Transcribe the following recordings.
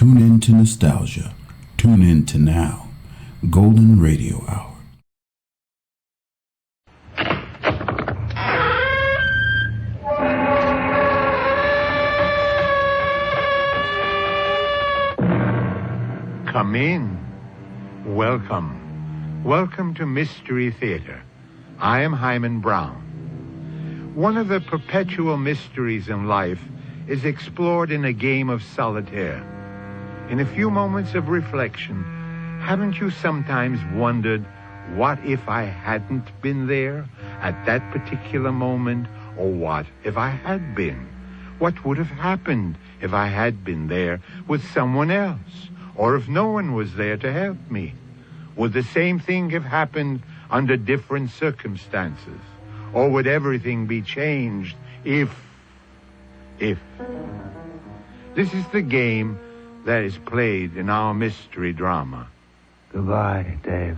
Tune in to nostalgia. Tune in to now. Golden Radio Hour. Come in. Welcome. Welcome to Mystery Theater. I am Hyman Brown. One of the perpetual mysteries in life is explored in a game of solitaire. In a few moments of reflection, haven't you sometimes wondered, what if I hadn't been there at that particular moment? Or what if I had been? What would have happened if I had been there with someone else? Or if no one was there to help me? Would the same thing have happened under different circumstances? Or would everything be changed if? This is the game that is played in our mystery drama. Goodbye, Dave.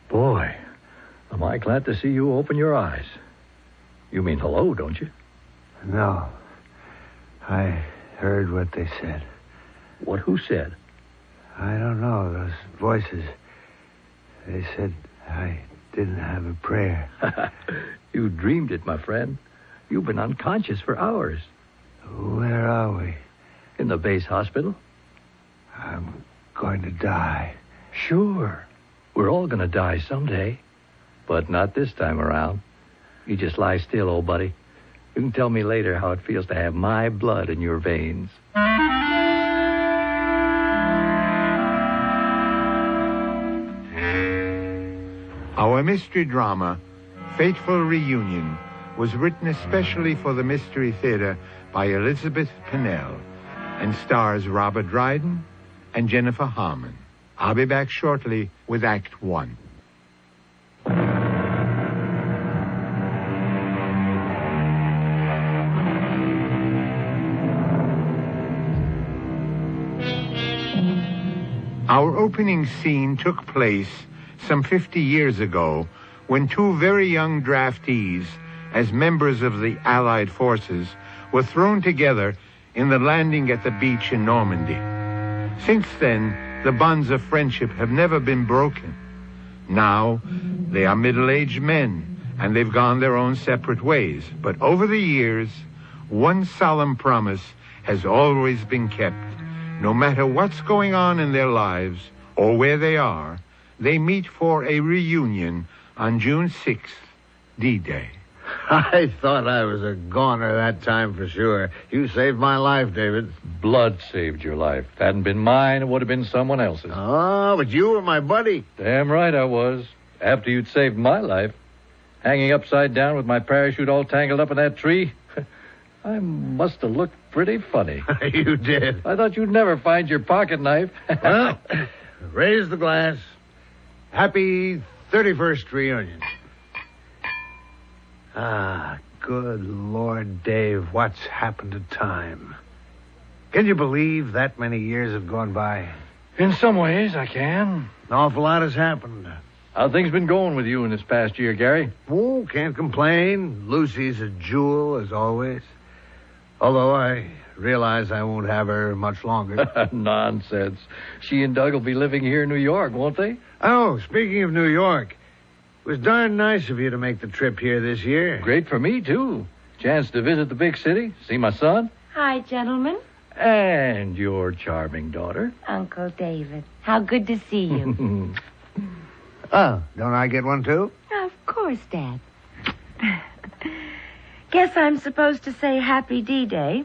Boy, am I glad to see you open your eyes. You mean hello, don't you? No. I heard what they said. What? Who said? I don't know. Those voices. They said I didn't have a prayer. You dreamed it, my friend. You've been unconscious for hours. Where are we? In the base hospital. I'm going to die. Sure. We're all going to die someday. But not this time around. You just lie still, old buddy. You can tell me later how it feels to have my blood in your veins. Our mystery drama, Fateful Reunion, was written especially for the Mystery Theater by Elizabeth Pennell and stars Robert Dryden and Jennifer Harmon. I'll be back shortly with Act 1. Our opening scene took place some 50 years ago when two very young draftees, as members of the Allied forces, were thrown together in the landing at the beach in Normandy. Since then, the bonds of friendship have never been broken. Now, they are middle-aged men, and they've gone their own separate ways. But over the years, one solemn promise has always been kept. No matter what's going on in their lives or where they are, they meet for a reunion on June 6th, D-Day. I thought I was a goner that time for sure. You saved my life, David. Blood saved your life. If it hadn't been mine, it would have been someone else's. Oh, but you were my buddy. Damn right I was. After you'd saved my life. Hanging upside down with my parachute all tangled up in that tree. I must have looked pretty funny. You did. I thought you'd never find your pocket knife. Well, raise the glass. Happy 31st reunion. Ah, good Lord, Dave, what's happened to time? Can you believe that many years have gone by? In some ways, I can. An awful lot has happened. How things been going with you in this past year, Gary? Oh, can't complain. Lucy's a jewel, as always. Although I realize I won't have her much longer. Nonsense. She and Doug will be living here in New York, won't they? Oh, speaking of New York, it was darn nice of you to make the trip here this year. Great for me, too. Chance to visit the big city, see my son. Hi, gentlemen. And your charming daughter. Uncle David. How good to see you. Oh, don't I get one, too? Of course, Dad. Guess I'm supposed to say Happy D-Day,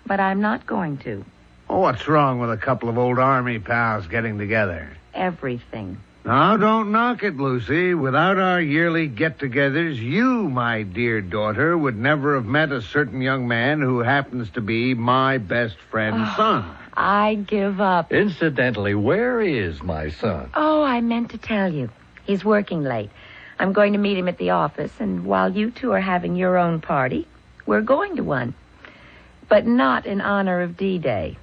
but I'm not going to. Oh, what's wrong with a couple of old army pals getting together? Everything. Now, don't knock it, Lucy. Without our yearly get-togethers, you, my dear daughter, would never have met a certain young man who happens to be my best friend's son. I give up. Incidentally, where is my son? Oh, I meant to tell you. He's working late. I'm going to meet him at the office, and while you two are having your own party, we're going to one. But not in honor of D-Day.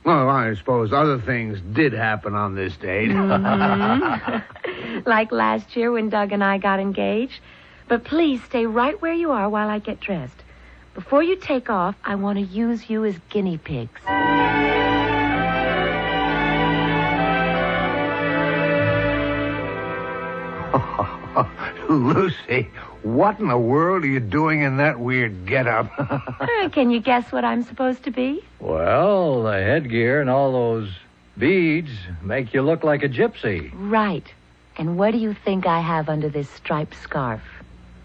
Well, I suppose other things did happen on this date. Mm-hmm. Like last year when Doug and I got engaged. But please stay right where you are while I get dressed. Before you take off, I want to use you as guinea pigs. Lucy, what in the world are you doing in that weird getup? Can you guess what I'm supposed to be? Well, the headgear and all those beads make you look like a gypsy. Right. And what do you think I have under this striped scarf?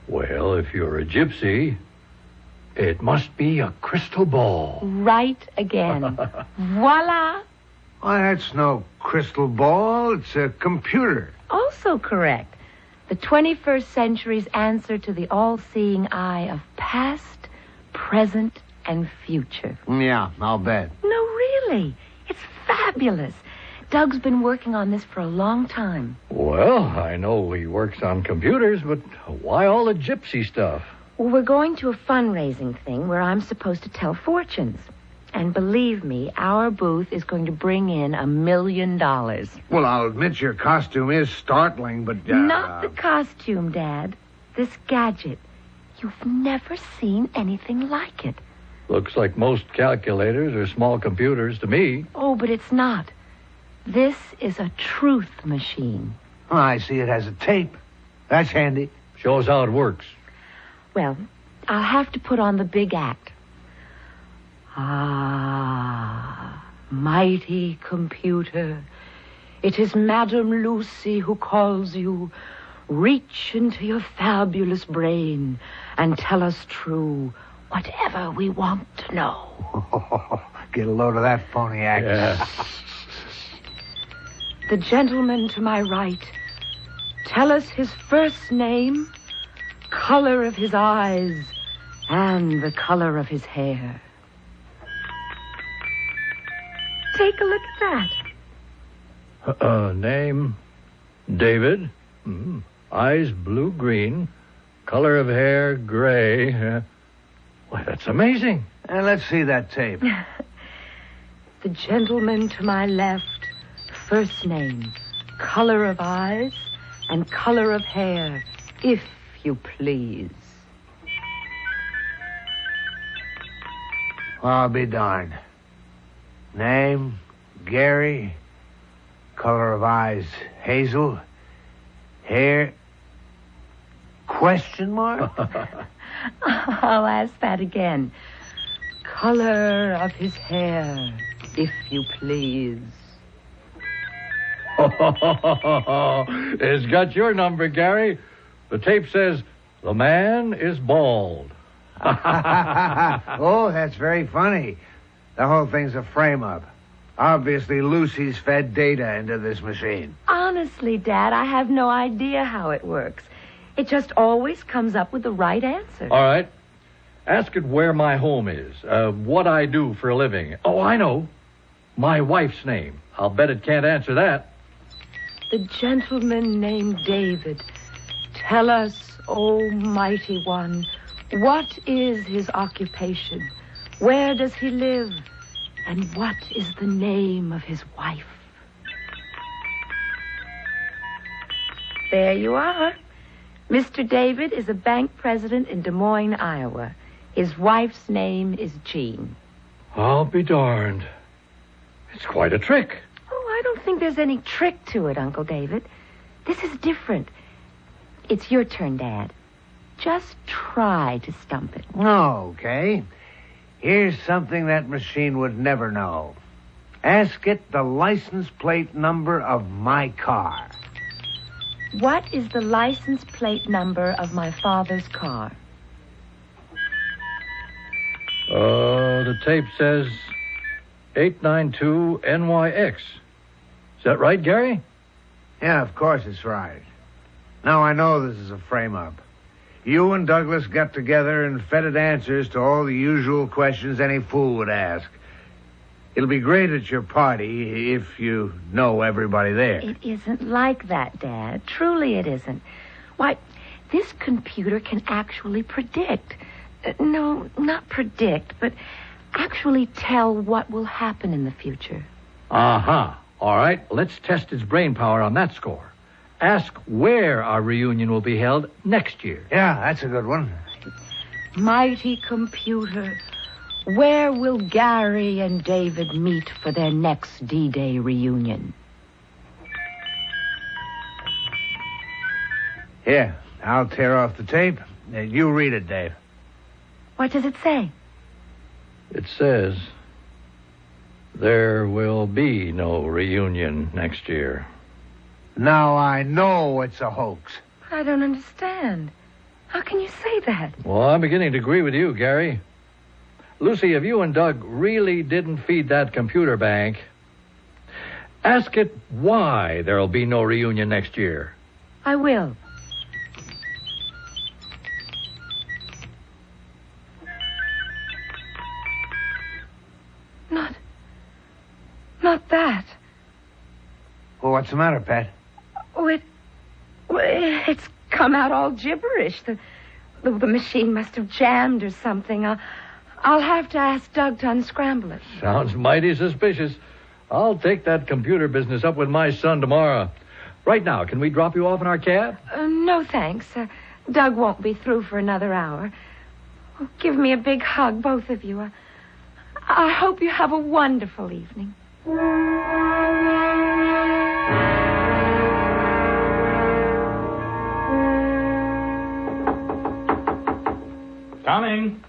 Well, if you're a gypsy, it must be a crystal ball. Right again. Voila! Why, that's no crystal ball. It's a computer. Also correct. The 21st century's answer to the all-seeing eye of past, present, and future. Yeah, I'll bet. No, really. It's fabulous. Doug's been working on this for a long time. Well, I know he works on computers, but why all the gypsy stuff? Well, we're going to a fundraising thing where I'm supposed to tell fortunes. And believe me, our booth is going to bring in $1 million. Well, I'll admit your costume is startling, but... Not the costume, Dad. This gadget. You've never seen anything like it. Looks like most calculators are small computers to me. Oh, but it's not. This is a truth machine. Oh, I see it has a tape. That's handy. Shows how it works. Well, I'll have to put on the big act. Ah, mighty computer, it is Madame Lucy who calls you. Reach into your fabulous brain and tell us true whatever we want to know. Get a load of that phony act. Yeah. The gentleman to my right, tell us his first name, color of his eyes, and the color of his hair. Take a look at that. Name, David. Eyes blue-green. Color of hair, gray. Why, that's amazing. Let's see that tape. The gentleman to my left, first name, color of eyes, and color of hair, if you please. I'll be darned. Name, Gary. Color of eyes, hazel. Hair, question mark? I'll ask that again. Color of his hair, if you please. It's got your number, Gary. The tape says, the man is bald. Oh, that's very funny. The whole thing's a frame-up. Obviously, Lucy's fed data into this machine. Honestly, Dad, I have no idea how it works. It just always comes up with the right answer. All right. Ask it where my home is, what I do for a living. Oh, I know. My wife's name. I'll bet it can't answer that. The gentleman named David. Tell us, O mighty one, what is his occupation? Where does he live? And what is the name of his wife? There you are. Mr. David is a bank president in Des Moines, Iowa. His wife's name is Jean. I'll be darned. It's quite a trick. Oh, I don't think there's any trick to it, Uncle David. This is different. It's your turn, Dad. Just try to stump it. Okay. Here's something that machine would never know. Ask it the license plate number of my car. What is the license plate number of my father's car? The tape says 892 NYX. Is that right, Gary? Yeah, of course it's right. Now I know this is a frame-up. You and Douglas got together and fed it answers to all the usual questions any fool would ask. It'll be great at your party if you know everybody there. It isn't like that, Dad. Truly it isn't. Why, this computer can actually predict. No, not predict, but actually tell what will happen in the future. Uh-huh. All right, let's test its brain power on that score. Ask where our reunion will be held next year. Yeah, that's a good one. Mighty computer, where will Gary and David meet for their next D-Day reunion? Here, I'll tear off the tape. You read it, Dave. What does it say? It says, there will be no reunion next year. Now I know it's a hoax. I don't understand. How can you say that? Well, I'm beginning to agree with you, Gary. Lucy, if you and Doug really didn't feed that computer bank, ask it why there'll be no reunion next year. I will. Not that. Well, what's the matter, Pat? Oh, it's come out all gibberish. The machine must have jammed or something. I'll have to ask Doug to unscramble it. Sounds mighty suspicious. I'll take that computer business up with my son tomorrow. Right now, can we drop you off in our cab? No, thanks. Doug won't be through for another hour. Oh, give me a big hug, both of you. I hope you have a wonderful evening. Coming.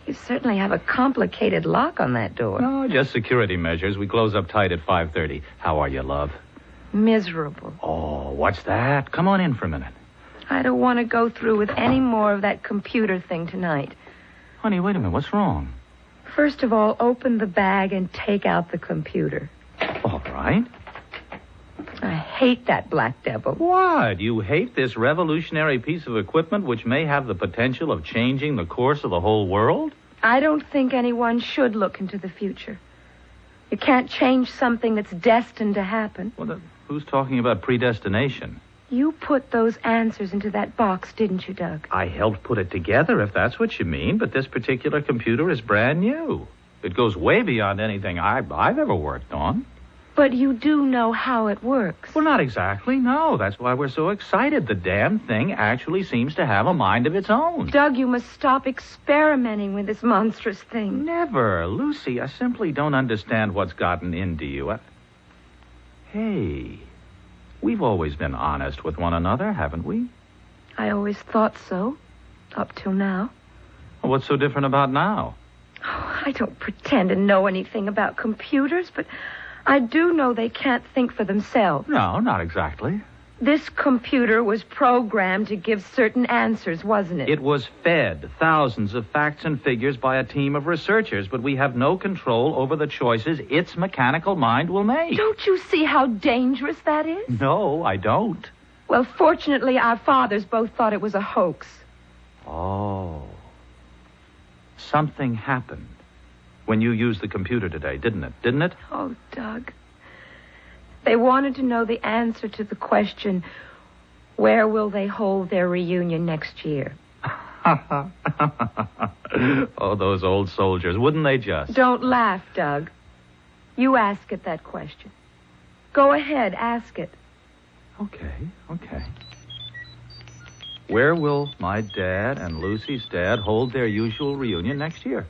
You certainly have a complicated lock on that door. No, just security measures. We close up tight at 5:30. How are you, love? Miserable. Oh, what's that? Come on in for a minute. I don't want to go through with any more of that computer thing tonight. Honey, wait a minute. What's wrong? First of all, open the bag and take out the computer. All right. I hate that black devil. What? You hate this revolutionary piece of equipment which may have the potential of changing the course of the whole world? I don't think anyone should look into the future. You can't change something that's destined to happen. Well, who's talking about predestination? You put those answers into that box, didn't you, Doug? I helped put it together, if that's what you mean, but this particular computer is brand new. It goes way beyond anything I've ever worked on. But you do know how it works. Well, not exactly, no. That's why we're so excited. The damn thing actually seems to have a mind of its own. Doug, you must stop experimenting with this monstrous thing. Never. Lucy, I simply don't understand what's gotten into you. Hey, we've always been honest with one another, haven't we? I always thought so, up till now. Well, what's so different about now? Oh, I don't pretend to know anything about computers, but I do know they can't think for themselves. No, not exactly. This computer was programmed to give certain answers, wasn't it? It was fed thousands of facts and figures by a team of researchers, but we have no control over the choices its mechanical mind will make. Don't you see how dangerous that is? No, I don't. Well, fortunately, our fathers both thought it was a hoax. Oh. Something happened when you used the computer today, didn't it? Oh, Doug. They wanted to know the answer to the question, where will they hold their reunion next year? Oh, those old soldiers, wouldn't they just? Don't laugh, Doug. You ask it that question. Go ahead, ask it. Okay. Where will my dad and Lucy's dad hold their usual reunion next year?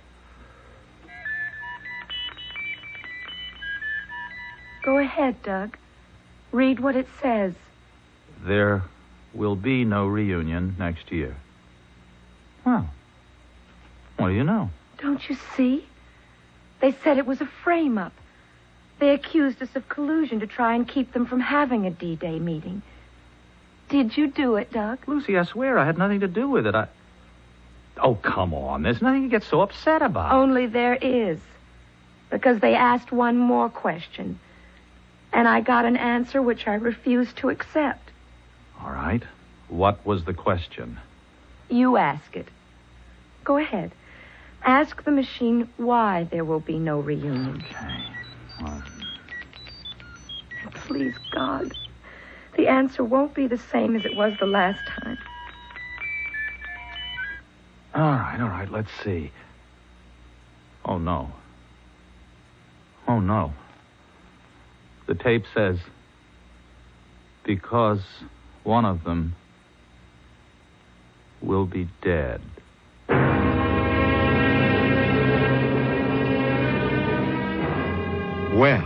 Go ahead, Doug. Read what it says. There will be no reunion next year. Well, what do you know? Don't you see? They said it was a frame-up. They accused us of collusion to try and keep them from having a D-Day meeting. Did you do it, Doug? Lucy, I swear I had nothing to do with it. Oh, come on. There's nothing to get so upset about. Only there is. Because they asked one more question. And I got an answer which I refused to accept. All right. What was the question? You ask it. Go ahead. Ask the machine why there will be no reunion. Okay. Well, Please, God, the answer won't be the same as it was the last time. all right. Let's see. Oh, no. The tape says, because one of them will be dead. Well,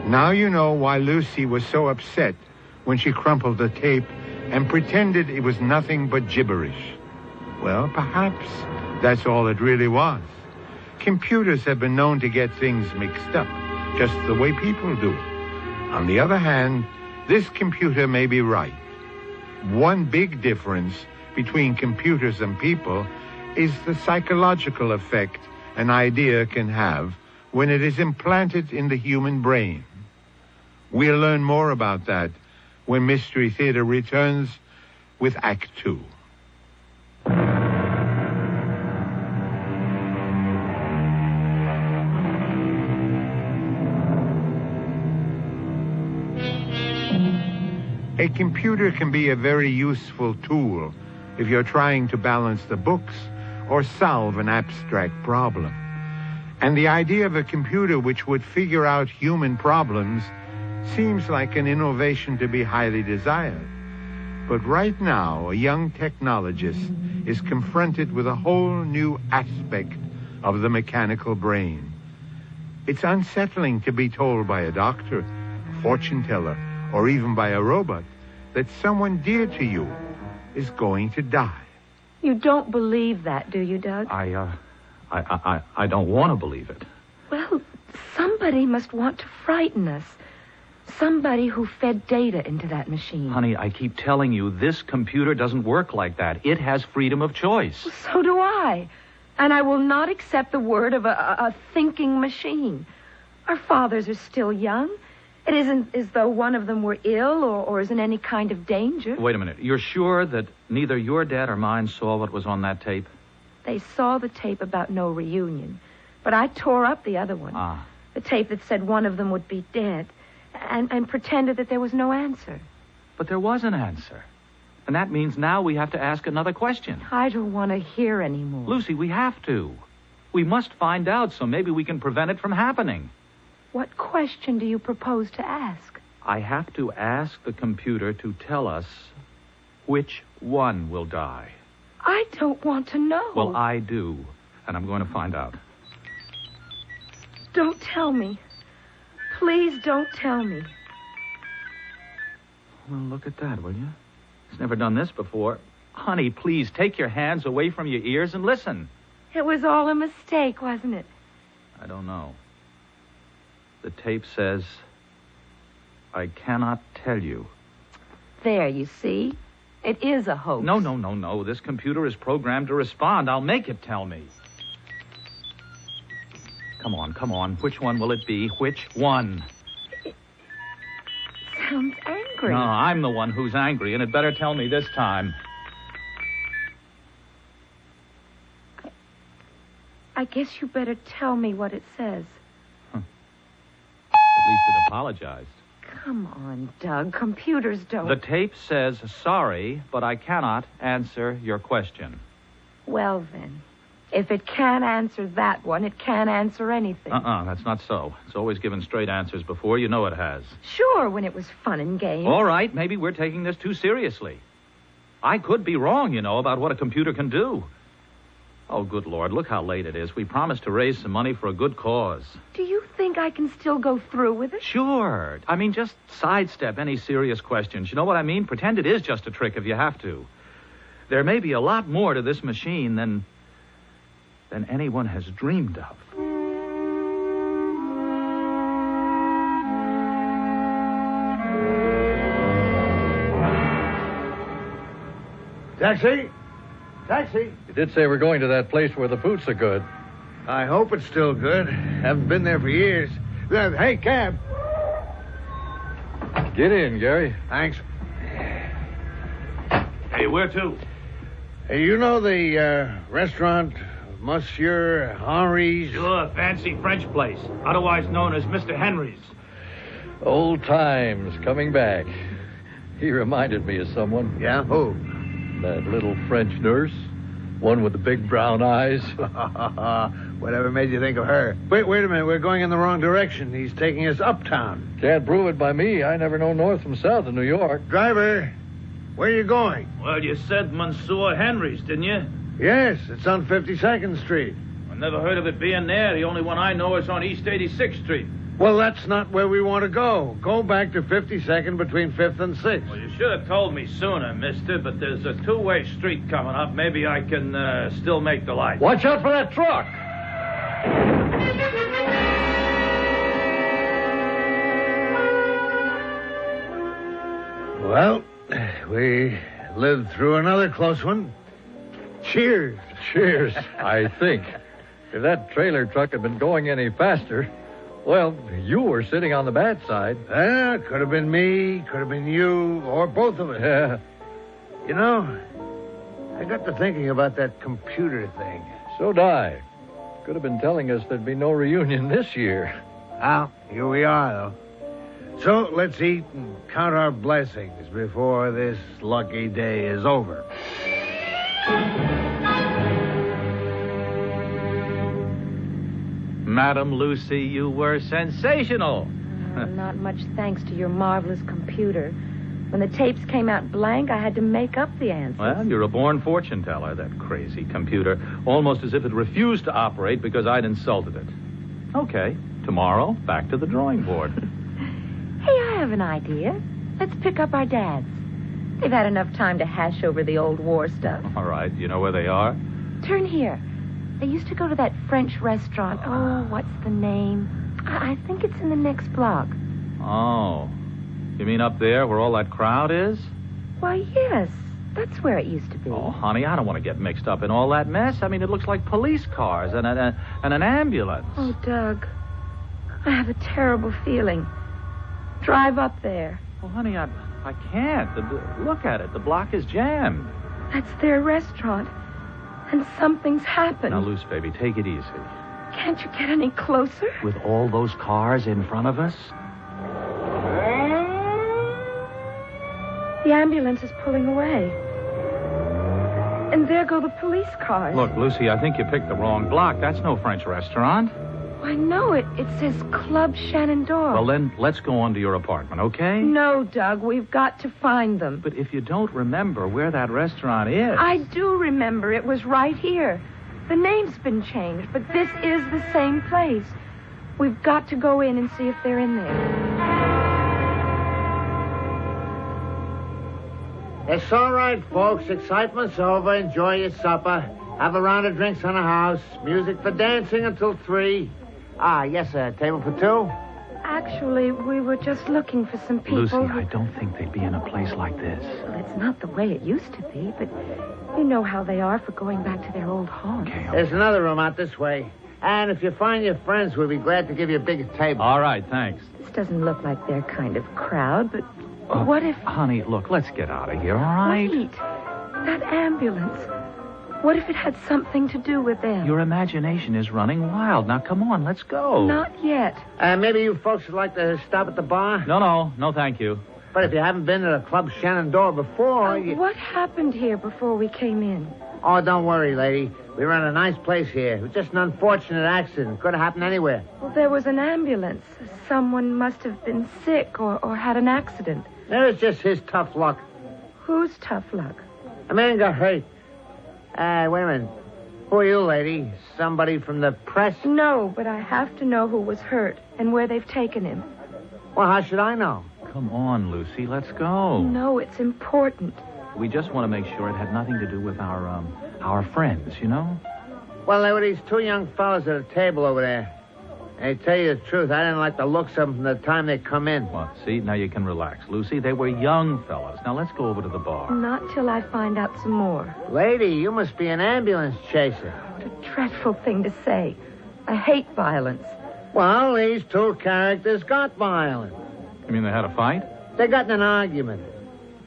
Now you know why Lucy was so upset when she crumpled the tape and pretended it was nothing but gibberish. Well, perhaps that's all it really was. Computers have been known to get things mixed up, just the way people do. On the other hand, this computer may be right. One big difference between computers and people is the psychological effect an idea can have when it is implanted in the human brain. We'll learn more about that when Mystery Theater returns with Act 2. A computer can be a very useful tool if you're trying to balance the books or solve an abstract problem. And the idea of a computer which would figure out human problems seems like an innovation to be highly desired. But right now, a young technologist is confronted with a whole new aspect of the mechanical brain. It's unsettling to be told by a doctor, a fortune teller, or even by a robot that someone dear to you is going to die. You don't believe that, do you, Doug? I don't want to believe it. Well, somebody must want to frighten us. Somebody who fed data into that machine. Honey, I keep telling you, this computer doesn't work like that. It has freedom of choice. Well, so do I. And I will not accept the word of a thinking machine. Our fathers are still young. It isn't as though one of them were ill or is in any kind of danger. Wait a minute. You're sure that neither your dad or mine saw what was on that tape? They saw the tape about no reunion. But I tore up the other one. The tape that said one of them would be dead. And pretended that there was no answer. But there was an answer. And that means now we have to ask another question. I don't want to hear anymore. Lucy, we have to. We must find out so maybe we can prevent it from happening. What question do you propose to ask? I have to ask the computer to tell us which one will die. I don't want to know. Well, I do. And I'm going to find out. Don't tell me. Please don't tell me. Well, look at that, will you? He's never done this before. Honey, please take your hands away from your ears and listen. It was all a mistake, wasn't it? I don't know. The tape says, I cannot tell you. There, you see. It is a hoax. No. This computer is programmed to respond. I'll make it tell me. Come on. Which one will it be? Which one? It sounds angry. No, I'm the one who's angry, and it better tell me this time. I guess you better tell me what it says. At least it apologized. Come on, Doug. Computers don't... The tape says, sorry, but I cannot answer your question. Well, then. If it can't answer that one, it can't answer anything. That's not so. It's always given straight answers before. You know it has. Sure, when it was fun and games. All right, maybe we're taking this too seriously. I could be wrong, about what a computer can do. Oh, good Lord, look how late it is. We promised to raise some money for a good cause. Do you think I can still go through with it? Sure. Just sidestep any serious questions. You know what I mean? Pretend it is just a trick if you have to. There may be a lot more to this machine than anyone has dreamed of. Taxi! Taxi! You did say we're going to that place where the boots are good. I hope it's still good. Haven't been there for years. Hey, cab! Get in, Gary. Thanks. Hey, where to? Hey, you know the restaurant Monsieur Henry's? Sure, fancy French place, otherwise known as Mr. Henry's. Old times coming back. He reminded me of someone. Yeah? Who? That little French nurse. One with the big brown eyes. Whatever made you think of her? Wait a minute. We're going in the wrong direction. He's taking us uptown. Can't prove it by me. I never know north from south in New York. Driver, where are you going? Well, you said Monsieur Henry's, didn't you? Yes, it's on 52nd Street. I never heard of it being there. The only one I know is on East 86th Street. Well, that's not where we want to go. Go back to 52nd between 5th and 6th. Well, you should have told me sooner, mister, but there's a two-way street coming up. Maybe I can still make the light. Watch out for that truck! Well, we lived through another close one. Cheers. Cheers, I think. If that trailer truck had been going any faster, well, you were sitting on the bad side. Could have been me, could have been you, or both of us. Yeah. You know, I got to thinking about that computer thing. So'd I. Could have been telling us there'd be no reunion this year. Well, here we are, though. So let's eat and count our blessings before this lucky day is over. Madam Lucy, you were sensational. Not much thanks to your marvelous computer. When the tapes came out blank, I had to make up the answers. Well, you're a born fortune teller, that crazy computer. Almost as if it refused to operate because I'd insulted it. Okay, tomorrow, back to the drawing board. Hey, I have an idea. Let's pick up our dads. They've had enough time to hash over the old war stuff. All right, you know where they are? Turn here. They used to go to that French restaurant. Oh, what's the name? I think it's in the next block. Oh. You mean up there where all that crowd is? Why, yes. That's where it used to be. Oh, honey, I don't want to get mixed up in all that mess. I mean, it looks like police cars and an ambulance. Oh, Doug. I have a terrible feeling. Drive up there. Well, honey, I can't. Look at it. The block is jammed. That's their restaurant. And something's happened. Now, Luce, baby, take it easy. Can't you get any closer? With all those cars in front of us? The ambulance is pulling away. And there go the police cars. Look, Lucy, I think you picked the wrong block. That's no French restaurant. Why, no, it says Club Shenandoah. Well, then, let's go on to your apartment, okay? No, Doug, we've got to find them. But if you don't remember where that restaurant is... I do remember. It was right here. The name's been changed, but this is the same place. We've got to go in and see if they're in there. It's all right, folks. Excitement's over. Enjoy your supper. Have a round of drinks on the house. Music for dancing until 3. Yes, sir. Table for 2? Actually, we were just looking for some people. Lucy, I don't think they'd be in a place like this. Well, it's not the way it used to be, but you know how they are for going back to their old home. Okay. There's another room out this way. And if you find your friends, we'll be glad to give you a bigger table. All right, thanks. This doesn't look like their kind of crowd, but what if... Honey, look, let's get out of here, all right? Wait. That ambulance. What if it had something to do with them? Your imagination is running wild. Now, come on, let's go. Not yet. Maybe you folks would like to stop at the bar? No, thank you. But if you haven't been to the Club Shenandoah before... What happened here before we came in? Oh, don't worry, lady. We run a nice place here. It was just an unfortunate accident. Could have happened anywhere. Well, there was an ambulance. Someone must have been sick or had an accident. It was just his tough luck. Who's tough luck? A man got hurt. Wait a minute. Who are you, lady? Somebody from the press? No, but I have to know who was hurt and where they've taken him. Well, how should I know? Come on, Lucy, let's go. No, it's important. We just want to make sure it had nothing to do with our friends, you know? Well, there were these 2 young fellas at a table over there. And to tell you the truth, I didn't like the looks of them from the time they come in. Well, see, now you can relax. Lucy, they were young fellas. Now let's go over to the bar. Not till I find out some more. Lady, you must be an ambulance chaser. What a dreadful thing to say. I hate violence. Well, these 2 characters got violent. You mean they had a fight? They got in an argument.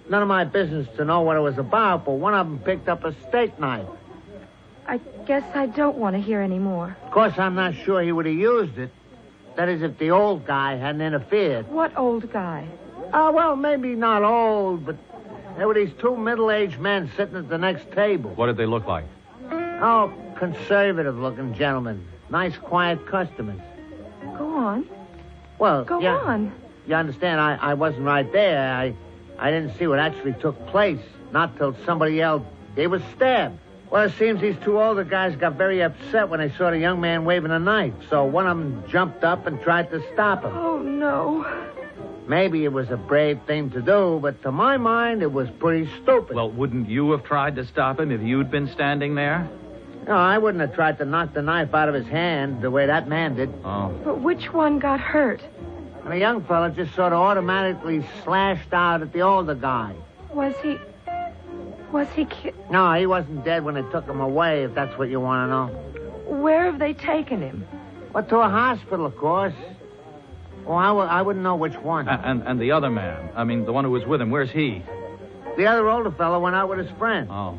None of my business to know what it was about, but one of them picked up a steak knife. I guess I don't want to hear any more. Of course, I'm not sure he would have used it. That is, if the old guy hadn't interfered. What old guy? Well, maybe not old, but there were these 2 middle-aged men sitting at the next table. What did they look like? Oh, conservative-looking gentlemen. Nice, quiet customers. Go on. Well, Go on. You understand, I wasn't right there. I didn't see what actually took place. Not till somebody yelled, they were stabbed. Well, it seems these two older guys got very upset when they saw the young man waving a knife. So one of them jumped up and tried to stop him. Oh, no. Maybe it was a brave thing to do, but to my mind, it was pretty stupid. Well, wouldn't you have tried to stop him if you'd been standing there? No, I wouldn't have tried to knock the knife out of his hand the way that man did. Oh. But which one got hurt? And the young fella just sort of automatically slashed out at the older guy. Was he No, he wasn't dead when they took him away, if that's what you want to know. Where have they taken him? Well, to a hospital, of course. Well, I wouldn't know which one. And the other man, I mean, the one who was with him, where's he? The other older fella went out with his friend. Oh.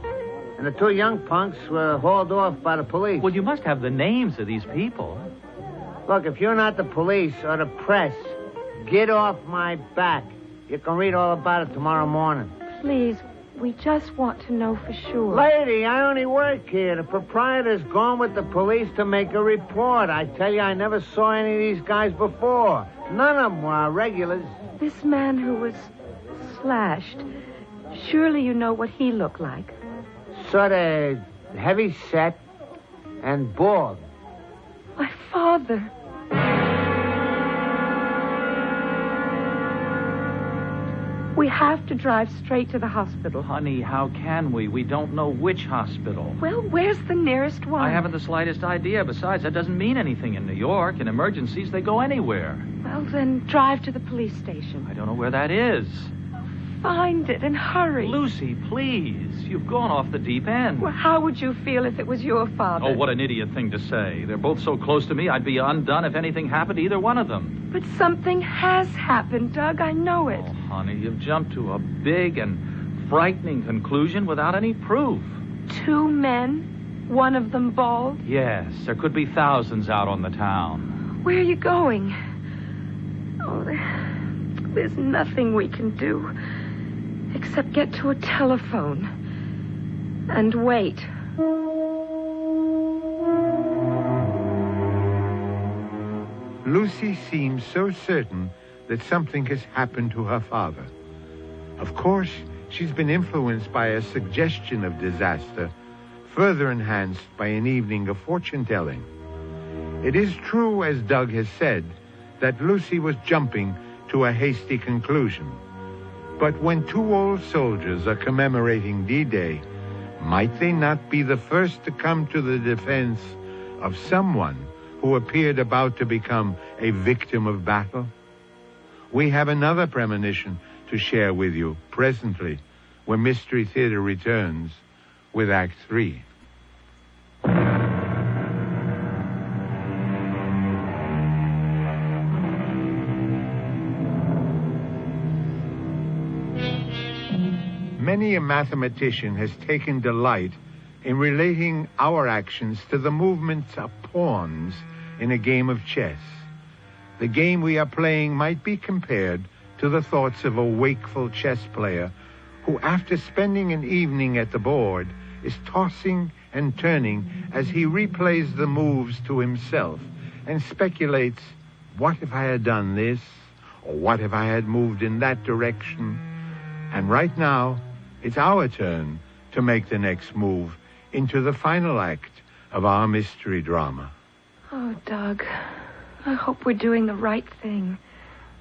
And the two young punks were hauled off by the police. Well, you must have the names of these people. Look, if you're not the police or the press, get off my back. You can read all about it tomorrow morning. Please, we just want to know for sure. Lady, I only work here. The proprietor's gone with the police to make a report. I tell you, I never saw any of these guys before. None of them were our regulars. This man who was slashed, surely you know what he looked like. Sort of heavy set and bald. My father. We have to drive straight to the hospital. Honey, how can we? We don't know which hospital. Well, where's the nearest one? I haven't the slightest idea. Besides, that doesn't mean anything in New York. In emergencies, they go anywhere. Well, then drive to the police station. I don't know where that is. Find it and hurry. Lucy, please. You've gone off the deep end. Well, how would you feel if it was your father? Oh, what an idiot thing to say. They're both so close to me, I'd be undone if anything happened to either one of them. But something has happened, Doug. I know it. Oh, honey, you've jumped to a big and frightening conclusion without any proof. Two men, one of them bald. Yes, there could be thousands out on the town. Where are you going? Oh, there's nothing we can do except get to a telephone and wait. Lucy seems so certain that something has happened to her father. Of course, she's been influenced by a suggestion of disaster, further enhanced by an evening of fortune-telling. It is true, as Doug has said, that Lucy was jumping to a hasty conclusion. But when two old soldiers are commemorating D-Day, might they not be the first to come to the defense of someone who appeared about to become a victim of battle? We have another premonition to share with you presently, when Mystery Theater returns with Act 3. Many a mathematician has taken delight in relating our actions to the movements of pawns in a game of chess. The game we are playing might be compared to the thoughts of a wakeful chess player who, after spending an evening at the board, is tossing and turning as he replays the moves to himself and speculates, what if I had done this? Or what if I had moved in that direction? And right now, it's our turn to make the next move into the final act of our mystery drama. Oh, Doug, I hope we're doing the right thing.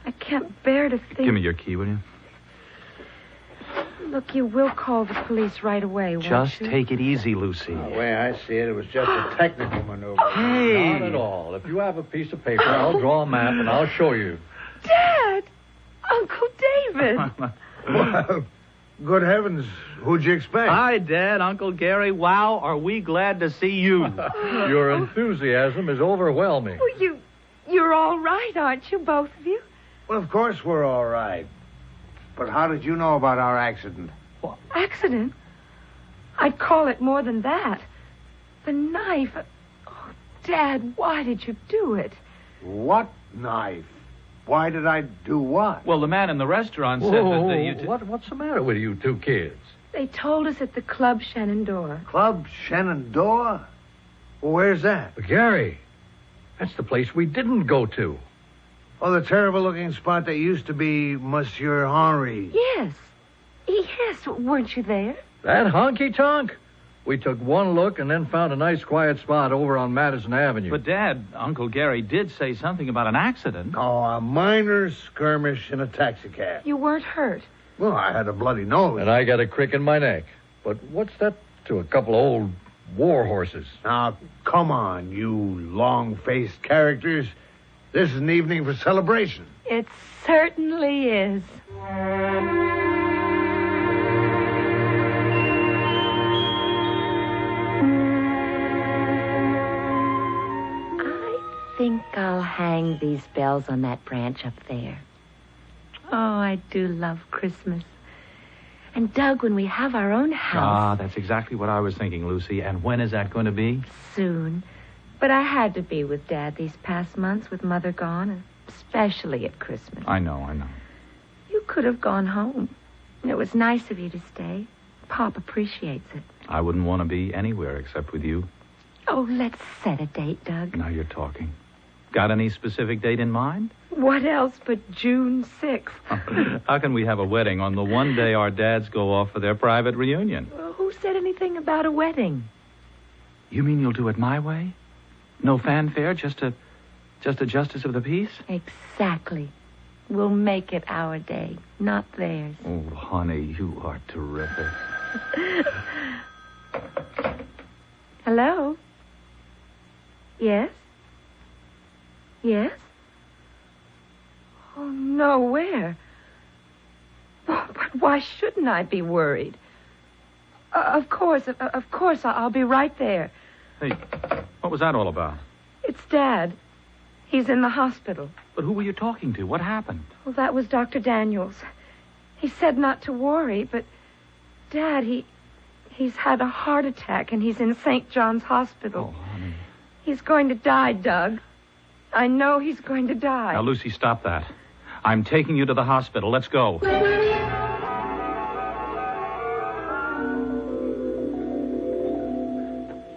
I can't bear to think... Give me your key, will you? Look, you will call the police right away, won't Just you? take it easy, Lucy. The way I see it, it was just a technical maneuver. Hey! Not at all. If you have a piece of paper, I'll draw a map and I'll show you. Dad! Uncle David! Well, good heavens, who'd you expect? Hi, Dad, Uncle Gary. Wow, are we glad to see you. Your enthusiasm is overwhelming. Well, you're all right, aren't you, both of you? Well, of course we're all right. But how did you know about our accident? Accident? I'd call it more than that. The knife. Oh, Dad, why did you do it? What knife? Why did I do what? Well, the man in the restaurant said that you... What's the matter with you two kids? They told us at the Club Shenandoah. Club Shenandoah? Well, where's that? But Gary, that's the place we didn't go to. Oh, the terrible-looking spot that used to be Monsieur Henri. Yes. Yes, weren't you there? That honky-tonk? We took one look and then found a nice quiet spot over on Madison Avenue. But, Dad, Uncle Gary did say something about an accident. Oh, a minor skirmish in a taxicab. You weren't hurt. Well, I had a bloody nose. And I got a crick in my neck. But what's that to a couple of old war horses? Now, come on, you long-faced characters. This is an evening for celebration. It certainly is. I think I'll hang these bells on that branch up there. Oh, I do love Christmas. And, Doug, when we have our own house... Ah, that's exactly what I was thinking, Lucy. And when is that going to be? Soon. But I had to be with Dad these past months with Mother gone, especially at Christmas. I know. You could have gone home. It was nice of you to stay. Pop appreciates it. I wouldn't want to be anywhere except with you. Oh, let's set a date, Doug. Now you're talking. Got any specific date in mind? What else but June 6th? How can we have a wedding on the one day our dads go off for their private reunion? Well, who said anything about a wedding? You mean you'll do it my way? No fanfare, just a justice of the peace? Exactly. We'll make it our day, not theirs. Oh, honey, you are terrific. Hello? Yes? Yes? Oh, no, where? Oh, but why shouldn't I be worried? Of course, I'll be right there. Hey, what was that all about? It's Dad. He's in the hospital. But who were you talking to? What happened? Well, that was Dr. Daniels. He said not to worry, but Dad, he's had a heart attack and he's in St. John's Hospital. Oh, honey. He's going to die, Doug. I know he's going to die. Now, Lucy, stop that. I'm taking you to the hospital. Let's go.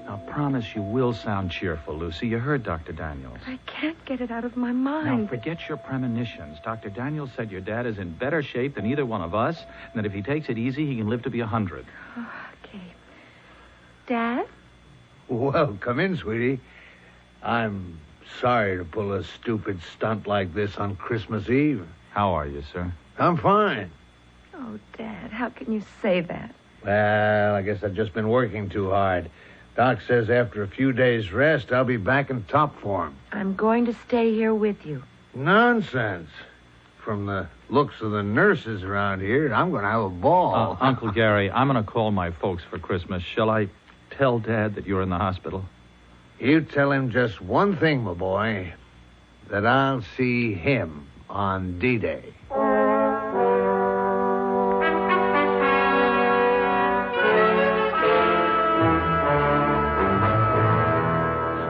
Now, promise you will sound cheerful, Lucy. You heard Dr. Daniels. I can't get it out of my Now, mind. forget your premonitions. Dr. Daniels said your dad is in better shape than either one of us, and that if he takes it easy, he can live to be 100. Okay. Dad? Well, come in, sweetie. I'm sorry to pull a stupid stunt like this on Christmas Eve. How are you, sir? I'm fine. Oh, Dad, how can you say that? Well, I guess I've just been working too hard. Doc says after a few days' rest, I'll be back in top form. I'm going to stay here with you. Nonsense. From the looks of the nurses around here, I'm going to have a ball. Uncle Gary, I'm going to call my folks for Christmas. Shall I tell Dad that you're in the hospital? You tell him just one thing, my boy, that I'll see him on D-Day.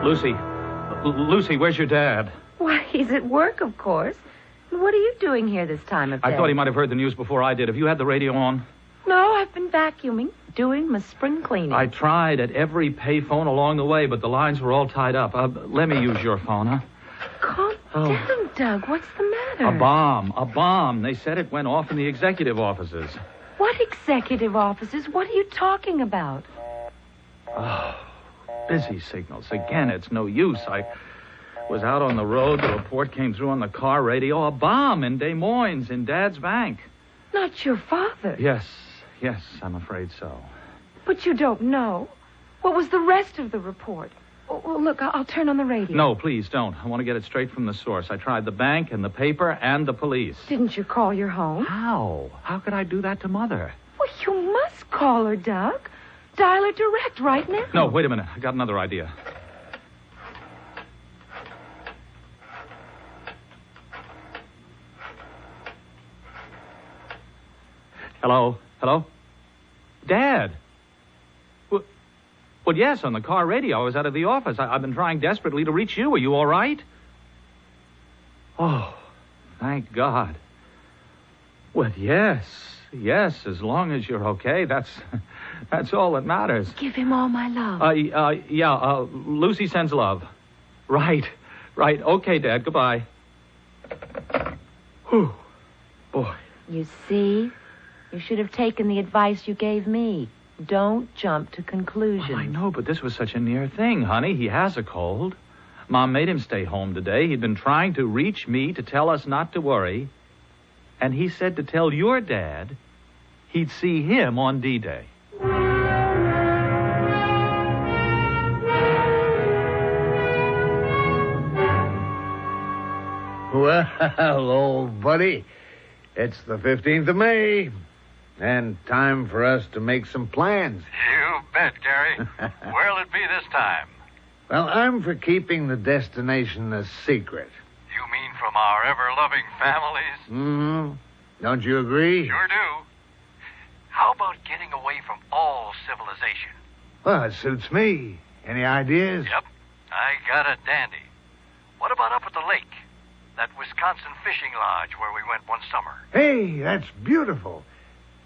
Lucy, where's your dad? Why, he's at work, of course. What are you doing here this time of day? I thought he might have heard the news before I did. Have you had the radio on? No, I've been vacuuming, doing my spring cleaning. I tried at every payphone along the way, but the lines were all tied up. Let me use your phone, huh? Calm down, Doug. What's the matter? A bomb. They said it went off in the executive offices. What executive offices? What are you talking about? Oh, busy signals. Again, it's no use. I was out on the road. The report came through on the car radio. A bomb in Des Moines, in Dad's bank. Not your father. Yes, I'm afraid so. But you don't know. What was the rest of the report? Oh, look, I'll turn on the radio. No, please don't. I want to get it straight from the source. I tried the bank and the paper and the police. Didn't you call your home? How? How could I do that to Mother? Well, you must call her, Doug. Dial her direct right now. No, wait a minute. I got another idea. Hello? Dad? Well, yes, on the car radio. I was out of the office. I've been trying desperately to reach you. Are you all right? Oh, thank God. Well, yes, as long as you're okay, that's all that matters. Give him all my love. Lucy sends love. Right. Okay, Dad, goodbye. Whew, boy. You see? You should have taken the advice you gave me. Don't jump to conclusions. Well, I know, but this was such a near thing, honey. He has a cold. Mom made him stay home today. He'd been trying to reach me to tell us not to worry. And he said to tell your dad he'd see him on D-Day. Well, old buddy, it's the 15th of May, and time for us to make some plans. You bet, Gary. Where'll it be this time? Well, I'm for keeping the destination a secret. You mean from our ever-loving families? Mm-hmm. Don't you agree? Sure do. How about getting away from all civilization? Well, it suits me. Any ideas? Yep, I got a dandy. What about up at the lake? That Wisconsin fishing lodge where we went one summer. Hey, that's beautiful.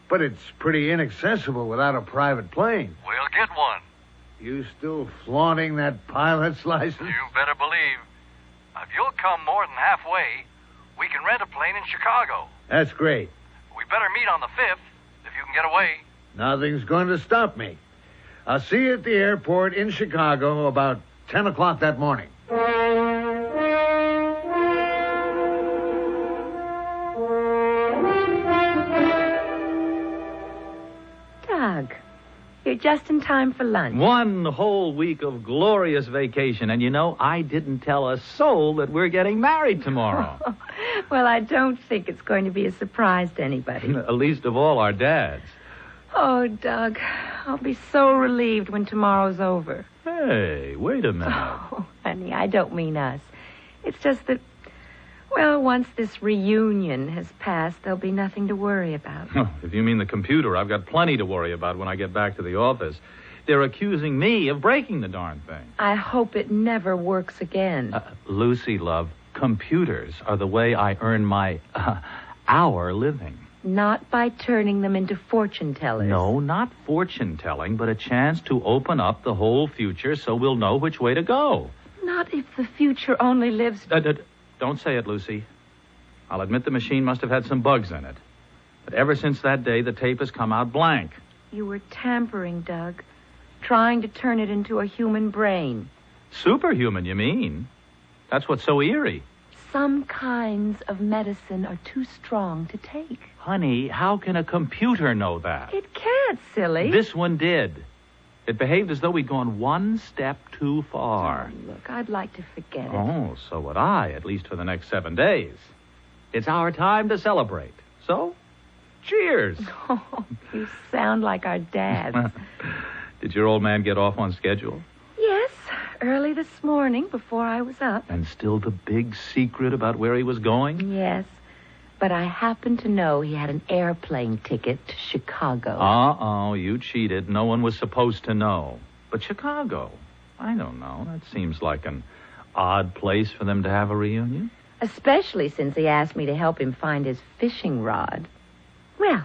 But it's pretty inaccessible without a private plane. We'll get one. You still flaunting that pilot's license? You better believe. If you'll come more than halfway, we can rent a plane in Chicago. That's great. We better meet on the 5th, if you can get away. Nothing's going to stop me. I'll see you at the airport in Chicago about 10 o'clock that morning. Doug, you're just in time for lunch. One whole week of glorious vacation. And you know, I didn't tell a soul that we're getting married tomorrow. Well, I don't think it's going to be a surprise to anybody. Least of all our dads. Oh, Doug, I'll be so relieved when tomorrow's over. Hey, wait a minute. Oh, honey, I don't mean us. It's just that, well, once this reunion has passed, there'll be nothing to worry about. If you mean the computer, I've got plenty to worry about when I get back to the office. They're accusing me of breaking the darn thing. I hope it never works again. Lucy, love, computers are the way I earn my, our living. Not by turning them into fortune tellers. No, not fortune telling, but a chance to open up the whole future so we'll know which way to go. Not if the future only lives... Don't say it, Lucy. I'll admit the machine must have had some bugs in it. But ever since that day, the tape has come out blank. You were tampering, Doug. Trying to turn it into a human brain. Superhuman, you mean? That's what's so eerie. Some kinds of medicine are too strong to take. Honey, how can a computer know that? It can't, silly. This one did. It behaved as though we'd gone one step too far. Oh, look, I'd like to forget it. Oh, so would I, at least for the next 7 days. It's our time to celebrate. So, cheers. Oh, you sound like our dads. Did your old man get off on schedule? Yes, early this morning before I was up. And still the big secret about where he was going? Yes, but I happen to know he had an airplane ticket to Chicago. Uh-oh, you cheated. No one was supposed to know. But Chicago, I don't know. That seems like an odd place for them to have a reunion. Especially since he asked me to help him find his fishing rod. Well,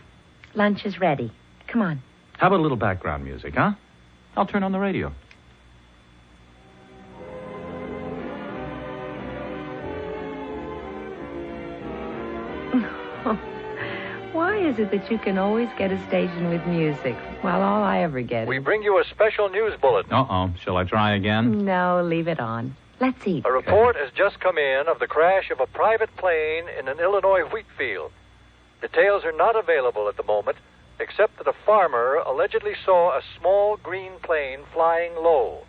lunch is ready. Come on. How about a little background music, huh? I'll turn on the radio. Why is it that you can always get a station with music, while all I ever get We is... bring you a special news bulletin. Uh-oh. Shall I try again? No, leave it on. Let's eat. A report has just come in of the crash of a private plane in an Illinois wheat field. Details are not available at the moment, except that a farmer allegedly saw a small green plane flying low.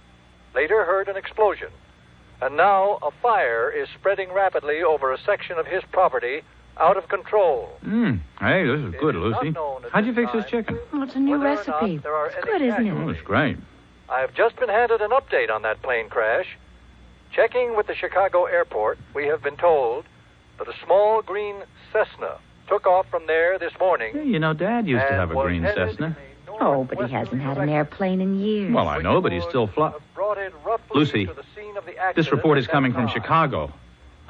Later heard an explosion. And now a fire is spreading rapidly over a section of his property, out of control. Hey, this is good, Lucy. How'd you fix this chicken? Oh, it's a new recipe. It's good, isn't it? Oh, it's great. I've just been handed an update on that plane crash. Checking with the Chicago airport, we have been told that a small green Cessna took off from there this morning. Yeah, you know, Dad used to have a green Cessna. Oh, but he hasn't had an airplane in years. Well, I know, but he's still Lucy, this report is coming from Chicago.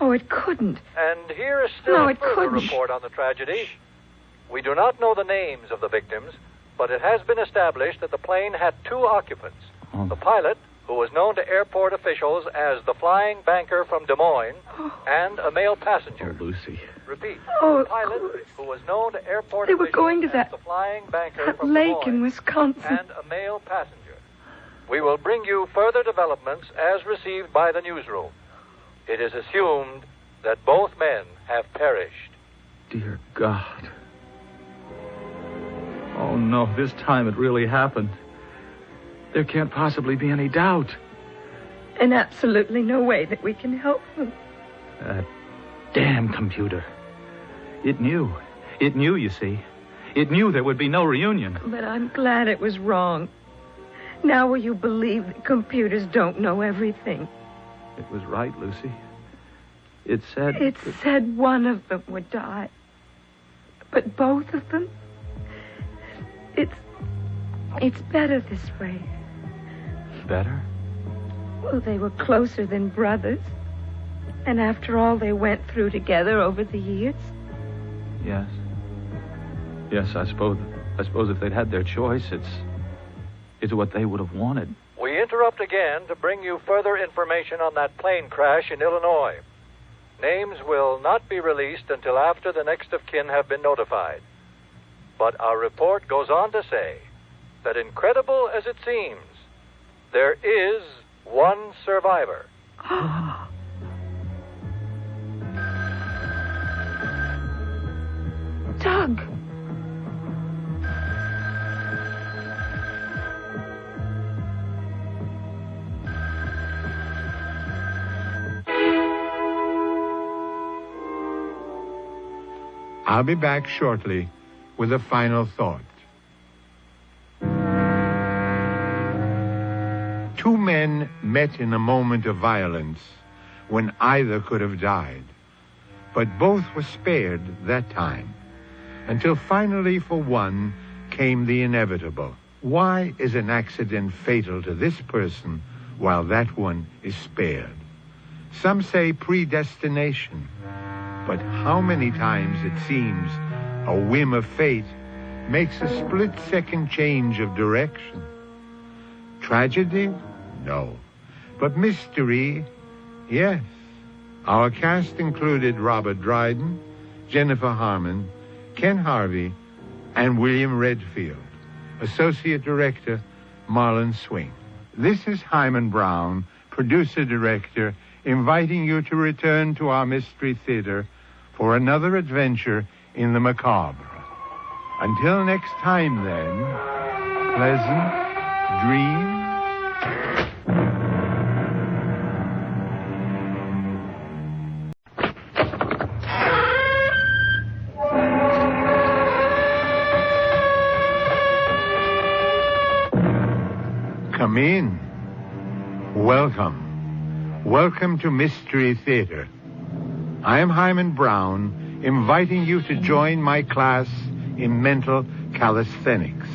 Oh, it couldn't. And here is still No, a it further couldn't. report on the tragedy. We do not know the names of the victims, but it has been established that the plane had 2 occupants. Oh. The pilot, who was known to airport officials as the flying banker from Des Moines, and a male passenger. Oh, Lucy. Repeat. Oh, the of pilot course. who was known to airport They were officials going to as that the flying banker That from lake Des in Moines, Wisconsin. and a male passenger. We will bring you further developments as received by the newsroom. It is assumed that both men have perished. Dear God. Oh, no, this time it really happened. There can't possibly be any doubt. And absolutely no way that we can help them. That damn computer. It knew. It knew, you see. It knew there would be no reunion. But I'm glad it was wrong. Now will you believe that computers don't know everything? It was right, Lucy. It said... It said one of them would die. But both of them? It's better this way. Better? Well, they were closer than brothers. And after all they went through together over the years. Yes. Yes, I suppose if they'd had their choice, it's what they would have wanted. We interrupt again to bring you further information on that plane crash in Illinois. Names will not be released until after the next of kin have been notified. But our report goes on to say that, incredible as it seems, there is one survivor. Doug! I'll be back shortly with a final thought. Two men met in a moment of violence when either could have died, but both were spared that time, until finally for one came the inevitable. Why is an accident fatal to this person while that one is spared? Some say predestination. But how many times it seems a whim of fate makes a split-second change of direction? Tragedy? No. But mystery? Yes. Our cast included Robert Dryden, Jennifer Harmon, Ken Harvey, and William Redfield. Associate Director, Marlon Swing. This is Hyman Brown, producer-director, inviting you to return to our Mystery Theater for another adventure in the macabre. Until next time, then, pleasant dreams. Come in. Welcome. Welcome to Mystery Theater. I am Hyman Brown, inviting you to join my class in mental calisthenics,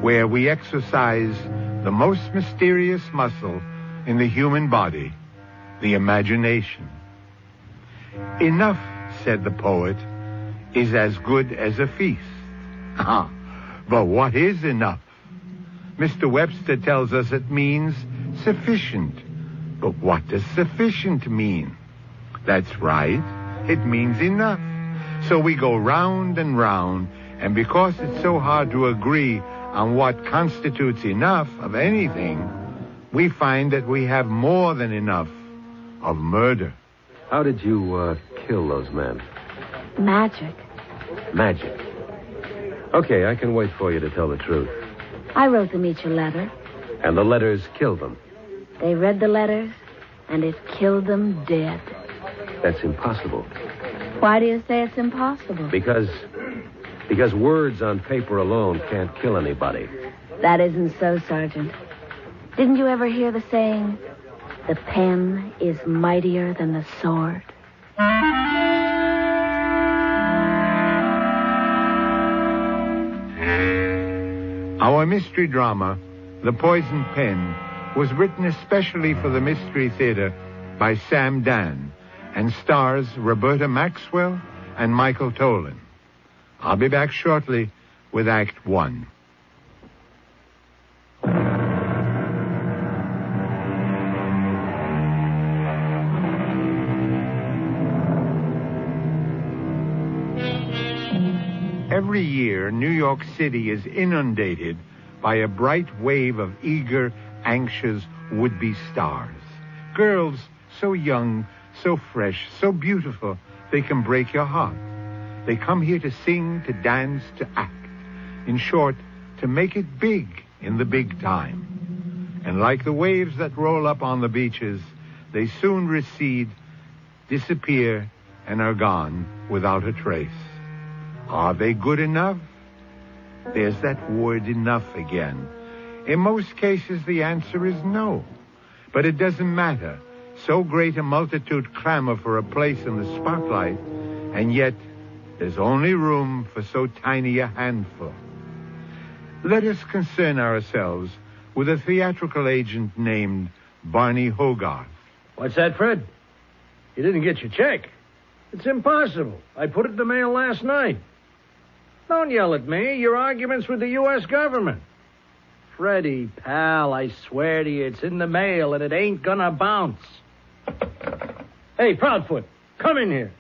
where we exercise the most mysterious muscle in the human body, the imagination. Enough, said the poet, is as good as a feast. But what is enough? Mr. Webster tells us it means sufficient. But what does sufficient mean? That's right. It means enough. So we go round and round, and because it's so hard to agree on what constitutes enough of anything, we find that we have more than enough of murder. How did you kill those men? Magic. Magic. Okay, I can wait for you to tell the truth. I wrote them each a letter. And the letters killed them. They read the letters, and it killed them dead. That's impossible. Why do you say it's impossible? Because words on paper alone can't kill anybody. That isn't so, Sergeant. Didn't you ever hear the saying, the pen is mightier than the sword? Our mystery drama, The Poison Pen, was written especially for the Mystery Theater by Sam Dan and stars Roberta Maxwell and Michael Tolan. I'll be back shortly with Act 1. Every year, New York City is inundated by a bright wave of eager, anxious would-be stars. Girls so young, so fresh, so beautiful, they can break your heart. They come here to sing, to dance, to act. In short, to make it big in the big time. And like the waves that roll up on the beaches, they soon recede, disappear, and are gone without a trace. Are they good enough? There's that word enough again. In most cases, the answer is no. But it doesn't matter. So great a multitude clamor for a place in the spotlight, and yet there's only room for so tiny a handful. Let us concern ourselves with a theatrical agent named Barney Hogarth. What's that, Fred? You didn't get your check. It's impossible. I put it in the mail last night. Don't yell at me. Your argument's with the U.S. government. Freddie, pal, I swear to you, it's in the mail and it ain't gonna bounce. Hey, Proudfoot, come in here.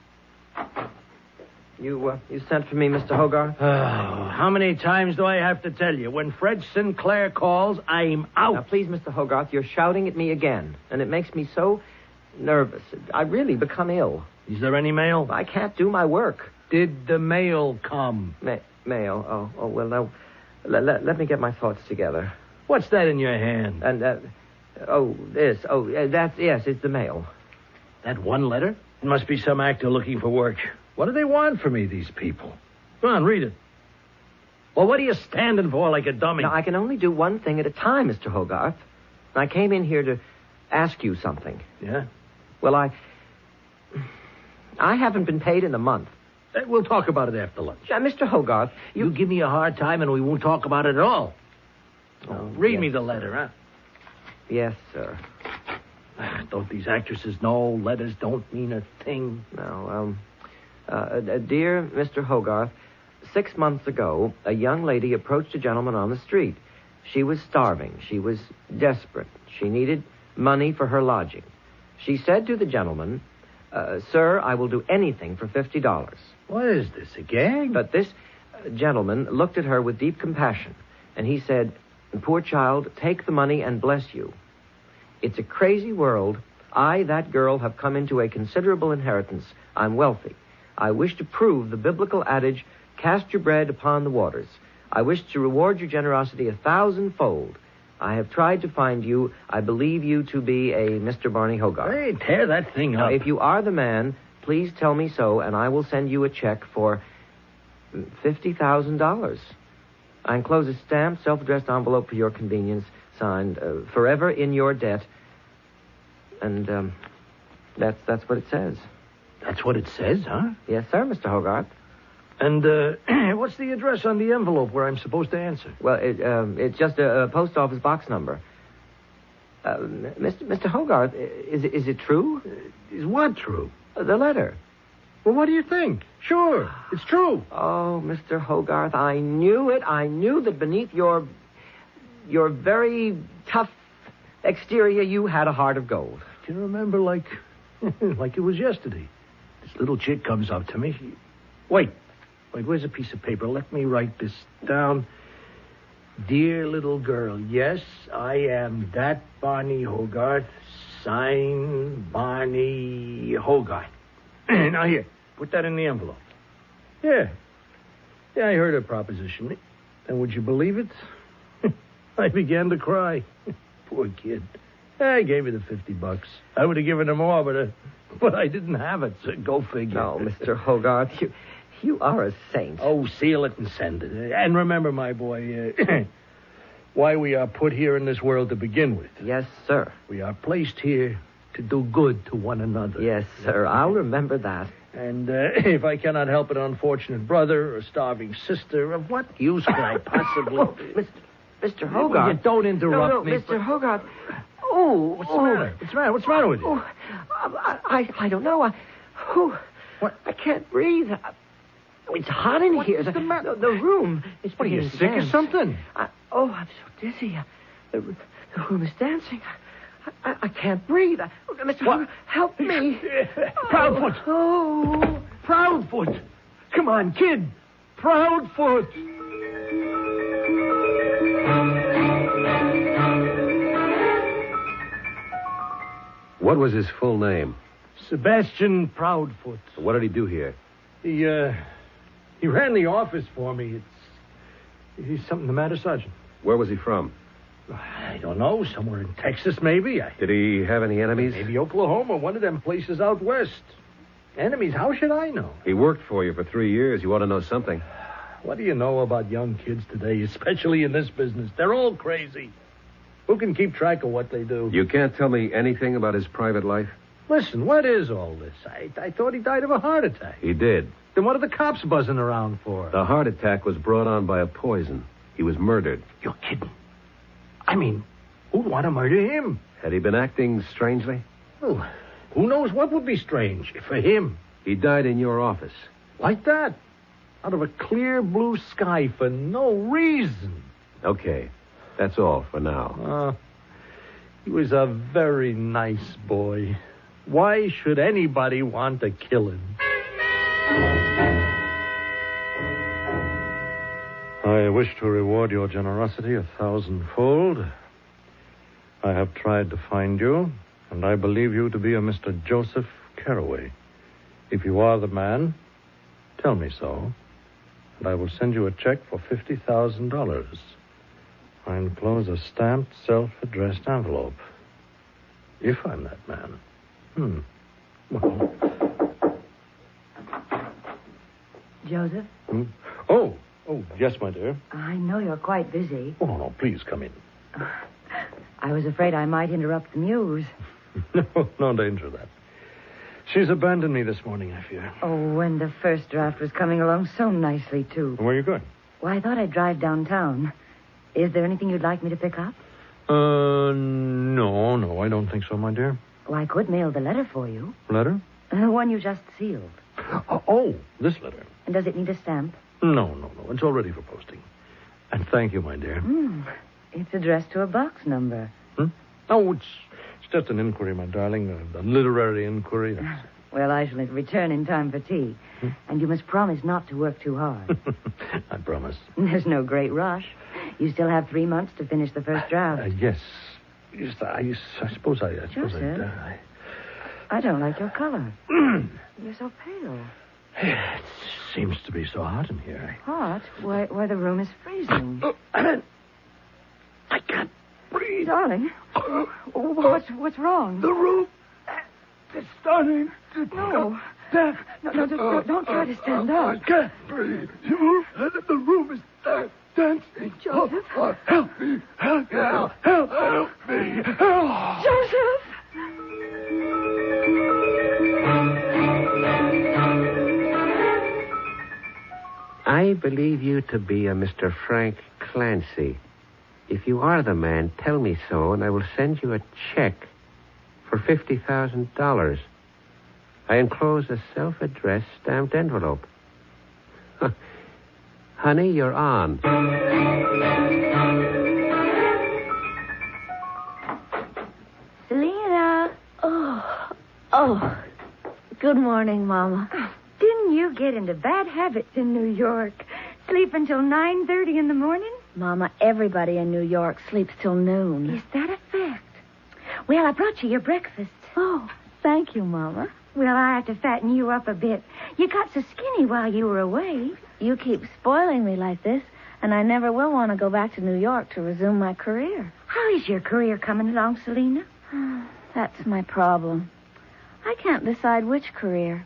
You sent for me, Mr. Hogarth? How many times do I have to tell you? When Fred Sinclair calls, I'm out. Now, please, Mr. Hogarth, you're shouting at me again, and it makes me so nervous. I really become ill. Is there any mail? I can't do my work. Did the mail come? Mail? Oh, well, now, let me get my thoughts together. What's that in your hand? And, this. Yes, it's the mail. That one letter? It must be some actor looking for work. What do they want from me, these people? Go on, read it. Well, what are you standing for like a dummy? Now, I can only do one thing at a time, Mr. Hogarth. I came in here to ask you something. Yeah? Well, I haven't been paid in a month. We'll talk about it after lunch. Mr. Hogarth, you give me a hard time and we won't talk about it at all. Read yes, me the letter, huh? Yes, sir. Don't these actresses know letters don't mean a thing? No, dear Mr. Hogarth, 6 months ago, a young lady approached a gentleman on the street. She was starving. She was desperate. She needed money for her lodging. She said to the gentleman, Sir, I will do anything for $50. What is this, a gag? But this gentleman looked at her with deep compassion, and he said, Poor child, take the money and bless you. It's a crazy world. I, that girl, have come into a considerable inheritance. I'm wealthy. I wish to prove the biblical adage, cast your bread upon the waters. I wish to reward your generosity 1,000-fold. I have tried to find you. I believe you to be a Mr. Barney Hogarth. Hey, tear that thing up. Now, if you are the man, please tell me so, and I will send you a check for $50,000. I enclose a stamped, self-addressed envelope for your convenience, signed, Forever in Your Debt. And, that's what it says. That's what it says, huh? Yes, sir, Mr. Hogarth. And, what's the address on the envelope where I'm supposed to answer? Well, it's just a post office box number. Mr. Hogarth, is it true? Is what true? The letter. Well, what do you think? Sure, it's true. Oh, Mr. Hogarth, I knew it. I knew that beneath your very tough exterior, you had a heart of gold. I can remember like it was yesterday. This little chick comes up to me. Wait, where's a piece of paper? Let me write this down. Dear little girl, yes, I am that Barney Hogarth. Sign Barney Hogarth. Now here, put that in the envelope. Yeah, I heard her proposition. And would you believe it? I began to cry. Poor kid. I gave her the $50. I would have given her more, but I didn't have it, so go figure. No, Mr. Hogarth, you are a saint. Oh, seal it and send it. And remember, my boy, why we are put here in this world to begin with. Yes, sir. We are placed here to do good to one another. Yes, sir. I'll remember that. And if I cannot help an unfortunate brother or a starving sister, of what use could I possibly... Mr. Hogarth. You don't interrupt me. me. Mr. Hogarth. Oh. What's the matter? What's the matter with you? Oh, I don't know. What? I can't breathe. It's hot in here. What's the matter? The room is What, are you sick or something? I'm so dizzy. The room is dancing. I can't breathe. Mr. Hogarth, help me. Proudfoot. Oh. Proudfoot. Come on, kid. Proudfoot. What was his full name? Sebastian Proudfoot. What did he do here? He ran the office for me. He's something the matter, Sergeant. Where was he from? I don't know. Somewhere in Texas, maybe. Did he have any enemies? Maybe Oklahoma, one of them places out west. Enemies? How should I know? He worked for you for 3 years. You ought to know something. What do you know about young kids today, especially in this business? They're all crazy. Who can keep track of what they do? You can't tell me anything about his private life? Listen, what is all this? I thought he died of a heart attack. He did. Then what are the cops buzzing around for? The heart attack was brought on by a poison. He was murdered. You're kidding. I mean, who'd want to murder him? Had he been acting strangely? Oh, who knows what would be strange for him? He died in your office. Like that? Out of a clear blue sky for no reason. Okay. That's all for now. He was a very nice boy. Why should anybody want to kill him? I wish to reward your generosity 1,000-fold. I have tried to find you, and I believe you to be a Mr. Joseph Carraway. If you are the man, tell me so, and I will send you a check for $50,000. I enclose a stamped, self-addressed envelope. If I'm that man. Well. Joseph? Oh, yes, my dear. I know you're quite busy. Oh, no, please come in. I was afraid I might interrupt the muse. No danger of that. She's abandoned me this morning, I fear. Oh, and the first draft was coming along so nicely, too. Where are you going? Well, I thought I'd drive downtown. Is there anything you'd like me to pick up? No, I don't think so, my dear. Well, I could mail the letter for you. Letter? The one you just sealed. Oh, this letter. And does it need a stamp? No. It's all ready for posting. And thank you, my dear. It's addressed to a box number. Oh, it's just an inquiry, my darling. A literary inquiry. Well, I shall return in time for tea. And you must promise not to work too hard. I promise. There's no great rush. You still have 3 months to finish the first draft. Yes. I suppose I... Joseph, I don't like your color. You're so pale. It seems to be so hot in here. Hot? Why, the room is freezing. I can't breathe. Darling, what's wrong? The room is starting to... No, don't try to stand up. I can't breathe. The room is dancing. Joseph? Help me. Help me. Joseph! I believe you to be a Mr. Frank Clancy. If you are the man, tell me so, and I will send you a check for $50,000. I enclose a self-addressed stamped envelope. Honey, you're on. Selena. Oh. Good morning, Mama. Didn't you get into bad habits in New York? Sleep until 9:30 in the morning? Mama, everybody in New York sleeps till noon. Is that a fact? Well, I brought you your breakfast. Oh, thank you, Mama. Well, I have to fatten you up a bit. You got so skinny while you were away. You keep spoiling me like this, and I never will want to go back to New York to resume my career. How is your career coming along, Selena? That's my problem. I can't decide which career.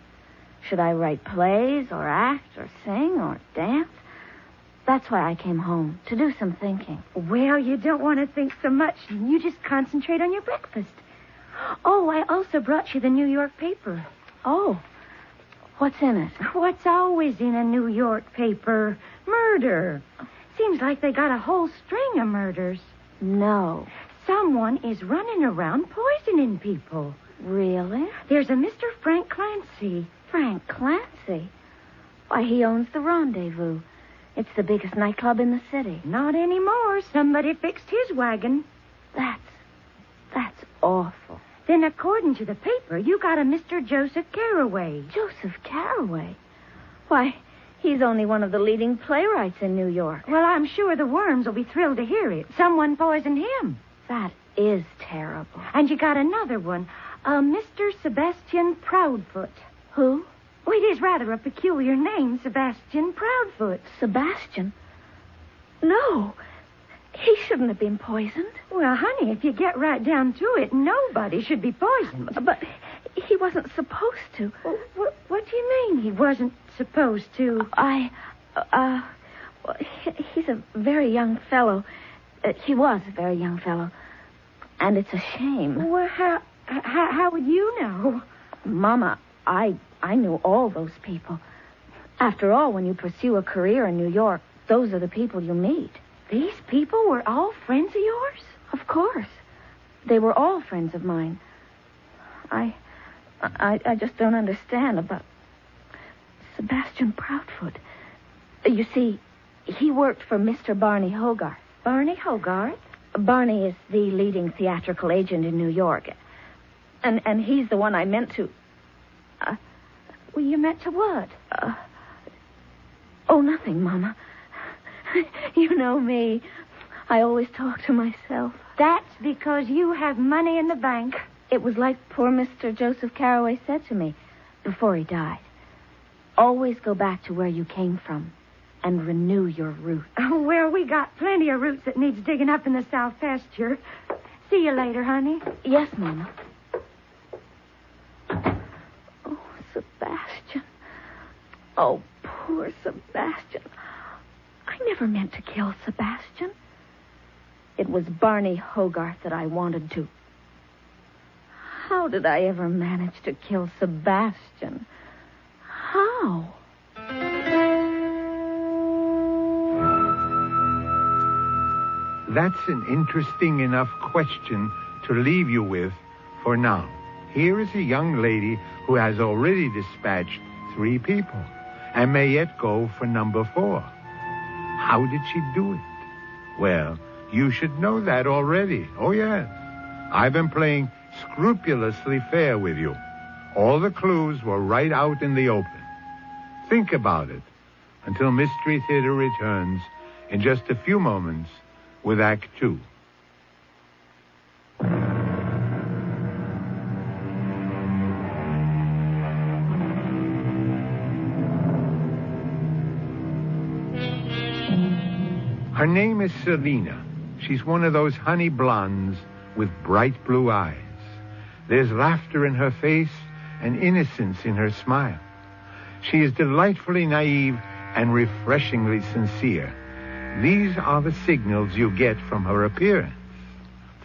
Should I write plays or act or sing or dance? That's why I came home, to do some thinking. Well, you don't want to think so much. You just concentrate on your breakfast. Oh, I also brought you the New York paper. Oh, what's in it? What's always in a New York paper? Murder. Seems like they got a whole string of murders. No. Someone is running around poisoning people. Really? There's a Mr. Frank Clancy. Frank Clancy? Why, he owns the Rendezvous. It's the biggest nightclub in the city. Not anymore. Somebody fixed his wagon. That's awful. Then, according to the paper, you got a Mr. Joseph Carraway. Joseph Carraway? Why, He's only one of the leading playwrights in New York. Well, I'm sure the worms will be thrilled to hear it. Someone poisoned him. That is terrible. And you got another one. Mr. Sebastian Proudfoot. Who? Well, it is rather a peculiar name, Sebastian Proudfoot. Sebastian? No. He shouldn't have been poisoned. Well, honey, if you get right down to it, nobody should be poisoned. But he wasn't supposed to. What do you mean he wasn't supposed to? He's a very young fellow. He was a very young fellow. And it's a shame. Well, how would you know? Mama, I knew all those people. After all, when you pursue a career in New York, those are the people you meet. These people were all friends of yours? Of course. They were all friends of mine. I just don't understand about Sebastian Proudfoot. You see, he worked for Mr. Barney Hogarth. Barney Hogarth? Barney is the leading theatrical agent in New York. And he's the one I meant to... Well, you meant to what? Nothing, Mama. You know me. I always talk to myself. That's because you have money in the bank. It was like poor Mr. Joseph Carroway said to me before he died. Always go back to where you came from and renew your roots. Oh, well, we got plenty of roots that needs digging up in the south pasture. See you later, honey. Yes, Mama. Oh, Sebastian. Oh, poor Sebastian. I never meant to kill Sebastian. It was Barney Hogarth that I wanted to. How did I ever manage to kill Sebastian? How? That's an interesting enough question to leave you with for now. Here is a young lady who has already dispatched 3 people and may yet go for number 4. How did she do it? Well, you should know that already. Oh, yes. I've been playing scrupulously fair with you. All the clues were right out in the open. Think about it until Mystery Theater returns in just a few moments with Act 2. Her name is Selina. She's one of those honey blondes with bright blue eyes. There's laughter in her face and innocence in her smile. She is delightfully naive and refreshingly sincere. These are the signals you get from her appearance.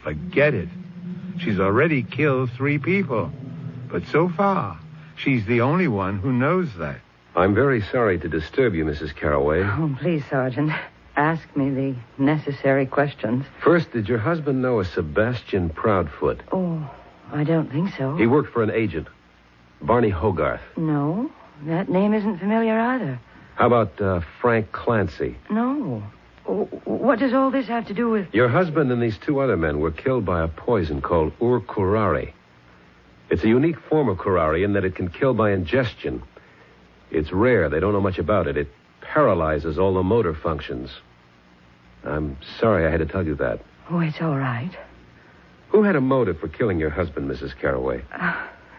Forget it. She's already killed 3 people. But so far, she's the only one who knows that. I'm very sorry to disturb you, Mrs. Carroway. Oh, please, Sergeant. Ask me the necessary questions. First, did your husband know a Sebastian Proudfoot? Oh, I don't think so. He worked for an agent, Barney Hogarth. No, that name isn't familiar either. How about Frank Clancy? No. What does all this have to do with... Your husband and these 2 other men were killed by a poison called curare. It's a unique form of curare in that it can kill by ingestion. It's rare. They don't know much about it. It paralyzes all the motor functions. I'm sorry I had to tell you that. Oh, it's all right. Who had a motive for killing your husband, Mrs. Carroway?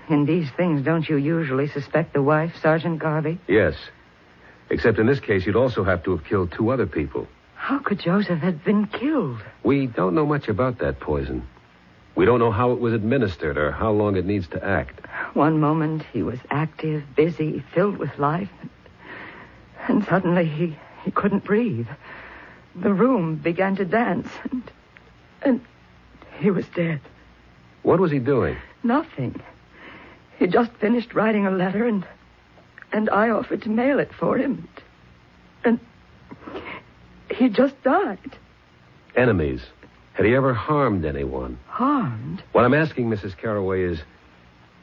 In these things, don't you usually suspect the wife, Sergeant Garvey? Yes. Except in this case, you'd also have to have killed 2 other people. How could Joseph have been killed? We don't know much about that poison. We don't know how it was administered or how long it needs to act. One moment he was active, busy, filled with life. And suddenly he couldn't breathe. The room began to dance, and he was dead. What was he doing? Nothing. He just finished writing a letter, and I offered to mail it for him. And he just died. Enemies. Had he ever harmed anyone? Harmed? What I'm asking, Mrs. Carroway,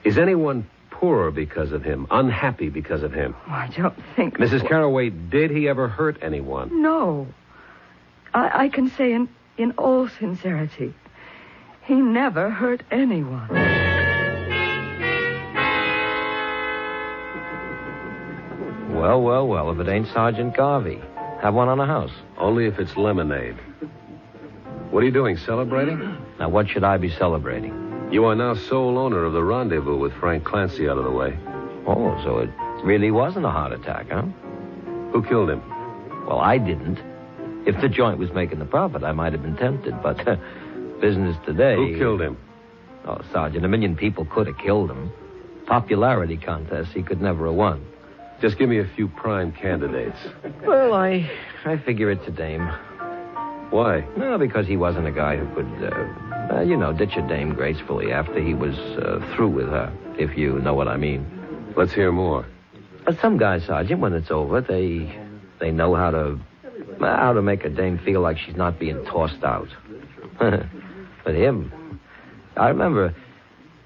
is anyone poorer because of him, unhappy because of him? Oh, I don't think... Mrs. Carroway, did he ever hurt anyone? No. I can say in all sincerity, he never hurt anyone. Well, if it ain't Sergeant Garvey. Have one on the house. Only if it's lemonade. What are you doing, celebrating? Now, what should I be celebrating? You are now sole owner of the rendezvous with Frank Clancy out of the way. Oh, so it really wasn't a heart attack, huh? Who killed him? Well, I didn't. If the joint was making the profit, I might have been tempted, but business today... Who killed him? Oh, Sergeant, a million people could have killed him. Popularity contest, he could never have won. Just give me a few prime candidates. Well, I figure it's a dame. Why? Well, because he wasn't a guy who could, ditch a dame gracefully after he was through with her, if you know what I mean. Let's hear more. Some guys, Sergeant, when it's over, they know how to make a dame feel like she's not being tossed out. But him, I remember,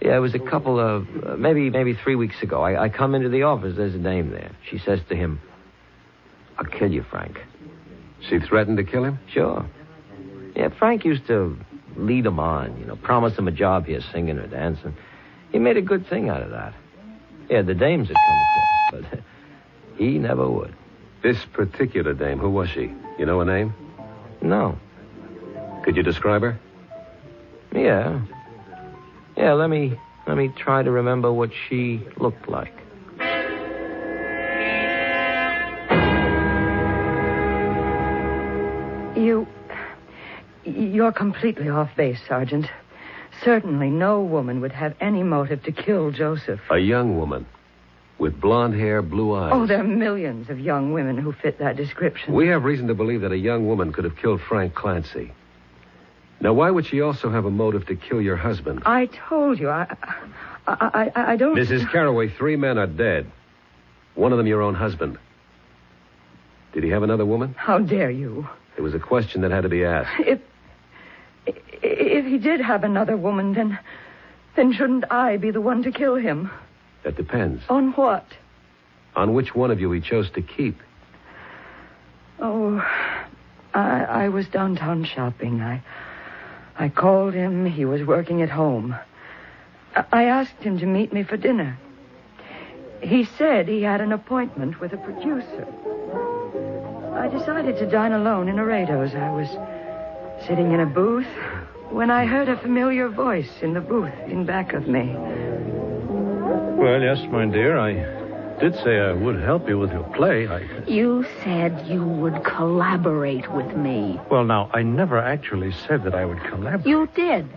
it was a couple of, maybe 3 weeks ago. I come into the office, there's a dame there. She says to him, "I'll kill you, Frank." She threatened to kill him? Sure. Yeah, Frank used to lead him on, promise him a job here singing or dancing. He made a good thing out of that. Yeah, the dames had come across, but he never would. This particular dame, who was she? You know her name? No. Could you describe her? Yeah. Yeah, let me try to remember what she looked like. You're completely off base, Sergeant. Certainly no woman would have any motive to kill Joseph. A young woman with blonde hair, blue eyes. Oh, there are millions of young women who fit that description. We have reason to believe that a young woman could have killed Frank Clancy. Now, why would she also have a motive to kill your husband? I told you, I don't... Mrs. Carraway, 3 men are dead. One of them your own husband. Did he have another woman? How dare you? It was a question that had to be asked. If he did have another woman, then shouldn't I be the one to kill him? That depends. On what? On which one of you he chose to keep. Oh, I was downtown shopping. I called him. He was working at home. I asked him to meet me for dinner. He said he had an appointment with a producer. I decided to dine alone in Laredo's. I was sitting in a booth when I heard a familiar voice in the booth in back of me. Well, yes, my dear, I did say I would help you with your play. You said you would collaborate with me. Well, now, I never actually said that I would collaborate. You did.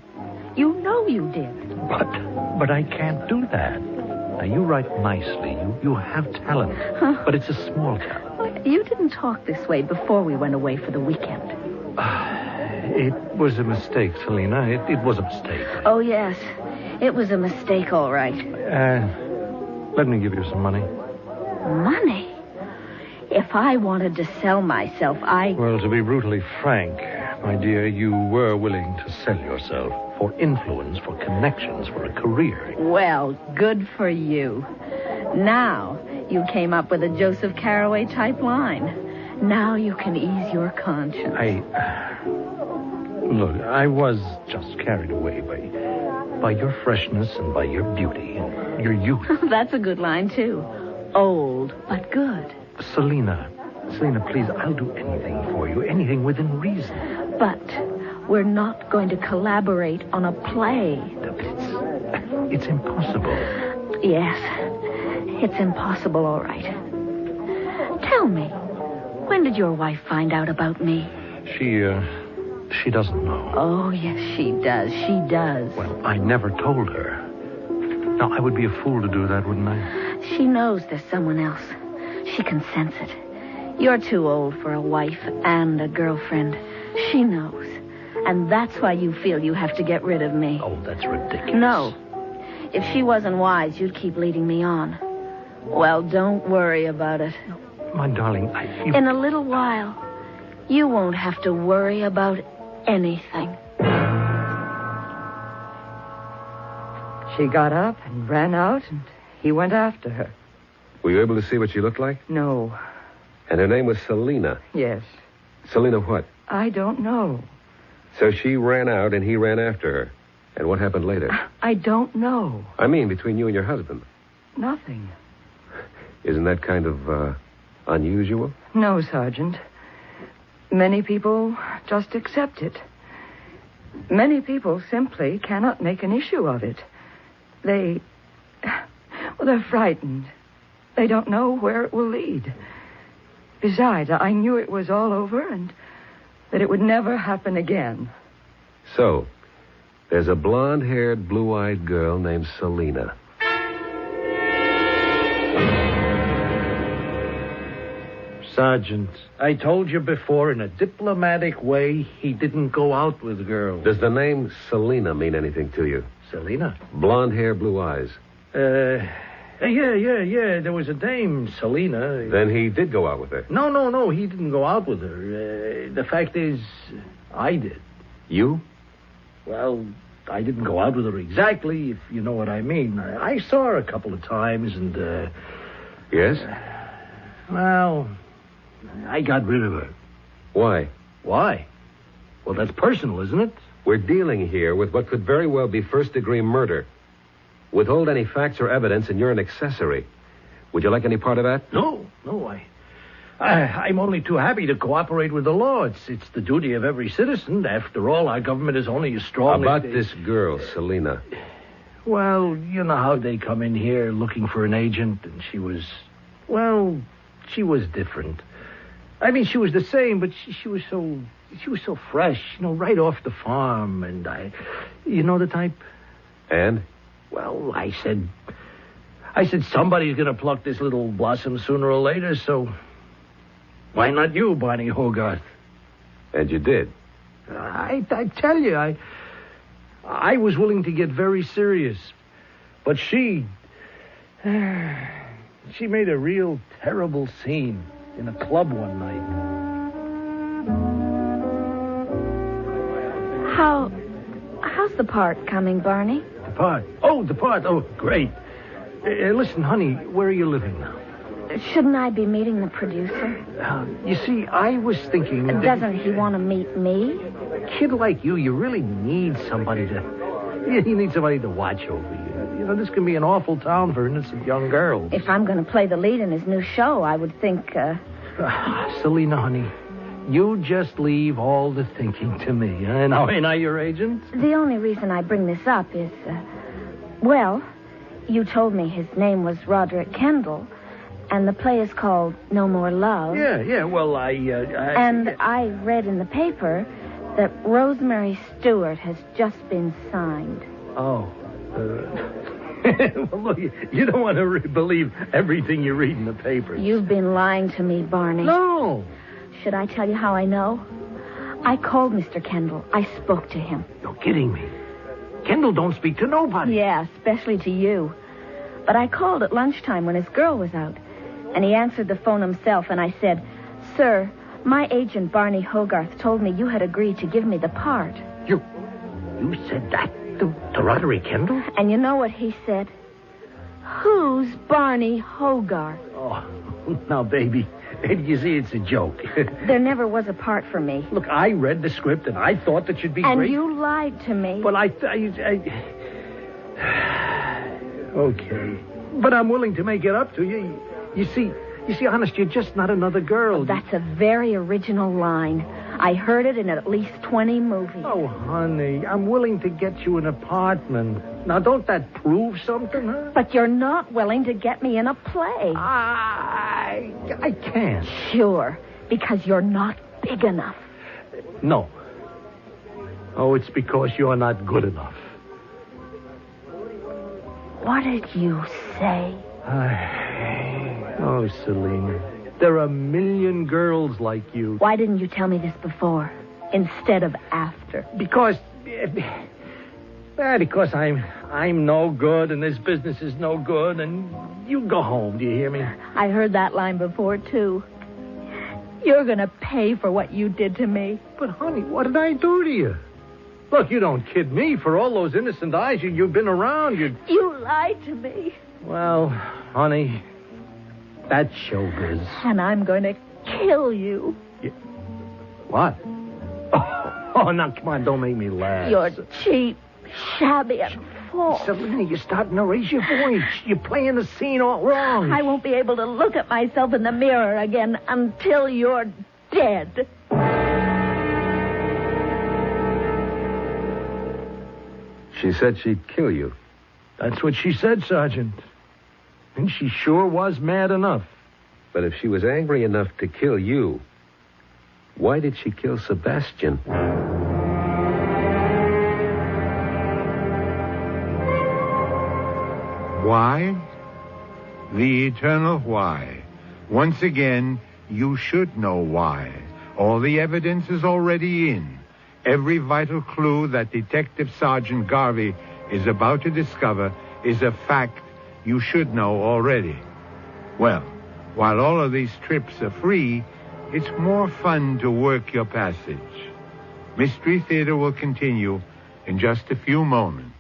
You know you did. But I can't do that. Now, you write nicely. You have talent. Huh? But it's a small talent. You didn't talk this way before we went away for the weekend. It was a mistake, Selena. It was a mistake. Oh, yes. It was a mistake, all right. Let me give you some money. Money? If I wanted to sell myself, Well, to be brutally frank, my dear, you were willing to sell yourself for influence, for connections, for a career. Well, good for you. Now you came up with a Joseph Carraway type line. Now you can ease your conscience. Look, I was just carried away by your freshness and by your beauty and your youth. That's a good line, too. Old, but good. Selena, please, I'll do anything for you, anything within reason. But we're not going to collaborate on a play. It's impossible. Yes, it's impossible, all right. Tell me, when did your wife find out about me? She doesn't know. Oh, yes, she does. She does. Well, I never told her. Now, I would be a fool to do that, wouldn't I? She knows there's someone else. She can sense it. You're too old for a wife and a girlfriend. She knows. And that's why you feel you have to get rid of me. Oh, that's ridiculous. No. If she wasn't wise, you'd keep leading me on. Well, don't worry about it. My darling, In a little while, you won't have to worry about anything. She got up and ran out, and he went after her. Were you able to see what she looked like? No. And her name was Selena. Yes. Selena what? I don't know. So she ran out and he ran after her. And what happened later? I don't know. I mean, between you and your husband. Nothing. Isn't that kind of unusual? No, Sergeant. Many people just accept it. Many people simply cannot make an issue of it. They're frightened. They don't know where it will lead. Besides, I knew it was all over and that it would never happen again. So, there's a blonde-haired, blue-eyed girl named Selena. Sergeant, I told you before, in a diplomatic way, he didn't go out with girls. Does the name Selena mean anything to you? Selena? Blonde hair, blue eyes. Yeah. There was a dame, Selena. Then he did go out with her. No. He didn't go out with her. The fact is, I did. You? Well, I didn't go out with her exactly, if you know what I mean. I saw her a couple of times, and, Yes? Well, I got rid of her. Why? Why? Well, that's personal, isn't it? We're dealing here with what could very well be first-degree murder. Withhold any facts or evidence, and you're an accessory. Would you like any part of that? No. I'm only too happy to cooperate with the law. It's the duty of every citizen. After all, our government is only as strong About as... this girl, Selena. Well, you know how they come in here looking for an agent, and she was different. I mean, she was the same, but she was so fresh, right off the farm, and you know the type? And? Well, I said somebody's going to pluck this little blossom sooner or later, so why not you, Barney Hogarth? And you did? I tell you, I was willing to get very serious, but she made a real terrible scene in a club one night. How's the part coming, Barney? The part? Oh, great. Listen, honey, where are you living now? Shouldn't I be meeting the producer? You see, I was thinking... Doesn't he want to meet me? A kid like you really need somebody to... You need somebody to watch over you. You know, this can be an awful town for innocent young girls. If I'm going to play the lead in his new show, I would think... Selena, honey, you just leave all the thinking to me. Now, ain't I your agent? The only reason I bring this up is... you told me his name was Roderick Kendall, and the play is called No More Love. Yeah, well, And I read in the paper that Rosemary Stewart has just been signed. Oh. Well, look, you don't want to believe everything you read in the papers. You've been lying to me, Barney. No. Should I tell you how I know? I called Mr. Kendall. I spoke to him. You're kidding me. Kendall don't speak to nobody. Yeah, especially to you. But I called at lunchtime when his girl was out. And he answered the phone himself, and I said, "Sir, my agent, Barney Hogarth, told me you had agreed to give me the part." You said that to Roderick Kendall? And you know what he said? "Who's Barney Hogarth?" Oh, now, baby, you see, it's a joke. There never was a part for me. Look, I read the script, and I thought that you'd be great. And you lied to me. Well, Okay. But I'm willing to make it up to you. You see, honest, you're just not another girl. That's a very original line. I heard it in at least 20 movies. Oh, honey, I'm willing to get you an apartment. Now, don't that prove something, huh? But you're not willing to get me in a play. I can't. Sure, because you're not big enough. No. Oh, it's because you're not good enough. What did you say? Oh, Selena, there are a million girls like you. Why didn't you tell me this before, instead of after? Because I'm no good, and this business is no good, and you go home, do you hear me? I heard that line before, too. You're going to pay for what you did to me. But, honey, what did I do to you? Look, you don't kid me. For all those innocent eyes you've been around, You lied to me. Well, honey, that's showbiz. And I'm going to kill you. What? Oh, now, come on, don't make me laugh. You're cheap, shabby, and fault. Selena, you're starting to raise your voice. You're playing the scene all wrong. I won't be able to look at myself in the mirror again until you're dead. She said she'd kill you. That's what she said, Sergeant. And she sure was mad enough. But if she was angry enough to kill you, why did she kill Sebastian? Why? The eternal why. Once again, you should know why. All the evidence is already in. Every vital clue that Detective Sergeant Garvey is about to discover is a fact you should know already. Well, while all of these trips are free, it's more fun to work your passage. Mystery Theater will continue in just a few moments.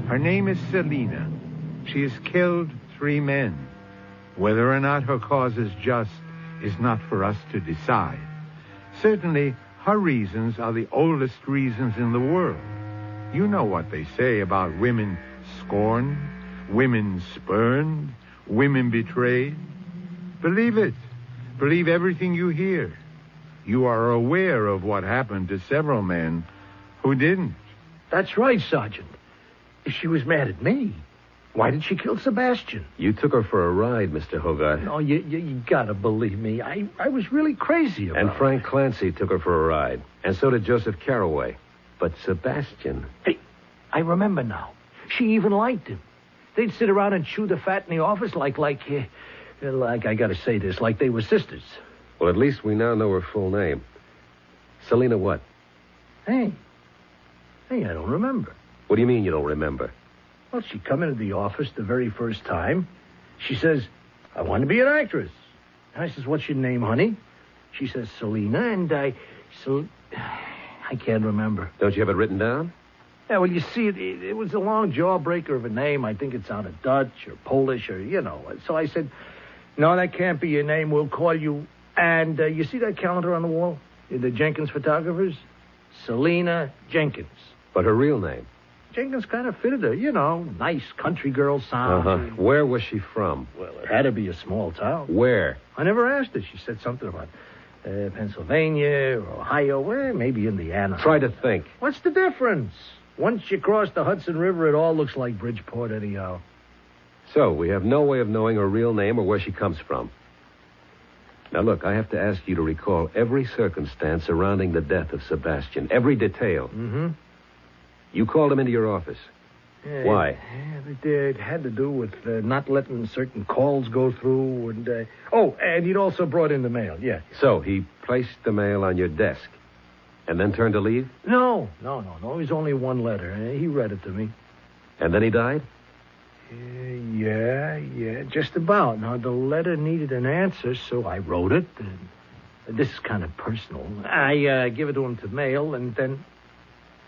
Her name is Selena. She has killed 3 men. Whether or not her cause is just is not for us to decide. Certainly, her reasons are the oldest reasons in the world. You know what they say about women scorned, women spurned, women betrayed. Believe it. Believe everything you hear. You are aware of what happened to several men who didn't. That's right, Sergeant. If she was mad at me, why did she kill Sebastian? You took her for a ride, Mr. Hogarth. No, you gotta believe me. I was really crazy about And it. Frank Clancy took her for a ride. And so did Joseph Carraway. But Sebastian... Hey, I remember now. She even liked him. They'd sit around and chew the fat in the office like I gotta say this, like they were sisters. Well, at least we now know her full name. Selena what? Hey, I don't remember. What do you mean you don't remember? Well, she come into the office the very first time. She says, I want to be an actress. And I says, what's your name, honey? She says, Selena, and I can't remember. Don't you have it written down? Yeah, well, you see, it was a long jawbreaker of a name. I think it sounded Dutch or Polish or, So I said, no, that can't be your name. We'll call you. And you see that calendar on the wall? The Jenkins photographers? Selena Jenkins. But her real name? Jenkins kind of fitted her, nice country girl sound. Uh-huh. Where was she from? Well, it had to be a small town. Where? I never asked her. She said something about Pennsylvania or Ohio, maybe Indiana. Try to think. What's the difference? Once you cross the Hudson River, it all looks like Bridgeport anyhow. So, we have no way of knowing her real name or where she comes from. Now, look, I have to ask you to recall every circumstance surrounding the death of Sebastian, every detail. Mm-hmm. You called him into your office. Yeah, Why? It had to do with not letting certain calls go through. And he'd also brought in the mail, yeah. So, he placed the mail on your desk and then turned to leave? No. It was only one letter. He read it to me. And then he died? Yeah, just about. Now, the letter needed an answer, so I wrote it. This is kind of personal. I give it to him to mail, and then...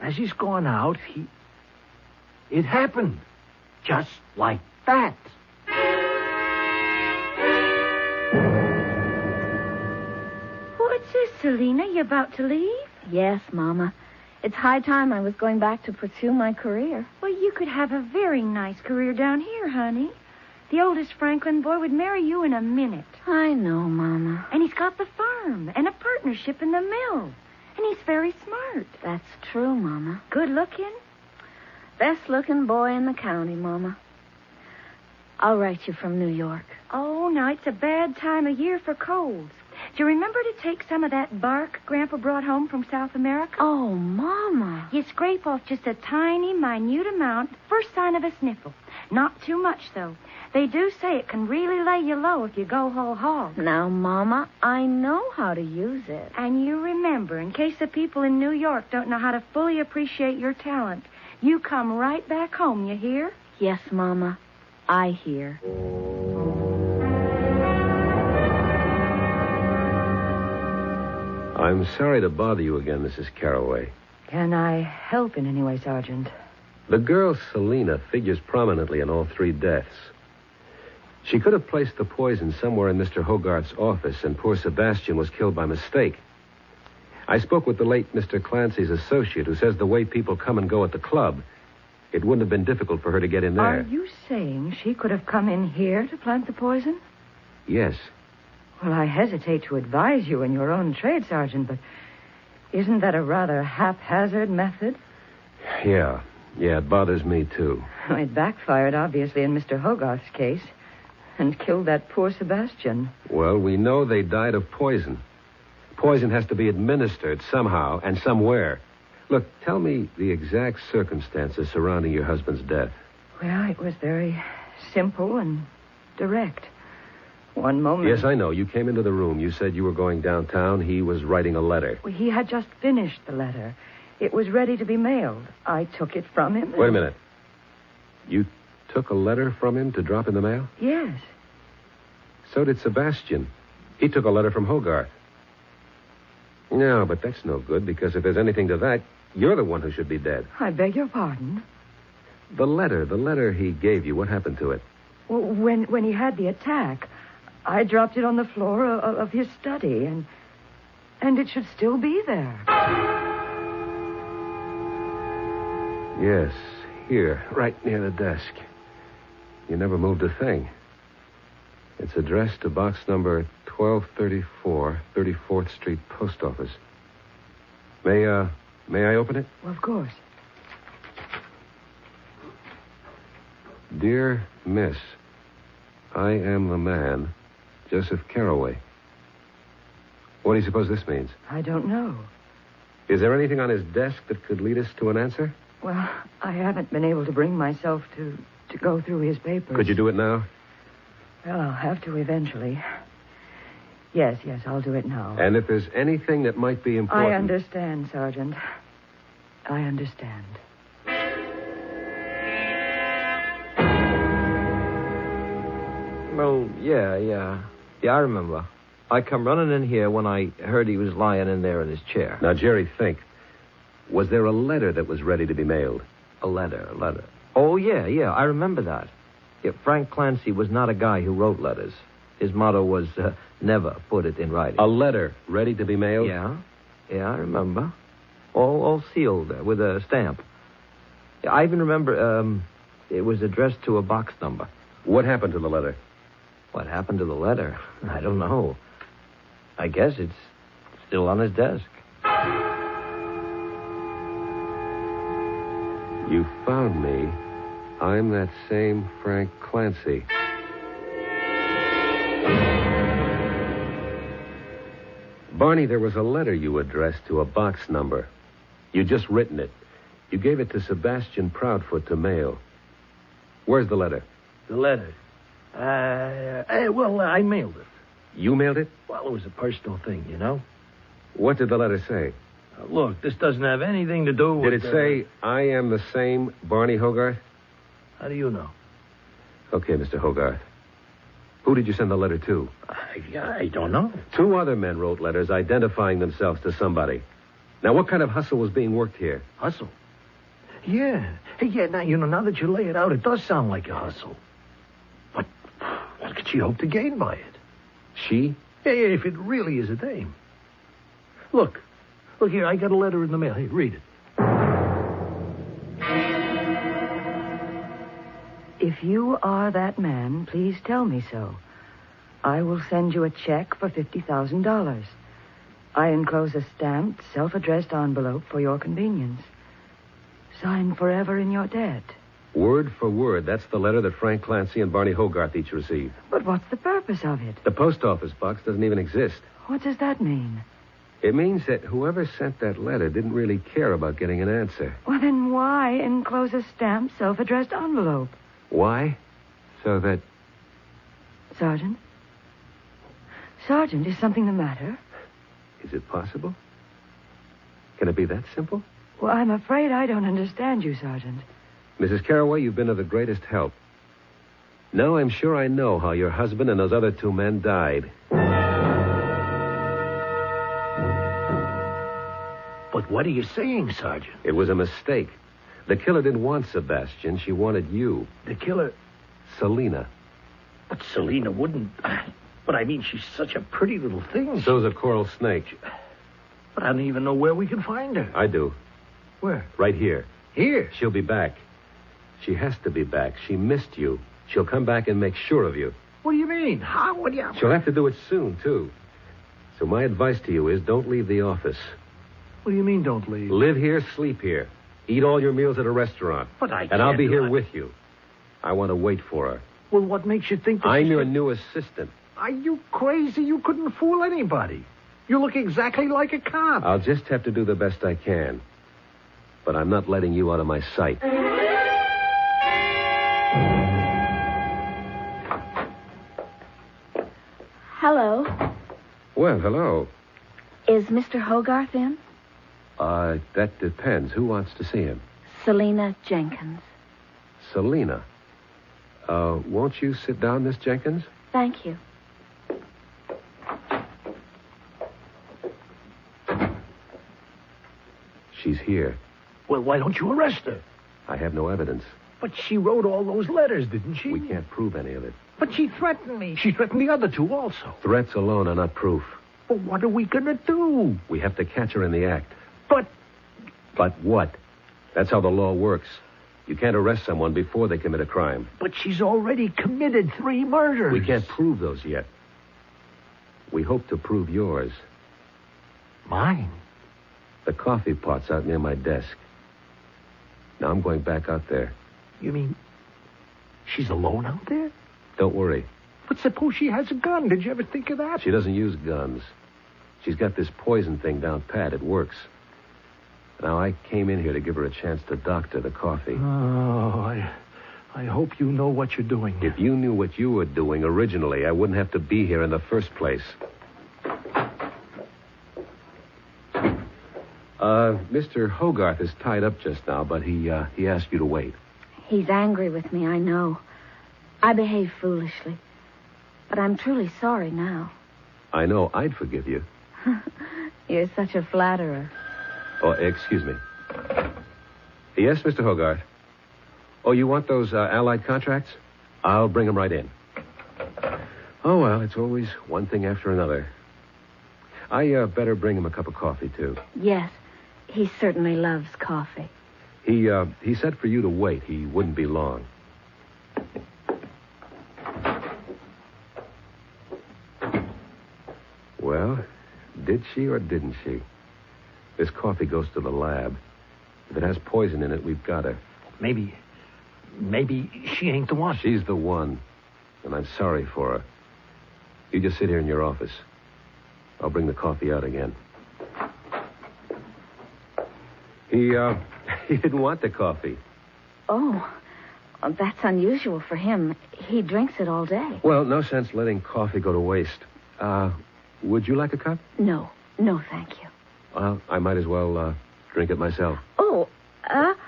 as he's gone out, it happened. Just like that. What's this, Selena? You about to leave? Yes, Mama. It's high time I was going back to pursue my career. Well, you could have a very nice career down here, honey. The oldest Franklin boy would marry you in a minute. I know, Mama. And he's got the farm and a partnership in the mill. And he's very smart. That's true, Mama. Good looking. Best looking boy in the county, Mama. I'll write you from New York. Oh, now it's a bad time of year for colds. Do you remember to take some of that bark Grandpa brought home from South America? Oh, Mama. You scrape off just a tiny, minute amount, first sign of a sniffle. Not too much, though. They do say it can really lay you low if you go whole hog. Now, Mama, I know how to use it. And you remember, in case the people in New York don't know how to fully appreciate your talent, you come right back home, you hear? Yes, Mama, I hear. I'm sorry to bother you again, Mrs. Carraway. Can I help in any way, Sergeant? The girl Selena figures prominently in all 3 deaths. She could have placed the poison somewhere in Mr. Hogarth's office, and poor Sebastian was killed by mistake. I spoke with the late Mr. Clancy's associate, who says the way people come and go at the club, it wouldn't have been difficult for her to get in there. Are you saying she could have come in here to plant the poison? Yes. Well, I hesitate to advise you in your own trade, Sergeant, but isn't that a rather haphazard method? Yeah, it bothers me, too. It backfired, obviously, in Mr. Hogarth's case and killed that poor Sebastian. Well, we know they died of poison. Poison has to be administered somehow and somewhere. Look, tell me the exact circumstances surrounding your husband's death. Well, it was very simple and direct. One moment... Yes, I know. You came into the room. You said you were going downtown. He was writing a letter. Well, he had just finished the letter. It was ready to be mailed. I took it from him. Wait a minute. You took a letter from him to drop in the mail? Yes. So did Sebastian. He took a letter from Hogarth. No, but that's no good, because if there's anything to that, you're the one who should be dead. I beg your pardon? The letter he gave you, what happened to it? Well, when he had the attack, I dropped it on the floor of his study, and it should still be there. Yes, here, right near the desk. You never moved a thing. It's addressed to box number 1234, 34th Street Post Office. May I open it? Well, of course. Dear Miss, I am the man, Joseph Carroway. What do you suppose this means? I don't know. Is there anything on his desk that could lead us to an answer? Well, I haven't been able to bring myself to go through his papers. Could you do it now? Well, I'll have to eventually. Yes, I'll do it now. And if there's anything that might be important... I understand, Sergeant. I understand. Well, yeah, I remember. I come running in here when I heard he was lying in there in his chair. Now, Jerry, think. Was there a letter that was ready to be mailed? A letter. Oh, yeah, I remember that. Yeah, Frank Clancy was not a guy who wrote letters. His motto was, never put it in writing. A letter ready to be mailed? Yeah, I remember. All sealed with a stamp. I even remember it was addressed to a box number. What happened to the letter? What happened to the letter? I don't know. I guess it's still on his desk. You found me. I'm that same Frank Clancy. Barney, there was a letter you addressed to a box number. You'd just written it. You gave it to Sebastian Proudfoot to mail. Where's the letter? The letter? Well, I mailed it. You mailed it? Well, it was a personal thing, you know. What did the letter say? Look, this doesn't have anything to do with... Did it say, I am the same Barney Hogarth? How do you know? Okay, Mr. Hogarth. Who did you send the letter to? I don't know. 2 other men wrote letters identifying themselves to somebody. Now, what kind of hustle was being worked here? Hustle? Yeah. Now that you lay it out, it does sound like a hustle. What could she hope to gain by it? She? Yeah, if it really is a dame. Look here, I got a letter in the mail. Hey, read it. If you are that man, please tell me so. I will send you a check for $50,000. I enclose a stamped, self-addressed envelope for your convenience. Signed forever in your debt. Word for word, that's the letter that Frank Clancy and Barney Hogarth each received. But what's the purpose of it? The post office box doesn't even exist. What does that mean? It means that whoever sent that letter didn't really care about getting an answer. Well, then why enclose a stamped, self-addressed envelope? Why? So that... Sergeant? Sergeant, is something the matter? Is it possible? Can it be that simple? Well, I'm afraid I don't understand you, Sergeant. Mrs. Carroway, you've been of the greatest help. Now I'm sure I know how your husband and those other 2 men died. But what are you saying, Sergeant? It was a mistake. The killer didn't want Sebastian. She wanted you. The killer... Selena. But Selena wouldn't. But I mean, she's such a pretty little thing. So's a coral snake. But I don't even know where we can find her. I do. Where? Right here. Here? She'll be back. She has to be back. She missed you. She'll come back and make sure of you. What do you mean? How would you... She'll have to do it soon, too. So my advice to you is don't leave the office. What do you mean, don't leave? Live here, sleep here. Eat all your meals at a restaurant. But I can't. And I'll be here do with you. I want to wait for her. Well, what makes you think that I'm she's your gonna- new assistant. Are you crazy? You couldn't fool anybody. You look exactly like a cop. I'll just have to do the best I can. But I'm not letting you out of my sight. Hello. Well, hello. Is Mr. Hogarth in? That depends. Who wants to see him? Selena Jenkins. Selena. Won't you sit down, Miss Jenkins? Thank you. She's here. Well, why don't you arrest her? I have no evidence. But she wrote all those letters, didn't she? We can't prove any of it. But she threatened me. She threatened the other two also. Threats alone are not proof. Well, what are we going to do? We have to catch her in the act. But... But what? That's how the law works. You can't arrest someone before they commit a crime. But she's already committed 3 murders. We can't prove those yet. We hope to prove yours. Mine? The coffee pot's out near my desk. Now I'm going back out there. You mean she's alone out there? Don't worry. But suppose she has a gun. Did you ever think of that? She doesn't use guns. She's got this poison thing down pat. It works. Now, I came in here to give her a chance to doctor the coffee. Oh, I hope you know what you're doing. If you knew what you were doing originally, I wouldn't have to be here in the first place. Mr. Hogarth is tied up just now, but he asked you to wait. He's angry with me, I know. I behaved foolishly. But I'm truly sorry now. I know I'd forgive you. You're such a flatterer. Oh, excuse me. Yes, Mr. Hogarth. Oh, you want those Allied contracts? I'll bring them right in. Oh, well, it's always one thing after another. I better bring him a cup of coffee, too. Yes, he certainly loves coffee. He said for you to wait. He wouldn't be long. Well, did she or didn't she? This coffee goes to the lab. If it has poison in it, we've got her. Maybe she ain't the one. She's the one. And I'm sorry for her. You just sit here in your office. I'll bring the coffee out again. He didn't want the coffee. Oh, that's unusual for him. He drinks it all day. Well, no sense letting coffee go to waste. Would you like a cup? No, thank you. Well, I might as well drink it myself. Oh,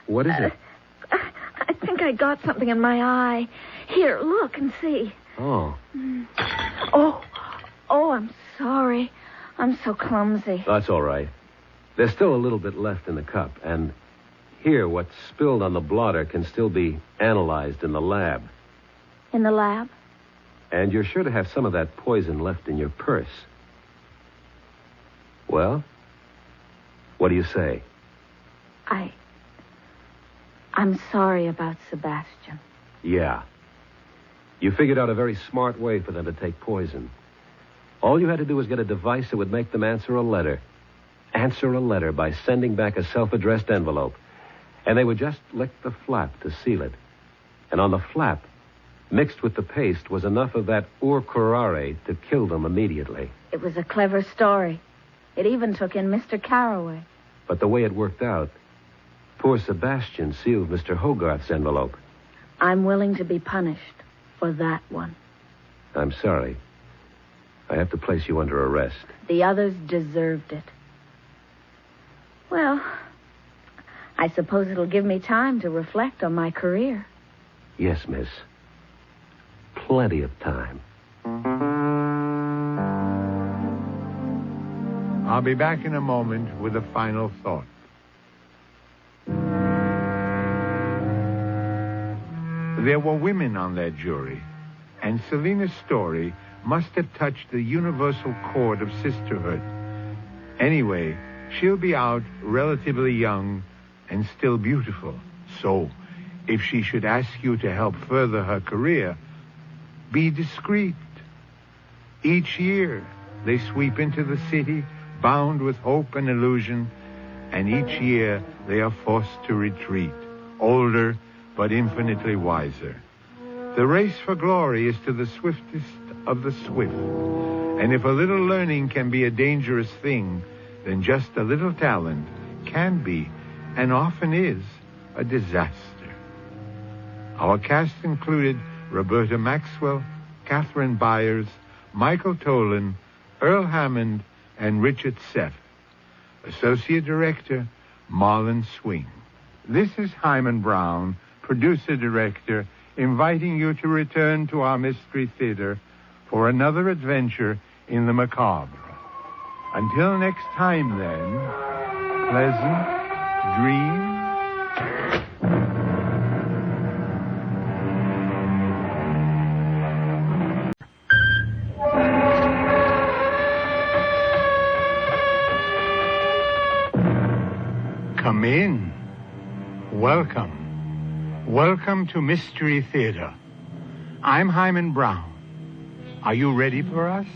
What is it? I think I got something in my eye. Here, look and see. Oh. Oh, I'm sorry. I'm so clumsy. That's all right. There's still a little bit left in the cup, and here, what's spilled on the blotter can still be analyzed in the lab. In the lab? And you're sure to have some of that poison left in your purse. Well, what do you say? I'm sorry about Sebastian. Yeah. You figured out a very smart way for them to take poison. All you had to do was get a device that would make them answer a letter. Answer a letter by sending back a self-addressed envelope. And they would just lick the flap to seal it. And on the flap, mixed with the paste, was enough of that ur curare to kill them immediately. It was a clever story. It even took in Mr. Carraway. But the way it worked out, poor Sebastian sealed Mr. Hogarth's envelope. I'm willing to be punished for that one. I'm sorry. I have to place you under arrest. The others deserved it. Well, I suppose it'll give me time to reflect on my career. Yes, miss. Plenty of time. I'll be back in a moment with a final thought. There were women on that jury. and Selina's story must have touched the universal chord of sisterhood. Anyway, she'll be out relatively young and still beautiful. So, if she should ask you to help further her career, be discreet. Each year, they sweep into the city, bound with hope and illusion, and each year they are forced to retreat, older but infinitely wiser. The race for glory is to the swiftest of the swift, and if a little learning can be a dangerous thing, then just a little talent can be, and often is, a disaster. Our cast included Roberta Maxwell, Catherine Byers, Michael Tolan, Earl Hammond, and Richard Seff. Associate Director, Marlon Swing. This is Hyman Brown, producer-director, inviting you to return to our Mystery Theater for another adventure in the macabre. Until next time, then, pleasant dreams. Come in. Welcome. Welcome to Mystery Theater. I'm Hyman Brown. Are you ready for us?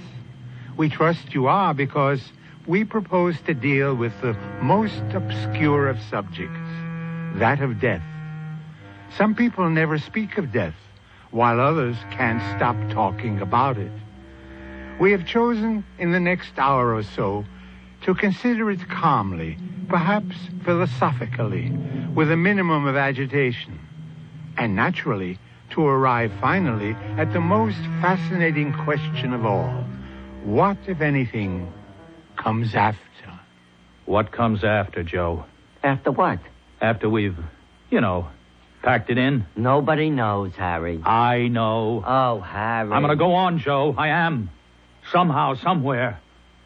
We trust you are, because we propose to deal with the most obscure of subjects, that of death. Some people never speak of death, while others can't stop talking about it. We have chosen, in the next hour or so, to consider it calmly, perhaps philosophically, with a minimum of agitation, and naturally to arrive finally at the most fascinating question of all. What, if anything, comes after? What comes after, Joe? After what? After we've, packed it in? Nobody knows, Harry. I know. Oh, Harry. I'm going to go on, Joe. I am. Somehow, somewhere,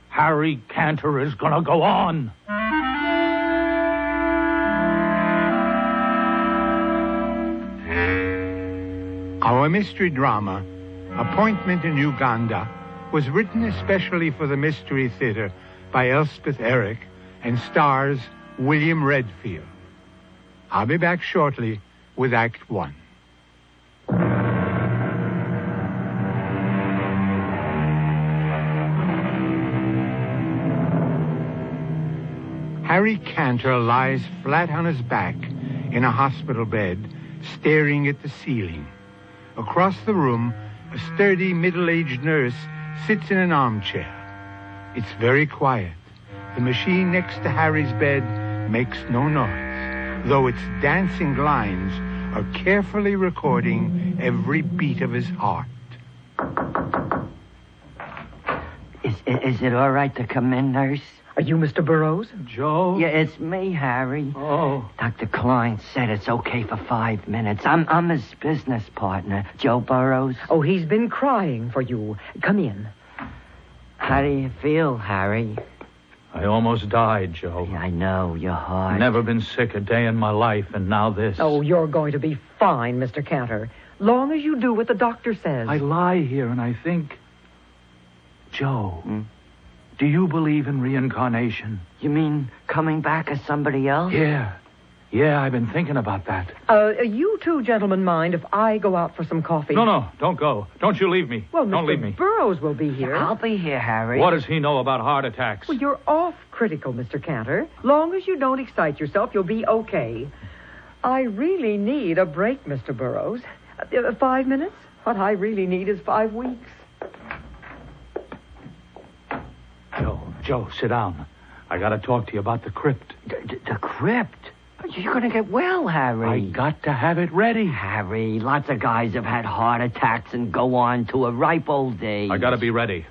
Harry Cantor is going to go on. Our mystery drama, Appointment in Uganda, was written especially for the Mystery Theater by Elspeth Eric and stars William Redfield. I'll be back shortly with Act One. Harry Cantor lies flat on his back in a hospital bed, staring at the ceiling. Across the room, a sturdy, middle-aged nurse sits in an armchair. It's very quiet. The machine next to Harry's bed makes no noise, though its dancing lines are carefully recording every beat of his heart. Is it all right to come in, nurse? Are you Mr. Burroughs? Joe? Yeah, it's me, Harry. Oh. Dr. Klein said it's okay for 5 minutes. I'm his business partner, Joe Burroughs. Oh, he's been crying for you. Come in. How do you feel, Harry? I almost died, Joe. Yeah, I know, your heart. Never been sick a day in my life, and now this. Oh, you're going to be fine, Mr. Cantor. Long as you do what the doctor says. I lie here and I think... Joe, do you believe in reincarnation? You mean coming back as somebody else? Yeah, I've been thinking about that. You two gentlemen mind if I go out for some coffee? No, don't go. Don't you leave me. Well, don't leave me. Mr. Burroughs will be here. I'll be here, Harry. What does he know about heart attacks? Well, you're off critical, Mr. Cantor. Long as you don't excite yourself, you'll be okay. I really need a break, Mr. Burroughs. 5 minutes? What I really need is 5 weeks. Joe, sit down. I got to talk to you about the crypt. The crypt? You're going to get well, Harry. I got to have it ready. Harry, lots of guys have had heart attacks and go on to a ripe old age. I got to be ready.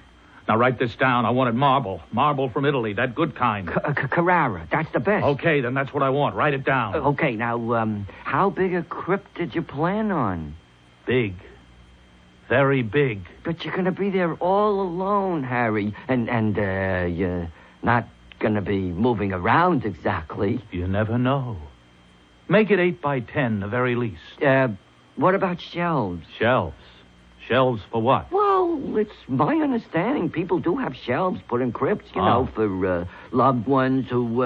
Now, write this down. I wanted marble. Marble from Italy, that good kind. Carrara, that's the best. Okay, then that's what I want. Write it down. Okay, now, how big a crypt did you plan on? Big. Very big. But you're going to be there all alone, Harry. And you're not going to be moving around exactly. You never know. Make it 8 by 10, the very least. What about shelves? Shelves? Shelves for what? Well, it's my understanding people do have shelves put in crypts, you know, for loved ones who,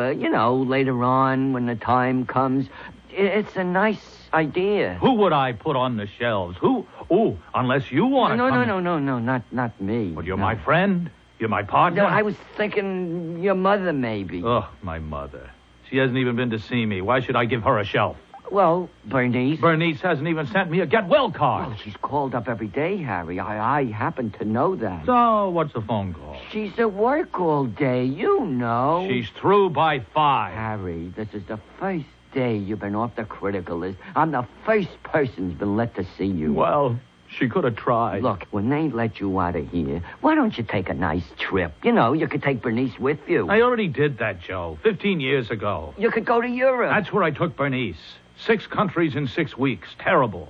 later on when the time comes. It's a nice idea. Who would I put on the shelves? Who? Oh, unless you want to No, not me. Well, you're my friend. You're my partner. No, I was thinking your mother, maybe. Oh, my mother. She hasn't even been to see me. Why should I give her a shelf? Well, Bernice. Bernice hasn't even sent me a get-well card. Well, she's called up every day, Harry. I happen to know that. So, what's the phone call? She's at work all day, you know. She's through by 5. Harry, this is the first day you've been off the critical list. I'm the first person who's been let to see you. Well, she could have tried. Look, when they let you out of here, why don't you take a nice trip? You know, you could take Bernice with you. I already did that, Joe, 15 years ago. You could go to Europe. That's where I took Bernice. 6 countries in 6 weeks. Terrible.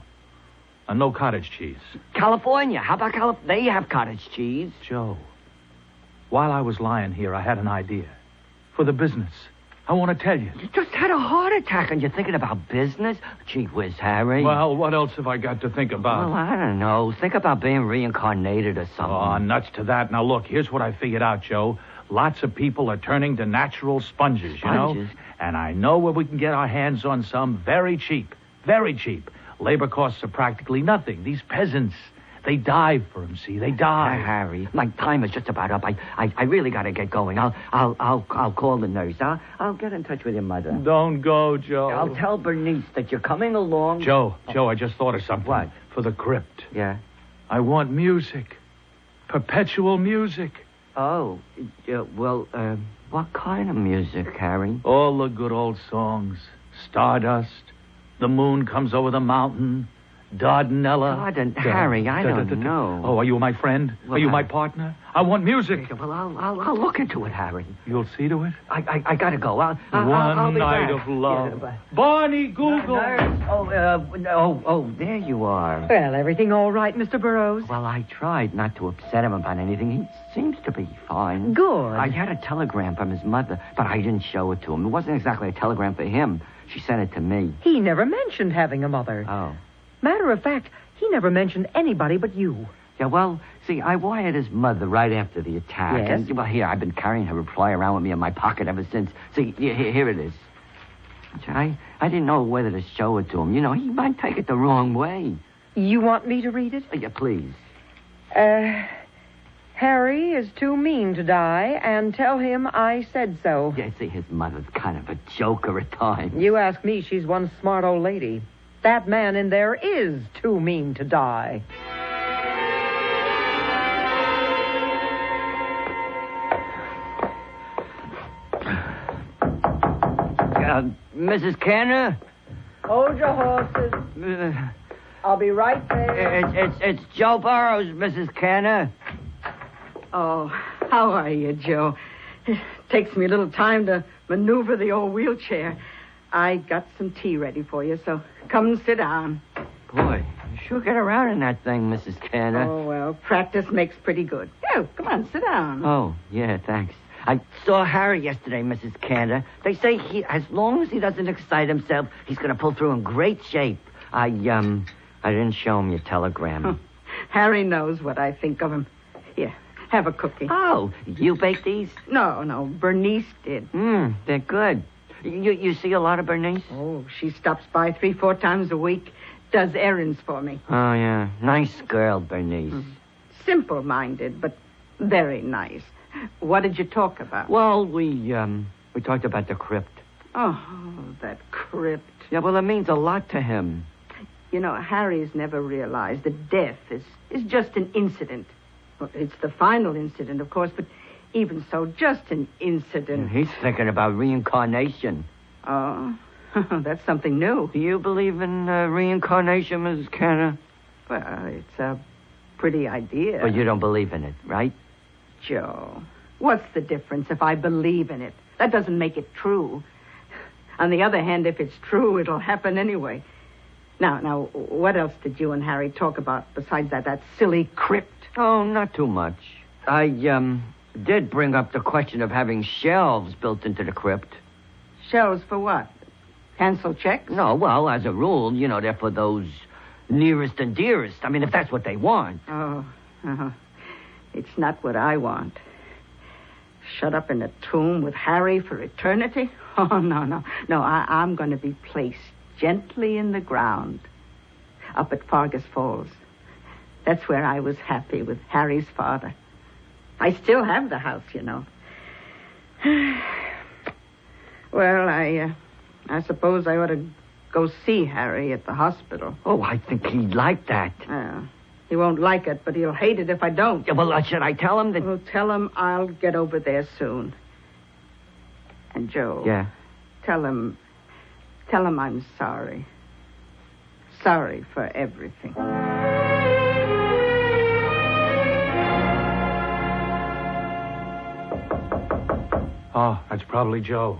And no cottage cheese. California. How about California? They have cottage cheese. Joe, while I was lying here, I had an idea. For the business. I want to tell you. You just had a heart attack and you're thinking about business? Gee whiz, Harry. Well, what else have I got to think about? Well, I don't know. Think about being reincarnated or something. Oh, nuts to that. Now, look, here's what I figured out, Joe. Lots of people are turning to natural sponges, you know? And I know where we can get our hands on some very cheap. Very cheap. Labor costs are practically nothing. These peasants, they dive for them, see? They dive. Harry, my time is just about up. I really got to get going. I'll call the nurse. I'll get in touch with your mother. Don't go, Joe. I'll tell Bernice that you're coming along. Joe, I just thought of something. What? For the crypt. Yeah? I want music. Perpetual music. Oh, well, what kind of music, Harry? All the good old songs. Stardust. The moon comes over the mountain. Dardanella. Harry, I don't know. Oh, are you my friend? Well, are you my partner? I want music. Well, I'll look into it, Harry. You'll see to it? I gotta go. One be night back. of love. Yeah, Barney Google. There you are. Well, everything all right, Mr. Burroughs? Well, I tried not to upset him about anything. He seems to be fine. Good. I had a telegram from his mother, but I didn't show it to him. It wasn't exactly a telegram for him. She sent it to me. He never mentioned having a mother. Oh. Matter of fact, he never mentioned anybody but you. Yeah, well, see, I wired his mother right after the attack. Yes? And, well, here, I've been carrying her reply around with me in my pocket ever since. See, here it is. I didn't know whether to show it to him. You know, he might take it the wrong way. You want me to read it? Yeah, please. Harry is too mean to die, and tell him I said so. Yeah, see, his mother's kind of a joker at times. You ask me, she's one smart old lady. That man in there is too mean to die. Mrs. Canner? Hold your horses. I'll be right there. It's Joe Burroughs, Mrs. Canner. Oh, how are you, Joe? It takes me a little time to maneuver the old wheelchair. I got some tea ready for you, so come and sit down. Boy, you sure get around in that thing, Mrs. Canner. Oh, well, practice makes pretty good. Oh, come on, sit down. Oh, yeah, thanks. I saw Harry yesterday, Mrs. Canner. They say as long as he doesn't excite himself, he's going to pull through in great shape. I didn't show him your telegram. Harry knows what I think of him. Here, have a cookie. Oh, you baked these? No, Bernice did. They're good. You see a lot of Bernice? Oh, she stops by 3-4 times a week, does errands for me. Oh, yeah. Nice girl, Bernice. Simple-minded, but very nice. What did you talk about? Well, we talked about the crypt. Oh, that crypt. Yeah, well, it means a lot to him. You know, Harry's never realized that death is just an incident. Well, it's the final incident, of course, but even so, just an incident. He's thinking about reincarnation. Oh, that's something new. Do you believe in reincarnation, Mrs. Canner? Well, it's a pretty idea. But you don't believe in it, right? Joe, what's the difference if I believe in it? That doesn't make it true. On the other hand, if it's true, it'll happen anyway. Now, what else did you and Harry talk about besides that silly crypt? Oh, not too much. I did bring up the question of having shelves built into the crypt. Shelves for what? Cancel checks? No, well, as a rule, they're for those nearest and dearest. I mean, if that's what they want. Oh, it's not what I want. Shut up in a tomb with Harry for eternity? Oh, no. No, I'm going to be placed gently in the ground up at Fargus Falls. That's where I was happy with Harry's father. I still have the house, you know. Well, I suppose I ought to go see Harry at the hospital. Oh, I think he'd like that. He won't like it, but he'll hate it if I don't. Yeah, well, should I tell him that... Well, tell him I'll get over there soon. And Joe. Yeah? Tell him I'm sorry. Sorry for everything. Oh, that's probably Joe.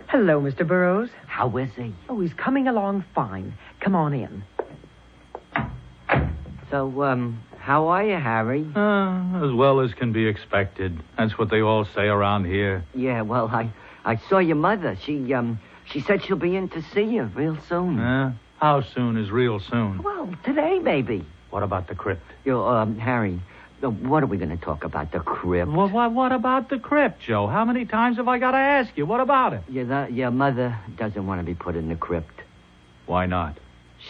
Hello, Mr. Burroughs. How is he? Oh, he's coming along fine. Come on in. So, how are you, Harry? As well as can be expected. That's what they all say around here. Yeah, well, I saw your mother. She said she'll be in to see you real soon. How soon is real soon? Well, today, maybe. What about the crypt? Harry, what are we going to talk about, the crypt? Well, what about the crypt, Joe? How many times have I got to ask you? What about it? Your mother doesn't want to be put in the crypt. Why not?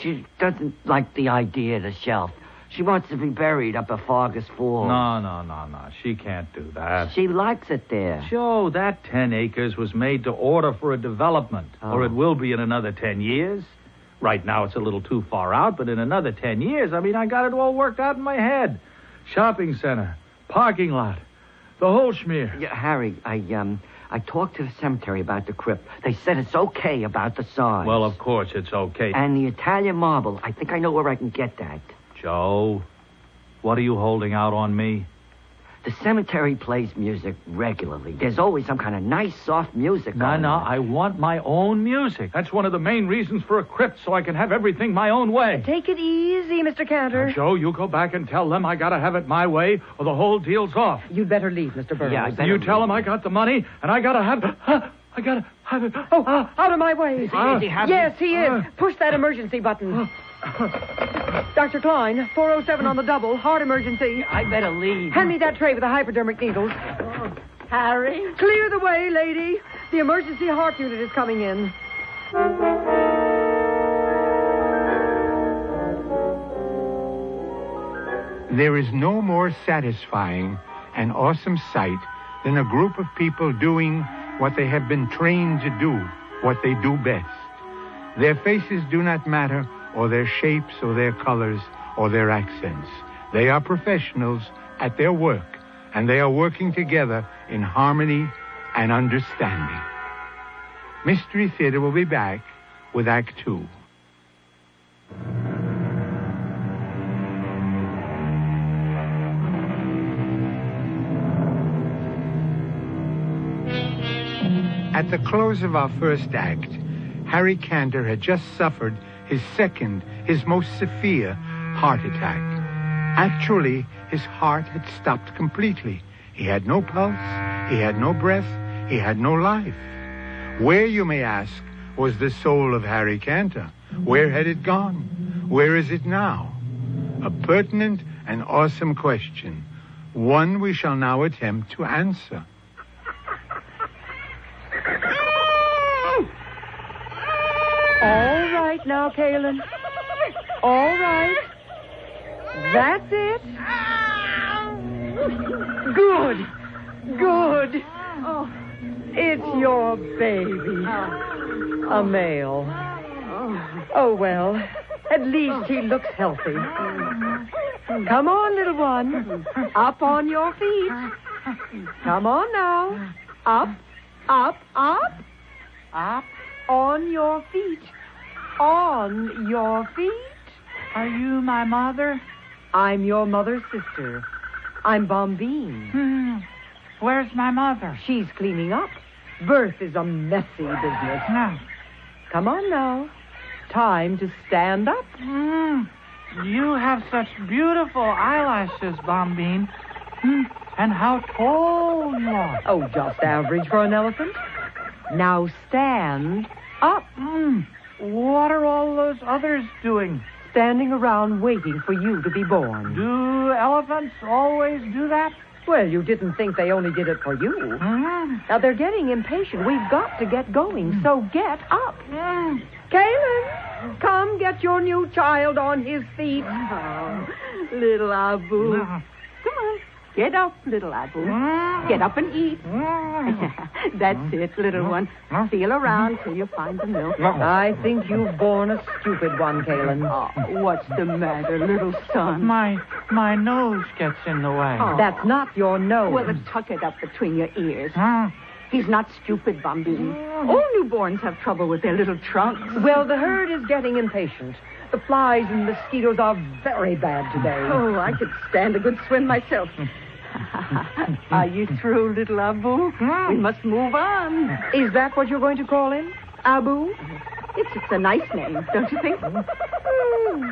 She doesn't like the idea of the shelf. She wants to be buried up at Fargus Falls. No. She can't do that. She likes it there. Joe, that 10 acres was made to order for a development. Or it will be in another 10 years. Right now it's a little too far out, but in another 10 years, I got it all worked out in my head. Shopping center, parking lot, the whole schmear. Yeah, Harry, I talked to the cemetery about the crypt. They said it's okay about the size. Well, of course it's okay. And the Italian marble, I think I know where I can get that. Joe, what are you holding out on me? The cemetery plays music regularly. There's always some kind of nice, soft music on. No, I want my own music. That's one of the main reasons for a crypt, so I can have everything my own way. Take it easy, Mr. Cantor. Now, Joe, you go back and tell them I gotta have it my way, or the whole deal's off. You'd better leave, Mr. Burroughs. Yeah, you tell them I got the money, and I gotta have... I gotta have it... Oh, out of my way. Is he yes, he is. Push that emergency button. Dr. Klein, 407 on the double, heart emergency. I better leave. Hand me that tray with the hypodermic needles. Harry? Clear the way, lady. The emergency heart unit is coming in. There is no more satisfying and awesome sight than a group of people doing what they have been trained to do, what they do best. Their faces do not matter, or their shapes, or their colors, or their accents. They are professionals at their work, and they are working together in harmony and understanding. Mystery Theater will be back with Act 2. At the close of our first act, Harry Cantor had just suffered his second, his most severe heart attack. Actually, his heart had stopped completely. He had no pulse, he had no breath, he had no life. Where, you may ask, was the soul of Harry Cantor? Where had it gone? Where is it now? A pertinent and awesome question, one we shall now attempt to answer. All right now, Kaylin. All right. That's it. Good. Good. Oh, it's your baby. A male. Oh, well, at least he looks healthy. Come on, little one. Up on your feet. Come on now. Up, up, up. Up. On your feet. On your feet. Are you my mother? I'm your mother's sister. I'm Bombine. Where's my mother? She's cleaning up. Birth is a messy business. No. Come on now. Time to stand up. You have such beautiful eyelashes, Bombine. And how tall you are. Oh, just average for an elephant. Now stand up. what are all those others doing? Standing around waiting for you to be born. Do elephants always do that? Well, you didn't think they only did it for you. Now, they're getting impatient. We've got to get going, so get up. Kaylin, come get your new child on his feet. Oh, little Abu. Come on. Get up, little Abu. Get up and eat. That's it, little one. Feel around till you find the milk. I think you've born a stupid one, Kaylin. Oh, what's the matter, little son? My nose gets in the way. Oh. That's not your nose. Well, then tuck it up between your ears. He's not stupid, Bambini. All newborns have trouble with their little trunks. Well, the herd is getting impatient. The flies and mosquitoes are very bad today. Oh, I could stand a good swim myself. Are you through, little Abu? We must move on. Is that what you're going to call him? Abu? It's a nice name, don't you think?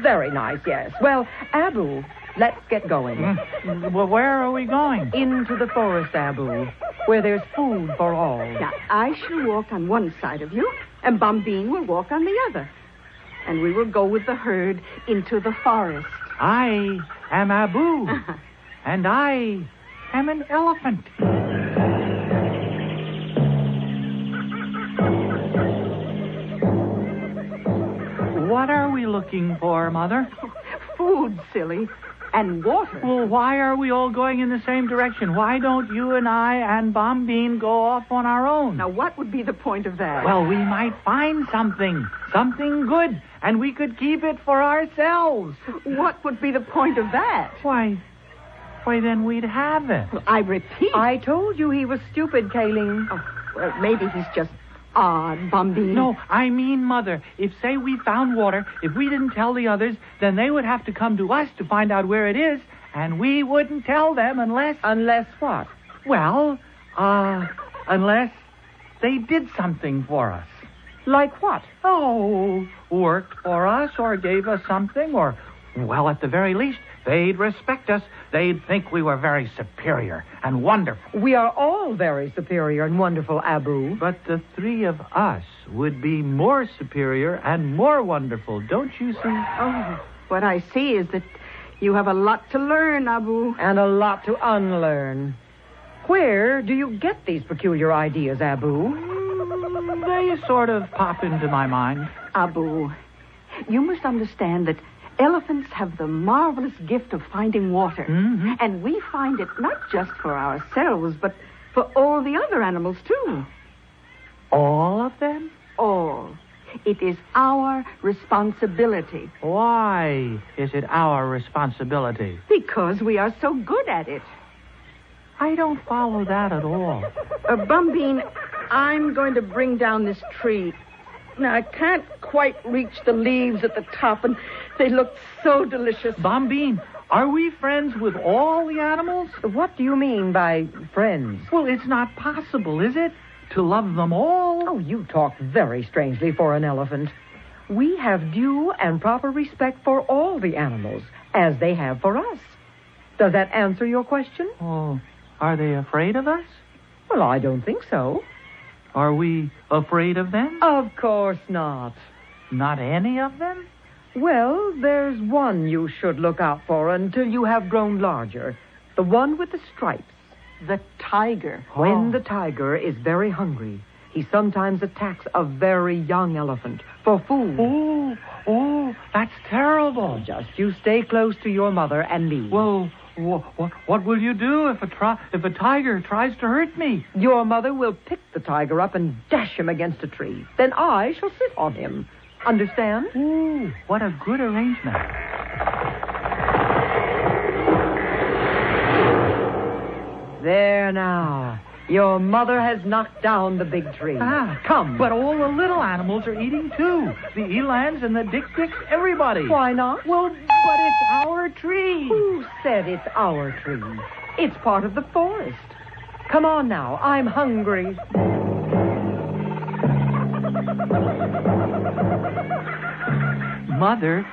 Very nice, yes. Well, Abu, let's get going. Well, where are we going? Into the forest, Abu, where there's food for all. Now, I shall walk on one side of you, and Bambine will walk on the other. And we will go with the herd into the forest. I am Abu, and I am an elephant. What are we looking for, Mother? Food, silly, and water. Well, why are we all going in the same direction? Why don't you and I and Bombine go off on our own? Now, what would be the point of that? Well, we might find something good, and we could keep it for ourselves. What would be the point of that? Why, then we'd have it. Well, I repeat. I told you he was stupid, Kaylin. Oh, well, maybe he's just odd, Bambine. No, I mean, Mother, if, say, we found water, if we didn't tell the others, then they would have to come to us to find out where it is, and we wouldn't tell them unless... Unless what? Well, unless they did something for us. Like what? Oh, worked for us or gave us something or, well, at the very least, they'd respect us. They'd think we were very superior and wonderful. We are all very superior and wonderful, Abu. But the three of us would be more superior and more wonderful, don't you see? Oh, what I see is that you have a lot to learn, Abu. And a lot to unlearn. Where do you get these peculiar ideas, Abu? They sort of pop into my mind. Abu, you must understand that elephants have the marvelous gift of finding water. Mm-hmm. And we find it not just for ourselves, but for all the other animals, too. All of them? All. It is our responsibility. Why is it our responsibility? Because we are so good at it. I don't follow that at all. Bumbine, I'm going to bring down this tree. Now, I can't quite reach the leaves at the top, and they look so delicious. Bombine, are we friends with all the animals? What do you mean by friends? Well, it's not possible, is it? To love them all? Oh, you talk very strangely for an elephant. We have due and proper respect for all the animals, as they have for us. Does that answer your question? Oh, are they afraid of us? Well, I don't think so. Are we afraid of them? Of course not. Not any of them? Well, there's one you should look out for until you have grown larger. The one with the stripes. The tiger. When the tiger is very hungry, he sometimes attacks a very young elephant for food. Oh, that's terrible. Just you stay close to your mother and me. Well, what will you do if a tiger tries to hurt me? Your mother will pick the tiger up and dash him against a tree. Then I shall sit on him. Understand? Ooh, what a good arrangement. There now. Your mother has knocked down the big tree. Come. But all the little animals are eating too. The elands and the dik-diks, everybody. Why not? Well, but it's our tree. Who said it's our tree? It's part of the forest. Come on now. I'm hungry. Mother,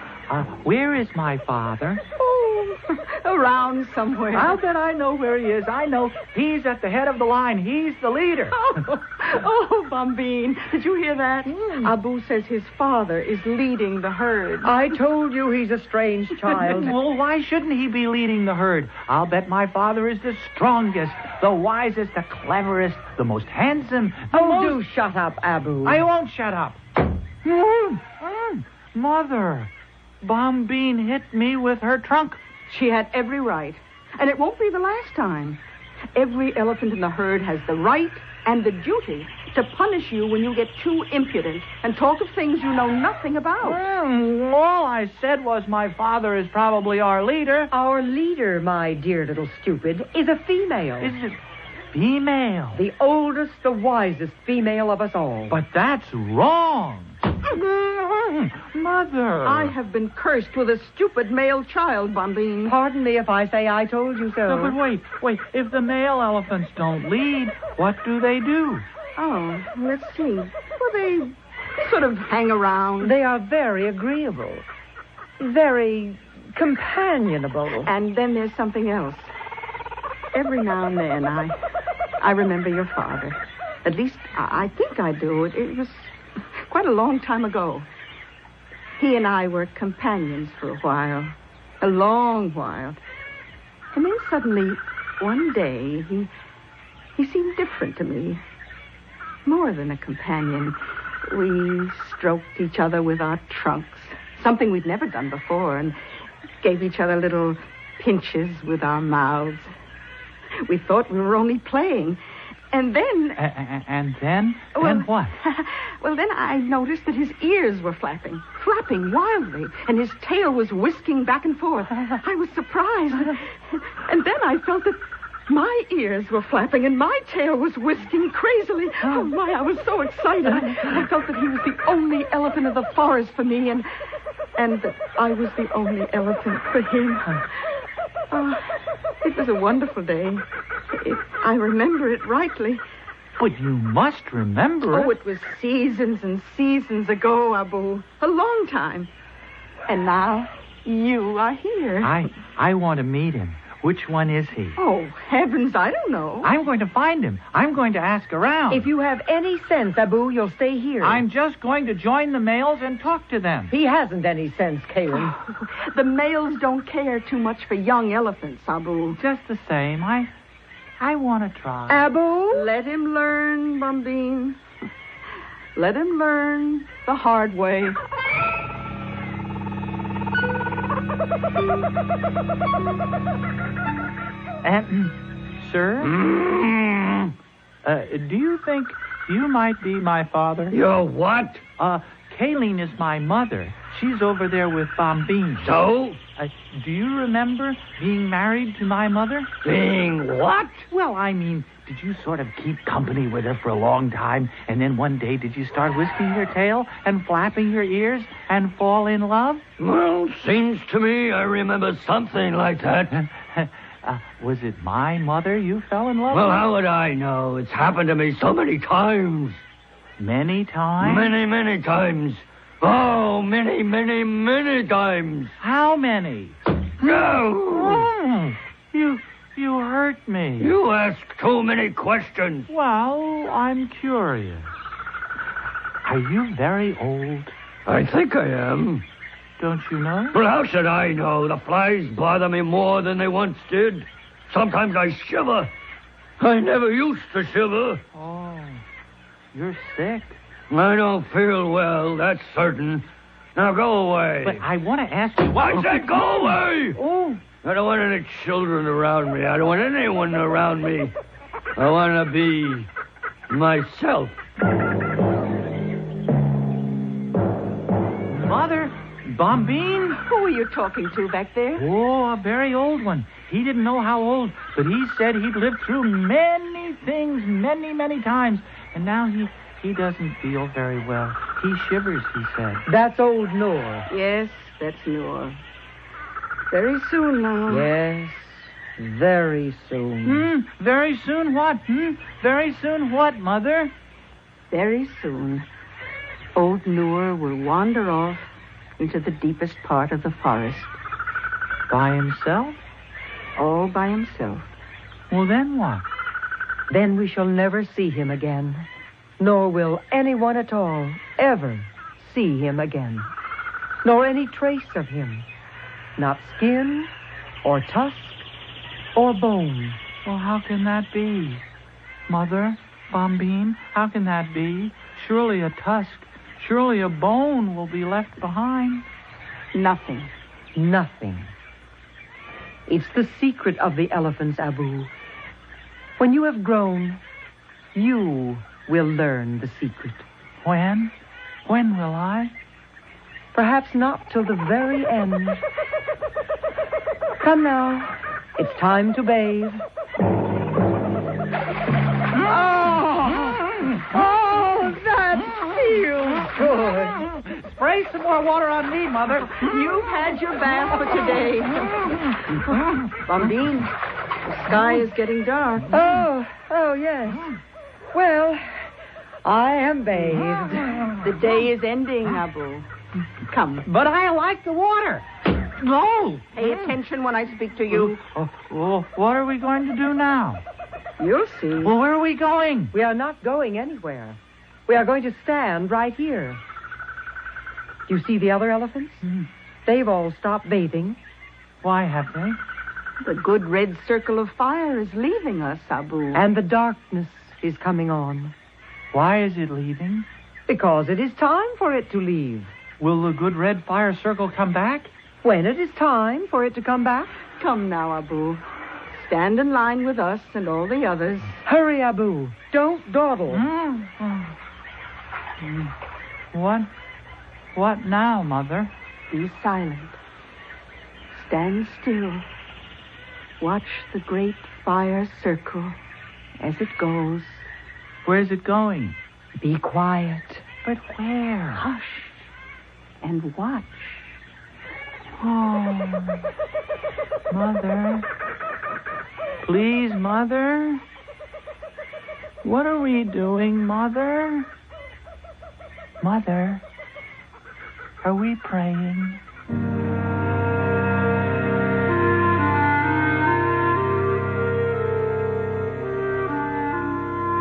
where is my father? Around somewhere. I'll bet I know where he is. I know. He's at the head of the line. He's the leader. Oh, Bombine, did you hear that? Abu says his father is leading the herd. I told you he's a strange child. Well, why shouldn't he be leading the herd? I'll bet my father is the strongest, the wisest, the cleverest, the most handsome. Do shut up, Abu. I won't shut up. Mother, Bombine hit me with her trunk. She had every right. And it won't be the last time. Every elephant in the herd has the right and the duty to punish you when you get too impudent and talk of things you know nothing about. All I said was my father is probably our leader. Our leader, my dear little stupid, is a female. Is it female? The oldest, the wisest female of us all. But that's wrong. Mother. I have been cursed with a stupid male child, Bombine. Pardon me if I say I told you so. No, but wait. If the male elephants don't lead, what do they do? Oh, let's see. Well, they sort of hang around. They are very agreeable. Very companionable. And then there's something else. Every now and then I remember your father. At least I think I do. It was quite a long time ago. He and I were companions for a while. A long while. And then suddenly, one day, he seemed different to me. More than a companion. We stroked each other with our trunks. Something we'd never done before. And gave each other little pinches with our mouths. We thought we were only playing. And then... And then? Then what? Well, then I noticed that his ears were flapping wildly, and his tail was whisking back and forth. I was surprised. And then I felt that my ears were flapping and my tail was whisking crazily. Oh, my, I was so excited. I felt that he was the only elephant of the forest for me, and that I was the only elephant for him. Oh, it was a wonderful day. If I remember it rightly. But you must remember it. Oh, it was seasons and seasons ago, Abu. A long time. And now you are here. I want to meet him. Which one is he? Oh, heavens, I don't know. I'm going to find him. I'm going to ask around. If you have any sense, Abu, you'll stay here. I'm just going to join the males and talk to them. He hasn't any sense, Caleb. The males don't care too much for young elephants, Abu. Just the same, I want to try. Abu? Let him learn, Bombine. Let him learn the hard way. Sir? Do you think you might be my father? You're what? Kayleen is my mother. She's over there with Bombine. So? Do you remember being married to my mother? Being what? Well, I mean, did you sort of keep company with her for a long time, and then one day did you start whisking your tail and flapping your ears and fall in love? Well, seems to me I remember something like that. Was it my mother you fell in love with? Well, how would I know? It's happened to me so many times. Many times? Many, many times. Oh, many, many, many times. How many? No! You hurt me. You ask too many questions. Well, I'm curious. Are you very old? I think I am. Don't you know? Well, how should I know? The flies bother me more than they once did. Sometimes I shiver. I never used to shiver. Oh, you're sick. I don't feel well, that's certain. Now go away. But I want to ask you... I said go away! Oh. I don't want any children around me. I don't want anyone around me. I want to be myself. Mother, Bombine? Who are you talking to back there? Oh, a very old one. He didn't know how old, but he said he'd lived through many things many, many times. And now he doesn't feel very well. He shivers, he said. That's old Noor. Yes, that's Noor. Very soon now. Yes, very soon. Very soon what? Very soon what, Mother? Very soon, old Noor will wander off into the deepest part of the forest. By himself? All by himself. Well, then what? Then we shall never see him again. nor will anyone at all ever see him again, nor any trace of him, not skin or tusk or bone. Well, how can that be? Mother, Bombine, how can that be? Surely a tusk, surely a bone will be left behind. Nothing. Nothing. It's the secret of the elephants, Abu. When you have grown, you will learn the secret. When? When will I? Perhaps not till the very end. Come now. It's time to bathe. Oh, that feels good. Spray some more water on me, Mother. You've had your bath for today. Bombine, the sky is getting dark. Oh, yes. Well, I am bathed. The day is ending, Abu. Come. But I like the water. No. Pay attention when I speak to you. Well, what are we going to do now? You'll see. Well, where are we going? We are not going anywhere. We are going to stand right here. You see the other elephants? They've all stopped bathing. Why have they? The good red circle of fire is leaving us, Abu. And the darkness is coming on. Why is it leaving? Because it is time for it to leave. Will the good red fire circle come back? When it is time for it to come back. Come now, Abu. Stand in line with us and all the others. Hurry, Abu. Don't dawdle. What now, Mother? Be silent. Stand still. Watch the great fire circle as it goes. Where's it going? Be quiet. But where? Hush. And watch. Oh, Mother. Please, Mother. What are we doing, Mother? Mother, are we praying?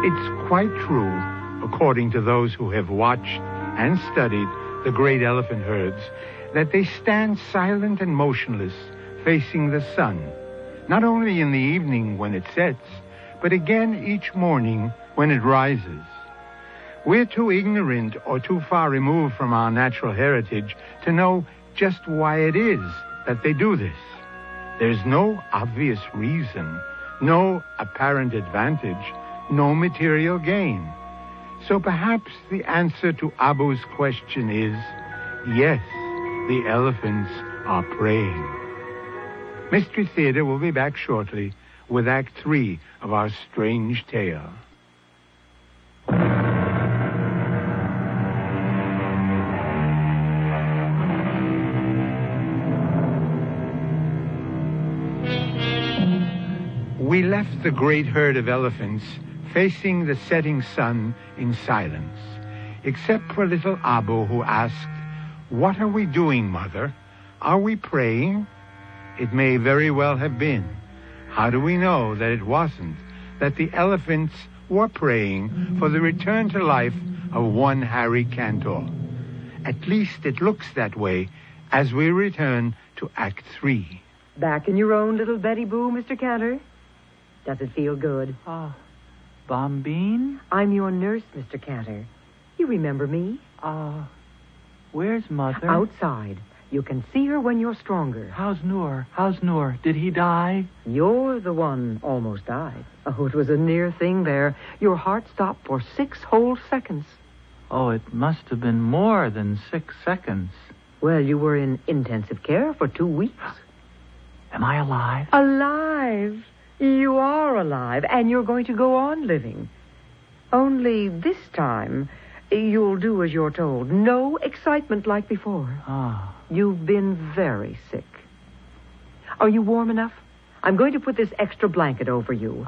It's quite true, according to those who have watched and studied the great elephant herds, that they stand silent and motionless, facing the sun, not only in the evening when it sets, but again each morning when it rises. We're too ignorant or too far removed from our natural heritage to know just why it is that they do this. There's no obvious reason, no apparent advantage, no material gain. So perhaps the answer to Abu's question is, yes, the elephants are praying. Mystery Theater will be back shortly with Act 3 of our strange tale. We left the great herd of elephants facing the setting sun in silence, except for little Abu, who asked, "What are we doing, Mother? Are we praying?" It may very well have been. How do we know that it wasn't, that the elephants were praying for the return to life of one Harry Cantor? At least it looks that way as we return to Act 3. Back in your own little Betty Boo, Mr. Cantor? Does it feel good? Bombine? I'm your nurse, Mr. Cantor. You remember me? Where's Mother? Outside. You can see her when you're stronger. How's Noor? Did he die? You're the one almost died. Oh, it was a near thing there. Your heart stopped for 6 whole seconds. Oh, it must have been more than 6 seconds. Well, you were in intensive care for 2 weeks. Am I alive? Alive? You are alive, and you're going to go on living. Only this time, you'll do as you're told. No excitement like before. You've been very sick. Are you warm enough? I'm going to put this extra blanket over you.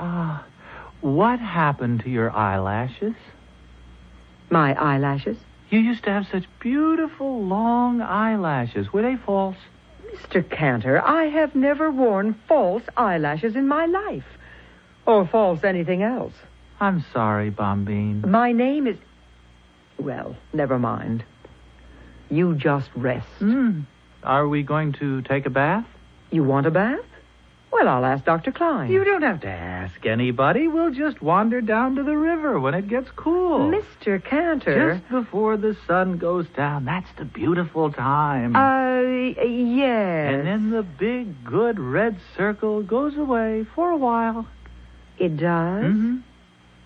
What happened to your eyelashes? My eyelashes? You used to have such beautiful, long eyelashes. Were they false? Mr. Cantor, I have never worn false eyelashes in my life. Or false anything else. I'm sorry, Bombine. My name is... Well, never mind. You just rest. Are we going to take a bath? You want a bath? Well, I'll ask Dr. Klein. You don't have to ask anybody. We'll just wander down to the river when it gets cool. Mr. Cantor. Just before the sun goes down. That's the beautiful time. Yes. And then the big, good red circle goes away for a while. It does? Mm-hmm.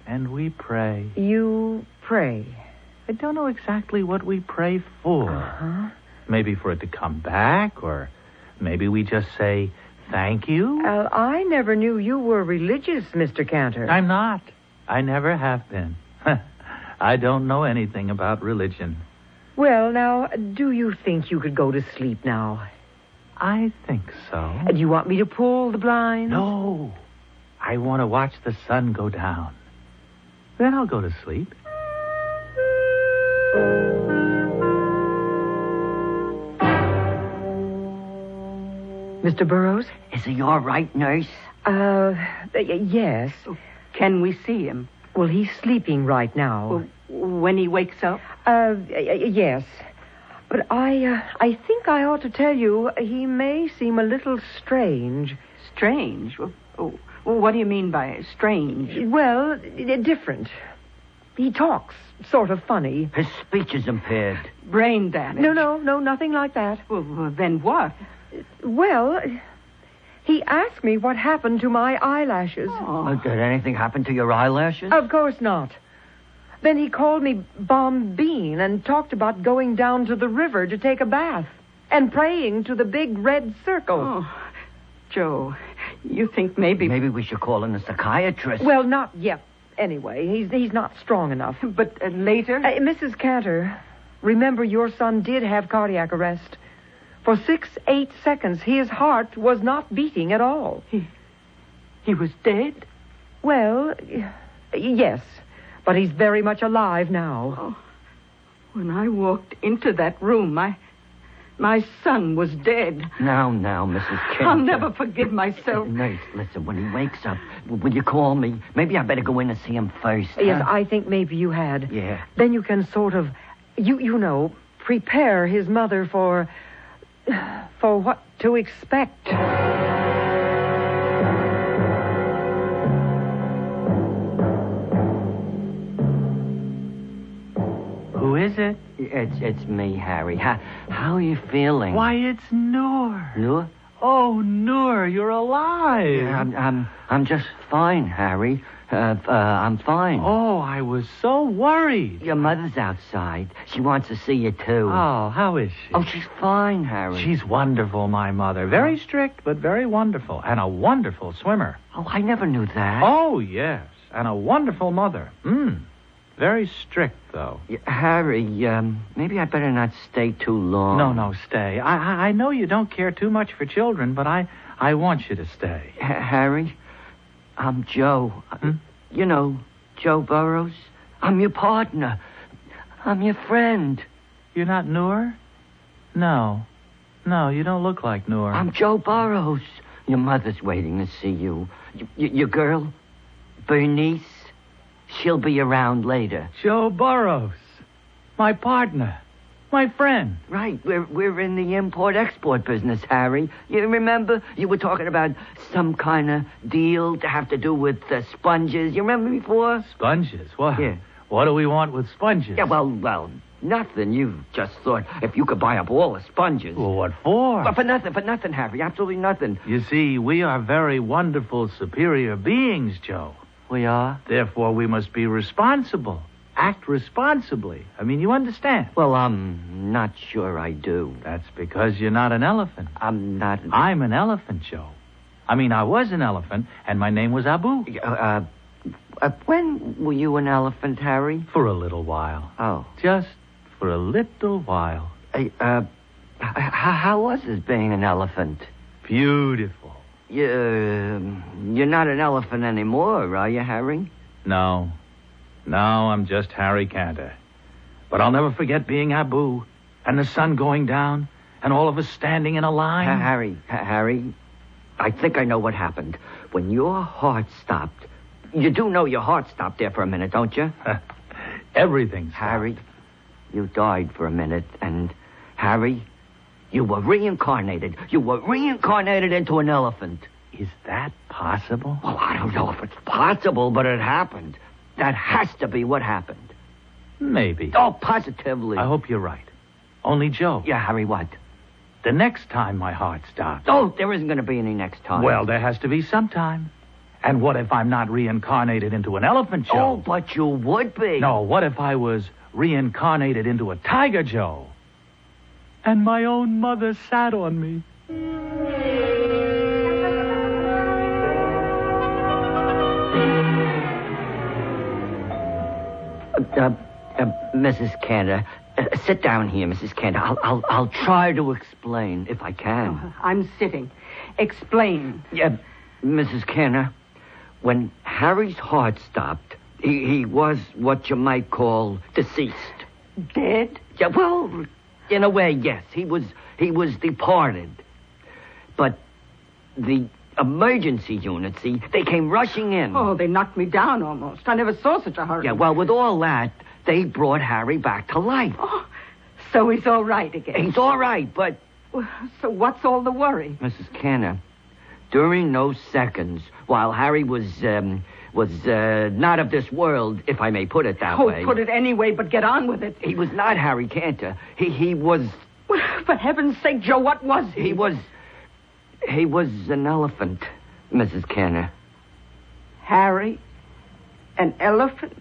And we pray. You pray? I don't know exactly what we pray for. Uh-huh. Maybe for it to come back, or maybe we just say thank you. I never knew you were religious, Mr. Cantor. I'm not. I never have been. I don't know anything about religion. Well, now, do you think you could go to sleep now? I think so. Do you want me to pull the blinds? No. I want to watch the sun go down. Then I'll go to sleep. Mr. Burroughs? Is he all right, nurse? Yes. Can we see him? Well, he's sleeping right now. When he wakes up? Yes. But I think I ought to tell you he may seem a little strange. Strange? What do you mean by strange? Well, different. He talks sort of funny. His speech is impaired. Brain damage? No, nothing like that. Well, then what? Well, he asked me what happened to my eyelashes. Did anything happen to your eyelashes? Of course not. Then he called me Bombine and talked about going down to the river to take a bath and praying to the big red circle. Oh, Joe, you think maybe... Maybe we should call in a psychiatrist. Well, not yet. Anyway, he's not strong enough. But later? Mrs. Cantor, remember your son did have cardiac arrest. For 6-8 seconds, his heart was not beating at all. He was dead? Well, yes. But he's very much alive now. Oh, when I walked into that room, my son was dead. Now, Mrs. Cantor. I'll never forgive myself. Nurse, listen, when he wakes up, will you call me? Maybe I better go in and see him first. Yes, I think maybe you had. Yeah. Then you can sort of, you know, prepare his mother for what to expect. Who is it? It's me, Harry. How are you feeling? Why, it's Noor. Noor? Oh, Noor, you're alive. Yeah, I'm just fine, Harry. I'm fine. Oh, I was so worried. Your mother's outside. She wants to see you, too. Oh, how is she? Oh, she's fine, Harry. She's wonderful, my mother. Very strict, but very wonderful. And a wonderful swimmer. Oh, I never knew that. Oh, yes. And a wonderful mother. Very strict, though. Harry, maybe I'd better not stay too long. No, stay. I know you don't care too much for children, but I want you to stay. Harry, I'm Joe. You know, Joe Burroughs. I'm your partner. I'm your friend. You're not Noor? No, you don't look like Noor. I'm Joe Burroughs. Your mother's waiting to see you. Your girl, Bernice, she'll be around later. Joe Burroughs. My partner. My friend. Right. We're in the import-export business, Harry. You remember? You were talking about some kind of deal to have to do with sponges. You remember before? Sponges? What? Yeah. What do we want with sponges? Yeah, well, nothing. You just thought if you could buy up all the sponges. Well, what for? Well, for nothing, Harry. Absolutely nothing. You see, we are very wonderful, superior beings, Joe. We are? Therefore, we must be responsible. Act responsibly. I mean, you understand? Well, I'm not sure I do. That's because you're not an elephant. I'm not... I'm an elephant, Joe. I mean, I was an elephant, and my name was Abu. When were you an elephant, Harry? For a little while. Oh. Just for a little while. How was it being an elephant? Beautiful. You're not an elephant anymore, are you, Harry? No, I'm just Harry Cantor. But I'll never forget being Abu, and the sun going down, and all of us standing in a line. Harry, I think I know what happened. When your heart stopped, You do know your heart stopped there for a minute, don't you? Everything's Harry, you died for a minute, and Harry, you were reincarnated. You were reincarnated into an elephant. Is that possible? Well, I don't know if it's possible, but it happened. That has to be what happened. Maybe. Oh, positively. I hope you're right. Only, Joe. Yeah, Harry, what? The next time my heart stops. Oh, there isn't going to be any next time. Well, there has to be sometime. And what if I'm not reincarnated into an elephant, Joe? Oh, but you would be. No, what if I was reincarnated into a tiger, Joe? And my own mother sat on me. Mrs. Cantor, sit down here, Mrs. Cantor. I'll try to explain if I can. Oh, I'm sitting. Explain. Yeah, Mrs. Cantor, when Harry's heart stopped, he was what you might call deceased. Dead? Yeah, well, in a way, yes. He was departed. But the emergency unit, see, they came rushing in. Oh, they knocked me down almost. I never saw such a hurry. Yeah, well, with all that, they brought Harry back to life. Oh, so he's all right again. He's all right, but... So what's all the worry? Mrs. Cantor, during those seconds, while Harry was not of this world, if I may put it that way. Oh, put it any way, but get on with it. He was not Harry Cantor. He was... Well, for heaven's sake, Joe, what was he? He was an elephant, Mrs. Cantor. Harry? An elephant?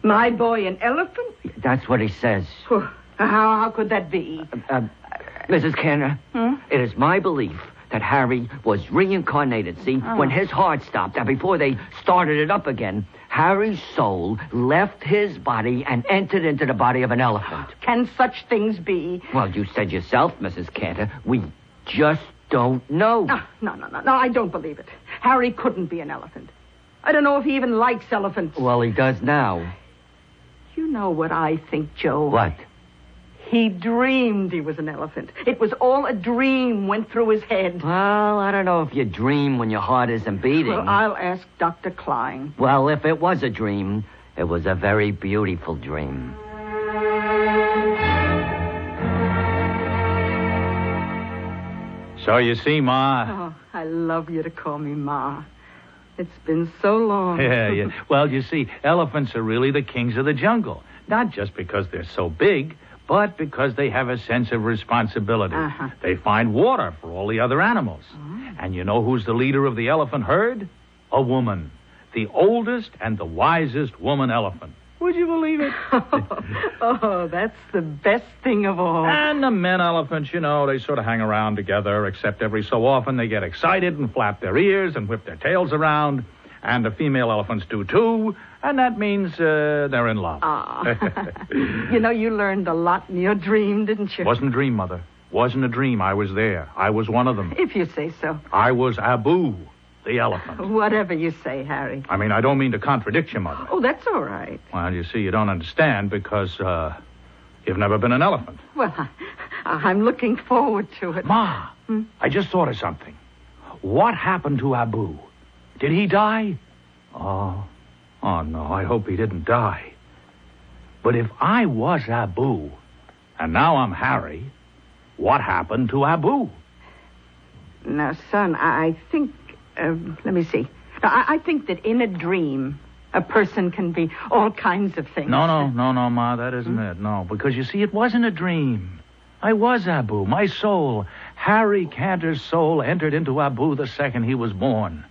My boy, an elephant? That's what he says. How could that be? Mrs. Cantor, it is my belief that Harry was reincarnated. See, when his heart stopped, and before they started it up again, Harry's soul left his body and entered into the body of an elephant. Can such things be? Well, you said yourself, Mrs. Cantor, we just don't know. No, I don't believe it. Harry couldn't be an elephant. I don't know if he even likes elephants. Well, he does now. You know what I think, Joe? What? He dreamed he was an elephant. It was all a dream went through his head. Well, I don't know if you dream when your heart isn't beating. Well, I'll ask Dr. Klein. Well, if it was a dream, it was a very beautiful dream. So you see, Ma... Oh, I love you to call me Ma. It's been so long. Yeah. Well, you see, elephants are really the kings of the jungle. Not just because they're so big, but because they have a sense of responsibility. They find water for all the other animals. And you know who's the leader of the elephant herd? A woman. The oldest and the wisest woman elephant. Would you believe it? Oh, that's the best thing of all. And the men elephants, you know, they sort of hang around together, except every so often they get excited and flap their ears and whip their tails around. And the female elephants do, too. And that means they're in love. You know, you learned a lot in your dream, didn't you? Wasn't a dream, Mother. Wasn't a dream. I was there. I was one of them. If you say so. I was Abu, the elephant. Whatever you say, Harry. I mean, I don't mean to contradict you, Mother. Oh, that's all right. Well, you see, you don't understand because you've never been an elephant. Well, I'm looking forward to it. Ma, I just thought of something. What happened to Abu? Did he die? Oh, no, I hope he didn't die. But if I was Abu, and now I'm Harry, what happened to Abu? Now, son, I think... let me see. I think that in a dream, a person can be all kinds of things. No, Ma, that isn't it. No, because you see, it wasn't a dream. I was Abu. My soul, Harry Cantor's soul, entered into Abu the second he was born.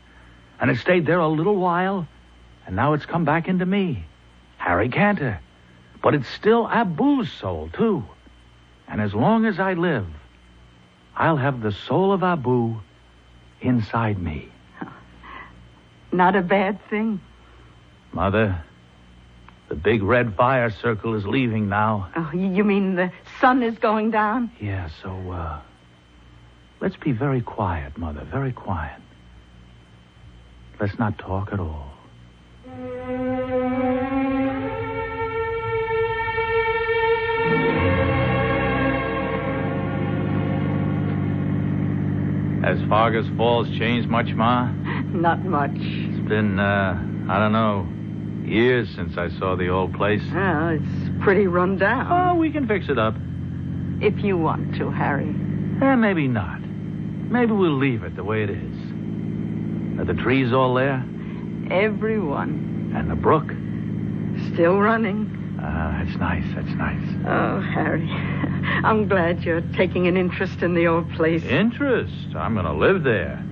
And it stayed there a little while, and now it's come back into me, Harry Cantor. But it's still Abu's soul, too. And as long as I live, I'll have the soul of Abu inside me. Not a bad thing. Mother, the big red fire circle is leaving now. Oh, you mean the sun is going down? Yeah, so, let's be very quiet, Mother, very quiet. Let's not talk at all. Has Fargus Falls changed much, Ma? Not much. It's been, I don't know. Years since I saw the old place. Well, it's pretty run down. Oh, we can fix it up. If you want to, Harry. Maybe not. Maybe we'll leave it the way it is. Are the trees all there? Everyone. And the brook? Still running. That's nice. Oh, Harry, I'm glad you're taking an interest in the old place. Interest? I'm going to live there.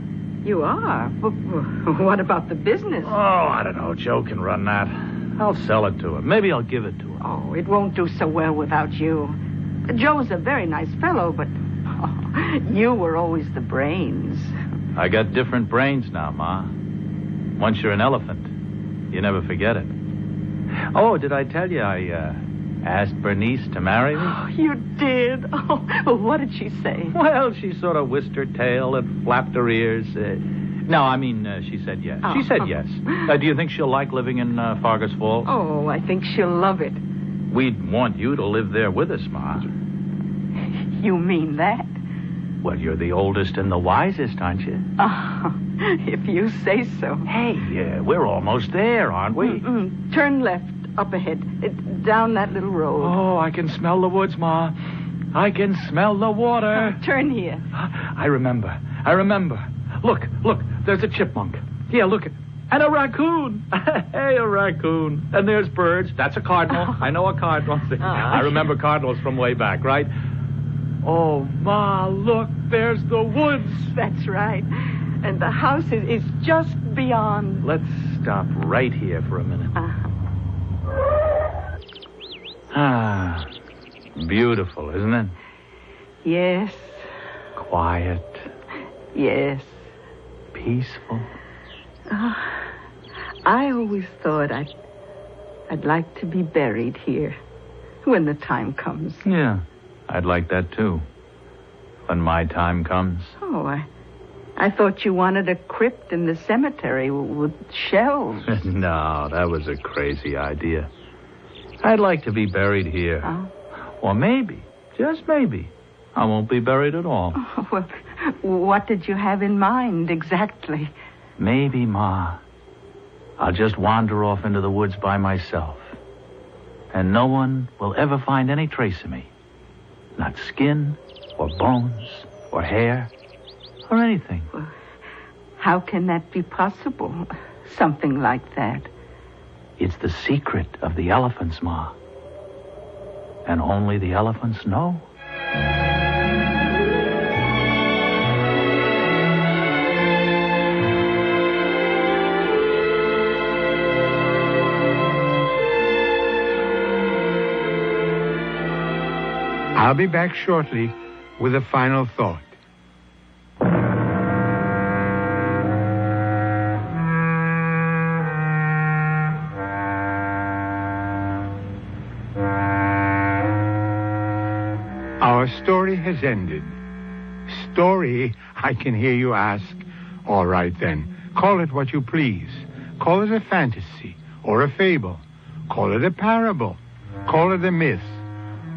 You are? But what about the business? Oh, I don't know. Joe can run that. I'll sell it to him. Maybe I'll give it to him. Oh, it won't do so well without you. Joe's a very nice fellow, but you were always the brains. I got different brains now, Ma. Once you're an elephant, you never forget it. Oh, did I tell you I asked Bernice to marry me? Oh, you did? Oh, what did she say? Well, she sort of whisked her tail and flapped her ears. No, I mean, she said yes. Oh. She said yes. Do you think she'll like living in Fargus Falls? Oh, I think she'll love it. We'd want you to live there with us, Ma. You mean that? Well, you're the oldest and the wisest, aren't you? Oh, if you say so. Hey, we're almost there, aren't we? Turn left, up ahead, down that little road. Oh, I can smell the woods, Ma. I can smell the water. Turn here. I remember. Look, there's a chipmunk. Yeah, look. And a raccoon. Hey, a raccoon. And there's birds. That's a cardinal. I know a cardinal. I remember cardinals from way back, right? Oh, Ma, look, there's the woods. That's right. And the house is just beyond. Let's stop right here for a minute. Ah, beautiful, isn't it? Yes. Quiet. Yes. Peaceful. I always thought I'd like to be buried here when the time comes. Yeah, I'd like that too. When my time comes. Oh, I thought you wanted a crypt in the cemetery with shelves. No, that was a crazy idea. I'd like to be buried here. Or maybe, just maybe, I won't be buried at all. Oh, well, what did you have in mind exactly? Maybe, Ma, I'll just wander off into the woods by myself. And no one will ever find any trace of me. Not skin, or bones, or hair, or anything. Well, how can that be possible? Something like that. It's the secret of the elephants, Ma. And only the elephants know. I'll be back shortly with a final thought. Our story has ended. Story, I can hear you ask. All right, then. Call it what you please. Call it a fantasy or a fable. Call it a parable. Call it a myth.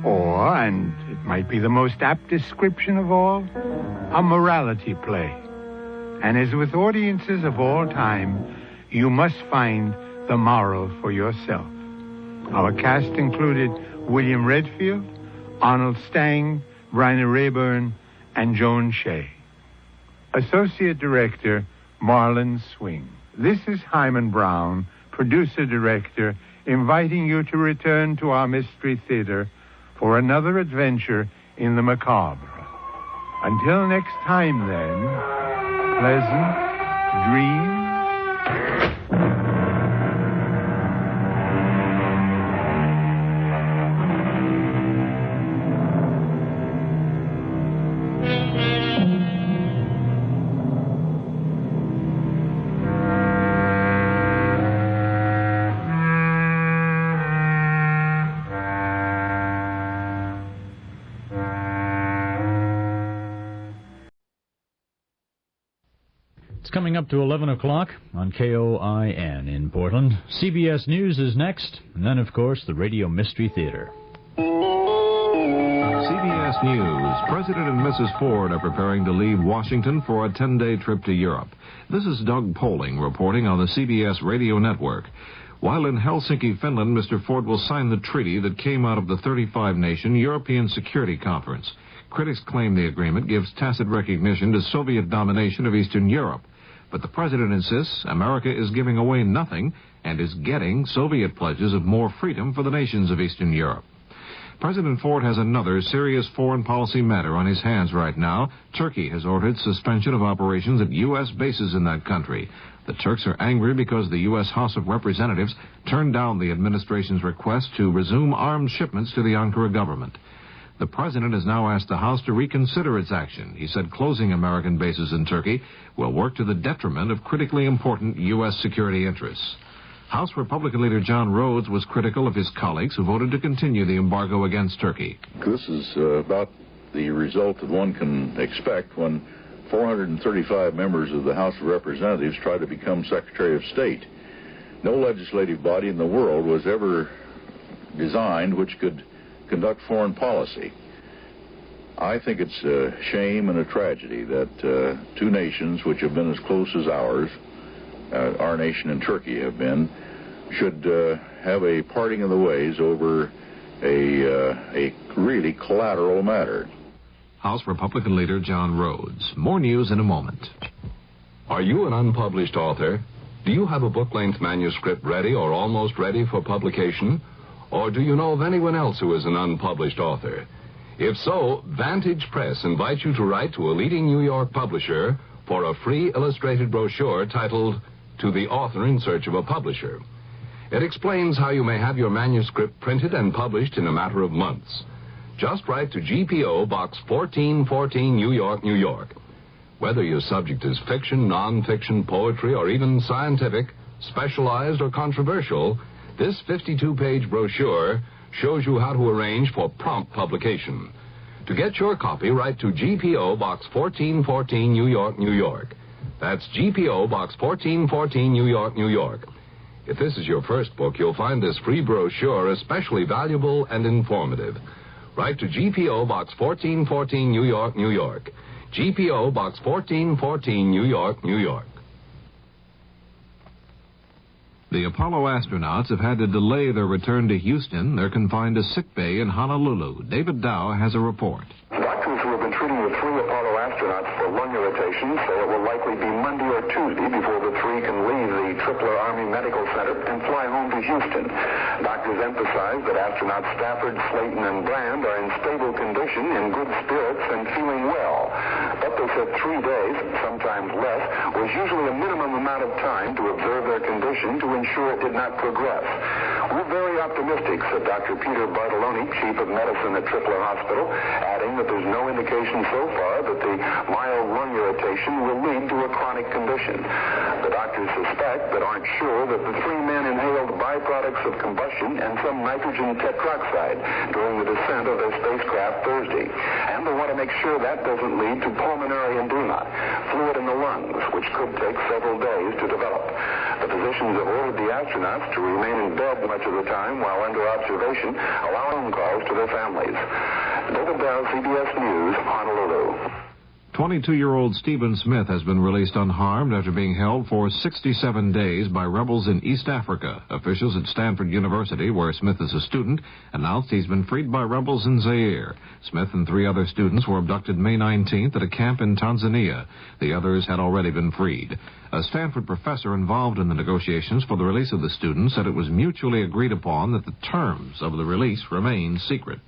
Or, and it might be the most apt description of all, a morality play. And as with audiences of all time, you must find the moral for yourself. Our cast included William Redfield, Arnold Stang, Bryna Rayburn, and Joan Shea. Associate Director, Marlon Swing. This is Hyman Brown, Producer-Director, inviting you to return to our Mystery Theater for another adventure in the macabre. Until next time, then, pleasant dreams. Coming up to 11 o'clock on KOIN in Portland. CBS News is next, and then, of course, the Radio Mystery Theater. CBS CBS News. President and Mrs. Ford are preparing to leave Washington for a 10-day trip to Europe. This is Doug Poling reporting on the CBS radio network. While in Helsinki, Finland, Mr. Ford will sign the treaty that came out of the 35-nation European Security Conference. Critics claim the agreement gives tacit recognition to Soviet domination of Eastern Europe. But the president insists America is giving away nothing and is getting Soviet pledges of more freedom for the nations of Eastern Europe. President Ford has another serious foreign policy matter on his hands right now. Turkey has ordered suspension of operations at U.S. bases in that country. The Turks are angry because the U.S. House of Representatives turned down the administration's request to resume armed shipments to the Ankara government. The president has now asked the House to reconsider its action. He said closing American bases in Turkey will work to the detriment of critically important U.S. security interests. House Republican leader John Rhodes was critical of his colleagues who voted to continue the embargo against Turkey. This is about the result that one can expect when 435 members of the House of Representatives try to become Secretary of State. No legislative body in the world was ever designed which could conduct foreign policy. I think it's a shame and a tragedy that two nations which have been as close as ours, our nation and Turkey have been, should have a parting of the ways over a really collateral matter. House Republican leader John Rhodes. More news in a moment. Are you an unpublished author? Do you have a book-length manuscript ready or almost ready for publication? Or do you know of anyone else who is an unpublished author? If so, Vantage Press invites you to write to a leading New York publisher for a free illustrated brochure titled To the Author in Search of a Publisher. It explains how you may have your manuscript printed and published in a matter of months. Just write to GPO Box 1414, New York, New York. Whether your subject is fiction, non-fiction, poetry, or even scientific, specialized, or controversial, this 52-page brochure shows you how to arrange for prompt publication. To get your copy, write to GPO Box 1414, New York, New York. That's GPO Box 1414, New York, New York. If this is your first book, you'll find this free brochure especially valuable and informative. Write to GPO Box 1414, New York, New York. GPO Box 1414, New York, New York. The Apollo astronauts have had to delay their return to Houston. They're confined to sick bay in Honolulu. David Dow has a report. Doctors who have been treating the 3 Apollo astronauts for lung irritation say it will likely be Monday or Tuesday before the 3 can leave the Tripler Army Medical Center and fly home to Houston. Doctors emphasize that astronauts Stafford, Slayton, and Brand are in stable condition, in good spirits, and feeling well. But they said 3 days, sometimes less, was usually a minimum amount of time to observe their condition to ensure it did not progress. We're very optimistic, said Dr. Peter Bartoloni, Chief of Medicine at Tripler Hospital, adding that there's no indication so far that the mild lung irritation will lead to a chronic condition. The doctors suspect but aren't sure that the 3 men inhaled byproducts of combustion and some nitrogen tetroxide during the descent of their spacecraft Thursday. And they want to make sure that doesn't lead to pulmonary edema, fluid in the lungs, which could take several days to develop. The physicians have ordered the astronauts to remain in bed much of the time while under observation, allowing calls to their families. David Dow, CBS News, Honolulu. 22-year-old Stephen Smith has been released unharmed after being held for 67 days by rebels in East Africa. Officials at Stanford University, where Smith is a student, announced he's been freed by rebels in Zaire. Smith and 3 other students were abducted May 19th at a camp in Tanzania. The others had already been freed. A Stanford professor involved in the negotiations for the release of the students said it was mutually agreed upon that the terms of the release remain secret.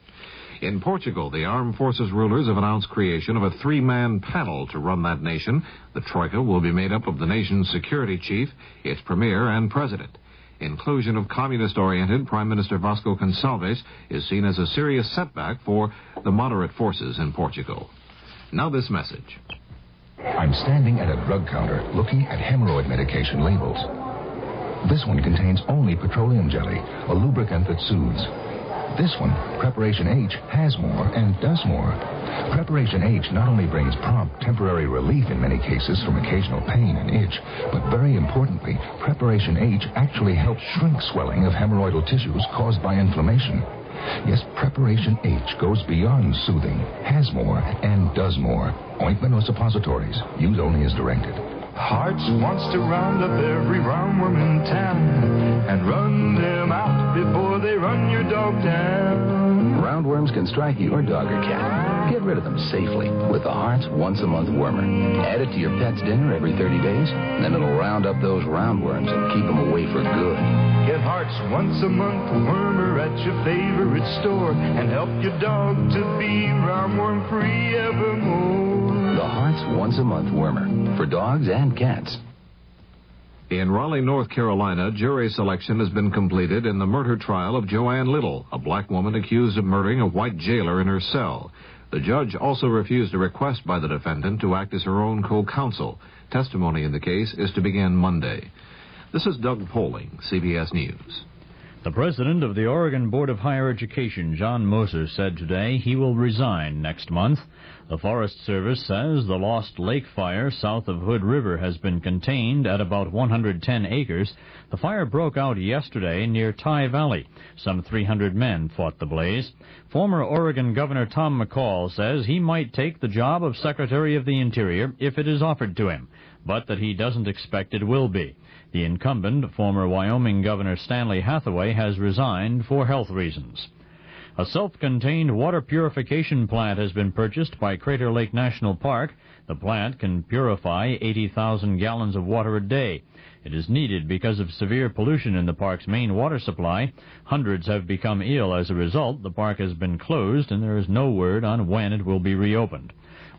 In Portugal, the armed forces rulers have announced creation of a 3-man panel to run that nation. The troika will be made up of the nation's security chief, its premier, and president. Inclusion of communist-oriented Prime Minister Vasco Gonçalves is seen as a serious setback for the moderate forces in Portugal. Now this message. I'm standing at a drug counter looking at hemorrhoid medication labels. This one contains only petroleum jelly, a lubricant that soothes. This one, Preparation H, has more and does more. Preparation H not only brings prompt, temporary relief in many cases from occasional pain and itch, but very importantly, Preparation H actually helps shrink swelling of hemorrhoidal tissues caused by inflammation. Yes, Preparation H goes beyond soothing, has more, and does more. Ointment or suppositories, use only as directed. Hearts wants to round up every roundworm in town and run them out before they run your dog down. Roundworms can strike your dog or cat. Get rid of them safely with the Hearts once-a-month wormer. Add it to your pet's dinner every 30 days, and then it'll round up those roundworms and keep them away for good. Get Hearts once a month wormer at your favorite store and help your dog to be roundworm free evermore. The Hearts once-a-month wormer for dogs and cats. In Raleigh, North Carolina, jury selection has been completed in the murder trial of Joanne Little, a black woman accused of murdering a white jailer in her cell. The judge also refused a request by the defendant to act as her own co-counsel. Testimony in the case is to begin Monday. This is Doug Poling, CBS News. The president of the Oregon Board of Higher Education, John Moser, said today he will resign next month. The Forest Service says the Lost Lake fire south of Hood River has been contained at about 110 acres. The fire broke out yesterday near Tye Valley. Some 300 men fought the blaze. Former Oregon Governor Tom McCall says he might take the job of Secretary of the Interior if it is offered to him, but that he doesn't expect it will be. The incumbent, former Wyoming Governor Stanley Hathaway, has resigned for health reasons. A self-contained water purification plant has been purchased by Crater Lake National Park. The plant can purify 80,000 gallons of water a day. It is needed because of severe pollution in the park's main water supply. Hundreds have become ill as a result. The park has been closed, and there is no word on when it will be reopened.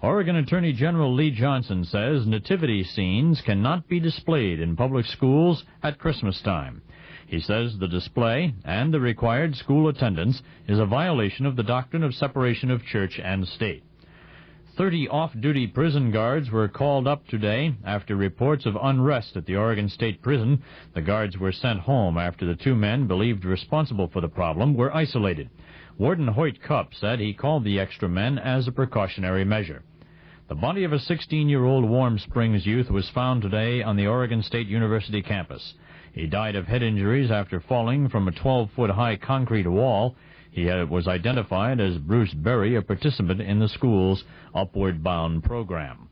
Oregon Attorney General Lee Johnson says nativity scenes cannot be displayed in public schools at Christmas time. He says the display and the required school attendance is a violation of the doctrine of separation of church and state. 30 off-duty prison guards were called up today after reports of unrest at the Oregon State Prison. The guards were sent home after the two men believed responsible for the problem were isolated. Warden Hoyt Cupp said he called the extra men as a precautionary measure. The body of a 16-year-old Warm Springs youth was found today on the Oregon State University campus. He died of head injuries after falling from a 12-foot-high concrete wall. He was identified as Bruce Berry, a participant in the school's Upward Bound program.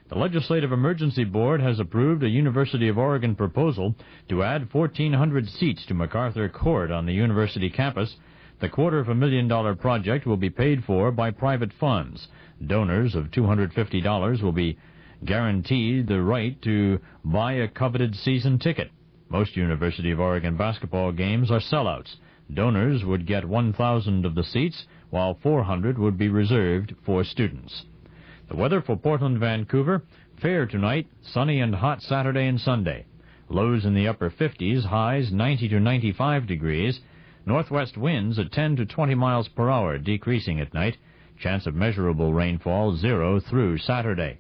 The Legislative Emergency Board has approved a University of Oregon proposal to add 1,400 seats to MacArthur Court on the university campus. The $250,000 project will be paid for by private funds. Donors of $250 will be guaranteed the right to buy a coveted season ticket. Most University of Oregon basketball games are sellouts. Donors would get 1,000 of the seats, while 400 would be reserved for students. The weather for Portland, Vancouver, fair tonight, sunny and hot Saturday and Sunday. Lows in the upper 50s, highs 90 to 95 degrees. Northwest winds at 10 to 20 miles per hour, decreasing at night. Chance of measurable rainfall 0 through Saturday.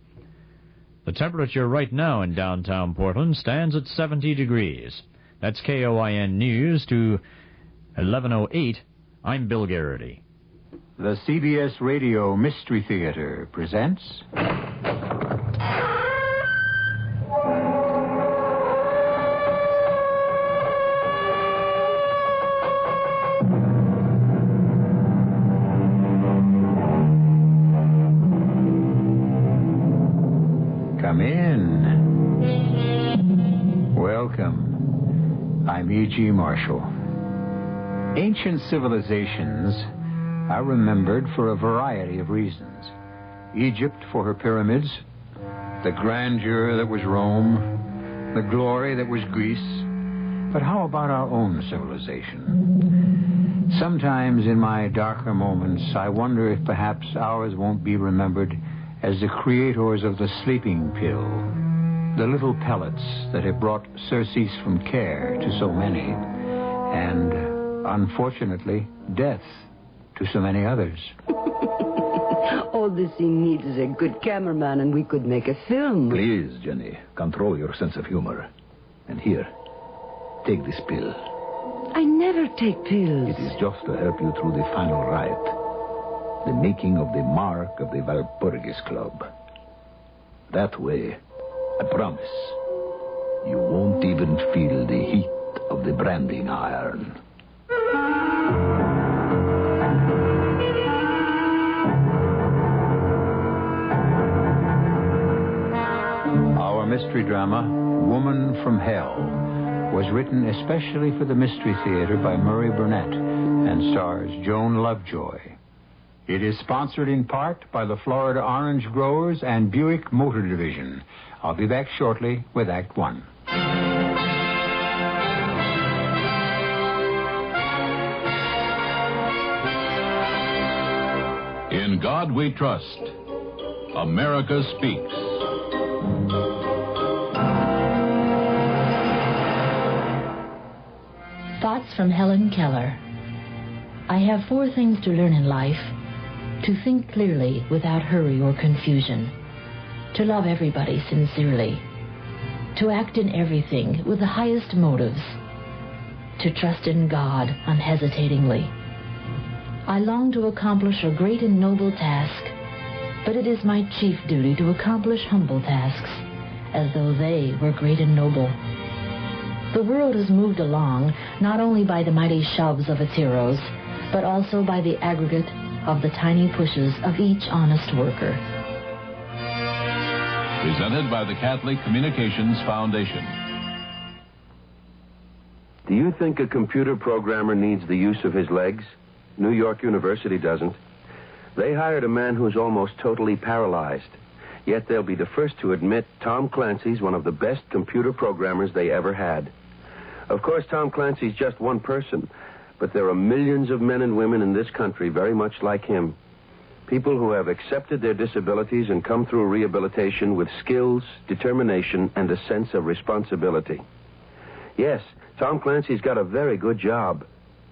The temperature right now in downtown Portland stands at 70 degrees. That's KOIN News to 11:08. I'm Bill Garrity. The CBS Radio Mystery Theater presents... Come in. Welcome. I'm E.G. Marshall. Ancient civilizations are remembered for a variety of reasons. Egypt for her pyramids, the grandeur that was Rome, the glory that was Greece. But how about our own civilization? Sometimes in my darker moments, I wonder if perhaps ours won't be remembered as the creators of the sleeping pill, the little pellets that have brought surcease from care to so many, and, unfortunately, death to so many others. All this he needs is a good cameraman, and we could make a film. Please, Jenny, control your sense of humor. And here, take this pill. I never take pills. It is just to help you through the final rite. The making of the mark of the Valpurgis Club. That way, I promise, you won't even feel the heat of the branding iron. mystery drama, Woman from Hell, was written especially for the Mystery Theater by Murray Burnett and stars Joan Lovejoy. It is sponsored in part by the Florida Orange Growers and Buick Motor Division. I'll be back shortly with Act One. In God we trust. America speaks. Thoughts from Helen Keller. I have 4 things to learn in life. To think clearly without hurry or confusion. To love everybody sincerely. To act in everything with the highest motives. To trust in God unhesitatingly. I long to accomplish a great and noble task, but it is my chief duty to accomplish humble tasks, as though they were great and noble. The world has moved along not only by the mighty shoves of its heroes, but also by the aggregate of the tiny pushes of each honest worker. Presented by the Catholic Communications Foundation. Do you think a computer programmer needs the use of his legs? New York University doesn't. They hired a man who's almost totally paralyzed. Yet they'll be the first to admit Tom Clancy's one of the best computer programmers they ever had. Of course, Tom Clancy's just one person, but there are millions of men and women in this country very much like him. People who have accepted their disabilities and come through rehabilitation with skills, determination, and a sense of responsibility. Yes, Tom Clancy's got a very good job.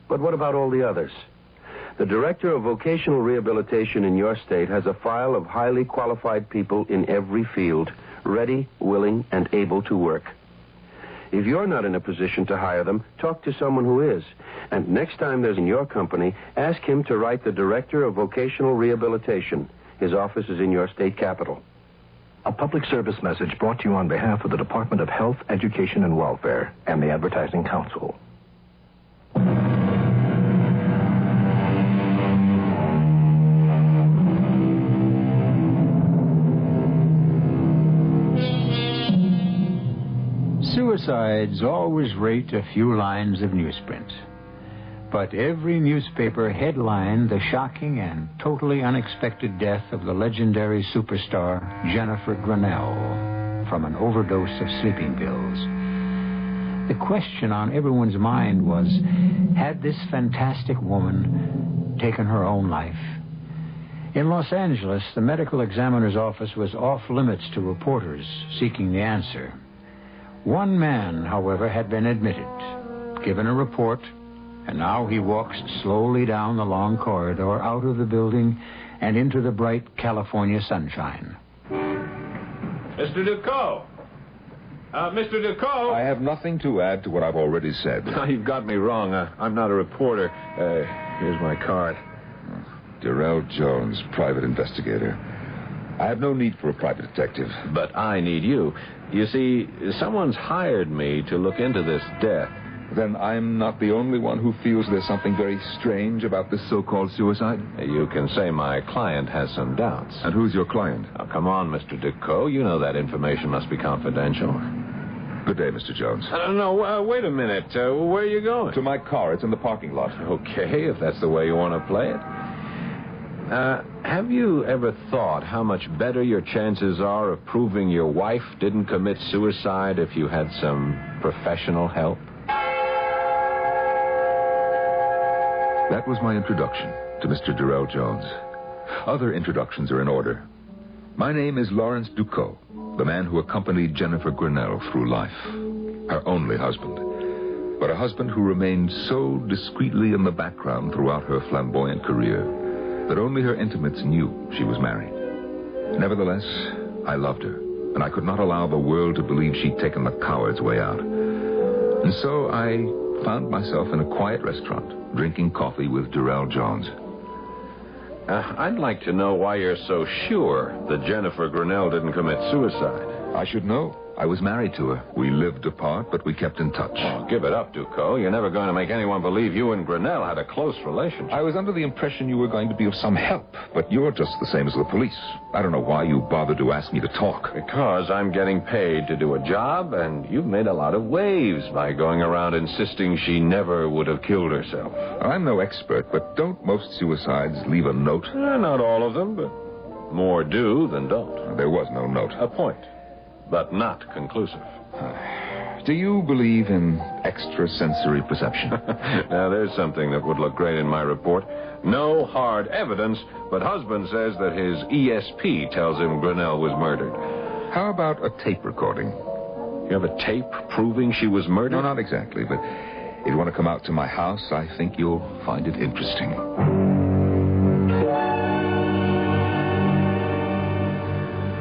But what about all the others? The Director of Vocational Rehabilitation in your state has a file of highly qualified people in every field, ready, willing, and able to work. If you're not in a position to hire them, talk to someone who is. And next time there's in your company, ask him to write the Director of Vocational Rehabilitation. His office is in your state capital. A public service message brought to you on behalf of the Department of Health, Education, and Welfare and the Advertising Council. Suicides always rate a few lines of newsprint. But every newspaper headlined the shocking and totally unexpected death of the legendary superstar Jennifer Grinnell from an overdose of sleeping pills. The question on everyone's mind was, had this fantastic woman taken her own life? In Los Angeles, the medical examiner's office was off limits to reporters seeking the answer. One man, however, had been admitted, given a report, and now he walks slowly down the long corridor out of the building and into the bright California sunshine. Mr. Ducot! Mr. Ducot! I have nothing to add to what I've already said. No, you've got me wrong. I'm not a reporter. Here's my card. Darrell Jones, private investigator. I have no need for a private detective. But I need you. You see, someone's hired me to look into this death. Then I'm not the only one who feels there's something very strange about this so-called suicide? You can say my client has some doubts. And who's your client? Oh, come on, Mr. Ducot. You know that information must be confidential. Good day, Mr. Jones. No, wait a minute. Where are you going? To my car. It's in the parking lot. Okay, if that's the way you want to play it. Have you ever thought how much better your chances are of proving your wife didn't commit suicide if you had some professional help? That was my introduction to Mr. Darrell Jones. Other introductions are in order. My name is Lawrence Ducot, the man who accompanied Jennifer Grinnell through life. Her only husband. But a husband who remained so discreetly in the background throughout her flamboyant career that only her intimates knew she was married. Nevertheless, I loved her, and I could not allow the world to believe she'd taken the coward's way out. And so I found myself in a quiet restaurant, drinking coffee with Darrell Jones. I'd like to know why you're so sure that Jennifer Grinnell didn't commit suicide. I should know. I was married to her. We lived apart, but we kept in touch. Oh, give it up, Ducot. You're never going to make anyone believe you and Grinnell had a close relationship. I was under the impression you were going to be of some help, but you're just the same as the police. I don't know why you bothered to ask me to talk. Because I'm getting paid to do a job, and you've made a lot of waves by going around insisting she never would have killed herself. I'm no expert, but don't most suicides leave a note? Not all of them, but more do than don't. There was no note. A point, but not conclusive. Do you believe in extrasensory perception? Now, there's something that would look great in my report. No hard evidence, but husband says that his ESP tells him Grinnell was murdered. How about a tape recording? You have a tape proving she was murdered? No, not exactly, but if you want to come out to my house, I think you'll find it interesting.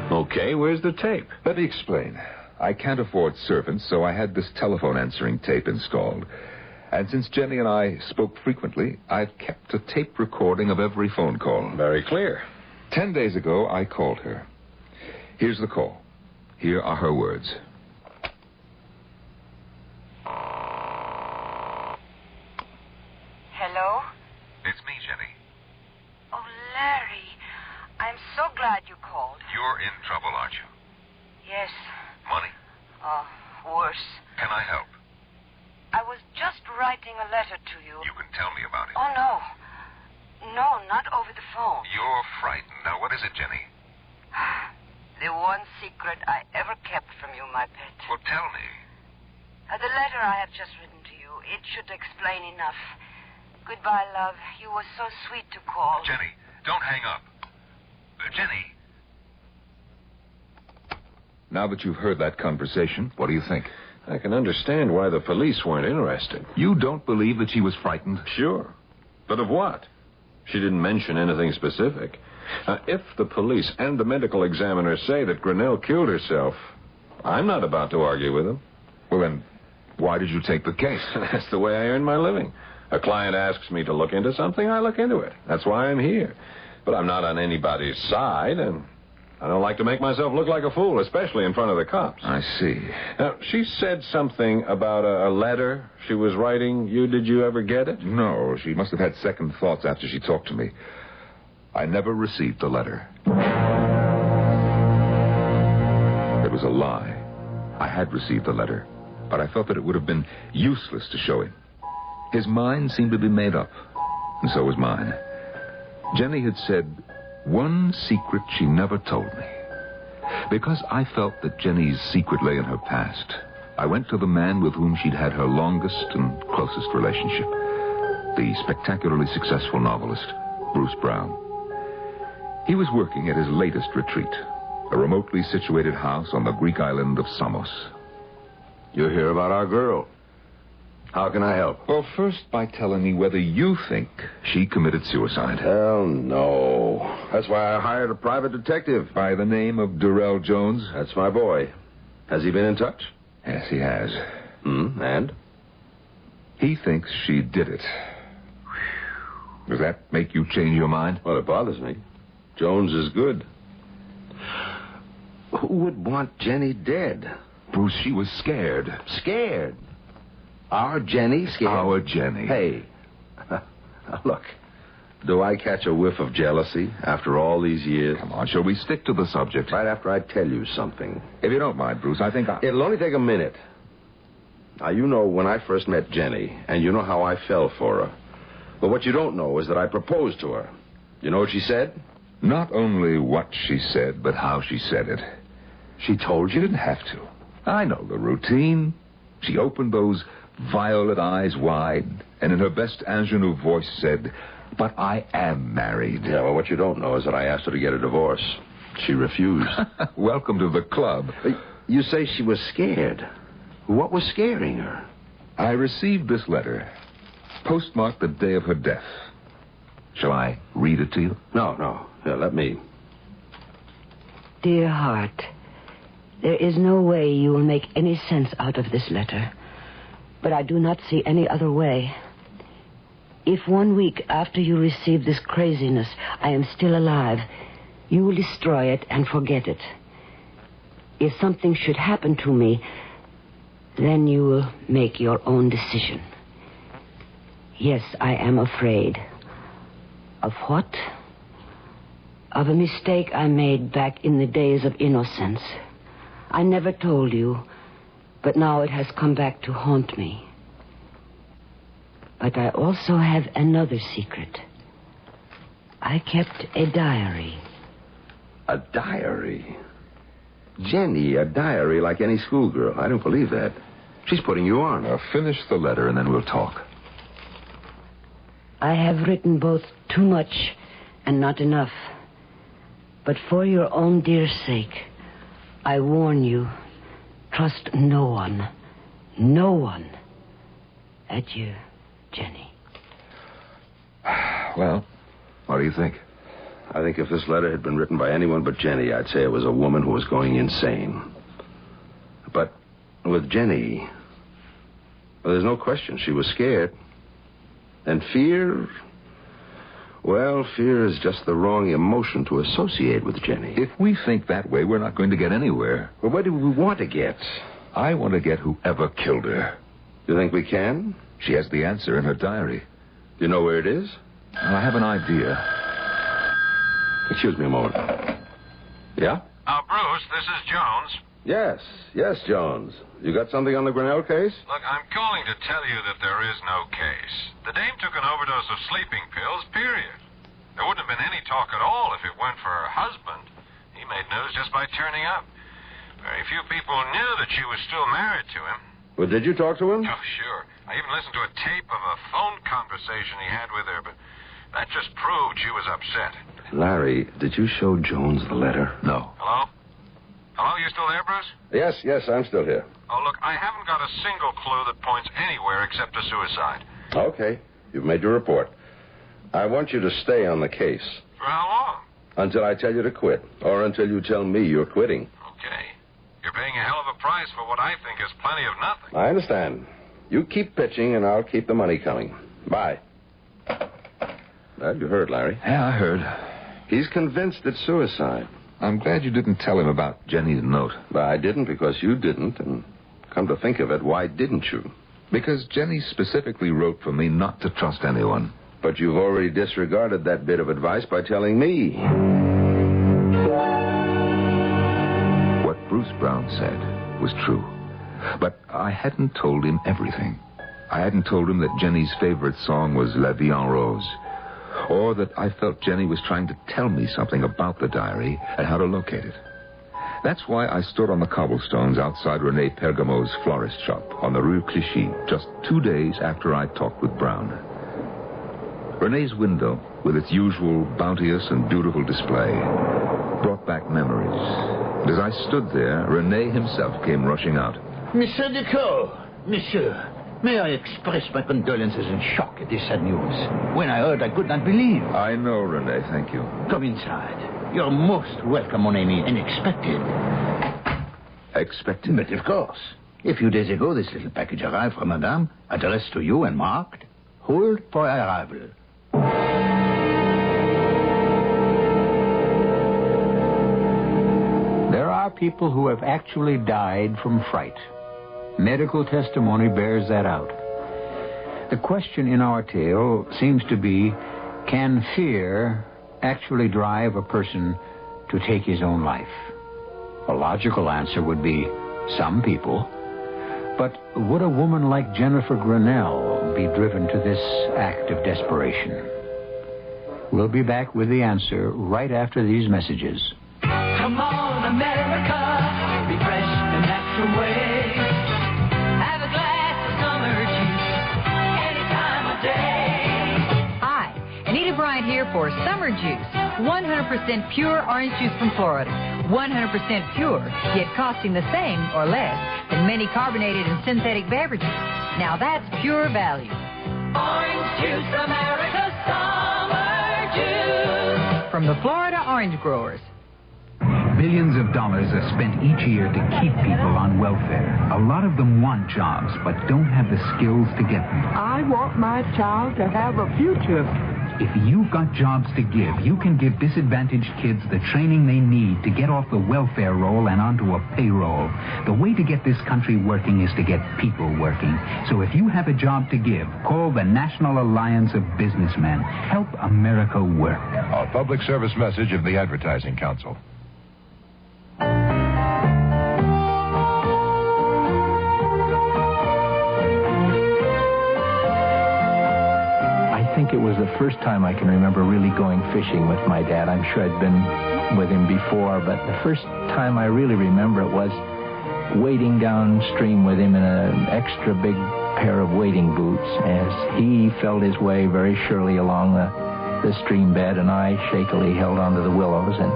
Okay, where's the tape? Let me explain. I can't afford servants, so I had this telephone answering tape installed. And since Jenny and I spoke frequently, I've kept a tape recording of every phone call. Very clear. 10 days ago, I called her. Here's the call. Here are her words. Hello? It's me, Jenny. Oh, Larry. I'm so glad you called. You're in trouble, aren't you? Yes. Money? Worse. Can I help? I was just writing a letter to you. You can tell me about it. Oh, no. No, not over the phone. You're frightened. Now, what is it, Jenny? The one secret I ever kept from you, my pet. Well, tell me. The letter I have just written to you, it should explain enough. Goodbye, love. You were so sweet to call. Jenny, don't hang up. Jenny. Now that you've heard that conversation, what do you think? I can understand why the police weren't interested. You don't believe that she was frightened? Sure. But of what? She didn't mention anything specific. If the police and the medical examiner say that Grinnell killed herself, I'm not about to argue with them. Well, then, why did you take the case? That's the way I earn my living. A client asks me to look into something, I look into it. That's why I'm here. But I'm not on anybody's side, and I don't like to make myself look like a fool, especially in front of the cops. I see. Now, she said something about a letter she was writing. Did you ever get it? No, she must have had second thoughts after she talked to me. I never received the letter. It was a lie. I had received the letter, but I felt that it would have been useless to show him. His mind seemed to be made up, and so was mine. Jenny had said one secret she never told me. Because I felt that Jenny's secret lay in her past, I went to the man with whom she'd had her longest and closest relationship, the spectacularly successful novelist, Bruce Brown. He was working at his latest retreat, a remotely situated house on the Greek island of Samos. You hear about our girl. How can I help? Well, first by telling me whether you think she committed suicide. Hell no. That's why I hired a private detective. By the name of Durrell Jones? That's my boy. Has he been in touch? Yes, he has. And? He thinks she did it. Does that make you change your mind? Well, it bothers me. Jones is good. Who would want Jenny dead? Bruce, she was scared. Scared? Our Jenny scared? Our Jenny. Hey, look, do I catch a whiff of jealousy after all these years? Come on, shall we stick to the subject? Right after I tell you something. If you don't mind, Bruce, I think It'll only take a minute. Now, you know when I first met Jenny, and you know how I fell for her. But what you don't know is that I proposed to her. You know what she said? Not only what she said, but how she said it. She told you? She didn't have to. I know the routine. She opened those violet eyes wide, and in her best ingenue voice said, "But I am married." Yeah, well, what you don't know is that I asked her to get a divorce. She refused. Welcome to the club. You say she was scared. What was scaring her? I received this letter, postmarked the day of her death. Shall I read it to you? No. Here, let me. Dear heart, there is no way you will make any sense out of this letter. But I do not see any other way. If 1 week after you receive this craziness, I am still alive, you will destroy it and forget it. If something should happen to me, then you will make your own decision. Yes, I am afraid. Of what? Of a mistake I made back in the days of innocence. I never told you, but now it has come back to haunt me. But I also have another secret. I kept a diary. A diary? Jenny, a diary like any schoolgirl. I don't believe that. She's putting you on. Now, finish the letter and then we'll talk. I have written both too much and not enough. But for your own dear sake, I warn you, trust no one. No one. Adieu, Jenny. Well, what do you think? I think if this letter had been written by anyone but Jenny, I'd say it was a woman who was going insane. But with Jenny, well, there's no question she was scared. And fear, well, fear is just the wrong emotion to associate with Jenny. If we think that way, we're not going to get anywhere. Well, what do we want to get? I want to get whoever killed her. You think we can? She has the answer in her diary. Do you know where it is? I have an idea. Excuse me a moment. Yeah? Bruce, this is Jones. Yes, Jones. You got something on the Grinnell case? Look, I'm calling to tell you that there is no case. The dame took an overdose of sleeping pills, period. There wouldn't have been any talk at all if it weren't for her husband. He made news just by turning up. Very few people knew that she was still married to him. Well, did you talk to him? Oh, sure. I even listened to a tape of a phone conversation he had with her, but that just proved she was upset. Larry, did you show Jones the letter? No. Hello? Hello, you still there, Bruce? Yes, I'm still here. Oh, look, I haven't got a single clue that points anywhere except to suicide. Okay, you've made your report. I want you to stay on the case. For how long? Until I tell you to quit, or until you tell me you're quitting. Okay. You're paying a hell of a price for what I think is plenty of nothing. I understand. You keep pitching, and I'll keep the money coming. Bye. Well, you heard, Larry. Yeah, I heard. He's convinced it's suicide. I'm glad you didn't tell him about Jenny's note. Well, I didn't because you didn't, and come to think of it, why didn't you? Because Jenny specifically wrote for me not to trust anyone. But you've already disregarded that bit of advice by telling me. What Bruce Brown said was true. But I hadn't told him everything. I hadn't told him that Jenny's favorite song was La Vie en Rose, or that I felt Jenny was trying to tell me something about the diary and how to locate it. That's why I stood on the cobblestones outside Rene Pergamo's florist shop on the Rue Clichy just 2 days after I talked with Brown. Rene's window, with its usual bounteous and beautiful display, brought back memories. And as I stood there, Rene himself came rushing out. Monsieur Duclos, monsieur, may I express my condolences and shock at this sad news. When I heard, I could not believe. I know, Rene, thank you. Come inside. You're most welcome, mon ami, and expected. Expected? But of course. A few days ago, this little package arrived from Madame, addressed to you and marked, hold for arrival. There are people who have actually died from fright. Medical testimony bears that out. The question in our tale seems to be, can fear actually drive a person to take his own life? A logical answer would be, some people. But would a woman like Jennifer Grinnell be driven to this act of desperation? We'll be back with the answer right after these messages. Come on, America, refresh the natural way. Have a glass of summer juice any time of day. Hi, Anita Bryant here for Summer Juice. 100% pure orange juice from Florida. 100% pure, yet costing the same or less than many carbonated and synthetic beverages. Now that's pure value. Orange juice, America's summer juice. From the Florida Orange Growers. Billions of dollars are spent each year to keep people on welfare. A lot of them want jobs, but don't have the skills to get them. I want my child to have a future. If you've got jobs to give, you can give disadvantaged kids the training they need to get off the welfare roll and onto a payroll. The way to get this country working is to get people working. So if you have a job to give, call the National Alliance of Businessmen. Help America work. A public service message of the Advertising Council. I think it was the first time I can remember really going fishing with my dad. I'm sure I'd been with him before, but the first time I really remember it was wading downstream with him in an extra big pair of wading boots as he felt his way very surely along the stream bed, and I shakily held onto the willows, and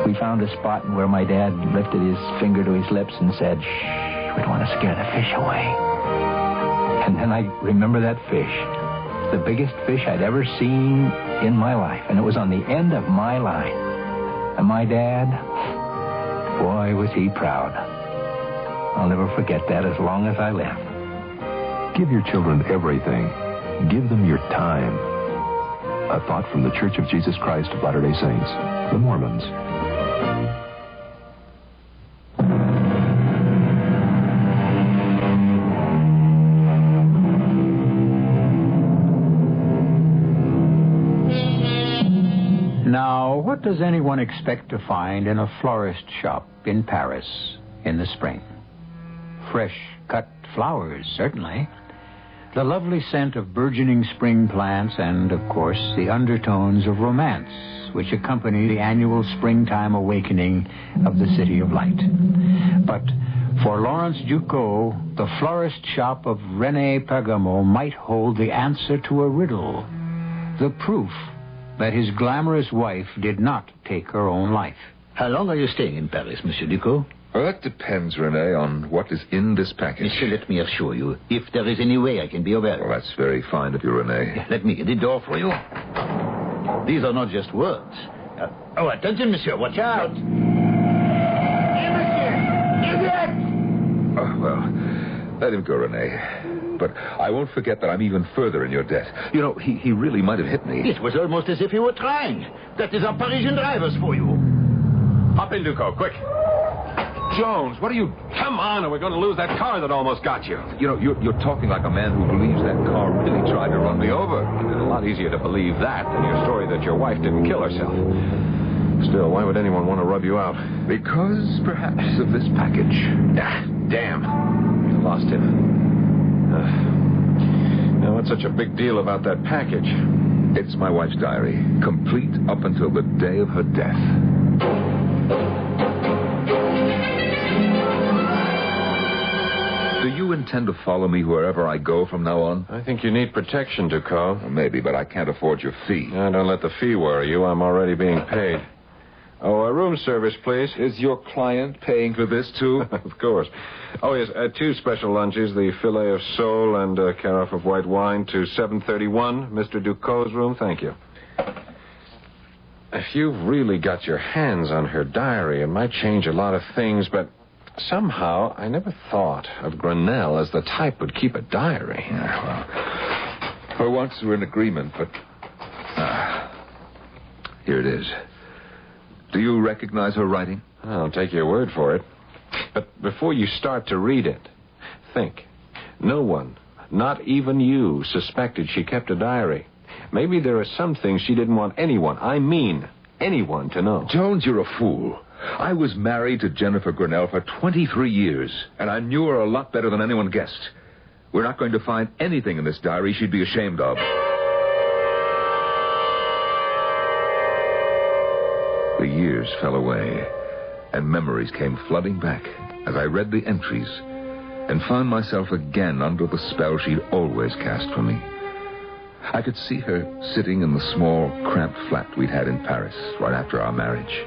we found a spot where my dad lifted his finger to his lips and said, "Shh, we don't want to scare the fish away." And then I remember that fish, the biggest fish I'd ever seen in my life, and it was on the end of my line. And my dad, boy, was he proud. I'll never forget that as long as I live. Give your children everything. Give them your time. A thought from the Church of Jesus Christ of Latter-day Saints, the Mormons. Now, what does anyone expect to find in a florist shop in Paris in the spring? Fresh cut flowers, certainly. The lovely scent of burgeoning spring plants and, of course, the undertones of romance which accompany the annual springtime awakening of the City of Light. But for Lawrence Ducot, the florist shop of René Pergamo might hold the answer to a riddle, the proof that his glamorous wife did not take her own life. How long are you staying in Paris, Monsieur Ducot? Well, that depends, René, on what is in this package. Monsieur, let me assure you, if there is any way I can be of help. Well, that's very fine of you, René. Let me get the door for you. These are not just words. Attention, monsieur, watch out. Oh, well, let him go, René. But I won't forget that I'm even further in your debt. You know, he really might have hit me. It was almost as if he were trying. That is our Parisian drivers for you. Hop in, Ducot, quick. Jones, what are you... Come on, or we're going to lose that car that almost got you. You know, you're talking like a man who believes that car really tried to run me over. It's a lot easier to believe that than your story that your wife didn't kill herself. Still, why would anyone want to rub you out? Because, perhaps, of this package. Ah, damn. I lost him. Now, what's such a big deal about that package? It's my wife's diary, complete up until the day of her death. Do you intend to follow me wherever I go from now on? I think you need protection, Ducot. Well, maybe, but I can't afford your fee. Don't let the fee worry you. I'm already being paid. Oh, room service, please. Is your client paying for this, too? Of course. Oh, yes, 2 special lunches, the filet of sole and a carafe of white wine to 731, Mr. Ducot's room. Thank you. If you've really got your hands on her diary, it might change a lot of things, but somehow I never thought of Grinnell as the type who'd keep a diary. Yeah, well, for once we're in agreement, but... here it is. Do you recognize her writing? I'll take your word for it. But before you start to read it, think. No one, not even you, suspected she kept a diary. Maybe there are some things she didn't want anyone, I mean anyone, to know. Jones, you're a fool. I was married to Jennifer Grinnell for 23 years, and I knew her a lot better than anyone guessed. We're not going to find anything in this diary she'd be ashamed of. The years fell away, and memories came flooding back as I read the entries and found myself again under the spell she'd always cast for me. I could see her sitting in the small, cramped flat we'd had in Paris right after our marriage.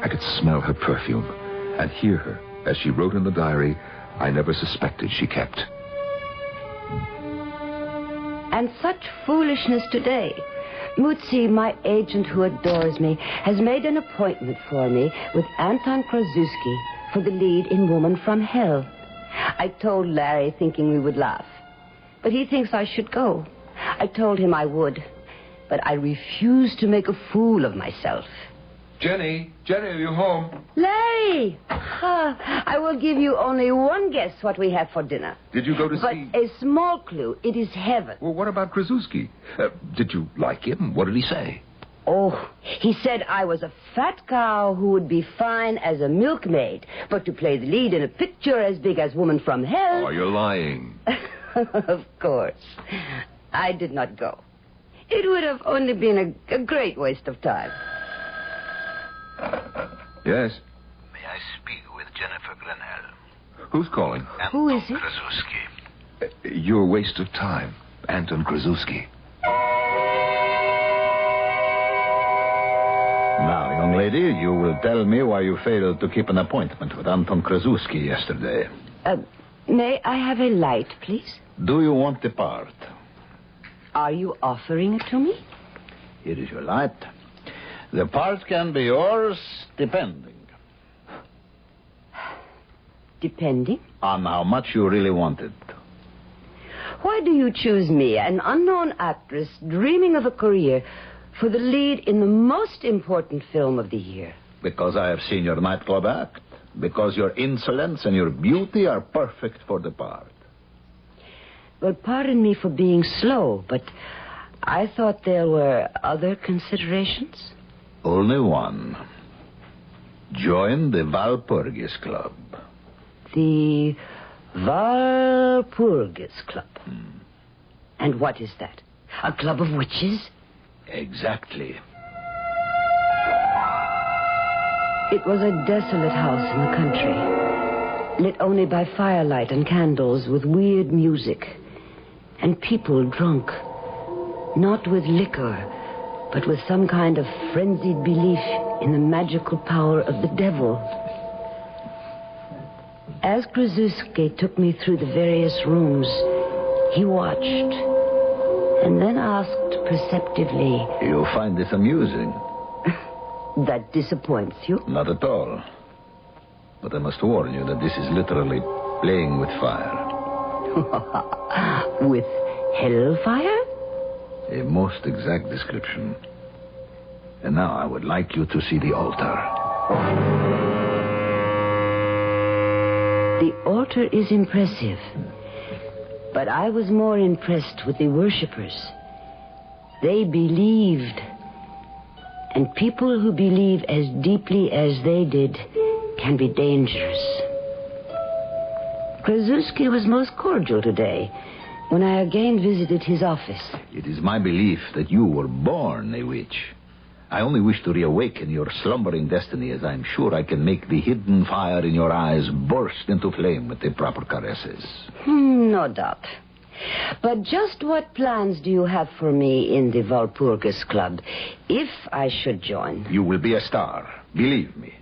I could smell her perfume and hear her as she wrote in the diary I never suspected she kept. And such foolishness today. Mutsi, my agent who adores me, has made an appointment for me with Anton Krasuski for the lead in Woman from Hell. I told Larry thinking we would laugh. But he thinks I should go. I told him I would. But I refuse to make a fool of myself. Jenny, are you home? Larry! I will give you only one guess what we have for dinner. Did you go to but see... a small clue. It is heaven. Well, what about Krasuski? Did you like him? What did he say? Oh, he said I was a fat cow who would be fine as a milkmaid, but to play the lead in a picture as big as Woman from Hell... Oh, you're lying. Of course. I did not go. It would have only been a great waste of time. Yes? May I speak with Jennifer Grinnell? Who's calling? Who is it? Krasuski. Your waste of time, Anton Krasuski. Now, young lady, you will tell me why you failed to keep an appointment with Anton Krasuski yesterday. May I have a light, please? Do you want the part? Are you offering it to me? Here is your light. The part can be yours, depending. Depending? On how much you really want it. Why do you choose me, an unknown actress dreaming of a career, for the lead in the most important film of the year? Because I have seen your nightclub act. Because your insolence and your beauty are perfect for the part. Well, pardon me for being slow, but I thought there were other considerations. Only one. Join the Walpurgis Club. The Walpurgis Club. And what is that? A club of witches? Exactly. It was a desolate house in the country, lit only by firelight and candles with weird music, and people drunk, not with liquor, but with some kind of frenzied belief in the magical power of the devil. As Krasuski took me through the various rooms, he watched, and then asked perceptively, You find this amusing? That disappoints you? Not at all. But I must warn you that this is literally playing with fire. With hellfire? A most exact description. And now I would like you to see the altar. The altar is impressive. But I was more impressed with the worshippers. They believed. And people who believe as deeply as they did can be dangerous. Krasuski was most cordial today when I again visited his office. It is my belief that you were born a witch. I only wish to reawaken your slumbering destiny, as I'm sure I can make the hidden fire in your eyes burst into flame with the proper caresses. No doubt. But just what plans do you have for me in the Walpurgis Club, if I should join? You will be a star, believe me.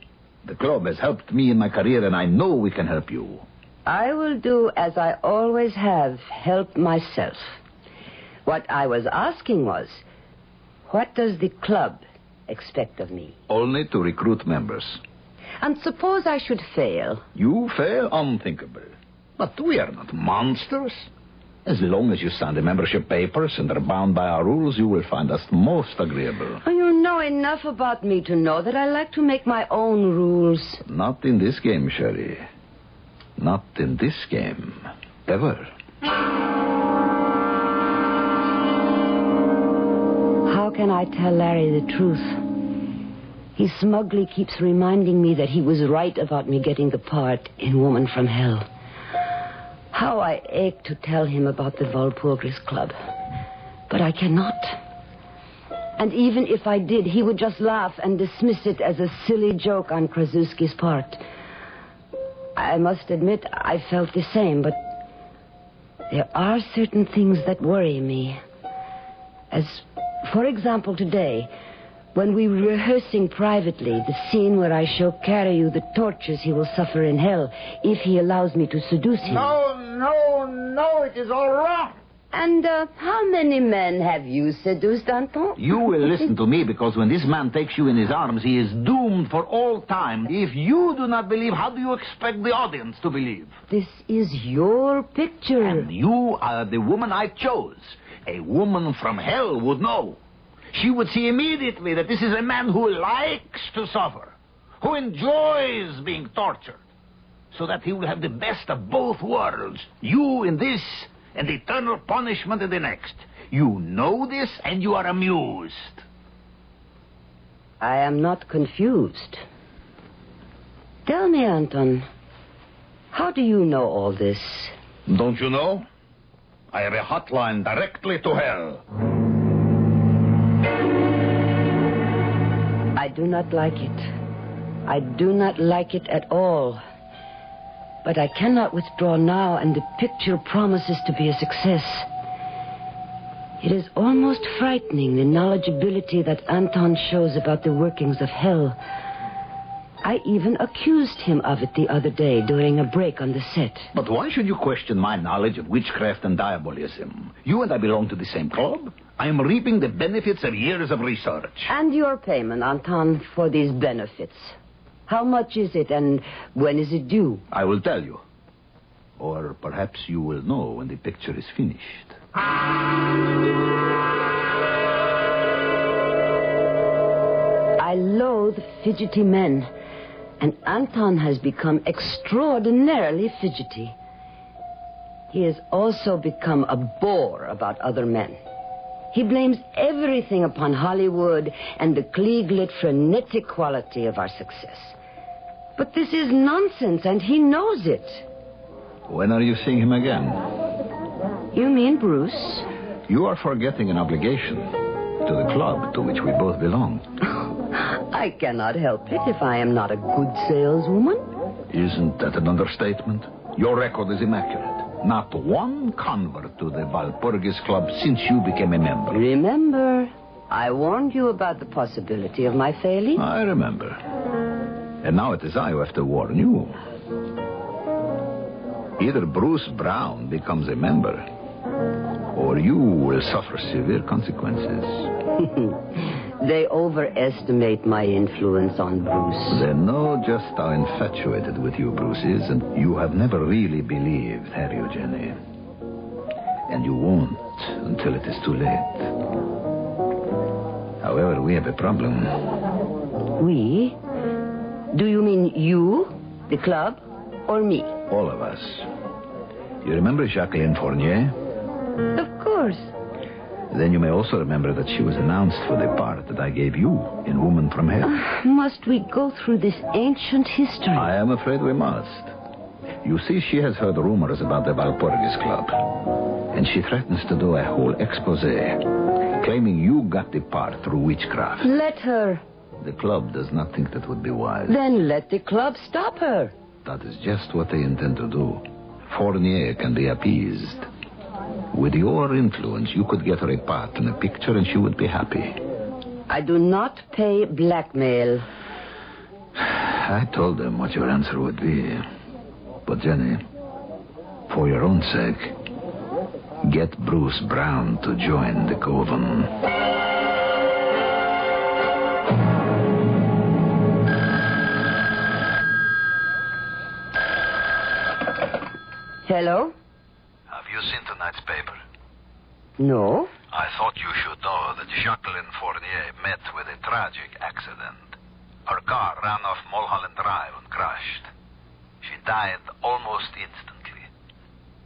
The club has helped me in my career, and I know we can help you. I will do as I always have, help myself. What I was asking was, what does the club expect of me? Only to recruit members. And suppose I should fail? You fail? Unthinkable. But we are not monsters. As long as you sign the membership papers and are bound by our rules, you will find us most agreeable. Oh, you know enough about me to know that I like to make my own rules. Not in this game, Sherry. Not in this game. Ever. How can I tell Larry the truth? He smugly keeps reminding me that he was right about me getting the part in Woman from Hell. How I ache to tell him about the Walpurgis Club. But I cannot. And even if I did, he would just laugh and dismiss it as a silly joke on Krasuski's part. I must admit I felt the same, but there are certain things that worry me. As, for example, today, when we were rehearsing privately the scene where I show Carryu the tortures he will suffer in hell if he allows me to seduce him. No, it is all wrong. And how many men have you seduced, Anton? You will listen to me, because when this man takes you in his arms, he is doomed for all time. If you do not believe, how do you expect the audience to believe? This is your picture. And you are the woman I chose. A woman from hell would know. she would see immediately that this is a man who likes to suffer, who enjoys being tortured, so that he will have the best of both worlds, you in this and eternal punishment in the next. You know this and you are amused. I am not confused. Tell me, Anton, how do you know all this? Don't you know? I have a hotline directly to hell. I do not like it. I do not like it at all. But I cannot withdraw now, and the picture promises to be a success. It is almost frightening, the knowledgeability that Anton shows about the workings of hell. I even accused him of it the other day during a break on the set. But why should you question my knowledge of witchcraft and diabolism? You and I belong to the same club. I am reaping the benefits of years of research. And your payment, Anton, for these benefits. How much is it, and when is it due? I will tell you. Or perhaps you will know when the picture is finished. I loathe fidgety men, and Anton has become extraordinarily fidgety. He has also become a bore about other men. He blames everything upon Hollywood and the Klieglit frenetic quality of our success. But this is nonsense, and he knows it. When are you seeing him again? You mean Bruce? You are forgetting an obligation to the club to which we both belong. I cannot help it if I am not a good saleswoman. Isn't that an understatement? Your record is immaculate. Not one convert to the Walpurgis Club since you became a member. Remember, I warned you about the possibility of my failing. I remember. And now it is I who have to warn you. Either Bruce Brown becomes a member, or you will suffer severe consequences. They overestimate my influence on Bruce. They know just how infatuated with you Bruce is, and you have never really believed, have you, Jenny? And you won't until it is too late. However, we have a problem. We? Do you mean you, the club, or me? All of us. You remember Jacqueline Fournier? Of course. Then you may also remember that she was announced for the part that I gave you in Woman from Hell. Must we go through this ancient history? I am afraid we must. You see, she has heard rumors about the Walpurgis Club, and she threatens to do a whole expose, claiming you got the part through witchcraft. Let her. The club does not think that would be wise. Then let the club stop her. That is just what they intend to do. Fournier can be appeased. With your influence, you could get her a part in a picture and she would be happy. I do not pay blackmail. I told them what your answer would be. But, Jenny, for your own sake, get Bruce Brown to join the coven. Hello? Have you seen tonight's paper? No. I thought you should know that Jacqueline Fournier met with a tragic accident. Her car ran off Mulholland Drive and crashed. She died almost instantly,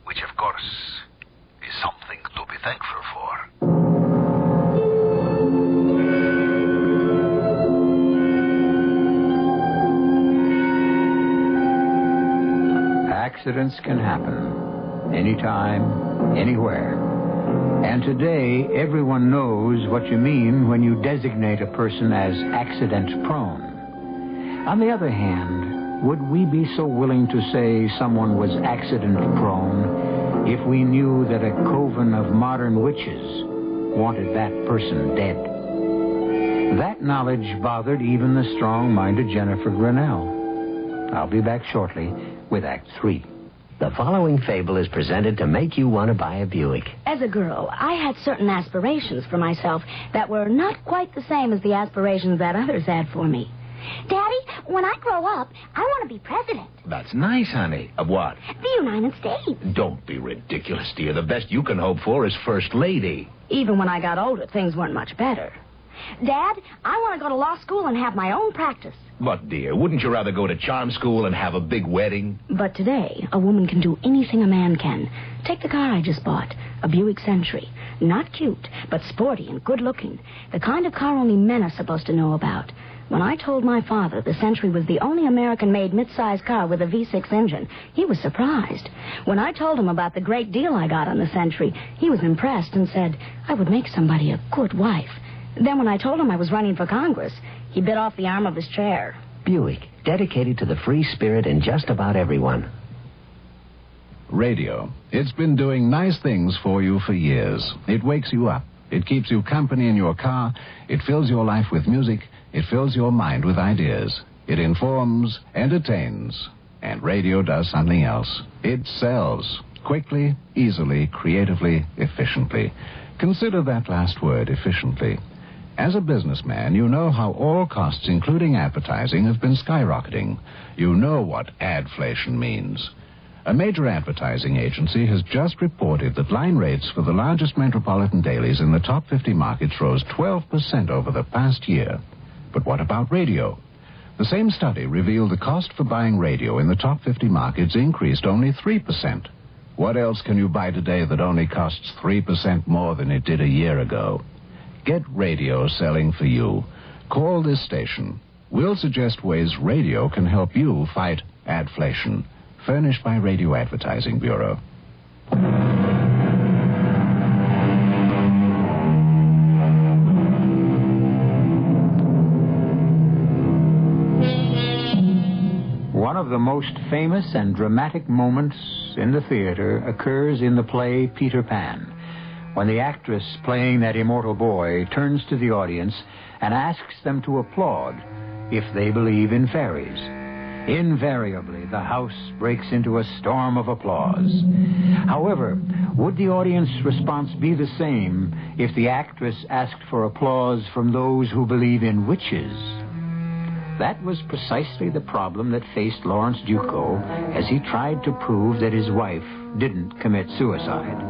which, of course, is something to be thankful for. Accidents can happen anytime, anywhere. And today, everyone knows what you mean when you designate a person as accident-prone. On the other hand, would we be so willing to say someone was accident-prone if we knew that a coven of modern witches wanted that person dead? That knowledge bothered even the strong-minded Jennifer Grinnell. I'll be back shortly with Act 3. The following fable is presented to make you want to buy a Buick. As a girl, I had certain aspirations for myself that were not quite the same as the aspirations that others had for me. Daddy, when I grow up, I want to be president. That's nice, honey. Of what? The United States. Don't be ridiculous, dear. The best you can hope for is First Lady. Even when I got older, things weren't much better. Dad, I want to go to law school and have my own practice. But, dear, wouldn't you rather go to charm school and have a big wedding? But today, a woman can do anything a man can. Take the car I just bought, a Buick Century. Not cute, but sporty and good-looking. The kind of car only men are supposed to know about. When I told my father the Century was the only American-made mid-size car with a V6 engine, he was surprised. When I told him about the great deal I got on the Century, he was impressed and said I would make somebody a good wife. Then when I told him I was running for Congress, he bit off the arm of his chair. Buick, dedicated to the free spirit in just about everyone. Radio. It's been doing nice things for you for years. It wakes you up. It keeps you company in your car. It fills your life with music. It fills your mind with ideas. It informs, entertains. And radio does something else. It sells. Quickly, easily, creatively, efficiently. Consider that last word, efficiently. As a businessman, you know how all costs, including advertising, have been skyrocketing. You know what adflation means. A major advertising agency has just reported that line rates for the largest metropolitan dailies in the top 50 markets rose 12% over the past year. But what about radio? The same study revealed the cost for buying radio in the top 50 markets increased only 3%. What else can you buy today that only costs 3% more than it did a year ago? Get radio selling for you. Call this station. We'll suggest ways radio can help you fight adflation. Furnished by Radio Advertising Bureau. One of the most famous and dramatic moments in the theater occurs in the play Peter Pan, when the actress playing that immortal boy turns to the audience and asks them to applaud if they believe in fairies. Invariably, the house breaks into a storm of applause. However, would the audience response be the same if the actress asked for applause from those who believe in witches? That was precisely the problem that faced Lawrence Duco as he tried to prove that his wife didn't commit suicide.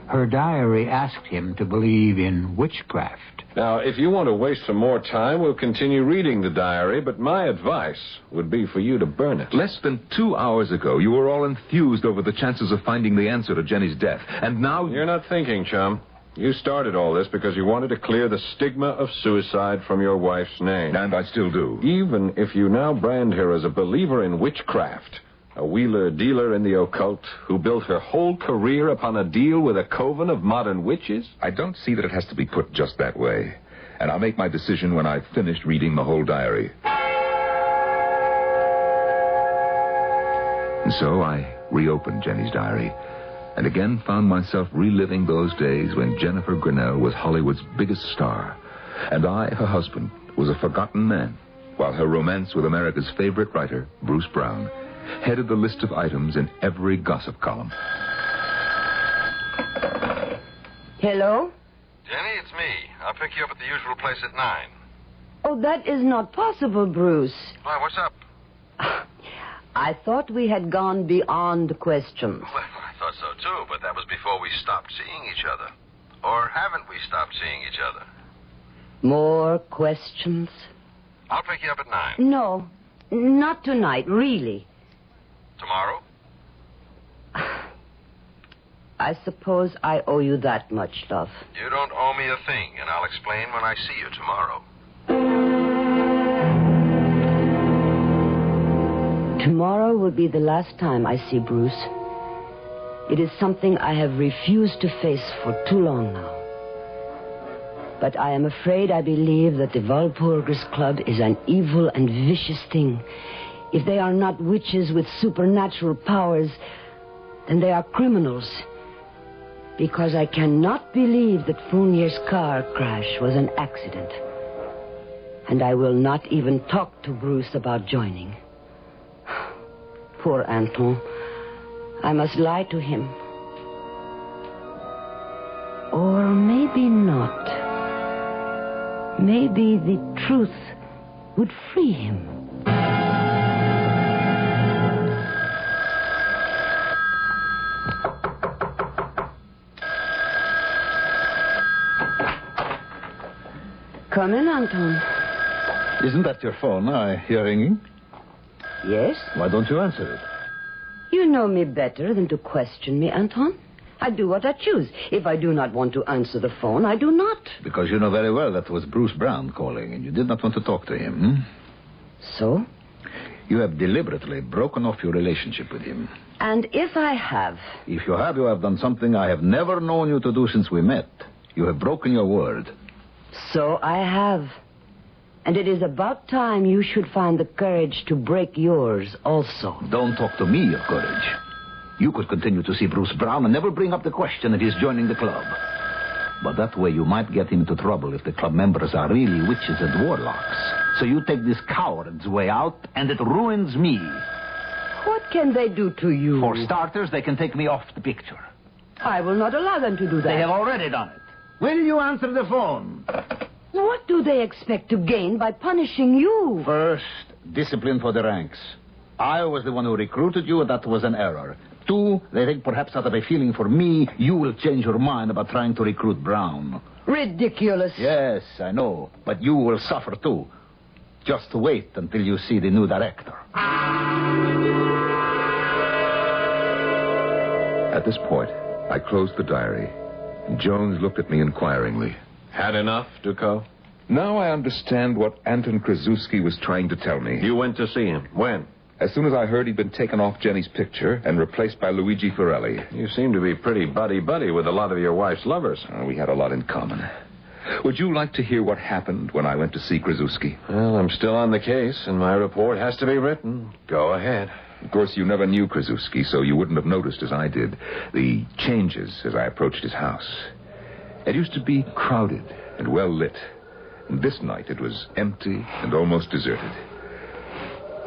Her diary asked him to believe in witchcraft. Now, if you want to waste some more time, we'll continue reading the diary, but my advice would be for you to burn it. Less than 2 hours ago, you were all enthused over the chances of finding the answer to Jenny's death. And now... You're not thinking, chum. You started all this because you wanted to clear the stigma of suicide from your wife's name. And I still do. Even if you now brand her as a believer in witchcraft, a wheeler-dealer in the occult who built her whole career upon a deal with a coven of modern witches? I don't see that it has to be put just that way. And I'll make my decision when I've finished reading the whole diary. And so I reopened Jenny's diary, and again found myself reliving those days when Jennifer Grinnell was Hollywood's biggest star, and I, her husband, was a forgotten man, while her romance with America's favorite writer, Bruce Brown, headed the list of items in every gossip column. Hello? Jenny, it's me. I'll pick you up at the usual place at 9. Oh, that is not possible, Bruce. Why, what's up? I thought we had gone beyond questions. Well, I thought so, too, but that was before we stopped seeing each other. Or haven't we stopped seeing each other? More questions? I'll pick you up at 9. No, not tonight, really. Tomorrow? I suppose I owe you that much, love. You don't owe me a thing, and I'll explain when I see you tomorrow. Tomorrow will be the last time I see Bruce. It is something I have refused to face for too long now. But I am afraid I believe that the Walpurgis Club is an evil and vicious thing. If they are not witches with supernatural powers, then they are criminals. Because I cannot believe that Fournier's car crash was an accident. And I will not even talk to Bruce about joining. Poor Anton. I must lie to him. Or maybe not. Maybe the truth would free him. Come in, Anton. Isn't that your phone I hear ringing? Yes? Why don't you answer it? You know me better than to question me, Anton. I do what I choose. If I do not want to answer the phone, I do not. Because you know very well that was Bruce Brown calling, and you did not want to talk to him. So? You have deliberately broken off your relationship with him. And if I have? If you have done something I have never known you to do since we met. You have broken your word. So I have. And it is about time you should find the courage to break yours also. Don't talk to me of courage. You could continue to see Bruce Brown and never bring up the question of his joining the club. But that way you might get him into trouble if the club members are really witches and warlocks. So you take this coward's way out, and it ruins me. What can they do to you? For starters, they can take me off the picture. I will not allow them to do that. They have already done it. Will you answer the phone? What do they expect to gain by punishing you? First, discipline for the ranks. I was the one who recruited you, and that was an error. 2, they think perhaps out of a feeling for me, you will change your mind about trying to recruit Brown. Ridiculous. Yes, I know. But you will suffer, too. Just wait until you see the new director. At this point, I closed the diary, and Jones looked at me inquiringly. Had enough, Ducot? Now I understand what Anton Krasuski was trying to tell me. You went to see him. When? As soon as I heard he'd been taken off Jenny's picture and replaced by Luigi Forelli. You seem to be pretty buddy-buddy with a lot of your wife's lovers. We had a lot in common. Would you like to hear what happened when I went to see Krasuski? Well, I'm still on the case, and my report has to be written. Go ahead. Of course, you never knew Krasuski, so you wouldn't have noticed, as I did, the changes as I approached his house. It used to be crowded and well lit. And this night it was empty and almost deserted.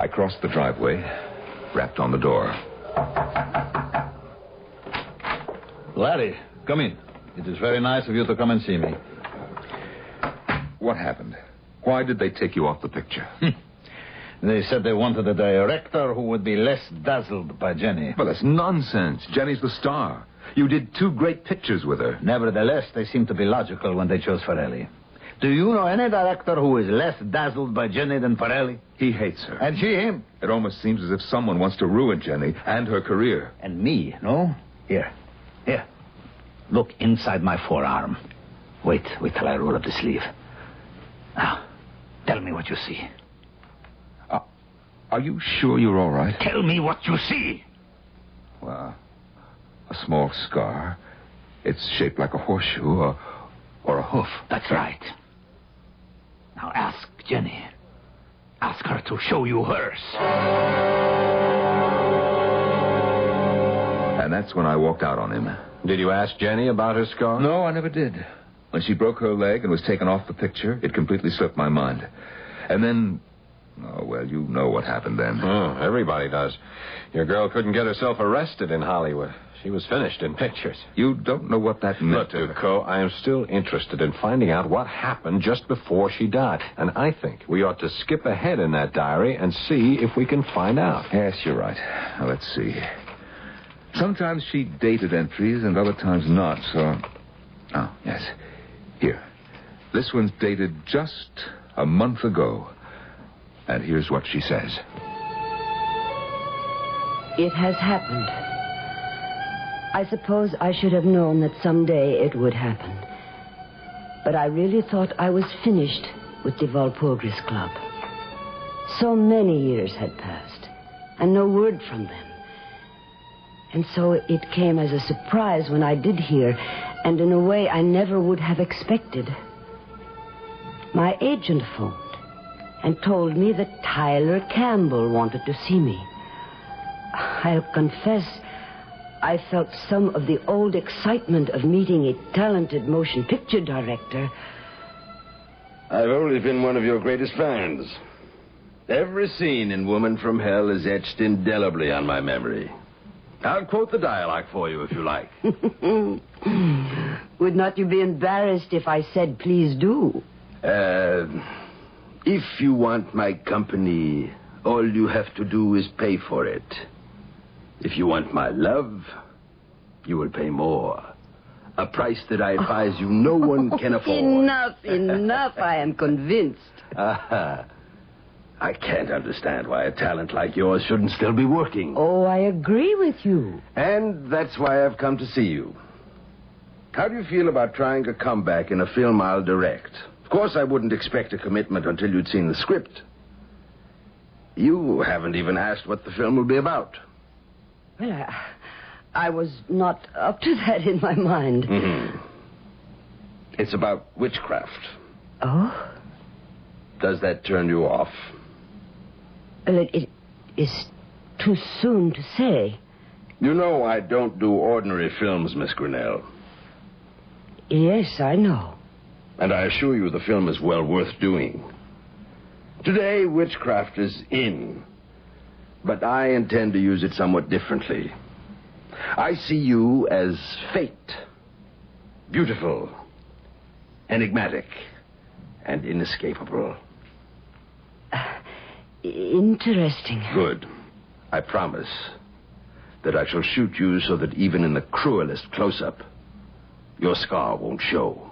I crossed the driveway, rapped on the door. Larry, come in. It is very nice of you to come and see me. What happened? Why did they take you off the picture? They said they wanted a director who would be less dazzled by Jenny. Well, that's nonsense. Jenny's the star. You did 2 great pictures with her. Nevertheless, they seemed to be logical when they chose Forelli. Do you know any director who is less dazzled by Jenny than Forelli? He hates her. And she him. It almost seems as if someone wants to ruin Jenny and her career. And me, no? Here. Look inside my forearm. Wait till I roll up the sleeve. Now, tell me what you see. Are you sure you're all right? Tell me what you see. Well, a small scar. It's shaped like a horseshoe or a hoof. That's right. Now ask Jenny. Ask her to show you hers. And that's when I walked out on him. Did you ask Jenny about her scar? No, I never did. When she broke her leg and was taken off the picture, it completely slipped my mind. And then... Oh, well, you know what happened then. Oh, everybody does. Your girl couldn't get herself arrested in Hollywood. She was finished in pictures. You don't know what that meant. Look, Ducot, I am still interested in finding out what happened just before she died. And I think we ought to skip ahead in that diary and see if we can find out. Yes, you're right. Now, let's see. Sometimes she dated entries and other times not, so... Oh, yes. Here. This one's dated just a month ago. And here's what she says. It has happened. I suppose I should have known that someday it would happen. But I really thought I was finished with the Walpurgis Club. So many years had passed, and no word from them. And so it came as a surprise when I did hear, and in a way I never would have expected. My agent phoned and told me that Tyler Campbell wanted to see me. I'll confess, I felt some of the old excitement of meeting a talented motion picture director. I've always been one of your greatest fans. Every scene in Woman from Hell is etched indelibly on my memory. I'll quote the dialogue for you if you like. Would not you be embarrassed if I said, please do? If you want my company, all you have to do is pay for it. If you want my love, you will pay more. A price that I advise you no one can afford. Enough. I am convinced. I can't understand why a talent like yours shouldn't still be working. Oh, I agree with you. And that's why I've come to see you. How do you feel about trying a comeback in a film I'll direct? Of course, I wouldn't expect a commitment until you'd seen the script. You haven't even asked what the film will be about. Well, I was not up to that in my mind. Mm-hmm. It's about witchcraft. Oh? Does that turn you off? Well, it is too soon to say. You know I don't do ordinary films, Miss Grinnell. Yes, I know. And I assure you the film is well worth doing. Today, witchcraft is in. But I intend to use it somewhat differently. I see you as fate. Beautiful, enigmatic, and inescapable. Interesting. Good. I promise that I shall shoot you so that even in the cruelest close-up, your scar won't show.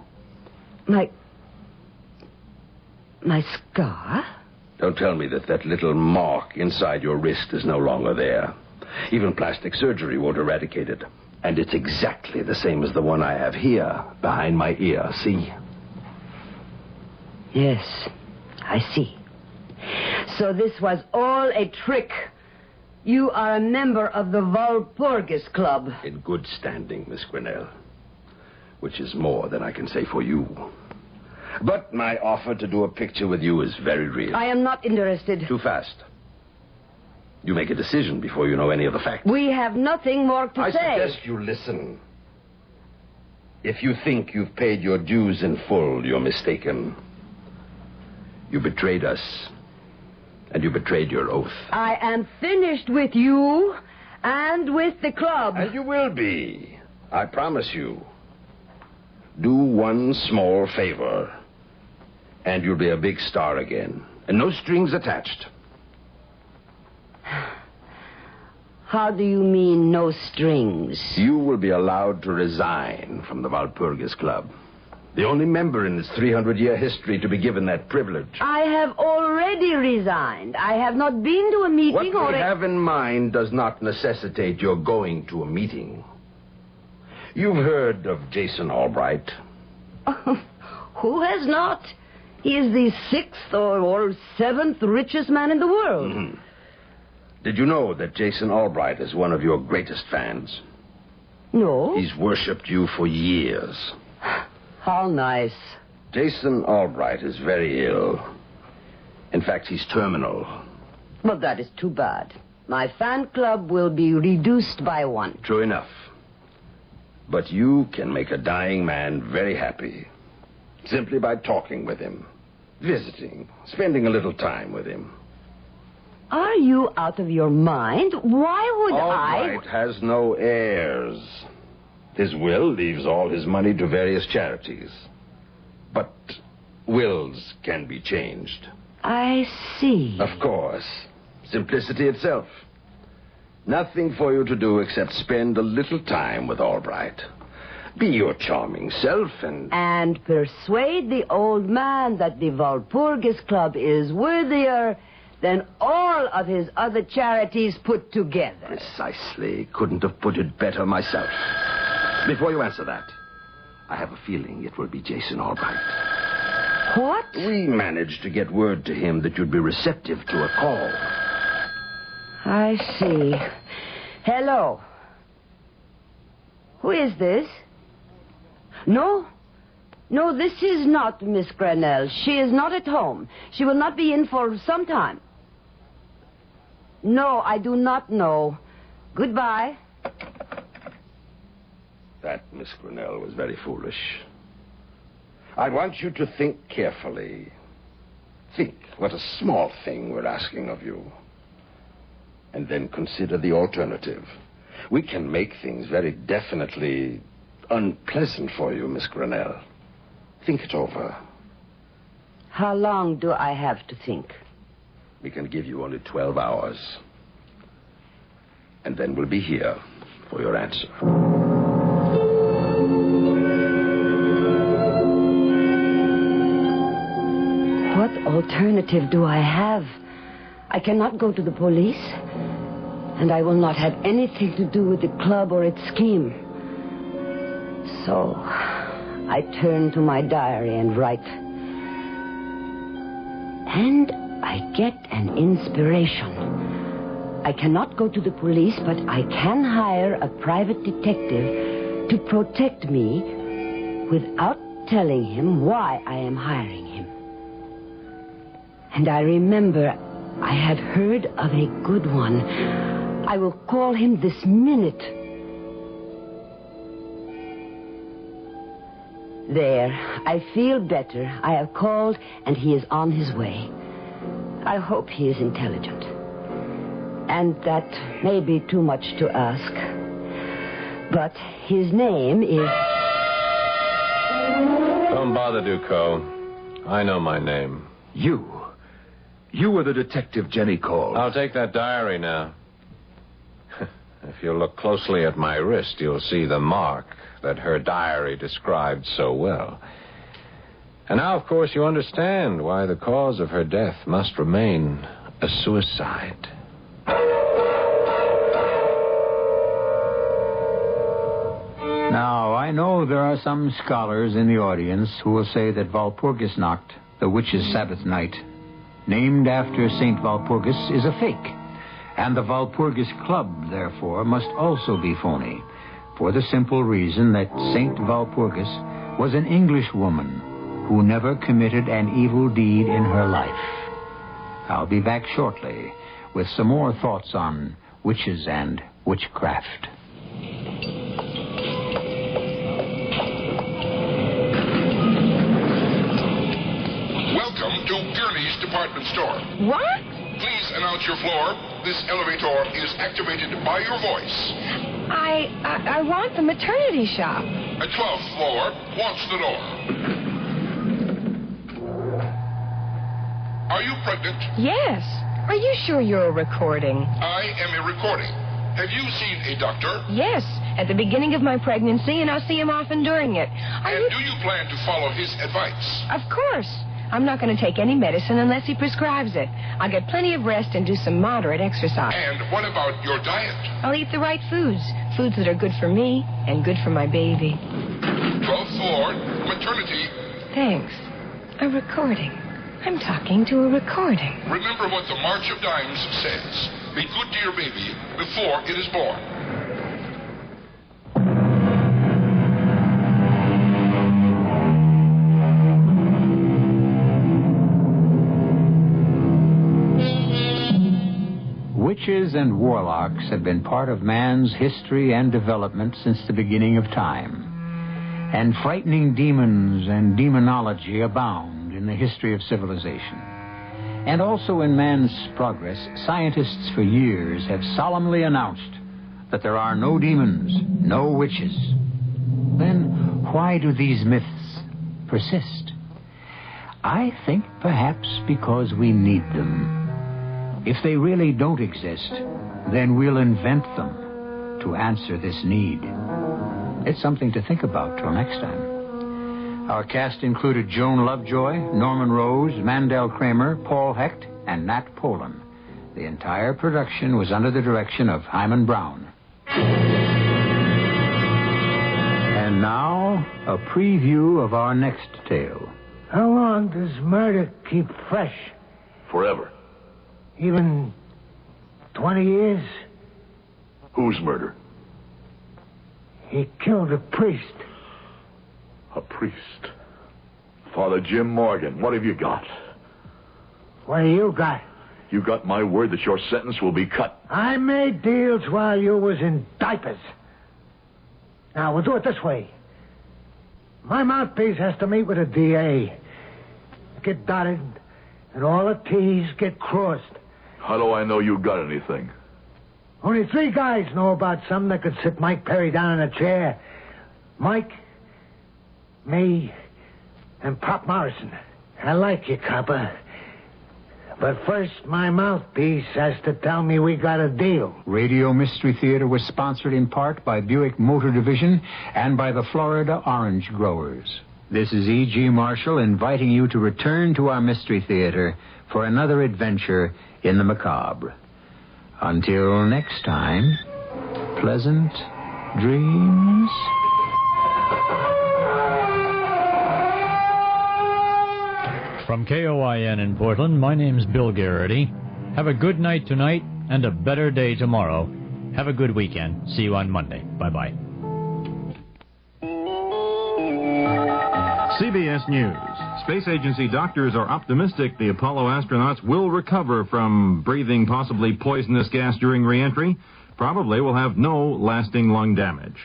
My scar? Don't tell me that little mark inside your wrist is no longer there. Even plastic surgery won't eradicate it. And it's exactly the same as the one I have here, behind my ear, see? Yes, I see. So this was all a trick. You are a member of the Walpurgis Club. In good standing, Miss Grinnell. Which is more than I can say for you. But my offer to do a picture with you is very real. I am not interested. Too fast. You make a decision before you know any of the facts. We have nothing more to say. I suggest you listen. If you think you've paid your dues in full, you're mistaken. You betrayed us. And you betrayed your oath. I am finished with you and with the club. And you will be. I promise you. Do one small favor, and you'll be a big star again. And no strings attached. How do you mean, no strings? You will be allowed to resign from the Walpurgis Club. The only member in its 300-year history to be given that privilege. I have already resigned. I have not been to a meeting What we have in mind does not necessitate your going to a meeting. You've heard of Jason Albright. Who has not? He is the 6th or 7th richest man in the world. Mm-hmm. Did you know that Jason Albright is one of your greatest fans? No. He's worshipped you for years. How nice. Jason Albright is very ill. In fact, he's terminal. Well, that is too bad. My fan club will be reduced by 1. True enough. But you can make a dying man very happy. Simply by talking with him, visiting, spending a little time with him. Are you out of your mind? Why would Albright has no heirs. His will leaves all his money to various charities. But wills can be changed. I see. Of course. Simplicity itself. Nothing for you to do except spend a little time with Albright. Be your charming self and persuade the old man that the Walpurgis Club is worthier than all of his other charities put together. Precisely. Couldn't have put it better myself. Before you answer that, I have a feeling it will be Jason Albright. What? We managed to get word to him that you'd be receptive to a call. I see. Hello. Who is this? No, this is not Miss Grinnell. She is not at home. She will not be in for some time. No, I do not know. Goodbye. That, Miss Grinnell, was very foolish. I want you to think carefully. Think what a small thing we're asking of you. And then consider the alternative. We can make things very definitely unpleasant for you, Miss Grinnell. Think it over. How long do I have to think? We can give you only 12 hours. And then we'll be here for your answer. alternative do I have? I cannot go to the police, and I will not have anything to do with the club or its scheme. So, I turn to my diary and write. And I get an inspiration. I cannot go to the police, but I can hire a private detective to protect me without telling him why I am hiring him. And I remember I have heard of a good one. I will call him this minute. There, I feel better. I have called, and he is on his way. I hope he is intelligent. And that may be too much to ask. But his name is... Don't bother, Ducot. I know my name. You were the detective Jenny called. I'll take that diary now. If you look closely at my wrist, you'll see the mark that her diary described so well. And now, of course, you understand why the cause of her death must remain a suicide. Now, I know there are some scholars in the audience who will say that Walpurgisnacht, the witch's Sabbath night, named after St. Walpurgis, is a fake. And the Walpurgis Club, therefore, must also be phony, for the simple reason that St. Walpurgis was an English woman who never committed an evil deed in her life. I'll be back shortly with some more thoughts on witches and witchcraft. Welcome to Gurney's Department Store. What? Please announce your floor. This elevator is activated by your voice. I want the maternity shop. A 12th floor wants the door. Are you pregnant? Yes. Are you sure you're a recording? I am a recording. Have you seen a doctor? Yes. At the beginning of my pregnancy, and I'll see him often during it. Do you plan to follow his advice? Of course. I'm not going to take any medicine unless he prescribes it. I'll get plenty of rest and do some moderate exercise. And what about your diet? I'll eat the right foods. Foods that are good for me and good for my baby. 12th floor, maternity. Thanks. A recording. I'm talking to a recording. Remember what the March of Dimes says. Be good to your baby before it is born. Witches and warlocks have been part of man's history and development since the beginning of time. And frightening demons and demonology abound in the history of civilization. And also in man's progress, scientists for years have solemnly announced that there are no demons, no witches. Then why do these myths persist? I think perhaps because we need them. If they really don't exist, then we'll invent them to answer this need. It's something to think about till next time. Our cast included Joan Lovejoy, Norman Rose, Mandel Kramer, Paul Hecht, and Nat Polan. The entire production was under the direction of Hyman Brown. And now, a preview of our next tale. How long does murder keep fresh? Forever. Even 20 years? Whose murder? He killed a priest. A priest? Father Jim Morgan, what have you got? What do you got? You got my word that your sentence will be cut. I made deals while you was in diapers. Now, we'll do it this way. My mouthpiece has to meet with a DA. Get dotted, and all the T's get crossed. How do I know you got anything? Only 3 guys know about something that could sit Mike Perry down in a chair. Mike, me, and Pop Morrison. I like you, copper. But first, my mouthpiece has to tell me we got a deal. Radio Mystery Theater was sponsored in part by Buick Motor Division and by the Florida Orange Growers. This is E.G. Marshall inviting you to return to our Mystery Theater for another adventure in the macabre. Until next time, pleasant dreams. From KOIN in Portland, my name's Bill Garrity. Have a good night tonight and a better day tomorrow. Have a good weekend. See you on Monday. Bye-bye. CBS News. Space Agency doctors are optimistic the Apollo astronauts will recover from breathing possibly poisonous gas during re-entry. Probably will have no lasting lung damage.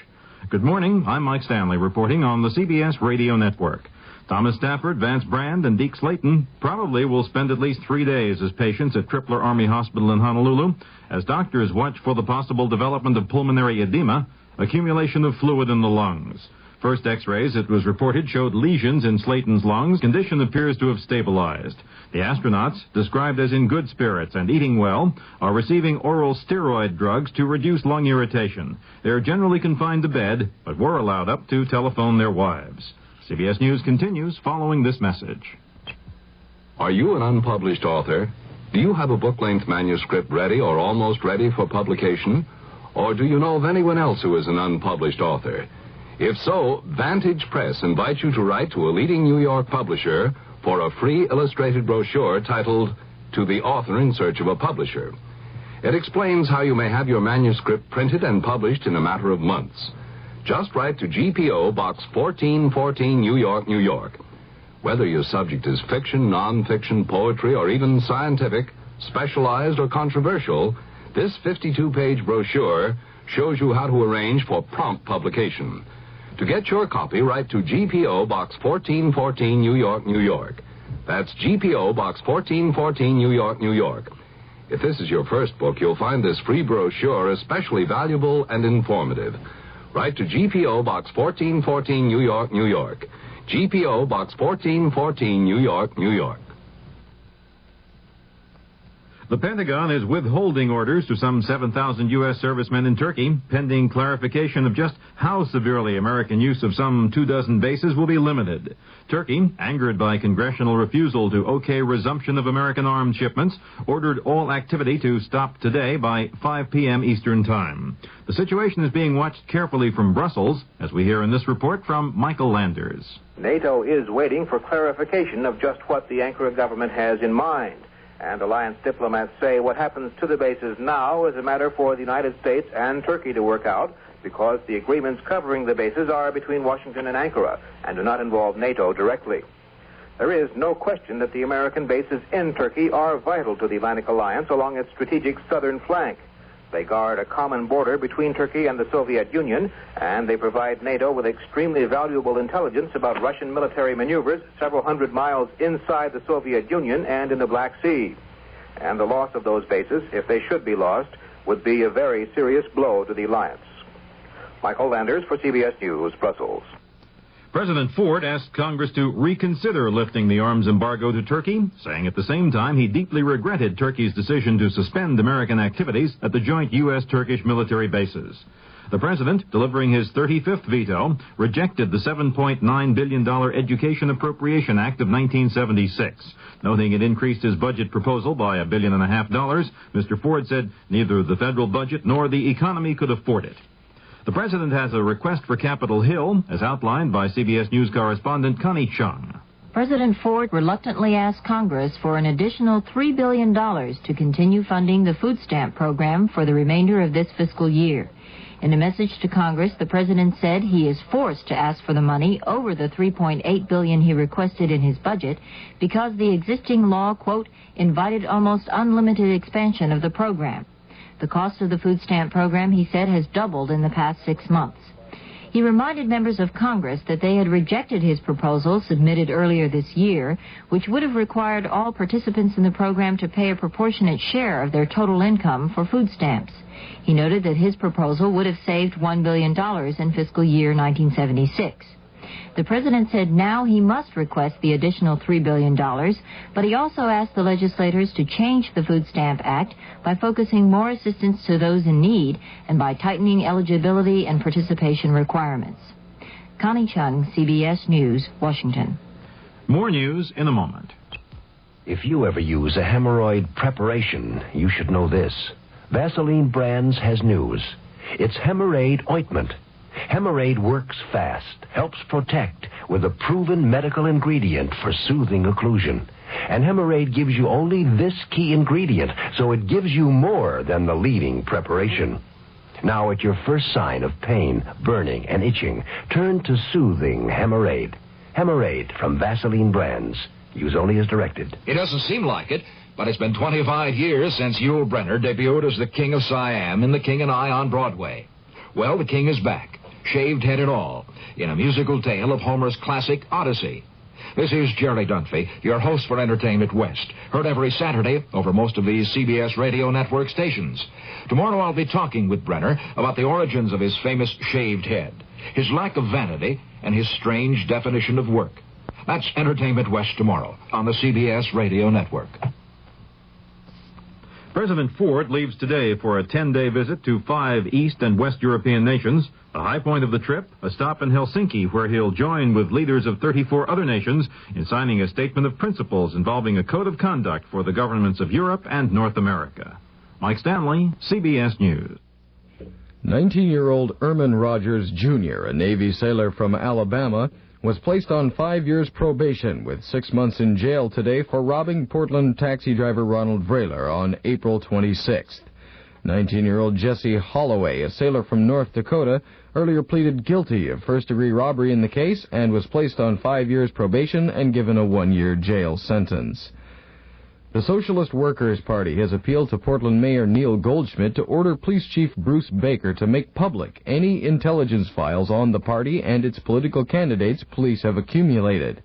Good morning. I'm Mike Stanley reporting on the CBS Radio Network. Thomas Stafford, Vance Brand, and Deke Slayton probably will spend at least 3 days as patients at Tripler Army Hospital in Honolulu as doctors watch for the possible development of pulmonary edema, accumulation of fluid in the lungs. First X-rays, it was reported, showed lesions in Slayton's lungs. Condition appears to have stabilized. The astronauts, described as in good spirits and eating well, are receiving oral steroid drugs to reduce lung irritation. They're generally confined to bed, but were allowed up to telephone their wives. CBS News continues following this message. Are you an unpublished author? Do you have a book-length manuscript ready or almost ready for publication? Or do you know of anyone else who is an unpublished author? If so, Vantage Press invites you to write to a leading New York publisher for a free illustrated brochure titled To the Author in Search of a Publisher. It explains how you may have your manuscript printed and published in a matter of months. Just write to GPO Box 1414, New York, New York. Whether your subject is fiction, non-fiction, poetry, or even scientific, specialized, or controversial, this 52-page brochure shows you how to arrange for prompt publication. To get your copy, write to GPO Box 1414, New York, New York. That's GPO Box 1414, New York, New York. If this is your first book, you'll find this free brochure especially valuable and informative. Write to GPO Box 1414, New York, New York. GPO Box 1414, New York, New York. The Pentagon is withholding orders to some 7,000 U.S. servicemen in Turkey, pending clarification of just how severely American use of some 24 bases will be limited. Turkey, angered by congressional refusal to okay resumption of American arms shipments, ordered all activity to stop today by 5 p.m. Eastern Time. The situation is being watched carefully from Brussels, as we hear in this report from Michael Landers. NATO is waiting for clarification of just what the Ankara government has in mind. And alliance diplomats say what happens to the bases now is a matter for the United States and Turkey to work out, because the agreements covering the bases are between Washington and Ankara and do not involve NATO directly. There is no question that the American bases in Turkey are vital to the Atlantic Alliance along its strategic southern flank. They guard a common border between Turkey and the Soviet Union, and they provide NATO with extremely valuable intelligence about Russian military maneuvers several hundred miles inside the Soviet Union and in the Black Sea. And the loss of those bases, if they should be lost, would be a very serious blow to the alliance. Michael Landers for CBS News, Brussels. President Ford asked Congress to reconsider lifting the arms embargo to Turkey, saying at the same time he deeply regretted Turkey's decision to suspend American activities at the joint U.S.-Turkish military bases. The president, delivering his 35th veto, rejected the $7.9 billion Education Appropriation Act of 1976. Noting it increased his budget proposal by $1.5 billion, Mr. Ford said neither the federal budget nor the economy could afford it. The president has a request for Capitol Hill, as outlined by CBS News correspondent Connie Chung. President Ford reluctantly asked Congress for an additional $3 billion to continue funding the food stamp program for the remainder of this fiscal year. In a message to Congress, the president said he is forced to ask for the money over the $3.8 billion he requested in his budget because the existing law, quote, invited almost unlimited expansion of the program. The cost of the food stamp program, he said, has doubled in the past 6 months. He reminded members of Congress that they had rejected his proposal submitted earlier this year, which would have required all participants in the program to pay a proportionate share of their total income for food stamps. He noted that his proposal would have saved $1 billion in fiscal year 1976. The president said now he must request the additional $3 billion, but he also asked the legislators to change the Food Stamp Act by focusing more assistance to those in need and by tightening eligibility and participation requirements. Connie Chung, CBS News, Washington. More news in a moment. If you ever use a hemorrhoid preparation, you should know this. Vaseline Brands has news. It's Hemorrhoid Ointment. Hemorrhoid works fast, helps protect with a proven medical ingredient for soothing occlusion. And Hemorrhoid gives you only this key ingredient, so it gives you more than the leading preparation. Now, at your first sign of pain, burning, and itching, turn to soothing Hemorrhoid. Hemorrhoid from Vaseline Brands. Use only as directed. It doesn't seem like it, but it's been 25 years since Yul Brynner debuted as the King of Siam in The King and I on Broadway. Well, the King is back, shaved head and all, in a musical tale of Homer's classic Odyssey. This is Jerry Dunphy, your host for Entertainment West, heard every Saturday over most of these CBS radio network stations. Tomorrow I'll be talking with Brynner about the origins of his famous shaved head, his lack of vanity, and his strange definition of work. That's Entertainment West tomorrow on the CBS radio network. President Ford leaves today for a 10-day visit to 5 East and West European nations. The high point of the trip, a stop in Helsinki, where he'll join with leaders of 34 other nations in signing a statement of principles involving a code of conduct for the governments of Europe and North America. Mike Stanley, CBS News. 19-year-old Erman Rogers, Jr., a Navy sailor from Alabama, was placed on 5 years probation with 6 months in jail today for robbing Portland taxi driver Ronald Vrayler on April 26th. 19-year-old Jesse Holloway, a sailor from North Dakota, earlier pleaded guilty of first-degree robbery in the case and was placed on 5 years probation and given a 1-year jail sentence. The Socialist Workers' Party has appealed to Portland Mayor Neil Goldschmidt to order Police Chief Bruce Baker to make public any intelligence files on the party and its political candidates police have accumulated.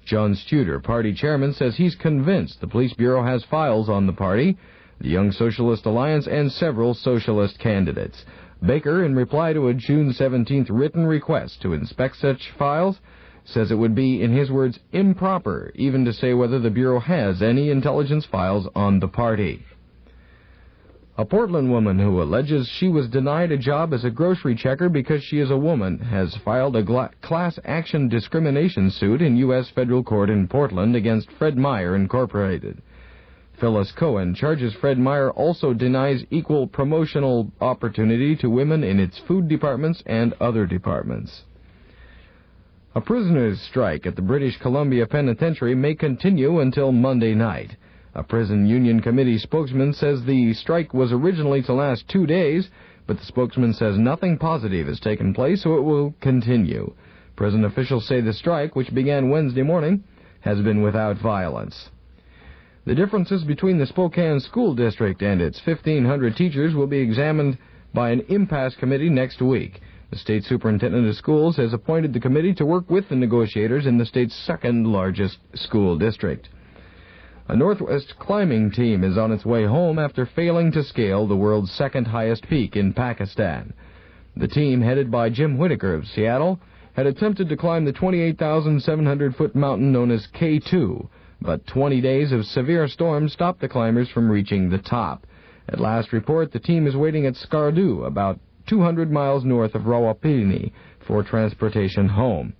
John Studer, party chairman, says he's convinced the Police Bureau has files on the party, the Young Socialist Alliance, and several socialist candidates. Baker, in reply to a June 17th written request to inspect such files, says it would be, in his words, improper even to say whether the Bureau has any intelligence files on the party. A Portland woman who alleges she was denied a job as a grocery checker because she is a woman has filed a class action discrimination suit in U.S. federal court in Portland against Fred Meyer Incorporated. Phyllis Cohen charges Fred Meyer also denies equal promotional opportunity to women in its food departments and other departments. A prisoners' strike at the British Columbia Penitentiary may continue until Monday night. A prison union committee spokesman says the strike was originally to last 2 days, but the spokesman says nothing positive has taken place, so it will continue. Prison officials say the strike, which began Wednesday morning, has been without violence. The differences between the Spokane School District and its 1,500 teachers will be examined by an impasse committee next week. The state superintendent of schools has appointed the committee to work with the negotiators in the state's second-largest school district. A Northwest climbing team is on its way home after failing to scale the world's second-highest peak in Pakistan. The team, headed by Jim Whitaker of Seattle, had attempted to climb the 28,700-foot mountain known as K2, but 20 days of severe storms stopped the climbers from reaching the top. At last report, the team is waiting at Skardu, about 200 miles north of Rawalpindi, for transportation home.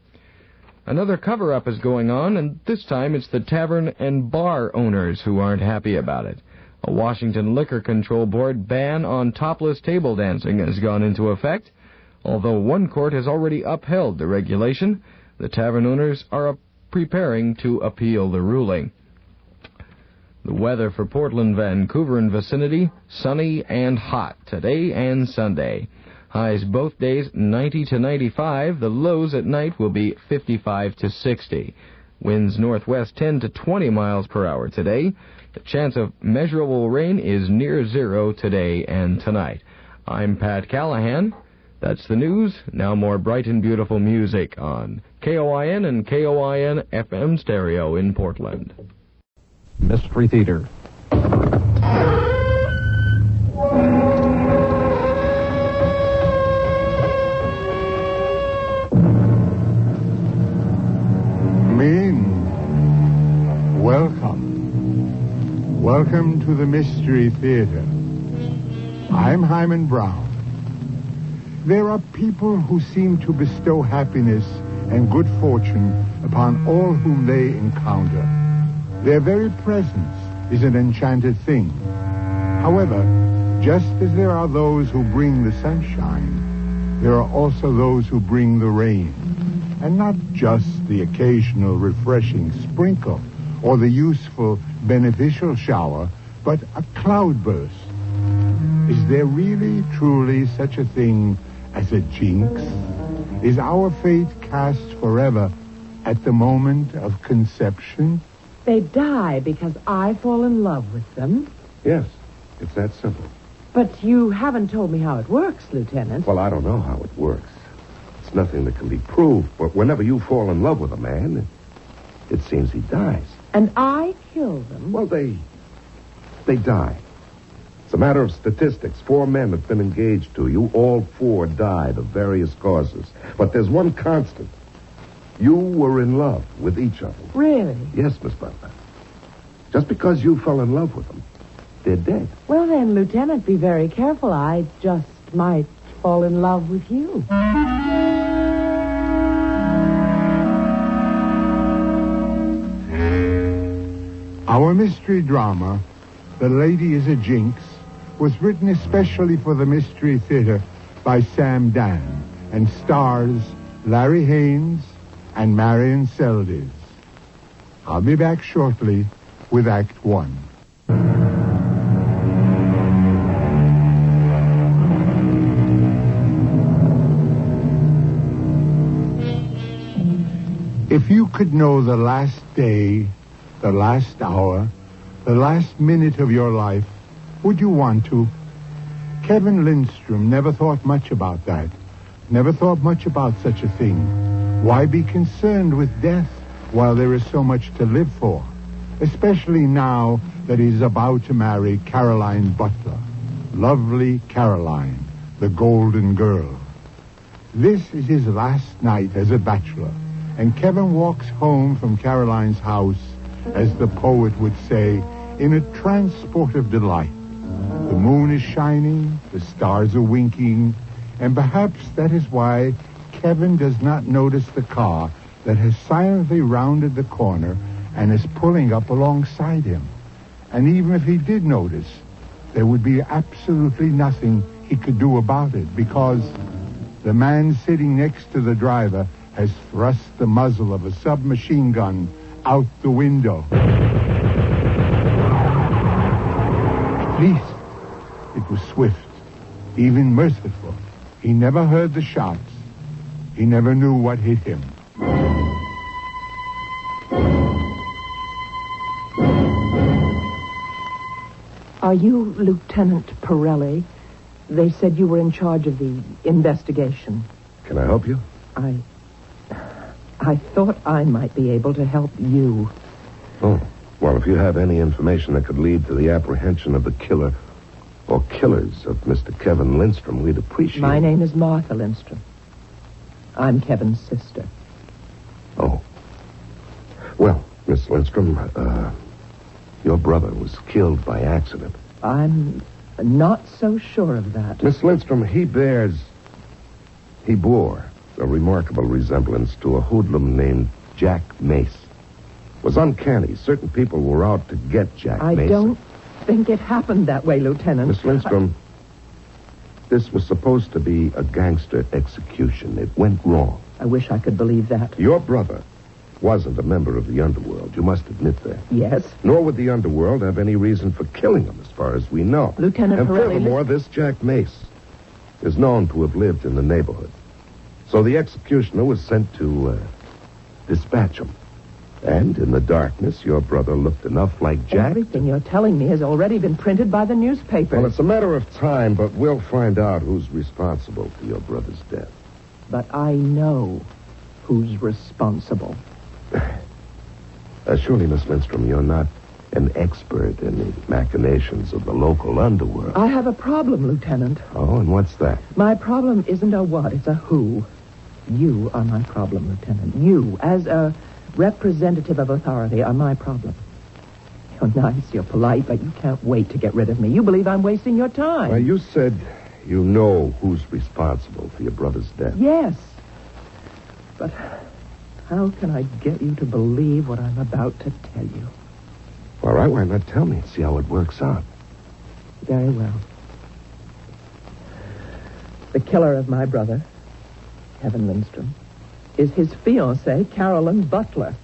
Another cover-up is going on, and this time it's the tavern and bar owners who aren't happy about it. A Washington Liquor Control Board ban on topless table dancing has gone into effect. Although one court has already upheld the regulation, the tavern owners are preparing to appeal the ruling. The weather for Portland, Vancouver, and vicinity, sunny and hot today and Sunday. Highs both days 90 to 95. The lows at night will be 55 to 60. Winds northwest 10 to 20 miles per hour today. The chance of measurable rain is near zero today and tonight. I'm Pat Callahan. That's the news. Now more bright and beautiful music on KOIN and KOIN FM stereo in Portland. Mystery Theater. Welcome to the Mystery Theater. I'm Hyman Brown. There are people who seem to bestow happiness and good fortune upon all whom they encounter. Their very presence is an enchanted thing. However, just as there are those who bring the sunshine, there are also those who bring the rain. And not just the occasional refreshing sprinkle or the useful beneficial shower, but a cloudburst. Is there really, truly such a thing as a jinx? Is our fate cast forever at the moment of conception? They die because I fall in love with them. Yes, it's that simple. But you haven't told me how it works, Lieutenant. Well, I don't know how it works. It's nothing that can be proved, but whenever you fall in love with a man, it seems he dies. And I kill them? Well, they die. It's a matter of statistics. 4 men have been engaged to you. All 4 died of various causes. But there's one constant. You were in love with each of them. Really? Yes, Miss Butler. Just because you fell in love with them, they're dead. Well, then, Lieutenant, be very careful. I just might fall in love with you. Our mystery drama, The Lady is a Jinx, was written especially for the Mystery Theater by Sam Dan and stars Larry Haynes and Marion Seldes. I'll be back shortly with Act 1. If you could know the last day, the last hour, the last minute of your life, would you want to? Kevin Lindstrom never thought much about that. Never thought much about such a thing. Why be concerned with death while there is so much to live for? Especially now that he's about to marry Caroline Butler. Lovely Caroline, the golden girl. This is his last night as a bachelor, and Kevin walks home from Caroline's house, as the poet would say, in a transport of delight. The moon is shining, the stars are winking, and perhaps that is why Kevin does not notice the car that has silently rounded the corner and is pulling up alongside him. And even if he did notice, there would be absolutely nothing he could do about it, because the man sitting next to the driver has thrust the muzzle of a submachine gun out the window. At least it was swift, even merciful. He never heard the shots. He never knew what hit him. Are you Lieutenant Pirelli? They said you were in charge of the investigation. Can I help you? I thought I might be able to help you. Oh, well, if you have any information that could lead to the apprehension of the killer or killers of Mr. Kevin Lindstrom, we'd appreciate it. My name is Martha Lindstrom. I'm Kevin's sister. Oh. Well, Miss Lindstrom, your brother was killed by accident. I'm not so sure of that. Miss Lindstrom, he bore a remarkable resemblance to a hoodlum named Jack Mace. It was uncanny. Certain people were out to get Jack Mace. I don't think it happened that way, Lieutenant. Miss Lindstrom, this was supposed to be a gangster execution. It went wrong. I wish I could believe that. Your brother wasn't a member of the underworld. You must admit that. Yes. Nor would the underworld have any reason for killing him, as far as we know. Lieutenant And Pirelli... furthermore, this Jack Mace is known to have lived in the neighborhood. So the executioner was sent to dispatch him. And in the darkness, your brother looked enough like Jack. Everything you're telling me has already been printed by the newspapers. Well, it's a matter of time, but we'll find out who's responsible for your brother's death. But I know who's responsible. Surely, Miss Lindstrom, you're not an expert in the machinations of the local underworld. I have a problem, Lieutenant. Oh, and what's that? My problem isn't a what, it's a who. You are my problem, Lieutenant. You, as a representative of authority, are my problem. You're nice, you're polite, but you can't wait to get rid of me. You believe I'm wasting your time. Well, you said You know who's responsible for your brother's death. Yes. But how can I get you to believe what I'm about to tell you? All right, why not tell me and see how it works out? Very well. The killer of my brother, Kevin Lindstrom, is his fiancée, Carolyn Butler.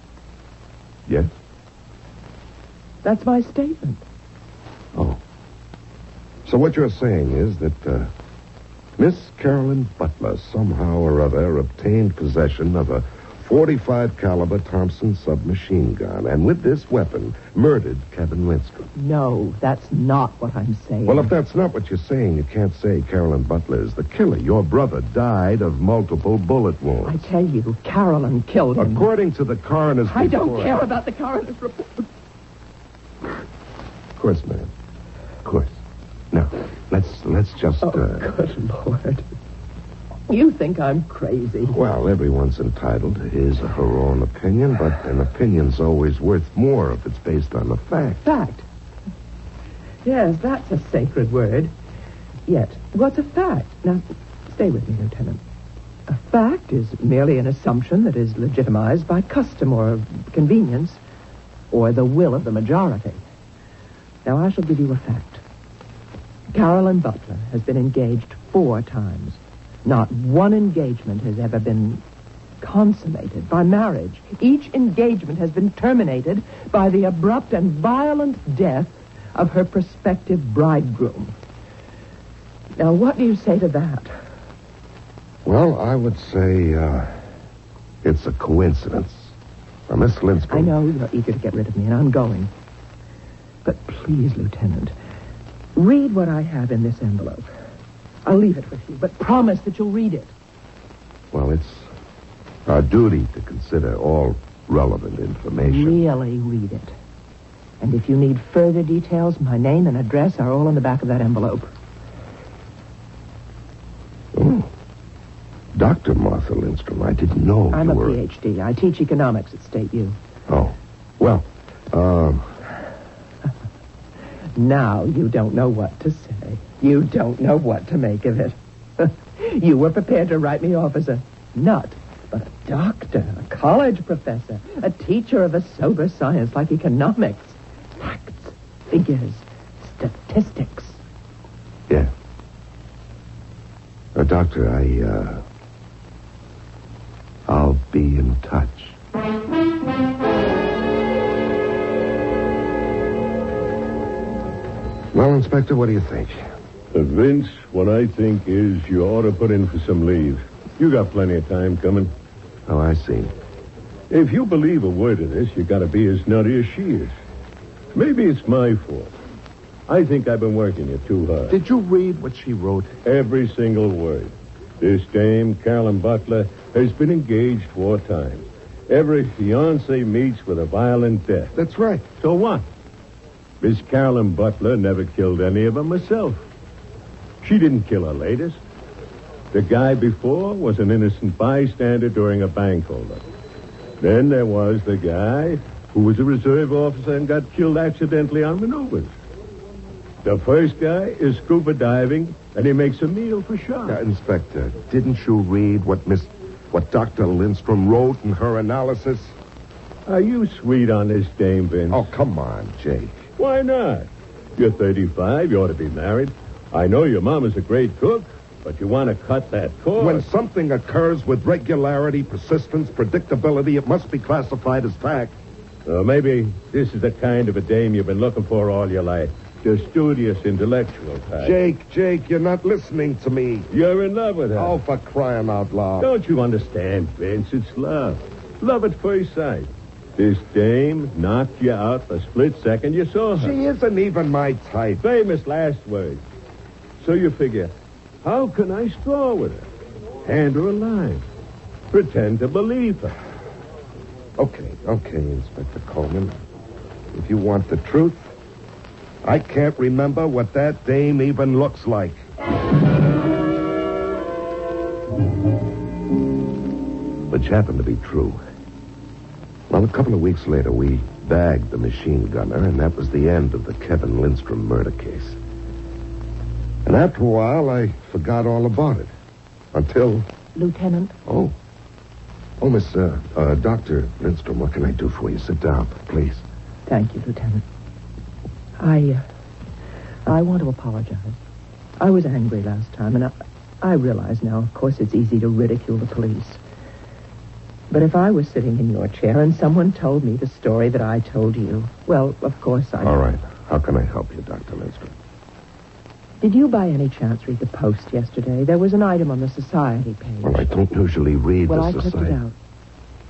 Yes? That's my statement. Oh. So what you're saying is that Miss Carolyn Butler somehow or other obtained possession of a .45 caliber Thompson submachine gun, and with this weapon murdered Kevin Lindstrom. No, that's not what I'm saying. Well, if that's not what you're saying, you can't say Carolyn Butler is the killer. Your brother died of multiple bullet wounds. I tell you, Carolyn killed him. According to the coroner's report... I don't care about the coroner's report. Of course, ma'am. Of course. Now, let's just... Oh, good Lord. You think I'm crazy. Well, everyone's entitled to his or her own opinion, but an opinion's always worth more if it's based on the fact. Fact? Yes, that's a sacred word. Yet, what's a fact? Now, stay with me, Lieutenant. A fact is merely an assumption that is legitimized by custom or convenience or the will of the majority. Now, I shall give you a fact. Carolyn Butler has been engaged 4 times. Not one engagement has ever been consummated by marriage. Each engagement has been terminated by the abrupt and violent death of her prospective bridegroom. Now, what do you say to that? Well, I would say it's a coincidence. Now, Miss Lindstrom... I know you're eager to get rid of me, and I'm going. But please, Lieutenant, read what I have in this envelope. I'll leave it with you, but promise that you'll read it. Well, it's our duty to consider all relevant information. Really read it. And if you need further details, my name and address are all in the back of that envelope. Oh. Dr. Martha Lindstrom, I didn't know I'm you a were... PhD. I teach economics at State U. Oh. Well, Now you don't know what to say. You don't know what to make of it. You were prepared to write me off as a nut, but a doctor, a college professor, a teacher of a sober science like economics. Facts, figures, statistics. Yeah. Doctor, I'll be in touch. Well, Inspector, what do you think? Vince, what I think is you ought to put in for some leave. You got plenty of time coming. Oh, I see. If you believe a word of this, you got to be as nutty as she is. Maybe it's my fault. I think I've been working you too hard. Did you read what she wrote? Every single word. This dame, Carolyn Butler, has been engaged 4 times. Every fiancé meets with a violent death. That's right. So what? Miss Carolyn Butler never killed any of them herself. She didn't kill her latest. The guy before was an innocent bystander during a bank holdup. Then there was the guy who was a reserve officer and got killed accidentally on maneuvers. The first guy is scuba diving, and he makes a meal for sharks. Inspector, didn't you read what Dr. Lindstrom wrote in her analysis? Are you sweet on this dame, Vince? Oh, come on, Jake. Why not? You're 35. You ought to be married. I know your mom is a great cook, but you want to cut that cord. When something occurs with regularity, persistence, predictability, it must be classified as fact. Maybe this is the kind of a dame you've been looking for all your life. The studious, intellectual type. Jake, you're not listening to me. You're in love with her. Oh, for crying out loud. Don't you understand, Vince? It's love. Love at first sight. This dame knocked you out the split second you saw her. She isn't even my type. Famous last words. So you figure, how can I score with her? Hand her a line. Pretend to believe her. Okay, Inspector Coleman. If you want the truth, I can't remember what that dame even looks like. Which happened to be true. Well, a couple of weeks later, we bagged the machine gunner, and that was the end of the Kevin Lindstrom murder case. And after a while, I forgot all about it. Until... Lieutenant? Oh, Miss, Dr. Lindstrom, what can I do for you? Sit down, please. Thank you, Lieutenant. I want to apologize. I was angry last time, and I realize now, of course, it's easy to ridicule the police. But if I was sitting in your chair and someone told me the story that I told you, well, of course I... All right. How can I help you, Dr. Lindstrom? Did you by any chance read the Post yesterday? There was an item on the Society page. Well, I don't usually read the Society. Well, I clicked it out.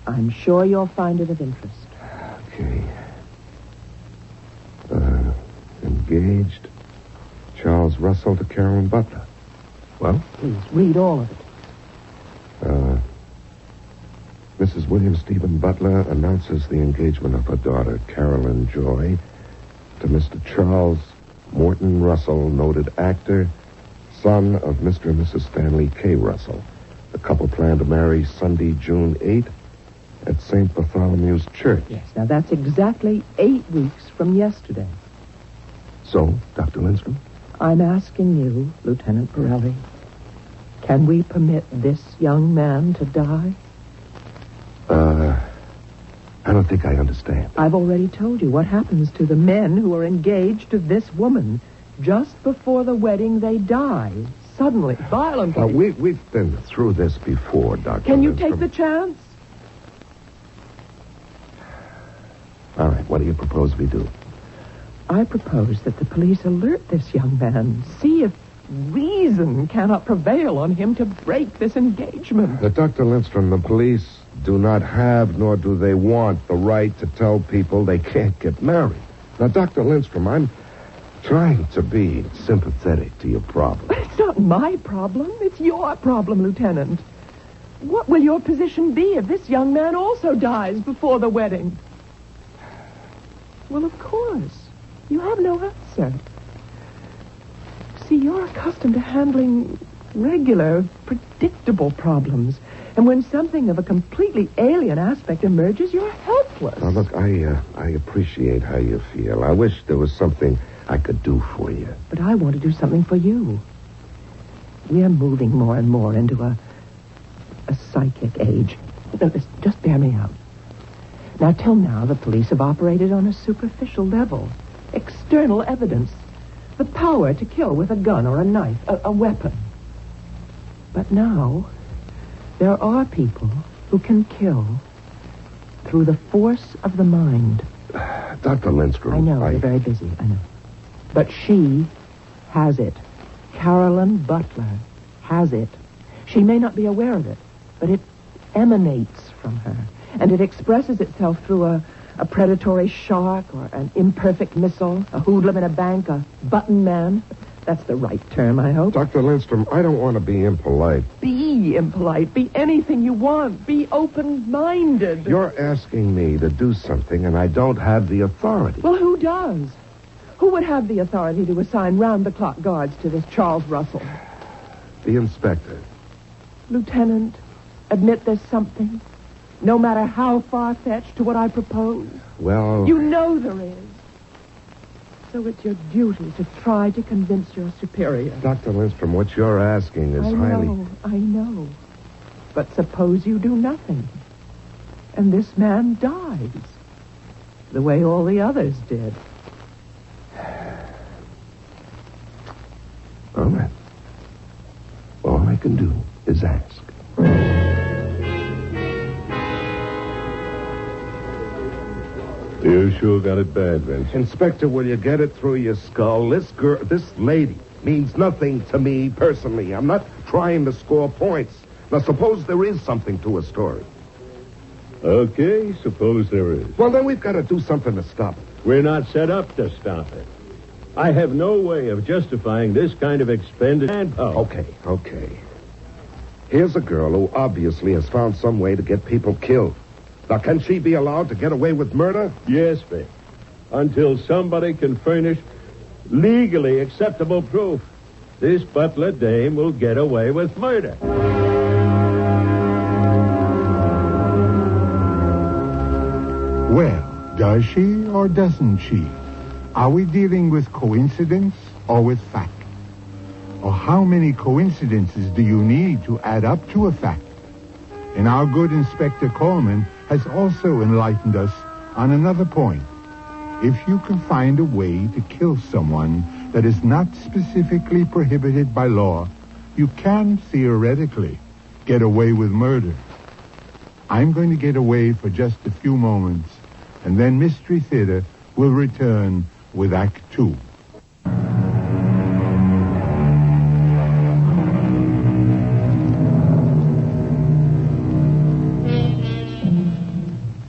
I'm sure you'll find it of interest. Okay. Engaged. Charles Russell to Carolyn Butler. Well? Please, read all of it. Mrs. William Stephen Butler announces the engagement of her daughter, Carolyn Joy, to Mr. Charles Morton Russell, noted actor, son of Mr. and Mrs. Stanley K. Russell. The couple plan to marry Sunday, June 8th at St. Bartholomew's Church. Yes, now that's exactly 8 weeks from yesterday. So, Dr. Lindstrom? I'm asking you, Lieutenant Pirelli, can we permit this young man to die? I don't think I understand. I've already told you what happens to the men who are engaged to this woman. Just before the wedding, they die. Suddenly, violently. We've been through this before, Dr. Can you Lindstrom. take the chance? All right, what do you propose we do? I propose that the police alert this young man. See if reason cannot prevail on him to break this engagement. Dr. Lindstrom, the police do not have, nor do they want, the right to tell people they can't get married. Now, Dr. Lindstrom, I'm trying to be sympathetic to your problem. But it's not my problem. It's your problem, Lieutenant. What will your position be if this young man also dies before the wedding? Well, of course. You have no answer. See, you're accustomed to handling regular, predictable problems. And when something of a completely alien aspect emerges, you're helpless. Now, look, I appreciate how you feel. I wish there was something I could do for you. But I want to do something for you. We're moving more and more into a psychic age. Just bear me out. Now, till now, the police have operated on a superficial level. External evidence. The power to kill with a gun or a knife, a weapon. But now, there are people who can kill through the force of the mind. Dr. Lindstrom, I know, you're very busy, I know. But she has it. Carolyn Butler has it. She may not be aware of it, but it emanates from her. And it expresses itself through a predatory shark or an imperfect missile, a hoodlum in a bank, a button man. That's the right term, I hope. Dr. Lindstrom, I don't want to be impolite. Be impolite. Be anything you want. Be open-minded. You're asking me to do something, and I don't have the authority. Well, who does? Who would have the authority to assign round-the-clock guards to this Charles Russell? The inspector. Lieutenant, admit there's something. No matter how far-fetched to what I propose. Well... You know there is. So it's your duty to try to convince your superior. Dr. Lindstrom, what you're asking is highly... I know. But suppose you do nothing. And this man dies. The way all the others did. All right. All I can do is ask. You sure got it bad, Vince. Inspector, will you get it through your skull? This lady means nothing to me personally. I'm not trying to score points. Now, suppose there is something to a story. Okay, suppose there is. Well, then we've got to do something to stop it. We're not set up to stop it. I have no way of justifying this kind of expended manpower. Okay. Here's a girl who obviously has found some way to get people killed. Now, can she be allowed to get away with murder? Yes, Vic. Until somebody can furnish legally acceptable proof, this Butler dame will get away with murder. Well, does she or doesn't she? Are we dealing with coincidence or with fact? Or how many coincidences do you need to add up to a fact? And our good Inspector Coleman has also enlightened us on another point. If you can find a way to kill someone that is not specifically prohibited by law, you can theoretically get away with murder. I'm going to get away for just a few moments, and then Mystery Theater will return with Act 2.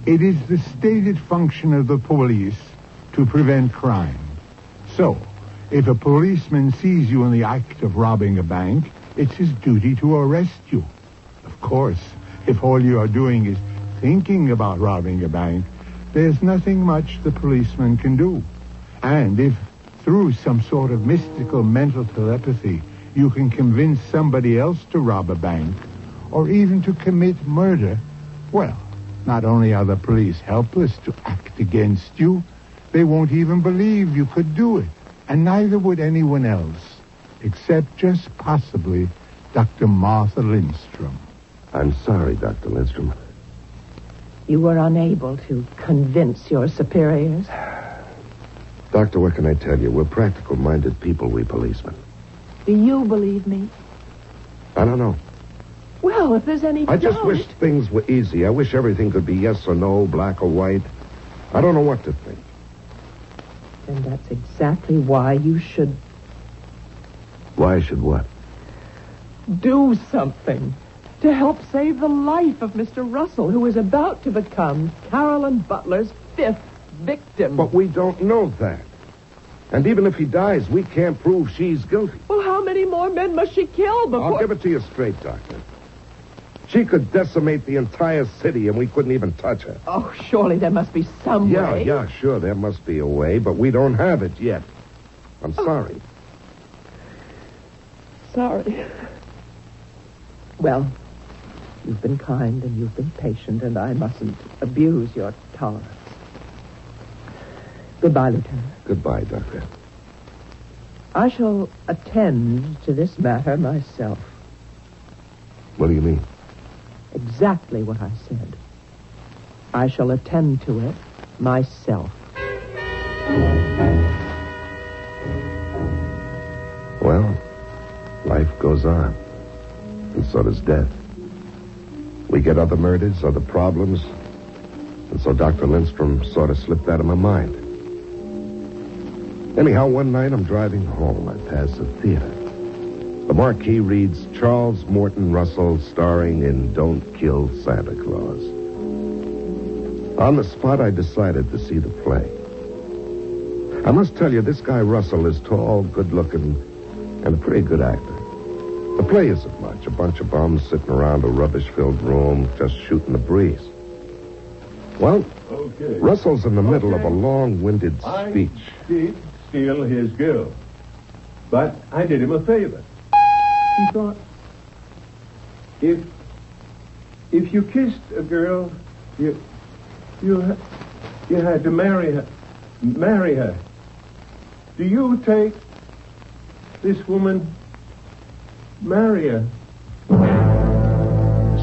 It is the stated function of the police to prevent crime. So, if a policeman sees you in the act of robbing a bank, it's his duty to arrest you. Of course, if all you are doing is thinking about robbing a bank, there's nothing much the policeman can do. And if, through some sort of mystical mental telepathy, you can convince somebody else to rob a bank, or even to commit murder, well, not only are the police helpless to act against you, they won't even believe you could do it. And neither would anyone else, except just possibly Dr. Martha Lindstrom. I'm sorry, Dr. Lindstrom. You were unable to convince your superiors? Doctor, what can I tell you? We're practical-minded people, we policemen. Do you believe me? I don't know. Well, if there's any I just doubt... wish things were easy. I wish everything could be yes or no, black or white. I don't know what to think. And that's exactly why you should... Why should what? Do something to help save the life of Mr. Russell, who is about to become Carolyn Butler's 5th victim. But we don't know that. And even if he dies, we can't prove she's guilty. Well, how many more men must she kill before... I'll give it to you straight, Doctor. She could decimate the entire city, and we couldn't even touch her. Oh, surely there must be some way. Yeah, sure, there must be a way, but we don't have it yet. I'm sorry. Sorry. Well, you've been kind and you've been patient, and I mustn't abuse your tolerance. Goodbye, Lieutenant. Goodbye, Doctor. I shall attend to this matter myself. What do you mean? Exactly what I said. I shall attend to it myself. Well, life goes on. And so does death. We get other murders, other problems. And so Dr. Lindstrom sort of slipped out of my mind. Anyhow, one night I'm driving home. I pass a theater. The marquee reads, Charles Morton Russell, starring in Don't Kill Santa Claus. On the spot, I decided to see the play. I must tell you, this guy Russell is tall, good-looking, and a pretty good actor. The play isn't much. A bunch of bums sitting around a rubbish-filled room, just shooting the breeze. Well, Russell's in the middle of a long-winded speech. I did steal his girl, but I did him a favor. He thought, if you kissed a girl, you had to marry her. Do you take this woman, marry her?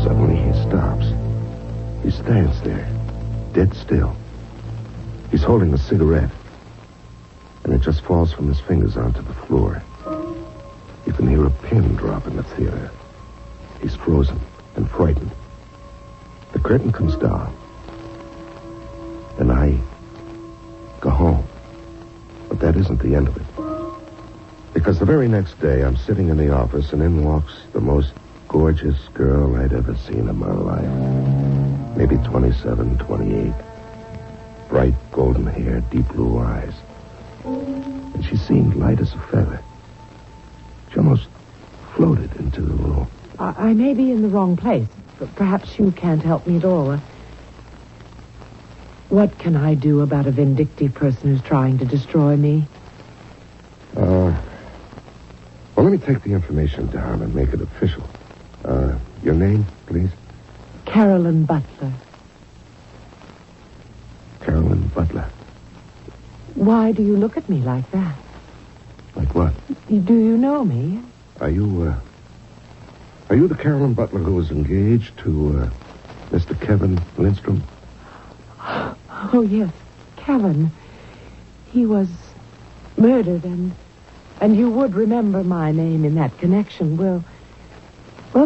Suddenly he stops. He stands there, dead still. He's holding a cigarette, and it just falls from his fingers onto the floor. You can hear a pin drop in the theater. He's frozen and frightened. The curtain comes down, and I go home. But that isn't the end of it. Because the very next day, I'm sitting in the office, and in walks the most gorgeous girl I'd ever seen in my life. Maybe 27, 28. Bright golden hair, deep blue eyes. And she seemed light as a feather. She almost floated into the room. I may be in the wrong place, but perhaps you can't help me at all. What can I do about a vindictive person who's trying to destroy me? Well, let me take the information down and make it official. Your name, please? Carolyn Butler. Carolyn Butler. Why do you look at me like that? Like what? Do you know me? Are you the Carolyn Butler who was engaged to Mr. Kevin Lindstrom? Oh, yes, Kevin. He was murdered, and you would remember my name in that connection. Well,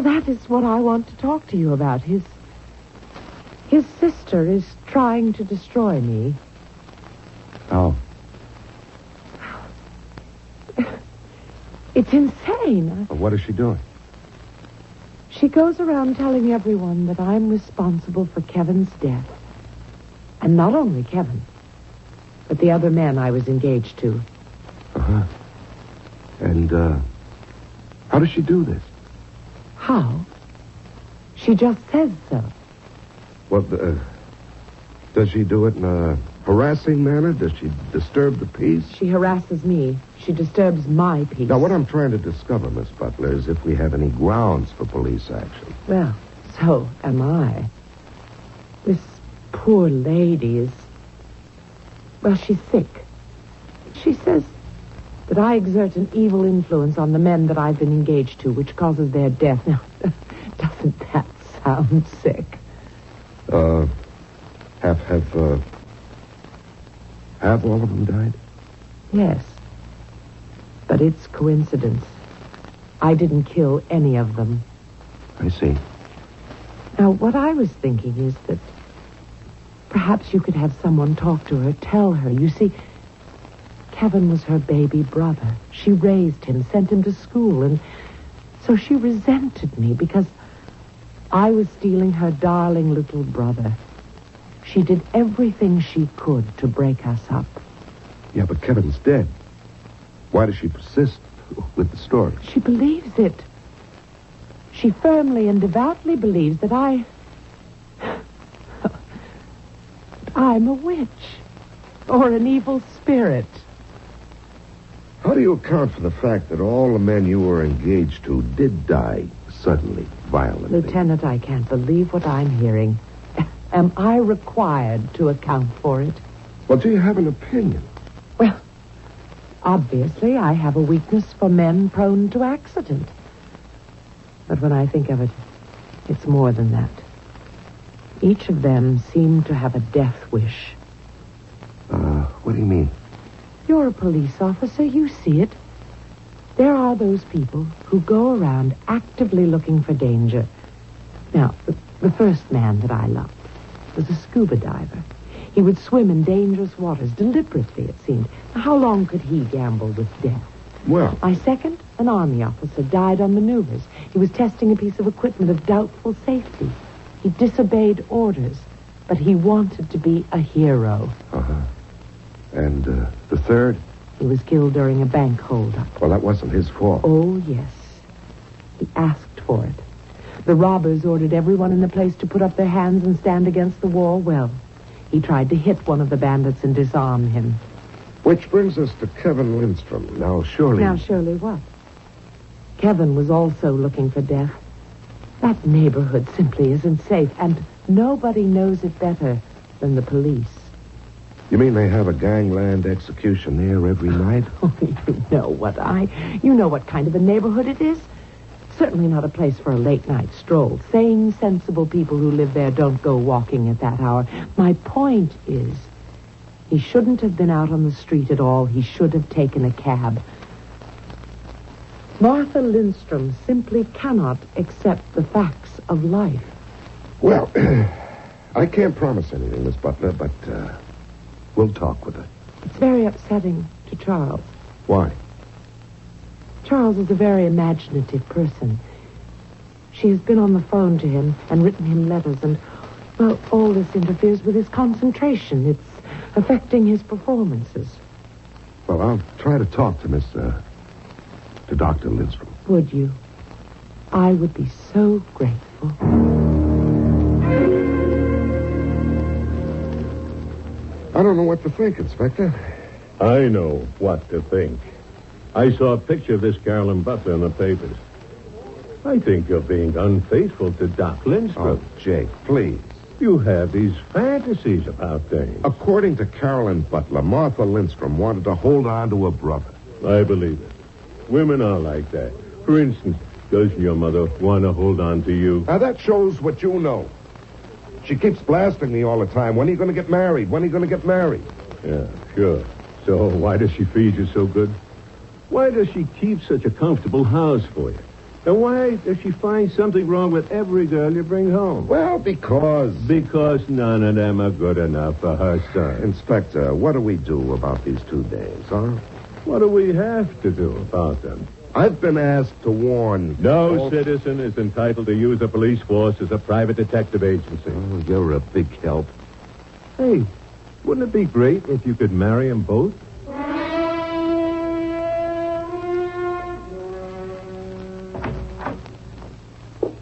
that is what I want to talk to you about. His sister is trying to destroy me. How? It's insane. What is she doing? She goes around telling everyone that I'm responsible for Kevin's death. And not only Kevin, but the other men I was engaged to. Uh-huh. And, how does she do this? How? She just says so. Well, does she do it in a harassing manner? Does she disturb the peace? She harasses me. She disturbs my peace. Now, what I'm trying to discover, Miss Butler, is if we have any grounds for police action. Well, so am I. This poor lady is... Well, she's sick. She says that I exert an evil influence on the men that I've been engaged to, which causes their death. Now, doesn't that sound sick? Have all of them died? Yes. But it's coincidence. I didn't kill any of them. I see. Now, what I was thinking is that perhaps you could have someone talk to her, tell her. You see, Kevin was her baby brother. She raised him, sent him to school, and so she resented me because I was stealing her darling little brother. She did everything she could to break us up. Yeah, but Kevin's dead. Why does she persist with the story? She believes it. She firmly and devoutly believes that I'm a witch or an evil spirit. How do you account for the fact that all the men you were engaged to did die suddenly, violently? Lieutenant, I can't believe what I'm hearing. Am I required to account for it? Well, do you have an opinion? Well, obviously, I have a weakness for men prone to accident. But when I think of it, it's more than that. Each of them seemed to have a death wish. What do you mean? You're a police officer. You see it. There are those people who go around actively looking for danger. Now, the first man that I loved was a scuba diver. He would swim in dangerous waters deliberately, it seemed. How long could he gamble with death? Well, my second, an army officer, died on maneuvers. He was testing a piece of equipment of doubtful safety. He disobeyed orders, but he wanted to be a hero. Uh-huh. And the third? He was killed during a bank holdup. Well, that wasn't his fault. Oh, yes. He asked for it. The robbers ordered everyone in the place to put up their hands and stand against the wall. Well, he tried to hit one of the bandits and disarm him. Which brings us to Kevin Lindstrom. Now, surely what? Kevin was also looking for death. That neighborhood simply isn't safe, and nobody knows it better than the police. You mean they have a gangland execution there every night? Oh, you know what kind of a neighborhood it is. Certainly not a place for a late-night stroll. Sane, sensible people who live there don't go walking at that hour. My point is, he shouldn't have been out on the street at all. He should have taken a cab. Martha Lindstrom simply cannot accept the facts of life. Well, I can't promise anything, Miss Butler, but we'll talk with her. It's very upsetting to Charles. Why? Charles is a very imaginative person. She has been on the phone to him and written him letters, and, well, all this interferes with his concentration. It's affecting his performances. Well, I'll try to talk to to Dr. Lindstrom. Would you? I would be so grateful. I don't know what to think, Inspector. I know what to think. I saw a picture of this Carolyn Butler in the papers. I think you're being unfaithful to Doc Lindstrom. Oh, Jake, please. You have these fantasies about things. According to Carolyn Butler, Martha Lindstrom wanted to hold on to her brother. I believe it. Women are like that. For instance, doesn't your mother want to hold on to you? Now, that shows what you know. She keeps blasting me all the time. When are you going to get married? When are you going to get married? Yeah, sure. So why does she feed you so good? Why does she keep such a comfortable house for you? And why does she find something wrong with every girl you bring home? Well, because none of them are good enough for her son. Inspector, what do we do about these 2 days, huh? What do we have to do about them? I've been asked to warn... No citizen is entitled to use a police force as a private detective agency. Oh, you're a big help. Hey, wouldn't it be great if you could marry them both?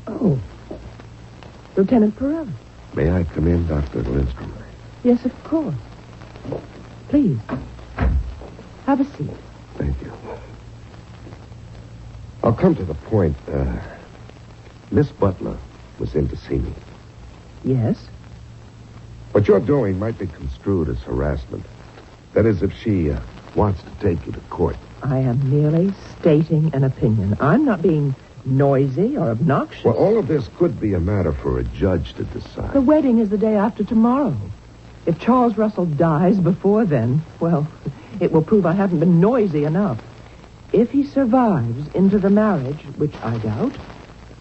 Oh. Lieutenant Perella. May I come in, Dr. Lindstrom? Yes, of course. Please. Have a seat. Thank you. I'll come to the point. Miss Butler was in to see me. Yes? What you're doing might be construed as harassment. That is, if she wants to take you to court. I am merely stating an opinion. I'm not being noisy or obnoxious. Well, all of this could be a matter for a judge to decide. The wedding is the day after tomorrow. If Charles Russell dies before then, well, it will prove I haven't been noisy enough. If he survives into the marriage, which I doubt,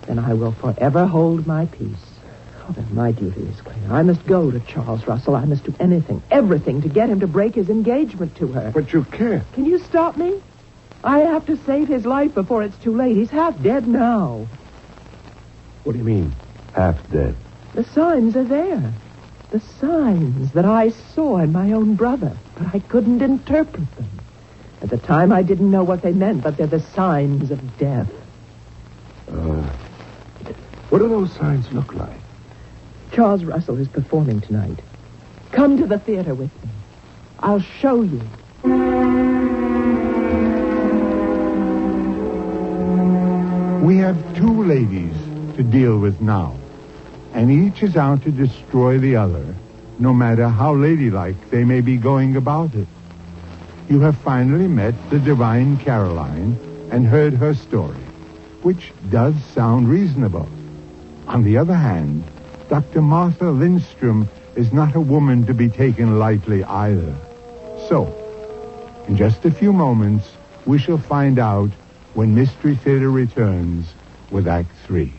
then I will forever hold my peace. Oh, then my duty is clear. I must go to Charles Russell. I must do anything, everything, to get him to break his engagement to her. But you can't. Can you stop me? I have to save his life before it's too late. He's half dead now. What do you mean, half dead? The signs are there. The signs that I saw in my own brother, but I couldn't interpret them. At the time, I didn't know what they meant, but they're the signs of death. What do those signs look like? Charles Russell is performing tonight. Come to the theater with me. I'll show you. We have 2 ladies to deal with now, and each is out to destroy the other, no matter how ladylike they may be going about it. You have finally met the divine Caroline and heard her story, which does sound reasonable. On the other hand, Dr. Martha Lindstrom is not a woman to be taken lightly either. So, in just a few moments, we shall find out when Mystery Theater returns with Act 3.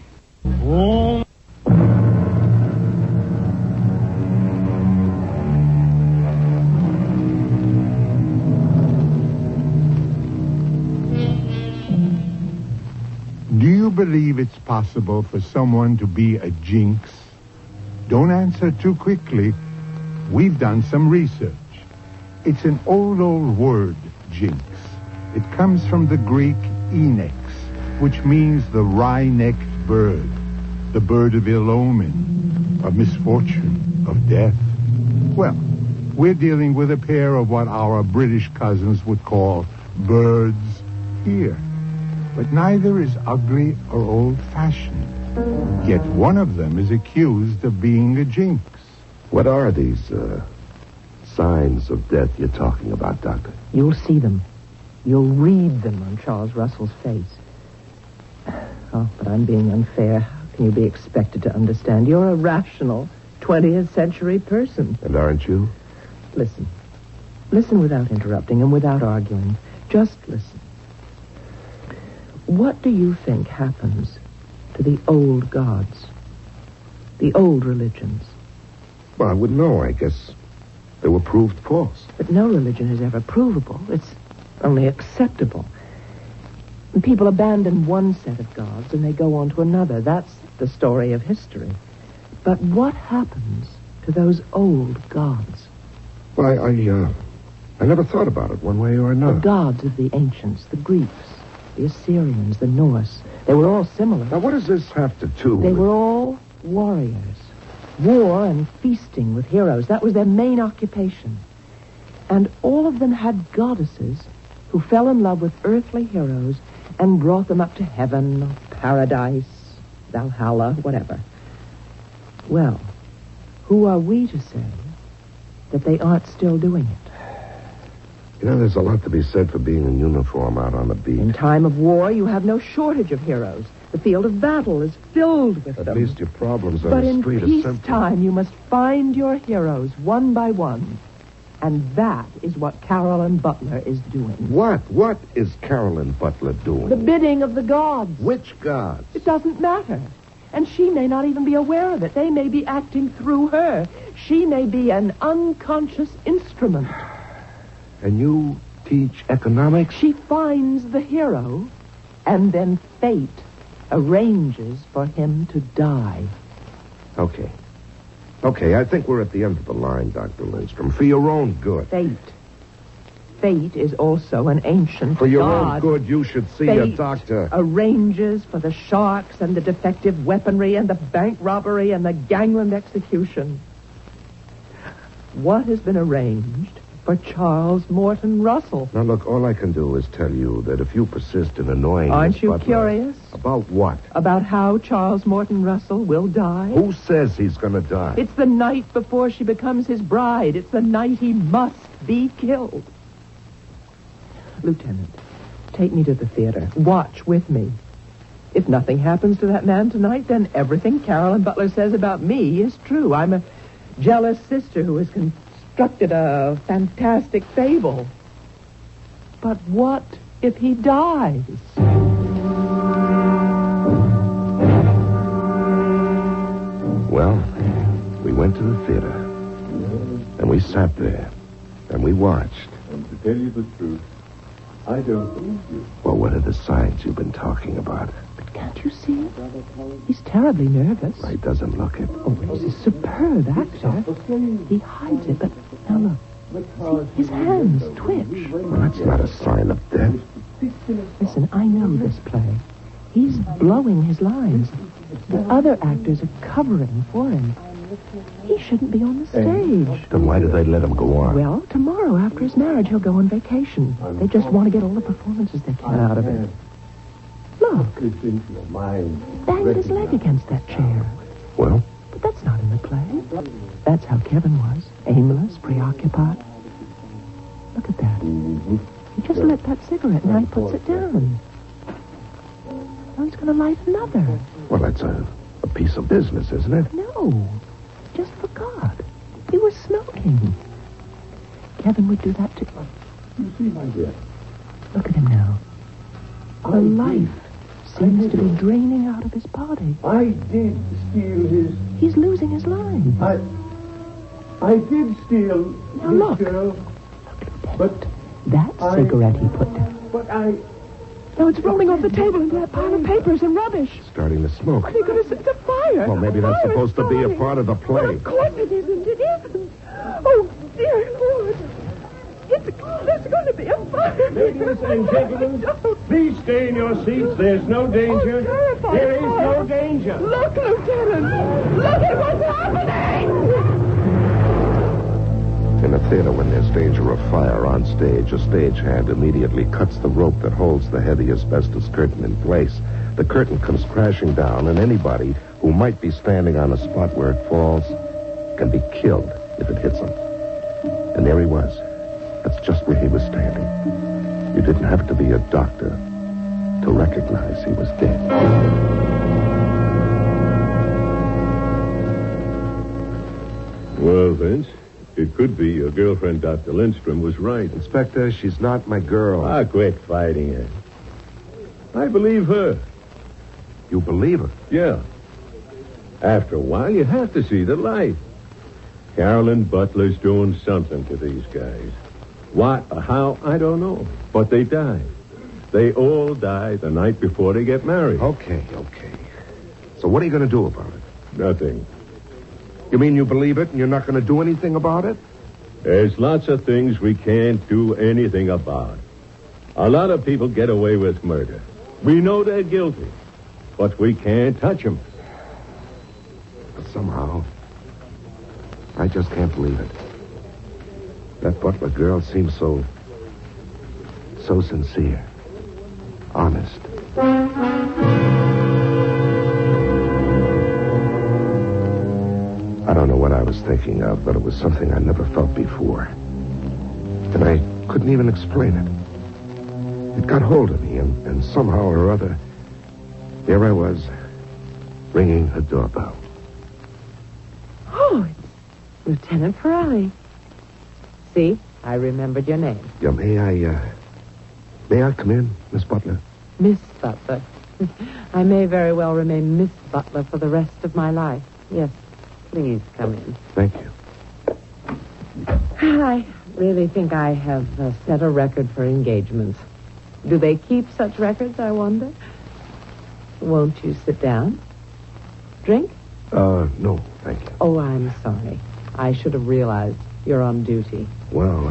Do you believe it's possible for someone to be a jinx? Don't answer too quickly. We've done some research. It's an old word, jinx. It comes from the Greek Onyx, which means the wry-necked bird, the bird of ill omen, of misfortune, of death. Well, we're dealing with a pair of what our British cousins would call birds here. But neither is ugly or old-fashioned. Yet one of them is accused of being a jinx. What are these signs of death you're talking about, Doctor? You'll see them. You'll read them on Charles Russell's face. Oh, but I'm being unfair. How can you be expected to understand? You're a rational 20th century person. And aren't you? Listen. Listen without interrupting and without arguing. Just listen. What do you think happens to the old gods? The old religions? Well, I wouldn't know. I guess they were proved false. But no religion is ever provable. It's only acceptable. And people abandon one set of gods and they go on to another. That's the story of history. But what happens to those old gods? Well, I never thought about it one way or another. The gods of the ancients, the Greeks, the Assyrians, the Norse. They were all similar. Now, what does this have to do with... They were all warriors. War and feasting with heroes. That was their main occupation. And all of them had goddesses who fell in love with earthly heroes and brought them up to heaven or paradise, Valhalla, whatever. Well, who are we to say that they aren't still doing it? You know, there's a lot to be said for being in uniform out on the beat. In time of war, you have no shortage of heroes. The field of battle is filled with them. At least your problems on But the in street are simple. peacetime, you must find your heroes one by one. And that is what Carolyn Butler is doing. What? What is Carolyn Butler doing? The bidding of the gods. Which gods? It doesn't matter. And she may not even be aware of it. They may be acting through her. She may be an unconscious instrument. And you teach economics? She finds the hero, and then fate arranges for him to die. Okay. Okay, I think we're at the end of the line, Dr. Lindstrom. For your own good. Fate. Fate is also an ancient For your god. own good, you should see Fate a doctor. Arranges for the sharks and the defective weaponry and the bank robbery and the gangland execution. What has been arranged for Charles Morton Russell? Now, look, all I can do is tell you that if you persist in annoying Aren't Miss you Butler- curious? About what? About how Charles Morton Russell will die? Who says he's going to die? It's the night before she becomes his bride. It's the night he must be killed. Lieutenant, take me to the theater. Watch with me. If nothing happens to that man tonight, then everything Carolyn Butler says about me is true. I'm a jealous sister who has constructed a fantastic fable. But what if he dies? Well, we went to the theater, and we sat there, and we watched. And to tell you the truth, I don't believe you. Well, what are the signs you've been talking about? But can't you see? He's terribly nervous. He doesn't look it. Oh, he's a superb actor. He hides it, but now look. See, his hands twitch. Well, that's not a sign of death. Listen, I know this play. He's blowing his lines. The other actors are covering for him. He shouldn't be on the stage. Then why do they let him go on? Well, tomorrow, after his marriage, he'll go on vacation. They just want to get all the performances they can out of it. Look. He banged his leg against that chair. Well? But that's not in the play. That's how Kevin was. Aimless, preoccupied. Look at that. He just lit that cigarette, and now he puts it down. Now he's going to light another. Well, that's a piece of business, isn't it? No. Just forgot. He was smoking. Kevin would do that too. You see, my dear. Look at him now. The life seems to be draining out of his body. I did steal his... He's losing his line. I did steal Now this look. girl. But that cigarette he put down. But I... Now it's rolling off the table into that pile of papers and rubbish. Starting to smoke. They're going to set the fire. Well, maybe that's Fire supposed to be a starting. part of the play. Well, of course it isn't. It isn't. Oh, dear Lord. There's going to be a fire. Ladies and gentlemen, please stay in your seats. There's no danger. Oh, terrifying. There is no danger. Look, Lieutenant. Look at what's happening. In a theater, when there's danger of fire on stage, a stagehand immediately cuts the rope that holds the heavy asbestos curtain in place. The curtain comes crashing down, and anybody who might be standing on a spot where it falls can be killed if it hits him. And there he was. That's just where he was standing. You didn't have to be a doctor to recognize he was dead. Well, Vince, it could be your girlfriend, Dr. Lindstrom, was right. Inspector, she's not my girl. Ah, quit fighting her. I believe her. You believe her? Yeah. After a while, you have to see the light. Carolyn Butler's doing something to these guys. What or how, I don't know. But they die. They all die the night before they get married. Okay. So what are you going to do about it? Nothing. You mean you believe it and you're not going to do anything about it? There's lots of things we can't do anything about. A lot of people get away with murder. We know they're guilty, but we can't touch them. But somehow, I just can't believe it. That Butler girl seems so sincere, honest. I don't know what I was thinking of, but it was something I never felt before. And I couldn't even explain it. It got hold of me, and somehow or other, here I was, ringing her doorbell. Oh, it's Lieutenant Pirelli. See, I remembered your name. Yeah, may I come in, Miss Butler? Miss Butler. I may very well remain Miss Butler for the rest of my life. Yes, please come in. Thank you. I really think I have set a record for engagements. Do they keep such records, I won't you sit down? Drink? No, thank you. Oh, I'm sorry. I should have realized you're on duty. Well,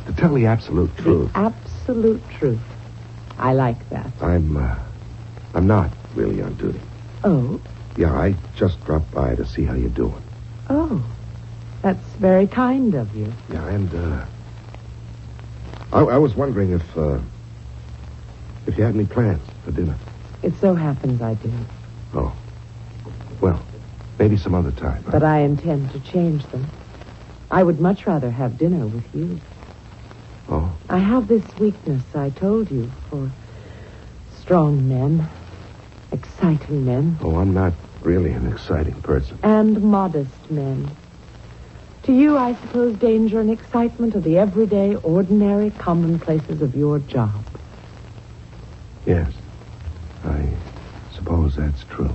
to tell the absolute truth. The absolute truth. I like that. I'm not really on duty. Oh? Yeah, I just dropped by to see how you're doing. Oh, that's very kind of you. Yeah, and, I was wondering if you had any plans for dinner. It so happens I do. Oh. Well, maybe some other time. But I intend to change them. I would much rather have dinner with you. Oh? I have this weakness, I told you, for strong men, exciting men. Oh, I'm not really an exciting person. And modest men. To you, I suppose danger and excitement are the everyday, ordinary commonplaces of your job. Yes, I suppose that's true.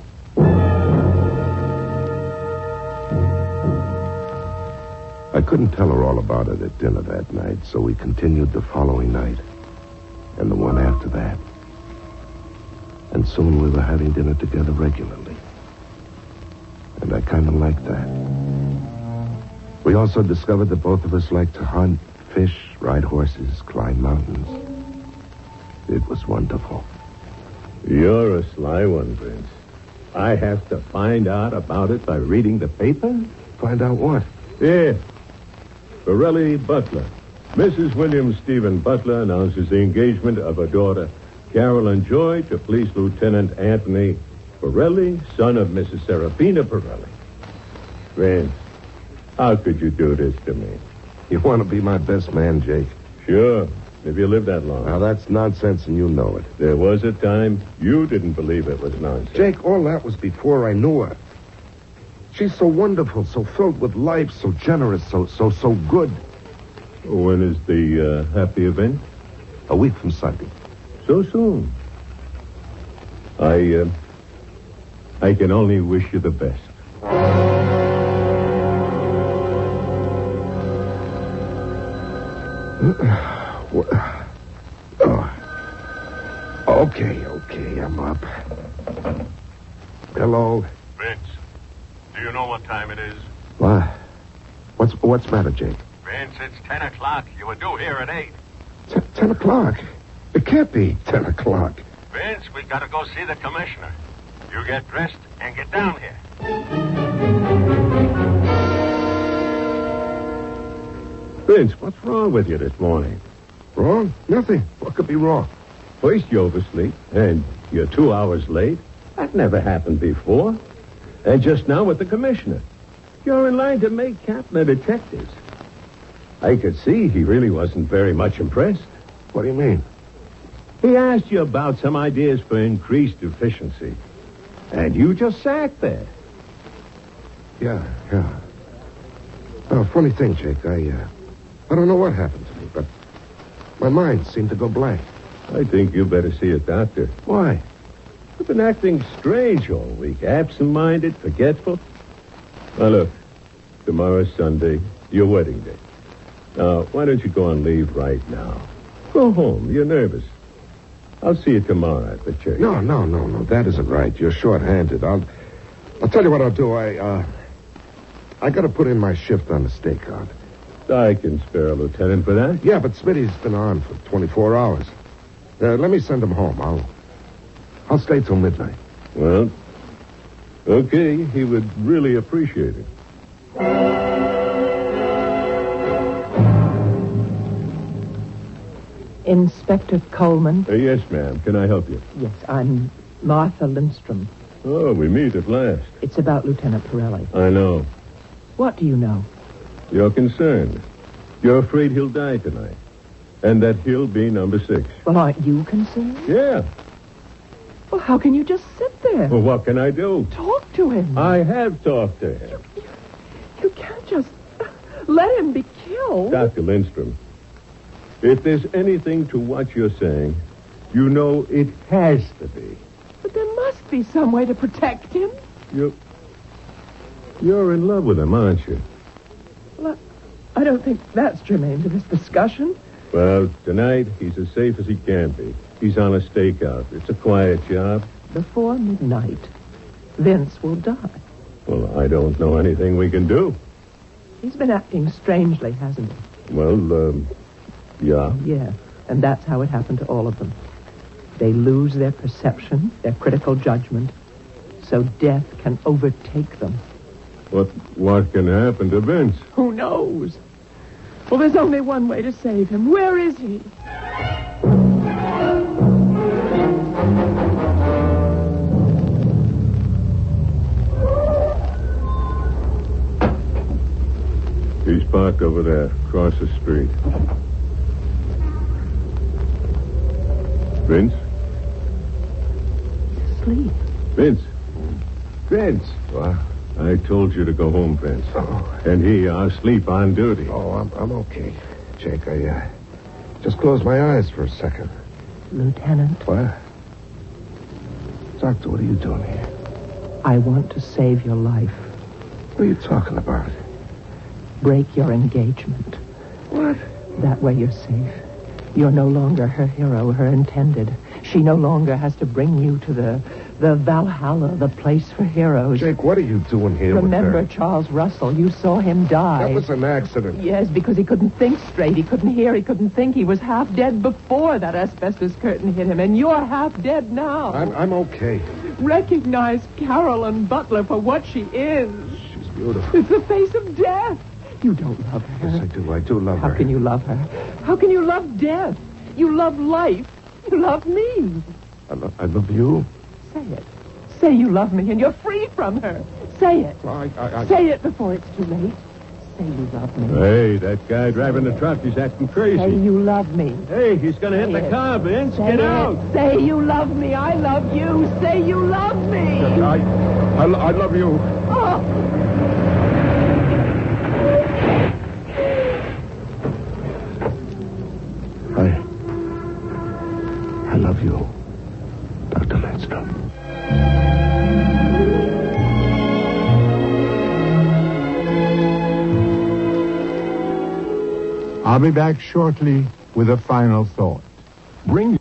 I couldn't tell her all about it at dinner that night, so we continued the following night, and the one after that. And soon we were having dinner together regularly. And I kind of liked that. We also discovered that both of us liked to hunt, fish, ride horses, climb mountains. It was wonderful. You're a sly one, Vince. I have to find out about it by reading the paper? Find out what? Yeah. Pirelli Butler. Mrs. William Stephen Butler announces the engagement of her daughter, Carolyn Joy, to Police Lieutenant Anthony Pirelli, son of Mrs. Serafina Pirelli. Vince, how could you do this to me? You want to be my best man, Jake? Sure, if you live that long. Now, that's nonsense, and you know it. There was a time you didn't believe it was nonsense. Jake, all that was before I knew her. She's so wonderful, so filled with life, so generous, so good. When is the happy event? A week from Sunday. So soon. I can only wish you the best. Okay, I'm up. Hello. Vince, do you know what time it is? What? What's the matter, Jake? Vince, it's 10 o'clock. You were due here at 8. 10 o'clock? It can't be 10 o'clock. Vince, we gotta go see the commissioner. You get dressed and get down here. Vince, what's wrong with you this morning? Wrong? Nothing. What could be wrong? First you oversleep, and you're 2 hours late. That never happened before. And just now with the commissioner. You're in line to make captain of detectives. I could see he really wasn't very much impressed. What do you mean? He asked you about some ideas for increased efficiency. And you just sat there. Yeah. Oh, funny thing, Jake. I don't know what happened to me, but my mind seemed to go blank. I think you better see a doctor. Why? You've been acting strange all week. Absent-minded, forgetful. Now, look. Tomorrow's Sunday, your wedding day. Now, why don't you go on leave right now? Go home. You're nervous. I'll see you tomorrow at the church. No. That isn't right. You're short-handed. I'll tell you what I'll do. I got to put in my shift on the stakeout. I can spare a lieutenant for that. Yeah, but Smitty's been on for 24 hours. Let me send him home. I'll stay till midnight. Well, okay. He would really appreciate it. Inspector Coleman? Yes, ma'am. Can I help you? Yes, I'm Martha Lindstrom. Oh, we meet at last. It's about Lieutenant Pirelli. I know. What do you know? You're concerned. You're afraid he'll die tonight. And that he'll be number 6. Well, aren't you concerned? Yeah. Well, how can you just sit there? Well, what can I do? Talk to him. I have talked to him. You can't just let him be killed. Dr. Lindstrom, if there's anything to what you're saying, you know it has to be. But there must be some way to protect him. You're in love with him, aren't you? Well, I don't think that's germane to this discussion. Well, tonight, he's as safe as he can be. He's on a stakeout. It's a quiet job. Before midnight, Vince will die. Well, I don't know anything we can do. He's been acting strangely, hasn't he? Well, yeah. Yeah, and that's how it happened to all of them. They lose their perception, their critical judgment, so death can overtake them. What can happen to Vince? Who knows? Well, there's only one way to save him. Where is he? He's parked over there, across the street. Vince? Sleep. Vince. Vince. What? I told you to go home, Vince. Oh. And he, asleep on duty. Oh, I'm okay. Jake, I just closed my eyes for a second. Lieutenant. What? Doctor, what are you doing here? I want to save your life. What are you talking about? Break your engagement. What? That way you're safe. You're no longer her hero, her intended. She no longer has to bring you to the Valhalla, the place for heroes. Jake, what are you doing here Remember with her? Charles Russell. You saw him die. That was an accident. Yes, because he couldn't think straight. He couldn't hear. He couldn't think. He was half dead before that asbestos curtain hit him, and you're half dead now. I'm okay. Recognize Carolyn Butler for what she is. She's beautiful. It's the face of death. You don't love her. Yes, I do. I do love her. How can you love her? How can you love death? You love life. You love me. I love you. Say it. Say you love me and you're free from her. Say it. Well, Say it before it's too late. Say you love me. Hey, that guy driving the truck, he's acting crazy. Say you love me. Hey, he's going to hit the car, Vince. Get out. Say you love me. I love you. Say you love me. I love you. Oh. I love you, Dr. Lindstrom. I'll be back shortly with a final thought. Bring...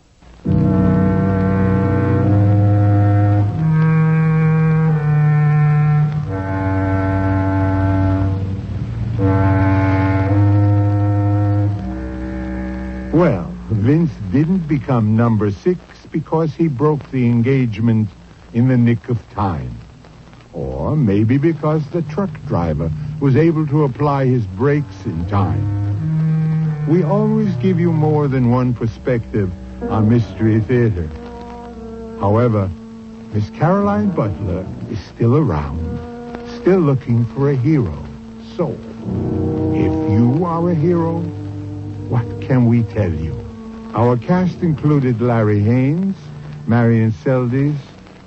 Well, Vince didn't become number 6 because he broke the engagement in the nick of time. Or maybe because the truck driver was able to apply his brakes in time. We always give you more than one perspective on Mystery Theater. However, Miss Caroline Butler is still around, still looking for a hero. So, if you are a hero, what can we tell you? Our cast included Larry Haynes, Marion Seldes,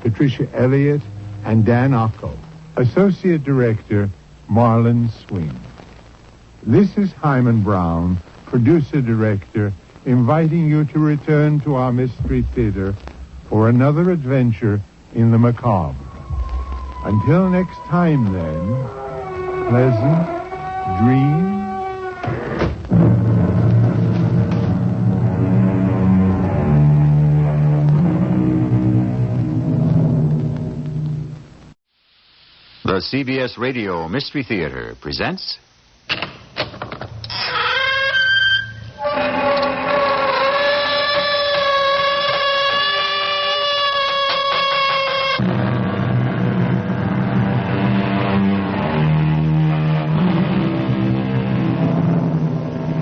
Patricia Elliott, and Dan Ocko. Associate Director, Marlon Swing. This is Hyman Brown, Producer-Director, inviting you to return to our Mystery Theater for another adventure in the macabre. Until next time, then, pleasant dreams. The CBS Radio Mystery Theater presents...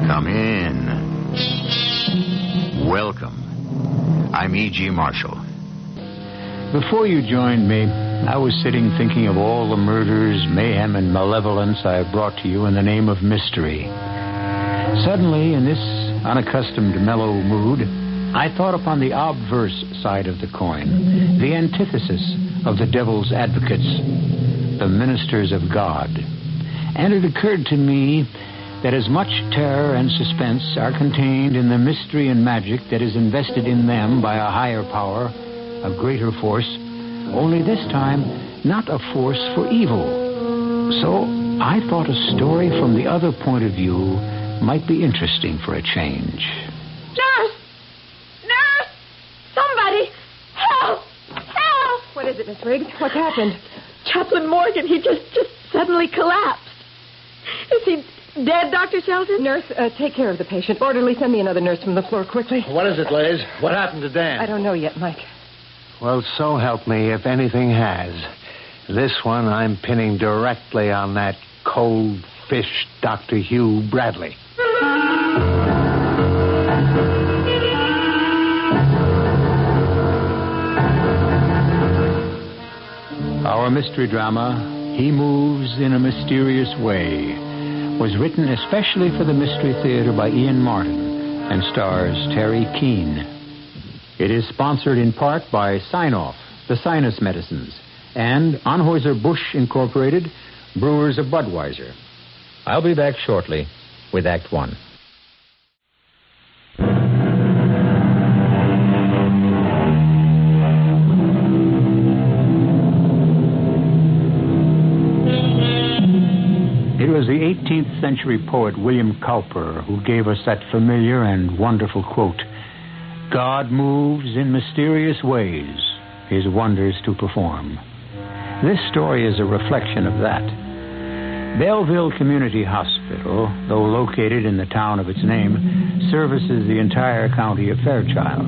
Come in. Welcome. I'm E.G. Marshall. Before you joined me, I was sitting thinking of all the murders, mayhem, and malevolence I have brought to you in the name of mystery. Suddenly, in this unaccustomed mellow mood, I thought upon the obverse side of the coin, the antithesis of the devil's advocates, the ministers of God. And it occurred to me that as much terror and suspense are contained in the mystery and magic that is invested in them by a higher power, a greater force, only this time not a force for evil. So I thought a story from the other point of view might be interesting for a change. Nurse! Nurse! Somebody! Help! Help! What is it, Miss Riggs? What's happened? Chaplain Morgan, he just suddenly collapsed. Is he dead, Dr. Shelton? Nurse, take care of the patient. Orderly, send me another nurse from the floor quickly. What is it, Liz? What happened to Dan? I don't know yet, Mike. Well, so help me if anything has. This one I'm pinning directly on that cold fish Dr. Hugh Bradley. Our mystery drama, He Moves in a Mysterious Way, was written especially for the Mystery Theater by Ian Martin and stars Terry Keane. It is sponsored in part by Sign-Off, the sinus medicines, and Anheuser-Busch Incorporated, brewers of Budweiser. I'll be back shortly with Act One. It was the 18th century poet William Cowper who gave us that familiar and wonderful quote, "God moves in mysterious ways, his wonders to perform." This story is a reflection of that. Belleville Community Hospital, though located in the town of its name, services the entire county of Fairchild.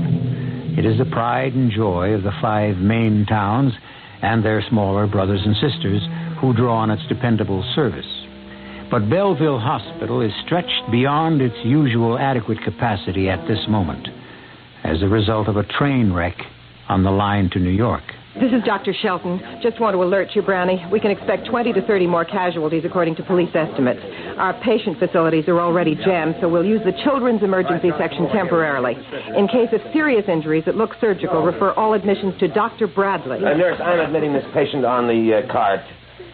It is the pride and joy of the 5 main towns and their smaller brothers and sisters who draw on its dependable service. But Belleville Hospital is stretched beyond its usual adequate capacity at this moment as a result of a train wreck on the line to New York. This is Dr. Shelton. Just want to alert you, Brownie. We can expect 20 to 30 more casualties according to police estimates. Our patient facilities are already jammed, so we'll use the children's emergency section temporarily. In case of serious injuries that look surgical, refer all admissions to Dr. Bradley. Nurse, I'm admitting this patient on the cart.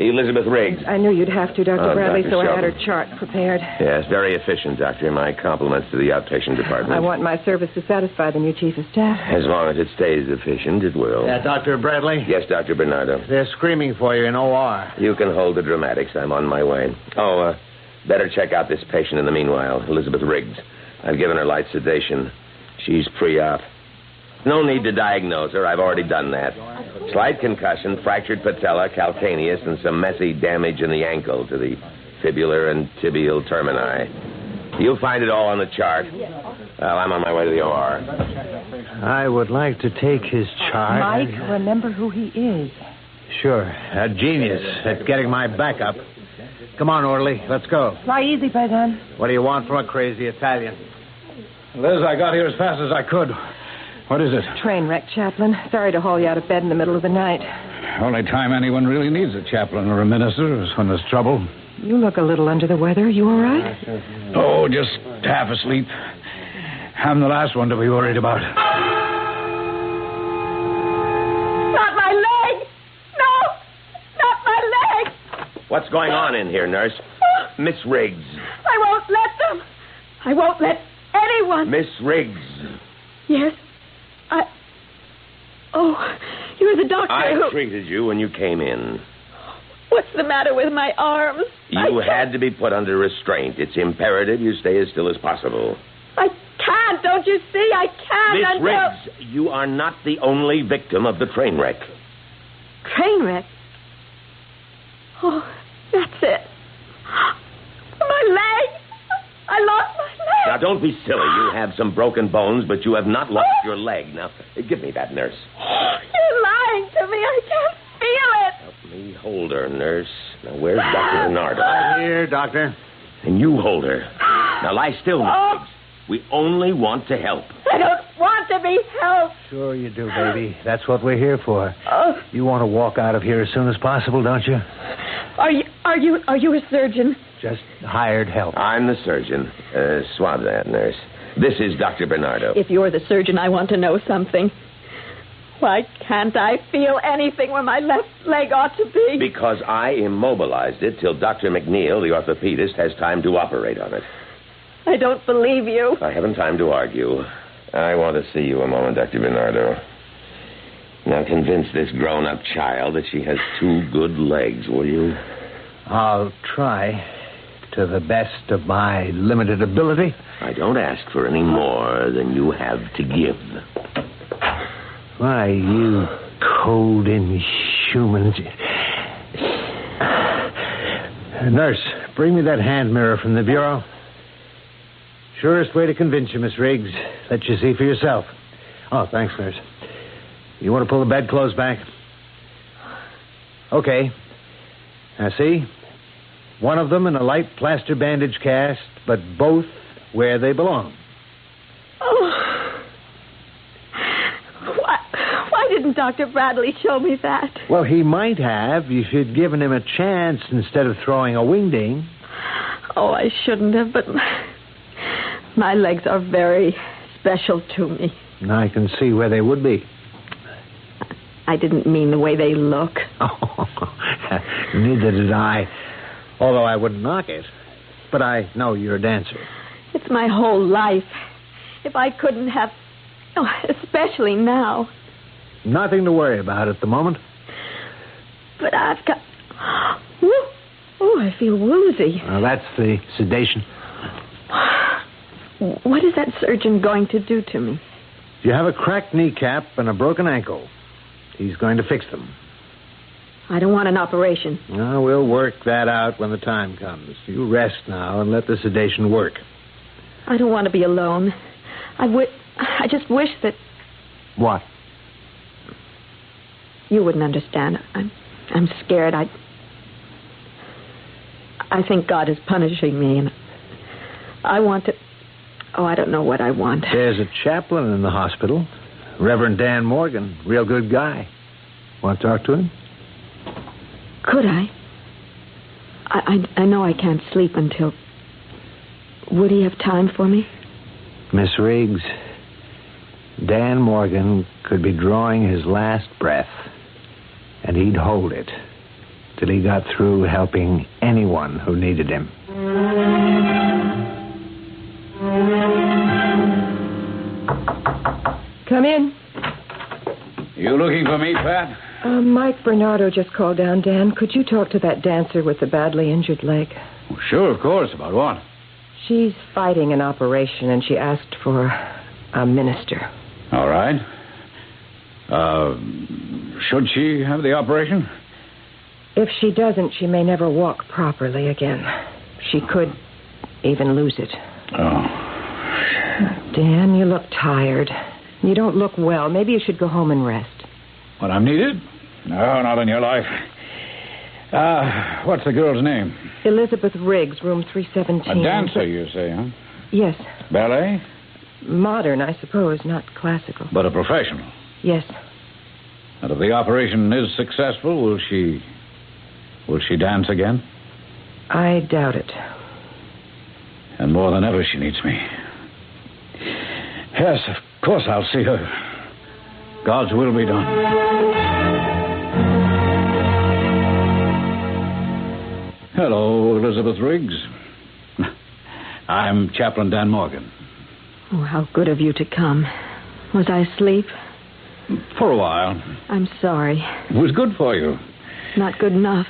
Elizabeth Riggs. I knew you'd have to, Dr. Bradley, Dr. so I had her Shelton. chart prepared. Yes, very efficient, Doctor. My compliments to the outpatient department. I want my service to satisfy the new chief of staff. As long as it stays efficient, it will. Dr. Bradley? Yes, Dr. Bernardo. They're screaming for you in OR. You can hold the dramatics. I'm on my way. Better check out this patient in the meanwhile, Elizabeth Riggs. I've given her light sedation. She's pre-op. No need to diagnose her. I've already done that. Slight concussion, fractured patella, calcaneus, and some messy damage in the ankle to the fibular and tibial termini. You'll find it all on the chart. Well, I'm on my way to the OR. I would like to take his chart. Mike, remember who he is. Sure. A genius at getting my back up. Come on, orderly. Let's go. Fly easy, Paisan. What do you want from a crazy Italian? Liz, I got here as fast as I could. What is it? Train wreck, Chaplain. Sorry to haul you out of bed in the middle of the night. Only time anyone really needs a chaplain or a minister is when there's trouble. You look a little under the weather. You all right? Oh, just half asleep. I'm the last one to be worried about. Not my leg! No! Not my leg! What's going on in here, nurse? Miss Riggs. I won't let them. I won't let anyone. Miss Riggs. Yes? Oh, you're the doctor I treated you when you came in. What's the matter with my arms? You had to be put under restraint. It's imperative you stay as still as possible. I can't. Don't you see? I can't. Miss Riggs, you are not the only victim of the train wreck. Train wreck? Oh, that's it. My leg. I lost my leg. Now, don't be silly. You have some broken bones, but you have not lost your leg. Now, give me that, nurse. You're lying to me. I can't feel it. Help me hold her, nurse. Now, where's Dr. Bernardo? Right here, Doctor. And you hold her. Now, lie still, Miss Riggs. We only want to help. I don't want to be helped. Sure you do, baby. That's what we're here for. You want to walk out of here as soon as possible, don't you? Are you a surgeon? just hired help. I'm the surgeon. Swab that, nurse. This is Dr. Bernardo. If you're the surgeon, I want to know something. Why can't I feel anything where my left leg ought to be? Because I immobilized it till Dr. McNeil, the orthopedist, has time to operate on it. I don't believe you. I haven't time to argue. I want to see you a moment, Dr. Bernardo. Now convince this grown-up child that she has 2 good legs, will you? I'll try to the best of my limited ability. I don't ask for any more than you have to give. Why, you cold, inhuman... Nurse, bring me that hand mirror from the bureau. Surest way to convince you, Miss Riggs. Let you see for yourself. Oh, thanks, nurse. You want to pull the bedclothes back? Okay. Now, see? One of them in a light plaster bandage cast, but both where they belong. Oh. Why didn't Dr. Bradley show me that? Well, he might have if you'd given him a chance instead of throwing a wingding. Oh, I shouldn't have, but my legs are very special to me. I can see where they would be. I didn't mean the way they look. Oh, neither did I. Although I wouldn't knock it. But I know you're a dancer. It's my whole life. If I couldn't have... Oh, especially now. Nothing to worry about at the moment. But I've got... Oh, I feel woozy. Well, that's the sedation. What is that surgeon going to do to me? You have a cracked kneecap and a broken ankle. He's going to fix them. I don't want an operation. No, we'll work that out when the time comes. You rest now and let the sedation work. I don't want to be alone. I just wish that... What? You wouldn't understand. I'm scared. I think God is punishing me, and I want to... Oh, I don't know what I want. There's a chaplain in the hospital, Reverend Dan Morgan, real good guy. Want to talk to him? Could I? I know I can't sleep until... Would he have time for me? Miss Riggs, Dan Morgan could be drawing his last breath, and he'd hold it till he got through helping anyone who needed him. Come in. You looking for me, Pat? Mike Bernardo just called down. Dan, could you talk to that dancer with the badly injured leg? Well, sure, of course. About what? She's fighting an operation, and she asked for a minister. All right. Should she have the operation? If she doesn't, she may never walk properly again. She could even lose it. Oh. Dan, you look tired. You don't look well. Maybe you should go home and rest. What, I'm needed? No, not in your life. What's the girl's name? Elizabeth Riggs, room 317. A dancer, you say, huh? Yes. Ballet? Modern, I suppose, not classical. But a professional? Yes. And if the operation is successful, will she dance again? I doubt it. And more than ever, she needs me. Yes, of course I'll see her. God's will be done. Hello, Elizabeth Riggs. I'm Chaplain Dan Morgan. Oh, how good of you to come. Was I asleep? For a while. I'm sorry. It was good for you. Not good enough.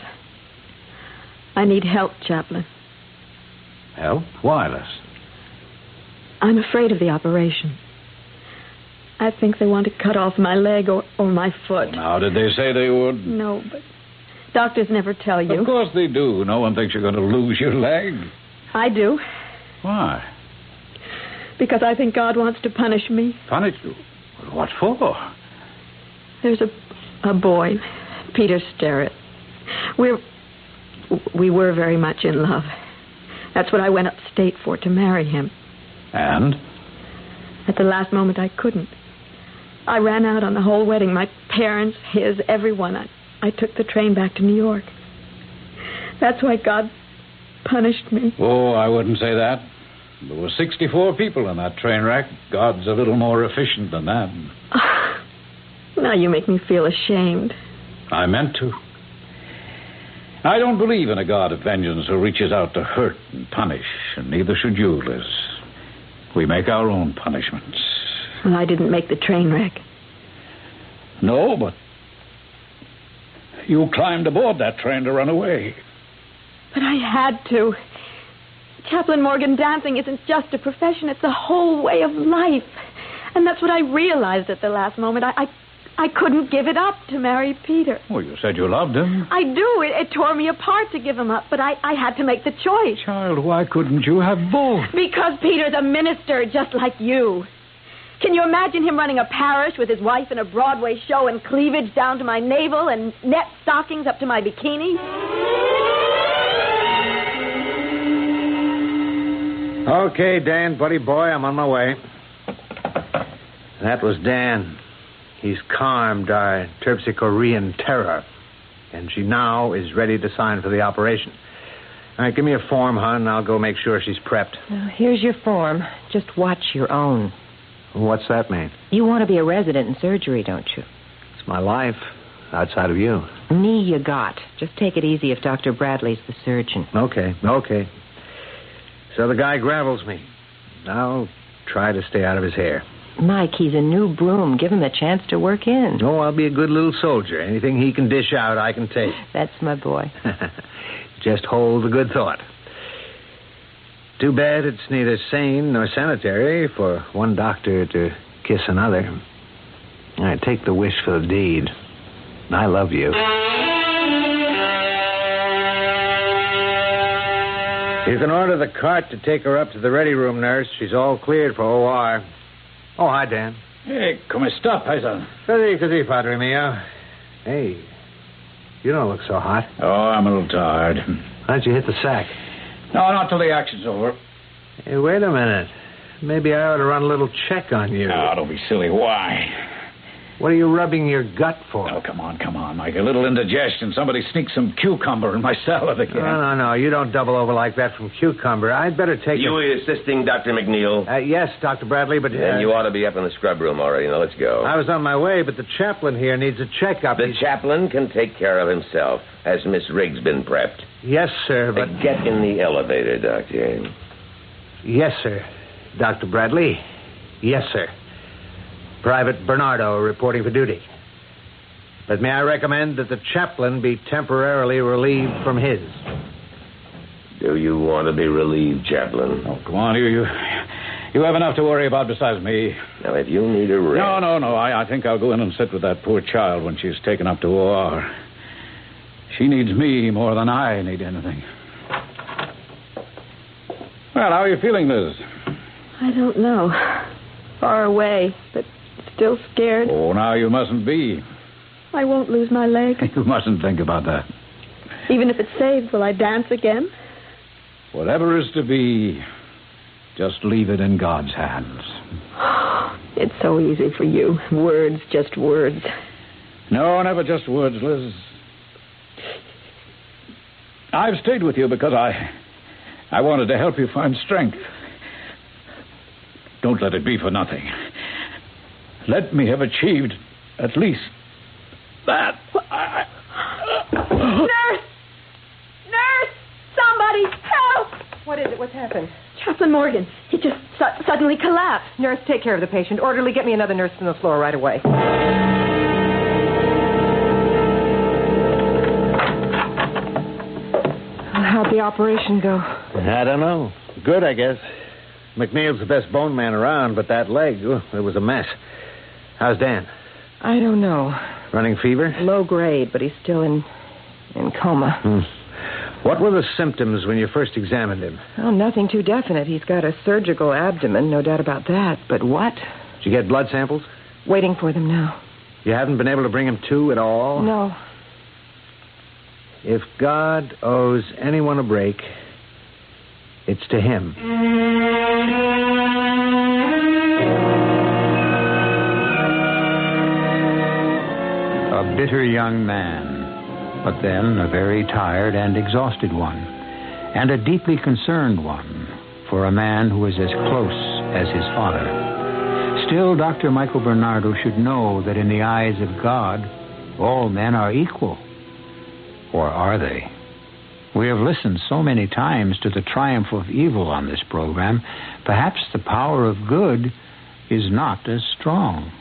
I need help, Chaplain. Help? Wireless. I'm afraid of the operation. I think they want to cut off my leg or my foot. Now, did they say they would? No, but doctors never tell you. Of course they do. No one thinks you're going to lose your leg. I do. Why? Because I think God wants to punish me. Punish you? What for? There's a boy, Peter Sterrett. We were very much in love. That's what I went upstate for, to marry him. And? At the last moment, I couldn't. I ran out on the whole wedding. My parents, his, everyone. I took the train back to New York. That's why God punished me. Oh, I wouldn't say that. There were 64 people in that train wreck. God's a little more efficient than that. Now you make me feel ashamed. I meant to. I don't believe in a God of vengeance who reaches out to hurt and punish, and neither should you, Liz. We make our own punishments. Well, I didn't make the train wreck. No, but you climbed aboard that train to run away. But I had to. Chaplain Morgan, dancing isn't just a profession, it's a whole way of life. And that's what I realized at the last moment. I couldn't give it up to marry Peter. Well, you said you loved him. I do. It tore me apart to give him up, but I had to make the choice. Child, why couldn't you have both? Because Peter's a minister just like you. Can you imagine him running a parish with his wife in a Broadway show and cleavage down to my navel and net stockings up to my bikini? Okay, Dan, buddy boy, I'm on my way. That was Dan. He's calmed our Terpsichorean terror. And she now is ready to sign for the operation. All right, give me a form, hon. I'll go make sure she's prepped. Now, here's your form. Just watch your own. What's that mean? You want to be a resident in surgery, don't you? It's my life, outside of you. Knee you got. Just take it easy if Dr. Bradley's the surgeon. Okay. So the guy gravels me. I'll try to stay out of his hair. Mike, he's a new broom. Give him a chance to work in. Oh, I'll be a good little soldier. Anything he can dish out, I can take. That's my boy. Just hold a good thought. Too bad it's neither sane nor sanitary for one doctor to kiss another. All right, take the wish for the deed. I love you. You can order the cart to take her up to the ready room, nurse. She's all cleared for OR. Oh, hi, Dan. Hey, come sta, paisa? Così, Padre mio. Hey, you don't look so hot. Oh, I'm a little tired. Why don't you hit the sack? No, not till the action's over. Hey, wait a minute. Maybe I ought to run a little check on you. Oh, don't be silly. Why? What are you rubbing your gut for? Oh, come on, Mike. A little indigestion. Somebody sneaked some cucumber in my salad again. No. You don't double over like that from cucumber. I'd better take You assisting Dr. McNeil? Yes, Dr. Bradley, but... Then you ought to be up in the scrub room already. Now, let's go. I was on my way, but the chaplain here needs a checkup. The chaplain can take care of himself. Has Miss Riggs been prepped? Yes, sir, but... Get in the elevator, Doctor. Yes, sir. Dr. Bradley. Yes, sir. Private Bernardo reporting for duty. But may I recommend that the chaplain be temporarily relieved from his? Do you want to be relieved, chaplain? Oh, come on, you have enough to worry about besides me. Now, if you need a rest... No. I think I'll go in and sit with that poor child when she's taken up to OR. She needs me more than I need anything. Well, how are you feeling, Liz? I don't know. Far away, but still scared. Oh, now you mustn't be. I won't lose my leg. You mustn't think about that. Even if it's saved, will I dance again? Whatever is to be, just leave it in God's hands. It's so easy for you. Words, just words. No, never just words, Liz. I've stayed with you because I wanted to help you find strength. Don't let it be for nothing. Let me have achieved at least that. Nurse! Somebody, help! What is it? What's happened? Chaplain Morgan. He just suddenly collapsed. Nurse, take care of the patient. Orderly, get me another nurse from the floor right away. How'd the operation go? I don't know. Good, I guess. McNeil's the best bone man around, but that leg, it was a mess. How's Dan? I don't know. Running fever? Low grade, but he's still in coma. What were the symptoms when you first examined him? Oh, nothing too definite. He's got a surgical abdomen, no doubt about that. But what? Did you get blood samples? Waiting for them now. You haven't been able to bring him to at all? No. If God owes anyone a break, it's to him. A bitter young man, but then a very tired and exhausted one. and a deeply concerned one for a man who is as close as his father. Still, Dr. Michael Bernardo should know that in the eyes of God, all men are equal. Or are they? We have listened so many times to the triumph of evil on this program, perhaps the power of good is not as strong.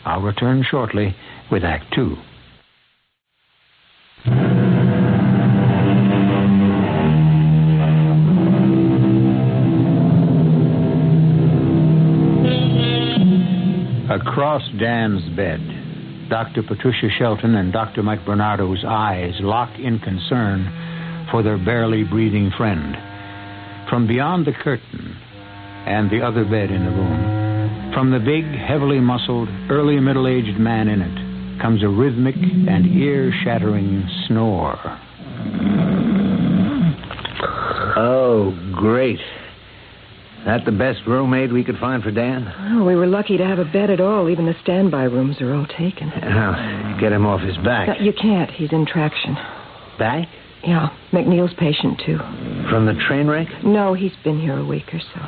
I'll return shortly with Act 2. Across Dan's bed, Dr. Patricia Shelton and Dr. Mike Bernardo's eyes lock in concern for their barely breathing friend. From beyond the curtain and the other bed in the room, from the big, heavily muscled, early middle-aged man in it, comes a rhythmic and ear-shattering snore. Oh, great. That the best roommate we could find for Dan? Oh, we were lucky to have a bed at all. Even the standby rooms are all taken. Now, get him off his back. No, you can't. He's in traction. Back? Yeah, McNeil's patient, too. From the train wreck? No, he's been here a week or so.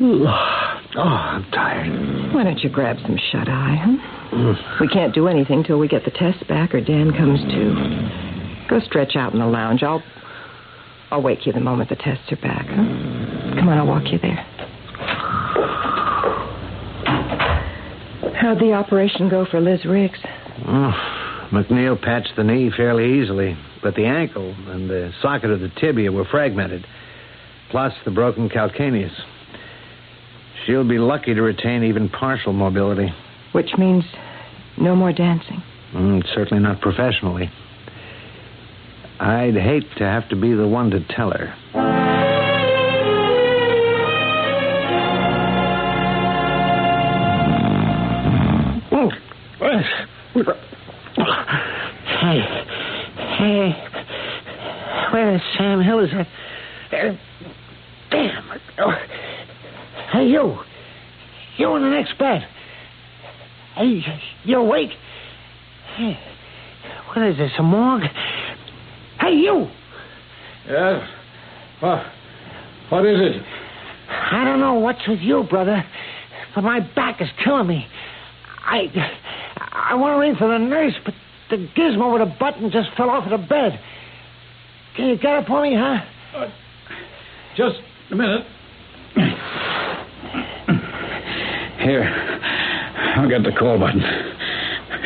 Oh, I'm tired. Why don't you grab some shut-eye, huh? We can't do anything till we get the tests back or Dan comes to. Go stretch out in the lounge. I'll wake you the moment the tests are back, huh? Come on, I'll walk you there. How'd the operation go for Liz Riggs? Oh, McNeil patched the knee fairly easily, but the ankle and the socket of the tibia were fragmented, plus the broken calcaneus. She'll be lucky to retain even partial mobility. Which means no more dancing. Certainly not professionally. I'd hate to have to be the one to tell her. Hey, where is Sam Hill? Is that? Damn. Hey, you in the next bed. Hey, you awake? Hey, what is this, a morgue? Hey, you! Yes? What is it? I don't know what's with you, brother, but my back is killing me. I want to ring for the nurse, but the gizmo with a button just fell off of the bed. Can you get it for me, huh? Just a minute. Here, I'll get the call button.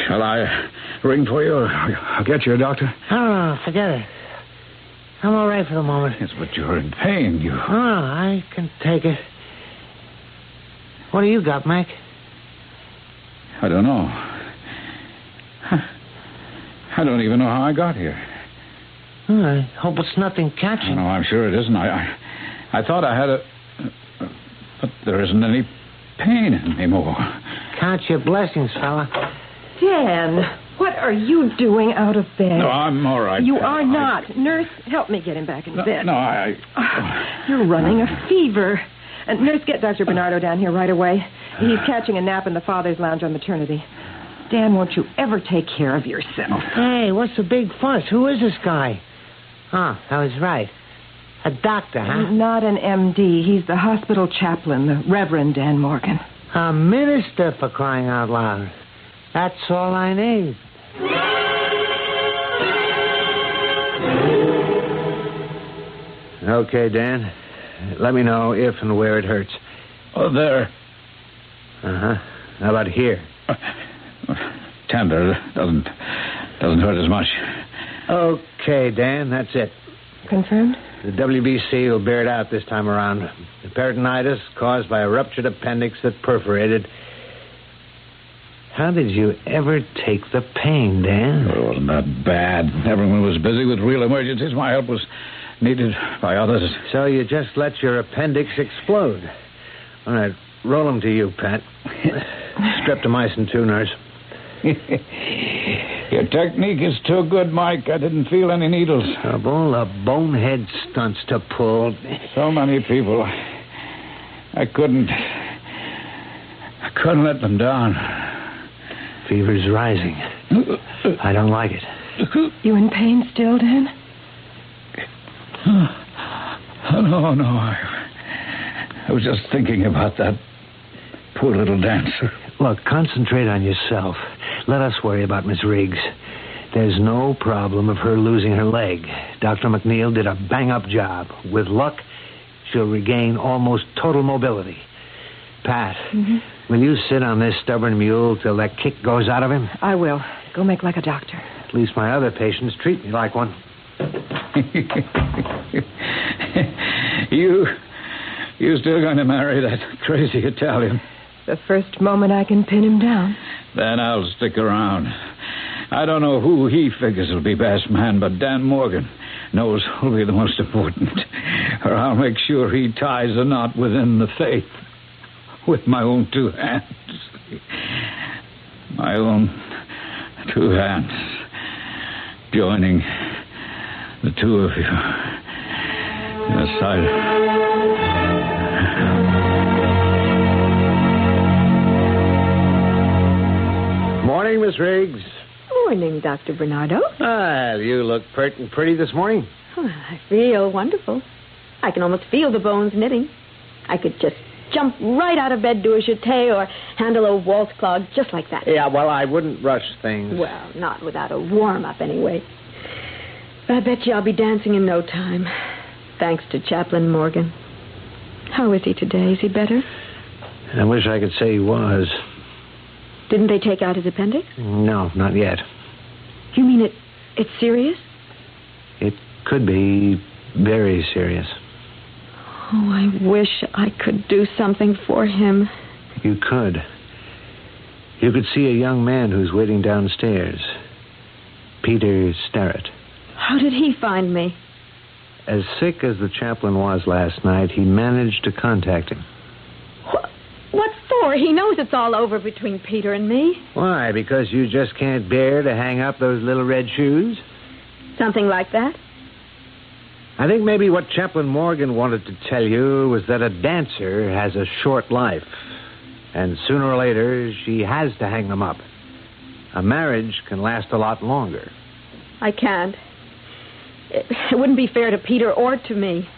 Shall I ring for you, or I'll get you a doctor? Oh, forget it. I'm all right for the moment. Yes, but you're in pain. Oh, I can take it. What do you got, Mac? I don't know. I don't even know how I got here. Oh, I hope it's nothing catching. No, I'm sure it isn't. I thought I had but there isn't any pain anymore. Count your blessings, fella. Dan, what are you doing out of bed? No, I'm all right. You are not. Nurse, help me get him back in bed. No, You're running a fever. And nurse, get Dr. Bernardo down here right away. He's catching a nap in the father's lounge on maternity. Dan, won't you ever take care of yourself? Hey, what's the big fuss? Who is this guy? Oh, I was right. A doctor, huh? Not an MD. He's the hospital chaplain, the Reverend Dan Morgan. A minister, for crying out loud. That's all I need. Okay, Dan. Let me know if and where it hurts. Oh, there. Uh-huh. How about here? Tender. Doesn't hurt as much. Okay, Dan, that's it. Confirmed? The WBC will bear it out this time around. The peritonitis caused by a ruptured appendix that perforated. How did you ever take the pain, Dan? Oh, it wasn't that bad. Everyone was busy with real emergencies. My help was needed by others. So you just let your appendix explode. All right, roll him to you, Pat. Streptomycin too, nurse. Your technique is too good, Mike. I didn't feel any needles. Of all the bonehead stunts to pull. So many people. I couldn't let them down. Fever's rising. I don't like it. You in pain still, Dan? no. I was just thinking about that poor little dancer. Look, concentrate on yourself. Let us worry about Miss Riggs. There's no problem of her losing her leg. Dr. McNeil did a bang-up job. With luck, she'll regain almost total mobility. Pat, will you sit on this stubborn mule till that kick goes out of him? I will. Go make like a doctor. At least my other patients treat me like one. You still going to marry that crazy Italian? The first moment I can pin him down. Then I'll stick around. I don't know who he figures will be best man, but Dan Morgan knows who'll be the most important. Or I'll make sure he ties a knot within the faith with my own 2 hands. My own 2 hands. Joining the 2 of you in a silent... Morning, Miss Riggs. Morning, Dr. Bernardo. Well, you look pert and pretty this morning. Oh, I feel wonderful. I can almost feel the bones knitting. I could just jump right out of bed, do a jeté, or handle a waltz clog just like that. Yeah, well, I wouldn't rush things. Well, not without a warm-up, anyway. I bet you I'll be dancing in no time. Thanks to Chaplain Morgan. How is he today? Is he better? I wish I could say he was. Didn't they take out his appendix? No, not yet. You mean it's serious? It could be very serious. Oh, I wish I could do something for him. You could. You could see a young man who's waiting downstairs. Peter Starrett. How did he find me? As sick as the chaplain was last night, he managed to contact him. What for? He knows it's all over between Peter and me. Why? Because you just can't bear to hang up those little red shoes? Something like that? I think maybe what Chaplain Morgan wanted to tell you was that a dancer has a short life. And sooner or later, she has to hang them up. A marriage can last a lot longer. I can't. It wouldn't be fair to Peter or to me.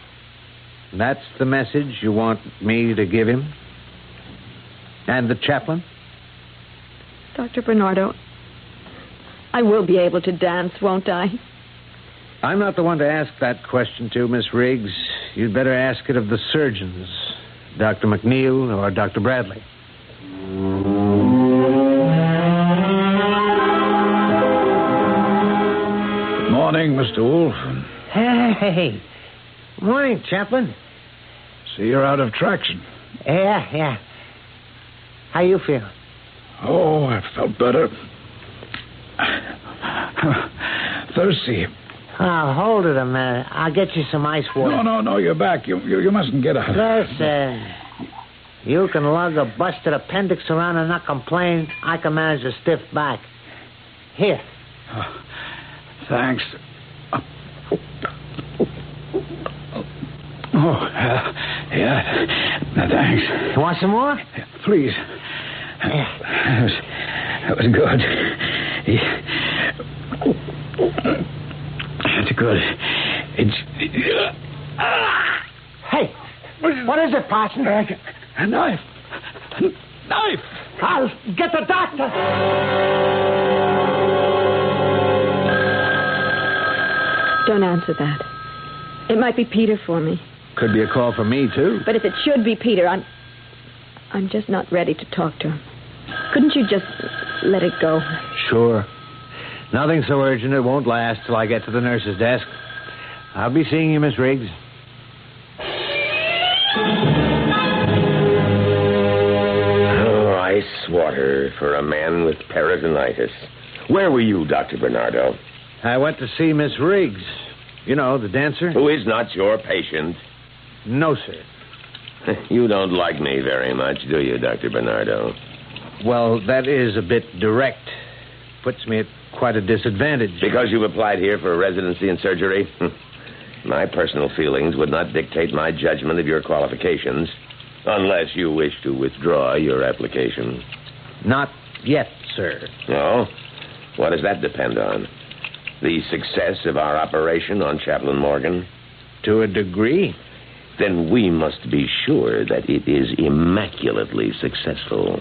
That's the message you want me to give him? And the chaplain? Dr. Bernardo, I will be able to dance, won't I? I'm not the one to ask that question to, Miss Riggs. You'd better ask it of the surgeons, Dr. McNeil or Dr. Bradley. Morning, Mr. Wolf. Hey. Morning, Chaplain. See, you're out of traction. Yeah. How you feel? Oh, I felt better. Thirsty. Oh, hold it a minute. I'll get you some ice water. No, you're back. You mustn't get out. Listen, you can lug a busted appendix around and not complain. I can manage a stiff back. Here. Thanks. Yeah. Thanks. You want some more? Please. That was good. It's good. Hey, what is it, Parson? A knife. I'll get the doctor. Don't answer that. It might be Peter for me. Could be a call from me, too. But if it should be Peter, I'm just not ready to talk to him. Couldn't you just let it go? Sure. Nothing so urgent it won't last till I get to the nurse's desk. I'll be seeing you, Miss Riggs. Oh, ice water for a man with peritonitis. Where were you, Dr. Bernardo? I went to see Miss Riggs. You know, the dancer. Who is not your patient? No, sir. You don't like me very much, do you, Dr. Bernardo? Well, that is a bit direct. Puts me at quite a disadvantage. Because you've applied here for a residency in surgery? My personal feelings would not dictate my judgment of your qualifications, unless you wish to withdraw your application. Not yet, sir. No? What does that depend on? The success of our operation on Chaplain Morgan? To a degree. then we must be sure that it is immaculately successful.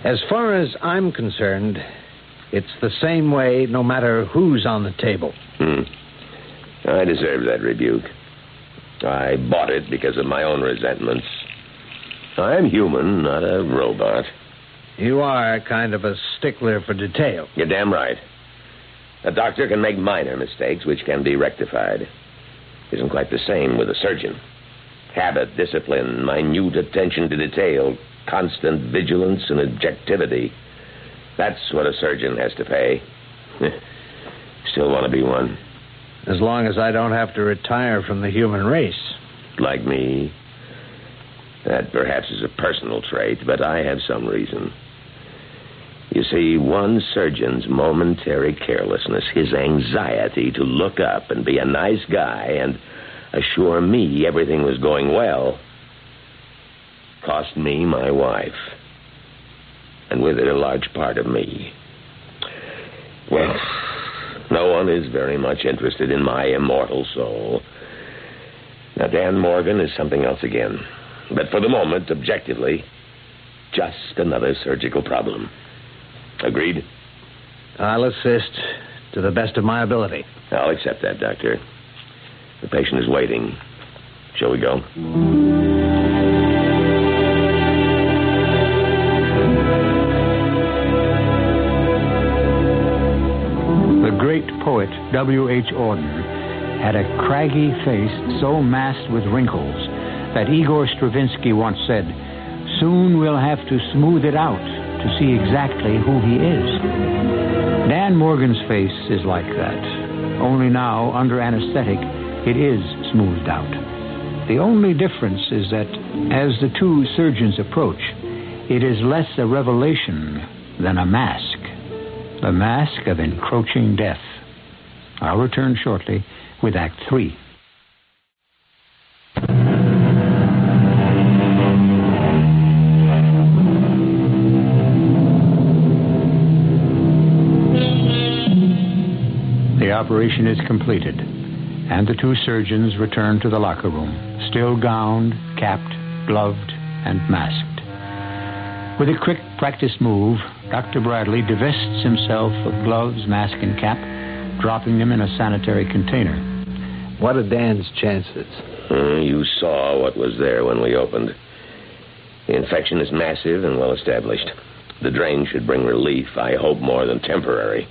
As far as I'm concerned, it's the same way no matter who's on the table. I deserve that rebuke. I bought it because of my own resentments. I'm human, not a robot. You are kind of a stickler for detail. You're damn right. A doctor can make minor mistakes, which can be rectified. Isn't quite the same with a surgeon. Habit, discipline, minute attention to detail, constant vigilance and objectivity. That's what a surgeon has to pay. Still want to be one. As long as I don't have to retire from the human race. Like me. That perhaps is a personal trait, but I have some reason. You see, one surgeon's momentary carelessness, his anxiety to look up and be a nice guy and assure me everything was going well, cost me my wife. And with it, a large part of me. Well, no one is very much interested in my immortal soul. Now, Dan Morgan is something else again. But for the moment, objectively, just another surgical problem. Agreed? I'll assist to the best of my ability. I'll accept that, Doctor. The patient is waiting. Shall we go? The great poet W.H. Auden had a craggy face so masked with wrinkles that Igor Stravinsky once said, "Soon we'll have to smooth it out to see exactly who he is." Dan Morgan's face is like that. Only now, under anesthetic, it is smoothed out. The only difference is that as the two surgeons approach, it is less a revelation than a mask. The mask of encroaching death. I'll return shortly with Act 3. The operation is completed, and the two surgeons return to the locker room, still gowned, capped, gloved, and masked. With a quick practice move, Dr. Bradley divests himself of gloves, mask, and cap, dropping them in a sanitary container. What are Dan's chances? You saw what was there when we opened. The infection is massive and well established. The drain should bring relief, I hope more than temporary.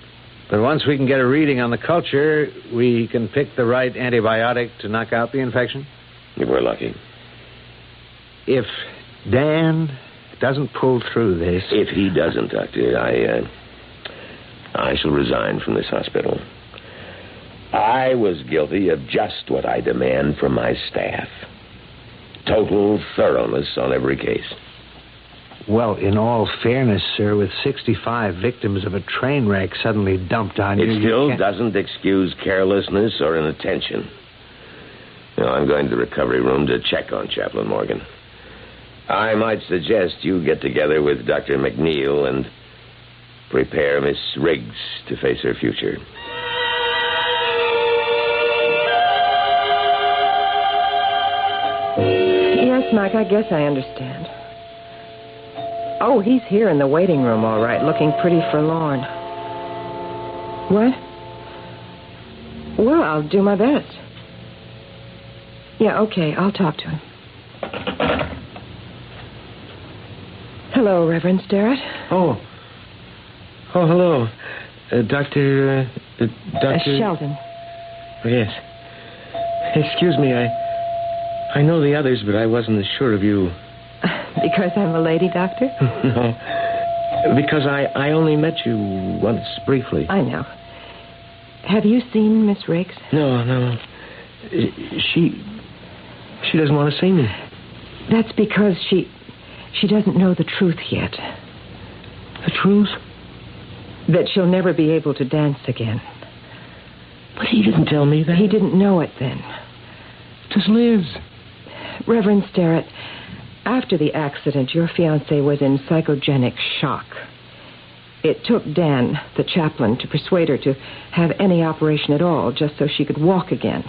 But once we can get a reading on the culture, we can pick the right antibiotic to knock out the infection? If we're lucky. If Dan doesn't pull through this... If he doesn't, Doctor, I shall resign from this hospital. I was guilty of just what I demand from my staff. Total thoroughness on every case. Well, in all fairness, sir, with 65 victims of a train wreck suddenly dumped on you... It still doesn't excuse carelessness or inattention. I'm going to the recovery room to check on Chaplain Morgan. I might suggest you get together with Dr. McNeil and prepare Miss Riggs to face her future. Yes, Mike, I guess I understand. Oh, he's here in the waiting room, all right, looking pretty forlorn. What? Well, I'll do my best. Yeah, okay, I'll talk to him. Hello, Reverend Sterrett. Oh, hello. Dr. Sheldon. Oh, yes. Excuse me, I know the others, but I wasn't as sure of you. Because I'm a lady, Doctor? No. Because I only met you once, briefly. I know. Have you seen Miss Riggs? No. She doesn't want to see me. That's because she doesn't know the truth yet. The truth? That she'll never be able to dance again. But he didn't tell me that. He didn't know it then. Does Liz? Reverend Sterrett, after the accident, your fiancée was in psychogenic shock. It took Dan, the chaplain, to persuade her to have any operation at all, just so she could walk again.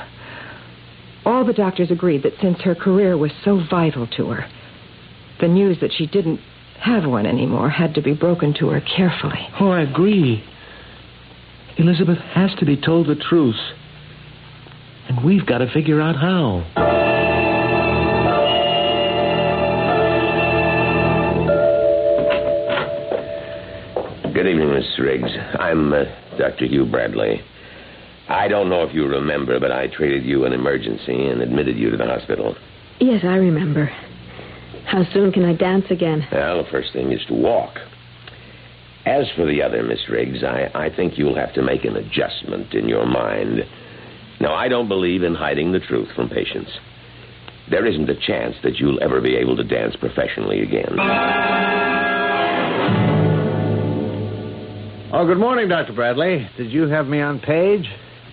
All the doctors agreed that since her career was so vital to her, the news that she didn't have one anymore had to be broken to her carefully. Oh, I agree. Elizabeth has to be told the truth. And we've got to figure out how. Good evening, Miss Riggs. I'm Dr. Hugh Bradley. I don't know if you remember, but I treated you in emergency and admitted you to the hospital. Yes, I remember. How soon can I dance again? Well, the first thing is to walk. As for the other, Miss Riggs, I think you'll have to make an adjustment in your mind. Now, I don't believe in hiding the truth from patients. There isn't a chance that you'll ever be able to dance professionally again. Oh, good morning, Dr. Bradley. Did you have me on page?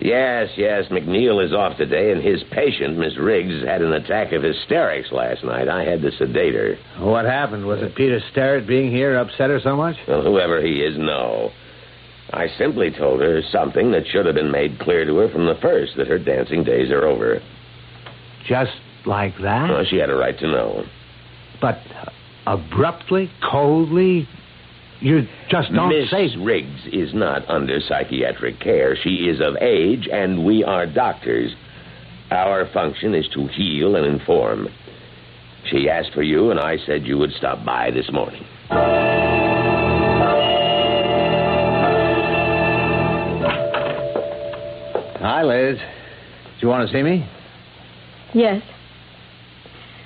Yes. McNeil is off today, and his patient, Miss Riggs, had an attack of hysterics last night. I had to sedate her. What happened? Was it Peter Starrett being here upset her so much? Well, whoever he is, no. I simply told her something that should have been made clear to her from the first, that her dancing days are over. Just like that? Well, she had a right to know. But abruptly, coldly, you just don't say... Miss Riggs is not under psychiatric care. She is of age, and we are doctors. Our function is to heal and inform. She asked for you, and I said you would stop by this morning. Hi, Liz. Do you want to see me? Yes.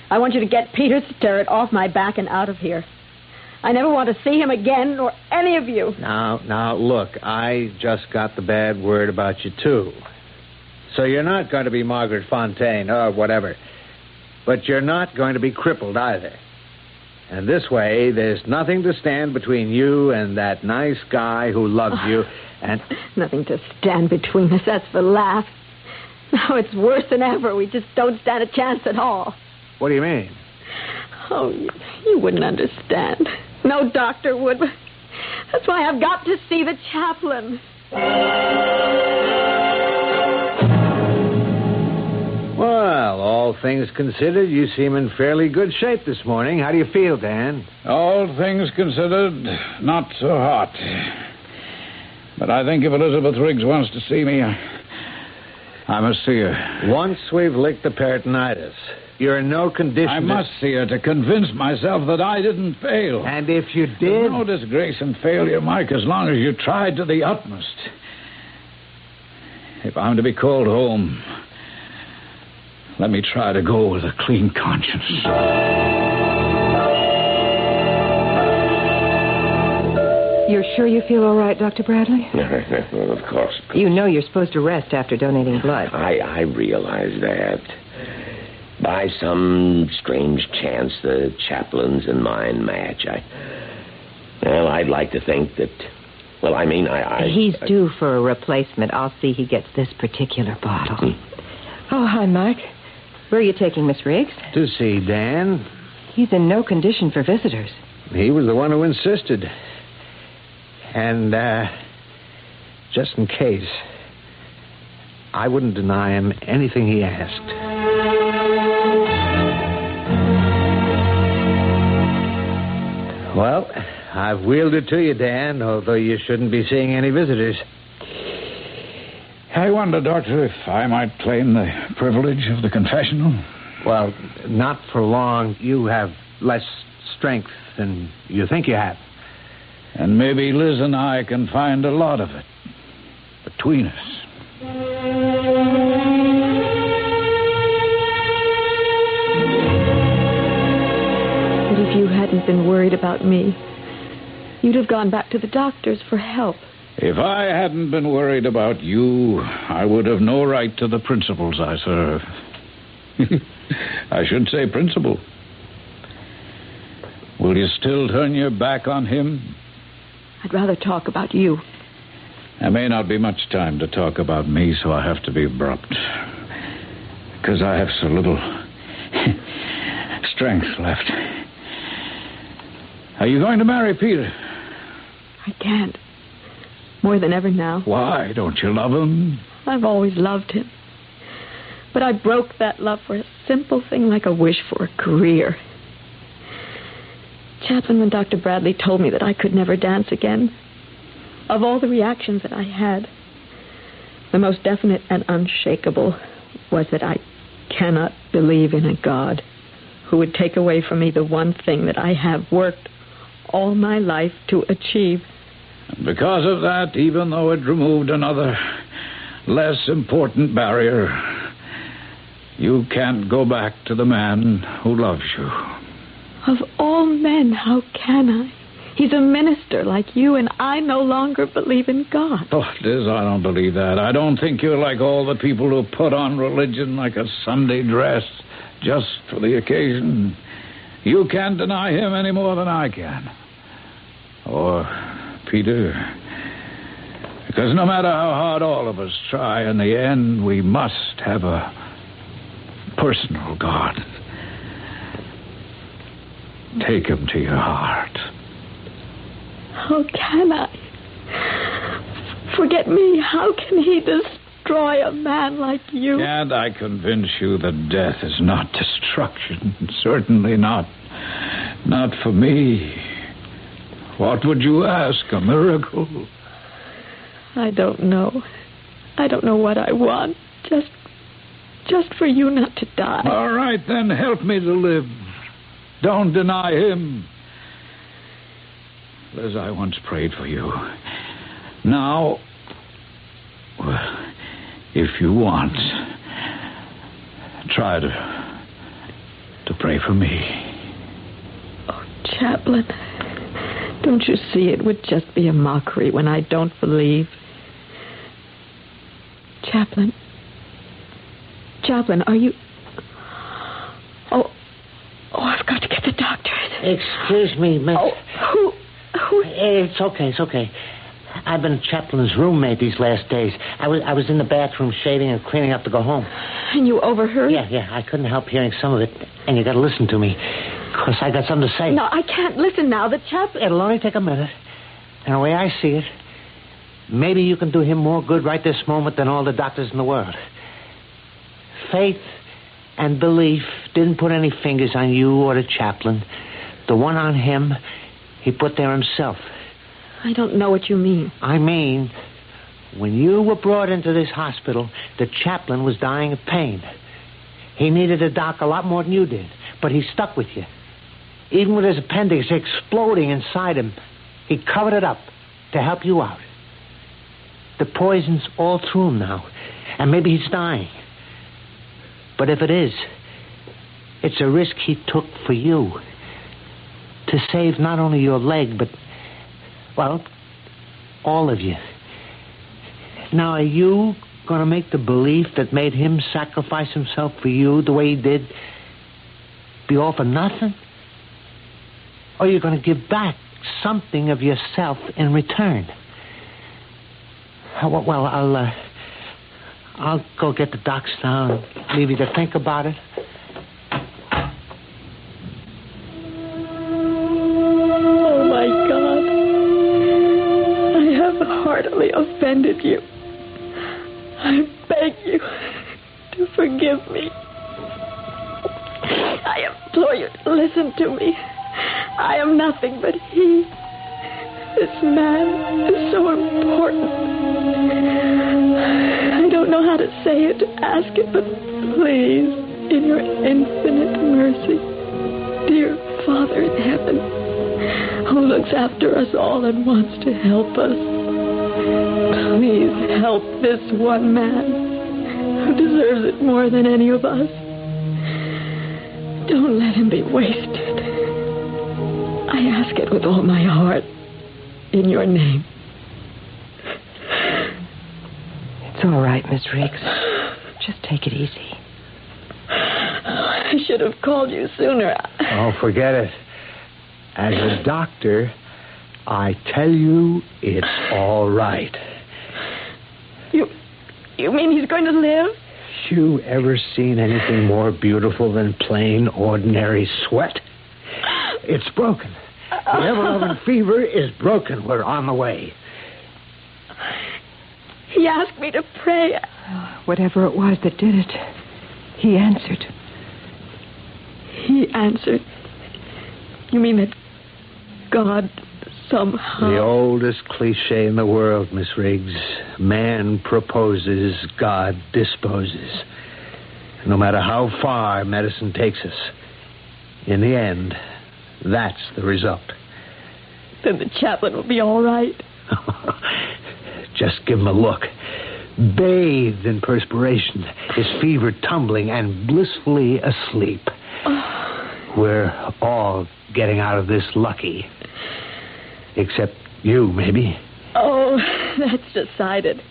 I want you to get Peter Starrett off my back and out of here. I never want to see him again, or any of you. Now, look, I just got the bad word about you, too. So you're not going to be Margaret Fontaine, or whatever. But you're not going to be crippled either. And this way, there's nothing to stand between you and that nice guy who loves you, and... Nothing to stand between us, that's for laughs. Now it's worse than ever. We just don't stand a chance at all. What do you mean? Oh, you wouldn't understand. No doctor would. That's why I've got to see the chaplain. Well, all things considered, you seem in fairly good shape this morning. How do you feel, Dan? All things considered, not so hot. But I think if Elizabeth Riggs wants to see me, I must see her. Once we've licked the peritonitis, you're in no condition... I must see her to convince myself that I didn't fail. And if you did... There's no disgrace in failure, Mike, as long as you tried to the utmost. If I'm to be called home, let me try to go with a clean conscience. You're sure you feel all right, Dr. Bradley? Well, of course. You know you're supposed to rest after donating blood. I realize that. By some strange chance, the chaplain's and mine match. I'd like to think that... Well, I mean, He's due for a replacement. I'll see he gets this particular bottle. Oh, hi, Mike. Where are you taking Miss Riggs? To see Dan. He's in no condition for visitors. He was the one who insisted. And, just in case, I wouldn't deny him anything he asked. Well, I've wheeled it to you, Dan, although you shouldn't be seeing any visitors. I wonder, Doctor, if I might claim the privilege of the confessional. Well, not for long. You have less strength than you think you have. And maybe Liz and I can find a lot of it between us. But if you hadn't been worried about me, you'd have gone back to the doctors for help. If I hadn't been worried about you, I would have no right to the principles I serve. I should say principle. Will you still turn your back on him? I'd rather talk about you. There may not be much time to talk about me, so I have to be abrupt. Because I have so little strength left. Are you going to marry Peter? I can't. More than ever now. Why? Don't you love him? I've always loved him. But I broke that love for a simple thing like a wish for a career. Chaplain, when Dr. Bradley told me that I could never dance again, of all the reactions that I had, the most definite and unshakable was that I cannot believe in a God who would take away from me the one thing that I have worked all my life to achieve. And because of that, even though it removed another less important barrier, you can't go back to the man who loves you. Of all men, how can I? He's a minister like you, and I no longer believe in God. Oh, Liz, I don't believe that. I don't think you're like all the people who put on religion like a Sunday dress just for the occasion. You can't deny him any more than I can. Or Peter. Because no matter how hard all of us try, in the end, we must have a personal God. Take him to your heart. How can I? Forget me. How can he destroy a man like you? Can't I convince you that death is not destruction? Certainly not. Not for me. What would you ask? A miracle? I don't know. I don't know what I want. Just for you not to die. All right, then help me to live. Don't deny him. Liz, I once prayed for you. Now, if you want, try to pray for me. Oh, Chaplain, don't you see it would just be a mockery when I don't believe? Chaplain, are you... Oh, I've got to get the doctor. Excuse me, miss. Oh, who? It's okay. I've been Chaplin's roommate these last days. I was in the bathroom shaving and cleaning up to go home. And you overheard? Yeah. I couldn't help hearing some of it. And you got to listen to me, because I got something to say. No, I can't listen now. The Chaplain... It'll only take a minute. And the way I see it, maybe you can do him more good right this moment than all the doctors in the world. Faith and belief didn't put any fingers on you or the Chaplain. The one on him, he put there himself. I don't know what you mean. I mean, when you were brought into this hospital, the Chaplain was dying of pain. He needed a doc a lot more than you did, but he stuck with you. Even with his appendix exploding inside him, he covered it up to help you out. The poison's all through him now, and maybe he's dying. But if it is, it's a risk he took for you. To save not only your leg, but, well, all of you. Now, are you going to make the belief that made him sacrifice himself for you the way he did be all for nothing? Or are you going to give back something of yourself in return? Well, I'll go get the docs now and leave you to think about it. Oh, my God. I have heartily offended you. I beg you to forgive me. I implore you to listen to me. I am nothing but he. This man is so important. I don't know how to say it, to ask it, but please, in your infinite mercy, dear Father in heaven, who looks after us all and wants to help us, please help this one man who deserves it more than any of us. Don't let him be wasted. I ask it with all my heart, in your name. It's all right, Miss Riggs. Just take it easy. I should have called you sooner. Oh, forget it. As a doctor, I tell you it's all right. You mean he's going to live? You ever seen anything more beautiful than plain, ordinary sweat? It's broken. The ever-loving fever is broken. We're on the way. He asked me to pray. Whatever it was that did it, He answered. He answered. You mean that God somehow... The oldest cliche in the world, Miss Riggs. Man proposes, God disposes. No matter how far medicine takes us, in the end, that's the result. Then the chaplain will be all right. Just give him a look. Bathed in perspiration, his fever tumbling and blissfully asleep. We're all getting out of this lucky. Except you, maybe. Oh, that's decided.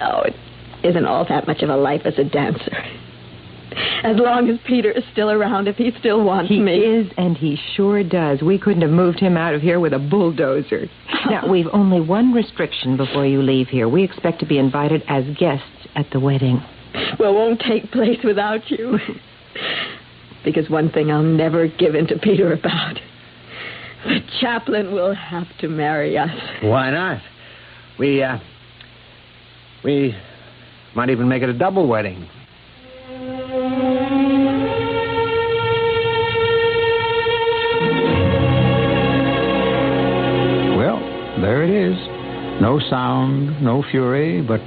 Oh, it isn't all that much of a life as a dancer. As long as Peter is still around, if he still wants me. He is, and he sure does. We couldn't have moved him out of here with a bulldozer. Now, we've only one restriction before you leave here. We expect to be invited as guests at the wedding. Well, won't take place without you. Because one thing I'll never give in to Peter about. The chaplain will have to marry us. Why not? We might even make it a double wedding. Well, there it is. No sound, no fury, but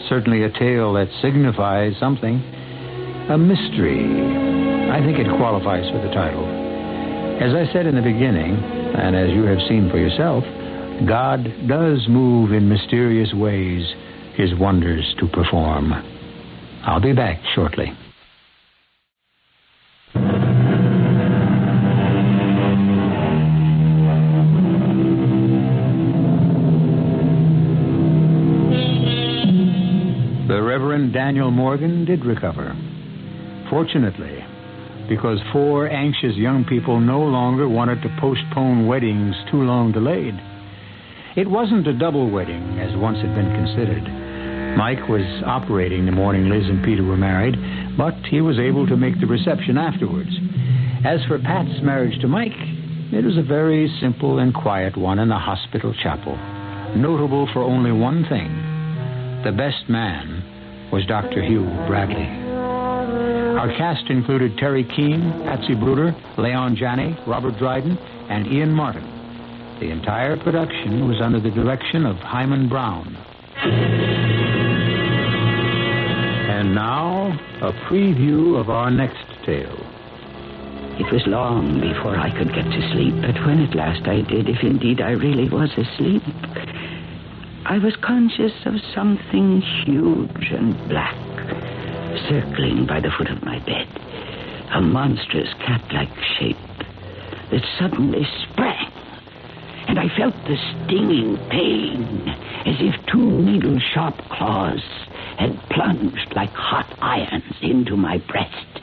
certainly a tale that signifies something. A mystery. I think it qualifies for the title. As I said in the beginning, and as you have seen for yourself, God does move in mysterious ways his wonders to perform. I'll be back shortly. The Reverend Daniel Morgan did recover. Fortunately, because 4 anxious young people no longer wanted to postpone weddings too long delayed. It wasn't a double wedding, as once had been considered. Mike was operating the morning Liz and Peter were married, but he was able to make the reception afterwards. As for Pat's marriage to Mike, it was a very simple and quiet one in the hospital chapel, notable for only one thing. The best man was Dr. Hugh Bradley. Our cast included Terry Keane, Patsy Bruder, Leon Janney, Robert Dryden, and Ian Martin. The entire production was under the direction of Hyman Brown. And now, a preview of our next tale. It was long before I could get to sleep, but when at last I did, if indeed I really was asleep, I was conscious of something huge and black circling by the foot of my bed, a monstrous cat-like shape that suddenly sprang, and I felt the stinging pain as if 2 needle-sharp claws had plunged like hot irons into my breast.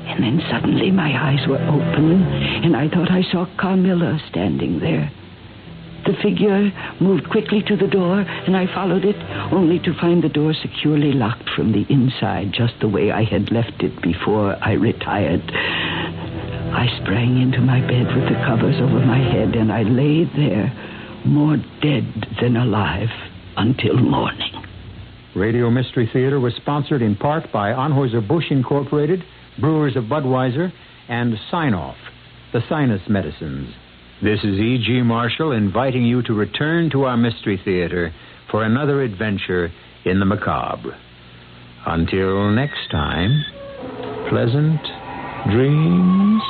And then suddenly my eyes were open, and I thought I saw Carmilla standing there. The figure moved quickly to the door, and I followed it, only to find the door securely locked from the inside, just the way I had left it before I retired. I sprang into my bed with the covers over my head, and I lay there, more dead than alive, until morning. Radio Mystery Theater was sponsored in part by Anheuser-Busch Incorporated, Brewers of Budweiser, and Sign-Off, the sinus medicines. This is E.G. Marshall inviting you to return to our Mystery Theater for another adventure in the macabre. Until next time, pleasant dreams.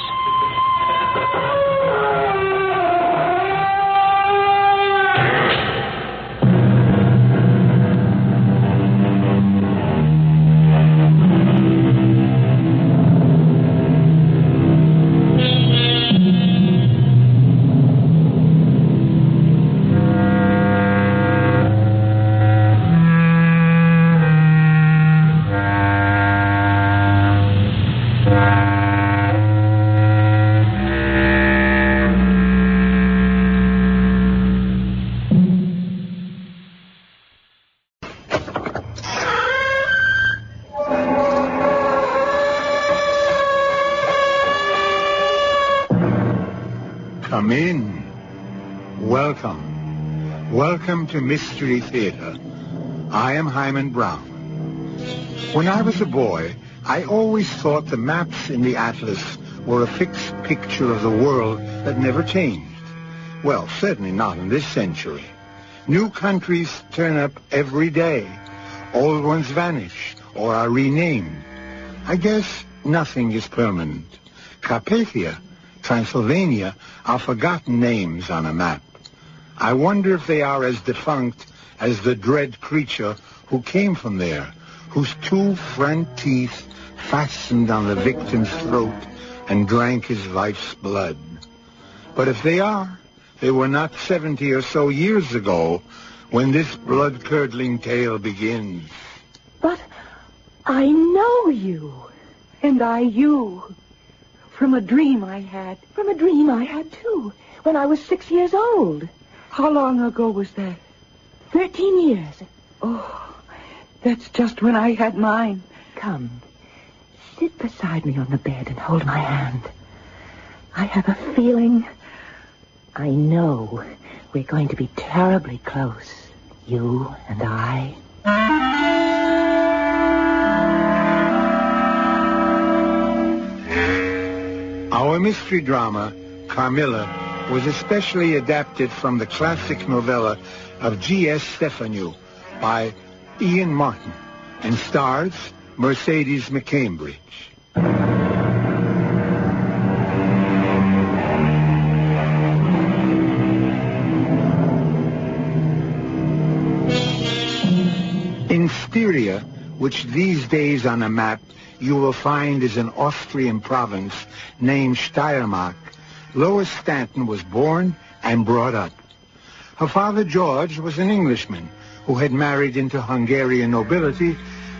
Come in. Welcome. Welcome to Mystery Theater. I am Hyman Brown. When I was a boy, I always thought the maps in the atlas were a fixed picture of the world that never changed. Well, certainly not in this century. New countries turn up every day. Old ones vanish or are renamed. I guess nothing is permanent. Carpathia, Transylvania are forgotten names on a map. I wonder if they are as defunct as the dread creature who came from there, whose 2 front teeth fastened on the victim's throat and drank his life's blood. But if they are, they were not 70 or so years ago when this blood-curdling tale begins. But I know you, and I you. From a dream I had. From a dream I had, too, when I was 6 years old. How long ago was that? 13 years. Oh, that's just when I had mine. Come, sit beside me on the bed and hold my hand. I have a feeling, I know we're going to be terribly close, you and I. Our mystery drama, Carmilla, was especially adapted from the classic novella of G.S. Stefanu by Ian Martin and stars Mercedes McCambridge. In Styria, which these days on a map you will find is an Austrian province named Steiermark, Lois Stanton was born and brought up. Her father, George, was an Englishman who had married into Hungarian nobility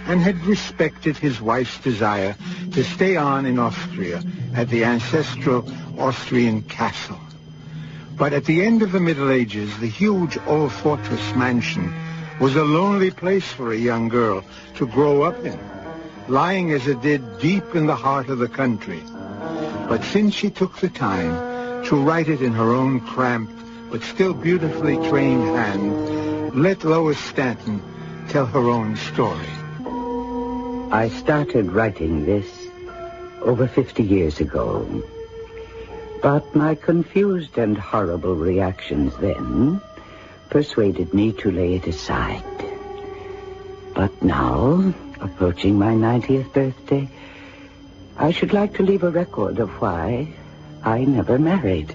and had respected his wife's desire to stay on in Austria at the ancestral Austrian castle. But at the end of the Middle Ages, the huge old fortress mansion was a lonely place for a young girl to grow up in, lying as it did deep in the heart of the country. But since she took the time to write it in her own cramped but still beautifully trained hand, let Lois Stanton tell her own story. I started writing this over 50 years ago. But my confused and horrible reactions then persuaded me to lay it aside. But now, approaching my 90th birthday, I should like to leave a record of why I never married.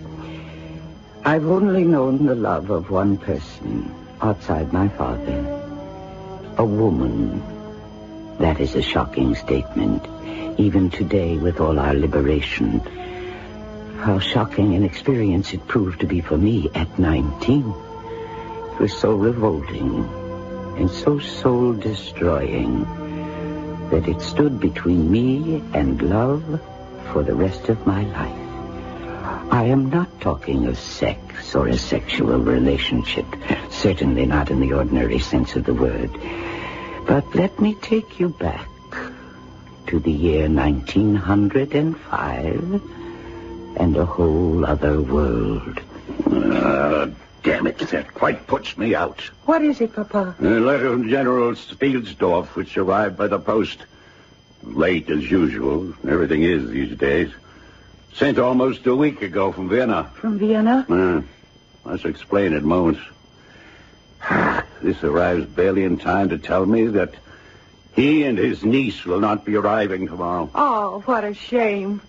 I've only known the love of one person outside my father. A woman. That is a shocking statement, even today with all our liberation. How shocking an experience it proved to be for me at 19. It was so revolting and so soul-destroying that it stood between me and love for the rest of my life. I am not talking of sex or a sexual relationship, certainly not in the ordinary sense of the word. But let me take you back to the year 1905 and a whole other world. Damn it, that quite puts me out. What is it, Papa? A letter from General Spielsdorf, which arrived by the post. Late as usual. Everything is these days. Sent almost a week ago from Vienna. From Vienna? Must explain at moments. This arrives barely in time to tell me that he and his niece will not be arriving tomorrow. Oh, what a shame.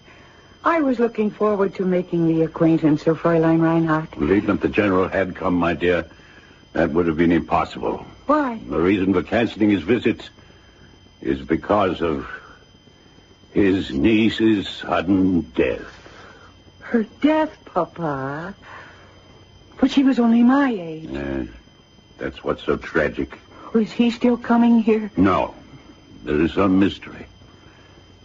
I was looking forward to making the acquaintance of Fräulein Reinhardt. Even if the general had come, my dear, that would have been impossible. Why? The reason for canceling his visit is because of his niece's sudden death. Her death, Papa? But she was only my age. That's what's so tragic. Was he still coming here? No. There is some mystery.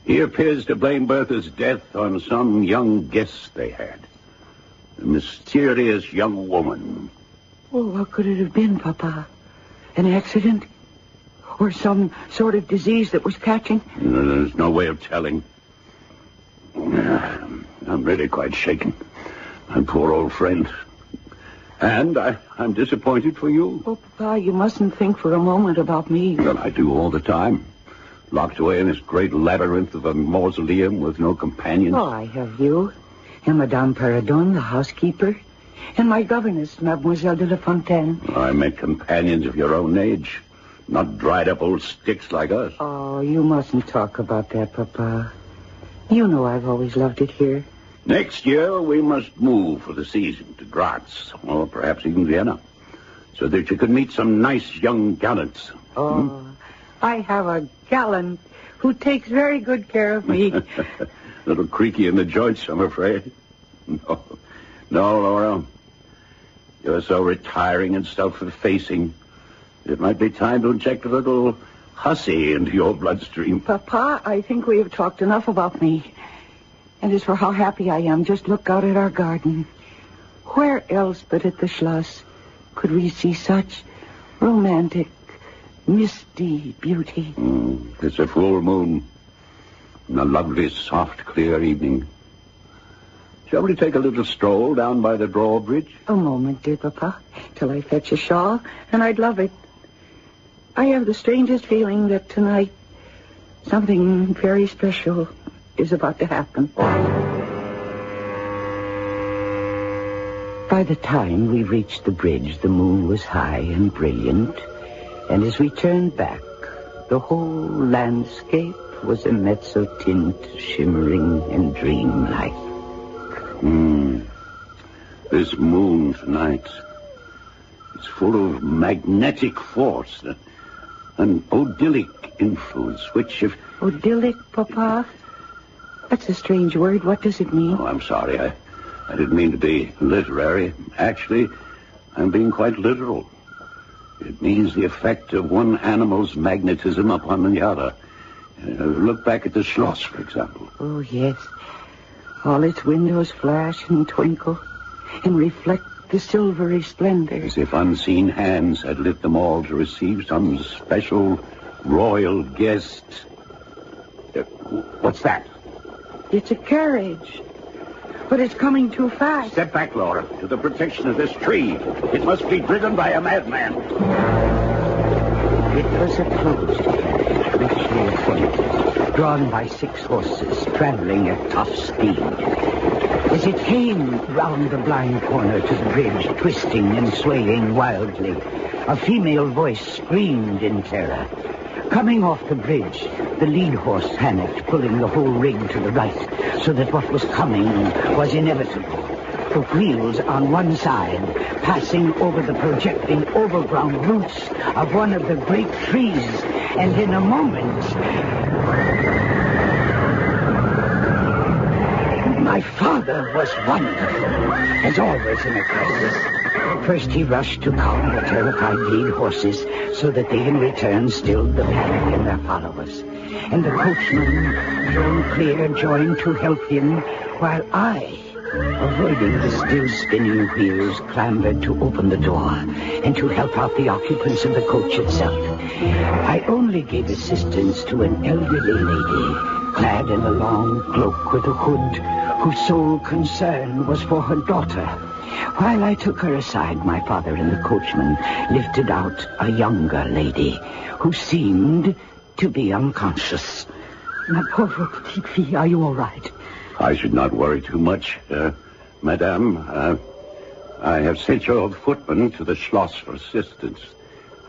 He appears to blame Bertha's death on some young guest they had. A mysterious young woman. Well, what could it have been, Papa? An accident? Or some sort of disease that was catching? There's no way of telling. I'm really quite shaken. My poor old friend. And I'm disappointed for you. Oh, Papa, you mustn't think for a moment about me. Well, I do all the time. Locked away in this great labyrinth of a mausoleum with no companions? Oh, I have you. And Madame Perrodon, the housekeeper. And my governess, Mademoiselle de La Fontaine. I meant companions of your own age. Not dried-up old sticks like us. Oh, you mustn't talk about that, Papa. You know I've always loved it here. Next year, we must move for the season to Graz, or perhaps even Vienna, so that you could meet some nice young gallants. Oh, I have a gallant who takes very good care of me. Little creaky in the joints, I'm afraid. No, Laura. You're so retiring and self-effacing. It might be time to inject a little hussy into your bloodstream. Papa, I think we have talked enough about me. And as for how happy I am, just look out at our garden. Where else but at the Schloss could we see such romantic, misty beauty? It's a full moon. And a lovely, soft, clear evening. Shall we take a little stroll down by the drawbridge? A moment, dear Papa, till I fetch a shawl, and I'd love it. I have the strangest feeling that tonight something very special is about to happen. By the time we reached the bridge, the moon was high and brilliant, and as we turned back, the whole landscape was a mezzo-tint, shimmering and dreamlike. This moon tonight, it's full of magnetic force, an odyllic influence, which if... Odyllic, Papa? That's a strange word. What does it mean? Oh, I'm sorry. I didn't mean to be literary. Actually, I'm being quite literal. It means the effect of one animal's magnetism upon the other. Look back at the Schloss, for example. Oh, yes. All its windows flash and twinkle and reflect the silvery splendor. As if unseen hands had lit them all to receive some special royal guest. What's that? It's a carriage. But it's coming too fast. Step back, Laura, to the protection of this tree. It must be driven by a madman. It was a closed carriage, richly appointed, drawn by 6 horses, traveling at top speed. As it came round the blind corner to the bridge, twisting and swaying wildly, a female voice screamed in terror. Coming off the bridge, the lead horse panicked, pulling the whole rig to the right, so that what was coming was inevitable. The wheels on one side, passing over the projecting overground roots of one of the great trees, and in a moment... My father was wonderful, as always in a crisis. First he rushed to calm the terrified lead horses so that they in return stilled the panic in their followers. And the coachman, John Clear, joined to help him, while I, avoiding the still spinning wheels, clambered to open the door and to help out the occupants of the coach itself. I only gave assistance to an elderly lady, clad in a long cloak with a hood, whose sole concern was for her daughter. While I took her aside, my father and the coachman lifted out a younger lady who seemed to be unconscious. Ma pauvre petite fille, are you all right? I should not worry too much, Madame. I have sent your footman to the Schloss for assistance.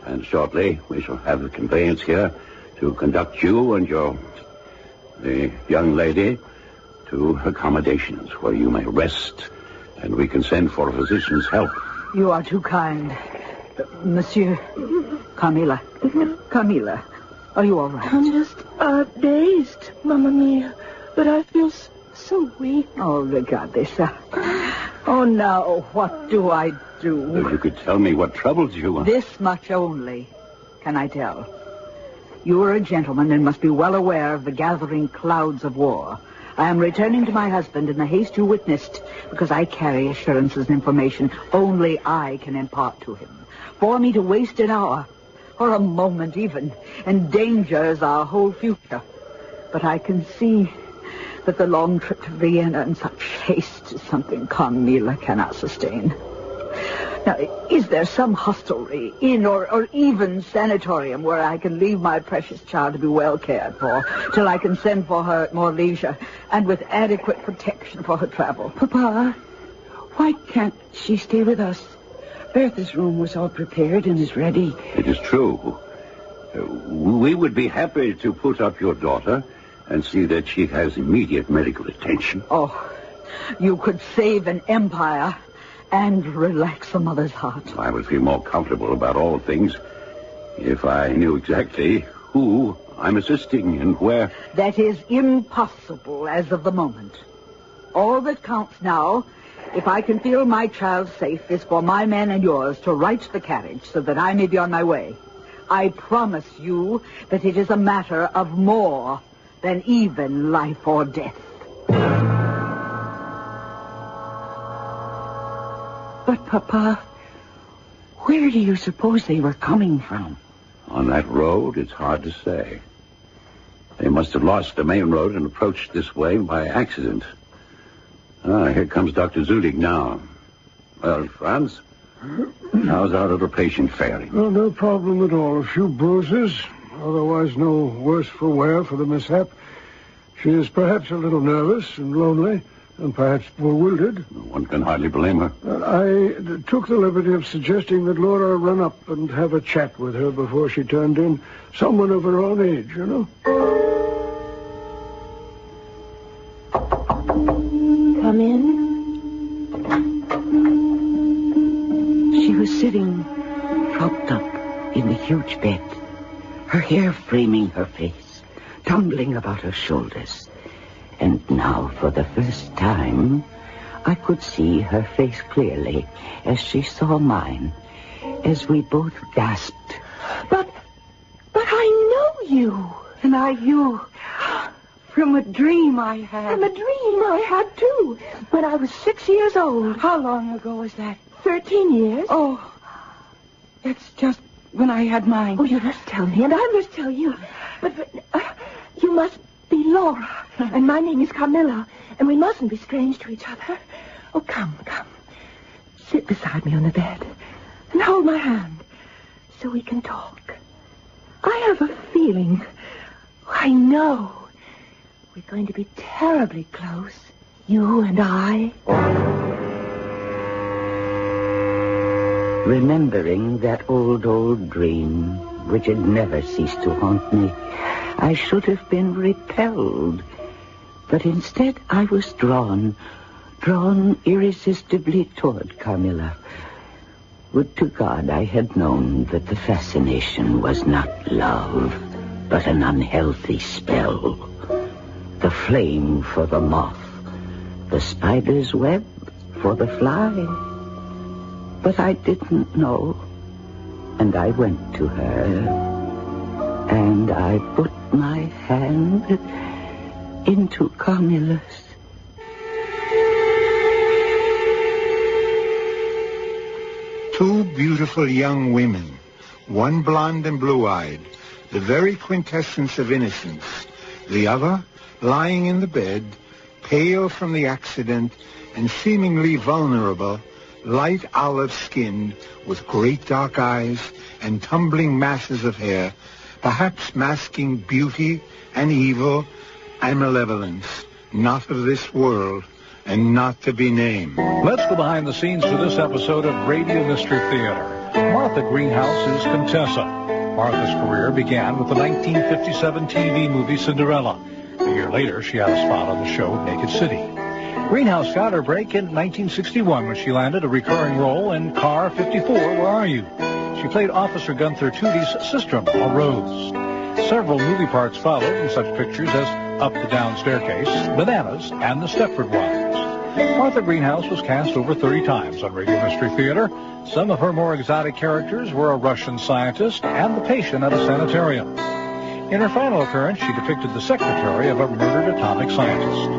And shortly we shall have the conveyance here to conduct you and the young lady to accommodations where you may rest, and we can send for a physician's help. You are too kind. Monsieur, Carmilla. Carmilla, are you all right? I'm just dazed, Mamma Mia, but I feel so weak. Oh, regardessa. Oh, now, what do I do? If you could tell me what troubles you. This much only can I tell. You are a gentleman and must be well aware of the gathering clouds of war. I am returning to my husband in the haste you witnessed because I carry assurances and information only I can impart to him. For me to waste an hour, or a moment even, endangers our whole future. But I can see that the long trip to Vienna in such haste is something Carmilla cannot sustain. Now, is there some hostelry, inn, or even sanatorium where I can leave my precious child to be well cared for till I can send for her at more leisure and with adequate protection for her travel? Papa, why can't she stay with us? Bertha's room was all prepared and is ready. It is true. We would be happy to put up your daughter and see that she has immediate medical attention. Oh, you could save an empire and relax a mother's heart. I would feel more comfortable about all things if I knew exactly who I'm assisting and where. That is impossible as of the moment. All that counts now, if I can feel my child safe, is for my men and yours to right the carriage so that I may be on my way. I promise you that it is a matter of more than even life or death. But, Papa, where do you suppose they were coming from? On that road, it's hard to say. They must have lost the main road and approached this way by accident. Here comes Dr. Zudig now. Well, Franz, how's our little patient faring? Well, no problem at all. A few bruises, otherwise no worse for wear for the mishap. She is perhaps a little nervous and lonely, and perhaps bewildered. One can hardly blame her. I took the liberty of suggesting that Laura run up and have a chat with her before she turned in. Someone of her own age, you know. Come in. She was sitting propped up in the huge bed, her hair framing her face, tumbling about her shoulders. And now, for the first time, I could see her face clearly as she saw mine, as we both gasped. But I know you. And I you. From a dream I had. From a dream I had, too, when I was 6 years old. How long ago was that? 13 years. Oh, it's just when I had mine. Oh, you must tell me, and I must tell you. But you must be Laura, and my name is Carmilla, and we mustn't be strange to each other. Oh, come. Sit beside me on the bed, and hold my hand, so we can talk. I have a feeling, I know, we're going to be terribly close, you and I. Remembering that old dream, which had never ceased to haunt me, I should have been repelled. But instead I was drawn irresistibly toward Carmilla. Would to God I had known that the fascination was not love, but an unhealthy spell. The flame for the moth, the spider's web for the fly. But I didn't know, and I went to her, and I put my hand into Carmilla's. Two beautiful young women, one blonde and blue-eyed, the very quintessence of innocence. The other, lying in the bed, pale from the accident and seemingly vulnerable, light olive-skinned, with great dark eyes and tumbling masses of hair, perhaps masking beauty and evil and malevolence, not of this world and not to be named. Let's go behind the scenes to this episode of Radio Mystery Theater. Martha Greenhouse is Contessa. Martha's career began with the 1957 TV movie Cinderella. A year later, she had a spot on the show Naked City. Greenhouse got her break in 1961 when she landed a recurring role in Car 54, Where Are You? She played Officer Gunther Tootie's sister-in-law, Rose. Several movie parts followed in such pictures as Up the Down Staircase, Bananas, and The Stepford Wives. Martha Greenhouse was cast over 30 times on Radio Mystery Theater. Some of her more exotic characters were a Russian scientist and the patient at a sanitarium. In her final appearance, she depicted the secretary of a murdered atomic scientist.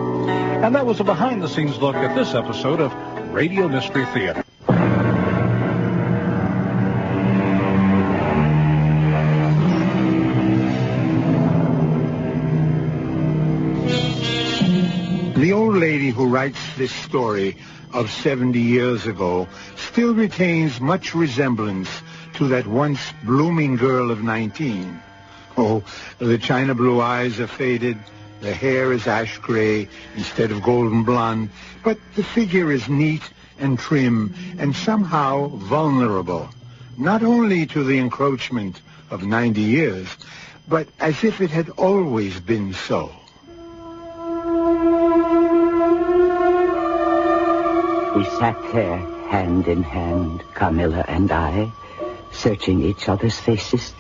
And that was a behind-the-scenes look at this episode of Radio Mystery Theater. The old lady who writes this story of 70 years ago still retains much resemblance to that once blooming girl of 19. Oh, the china blue eyes are faded, the hair is ash gray instead of golden blonde, but the figure is neat and trim and somehow vulnerable, not only to the encroachment of 90 years, but as if it had always been so. We sat there, hand in hand, Carmilla and I, searching each other's faces.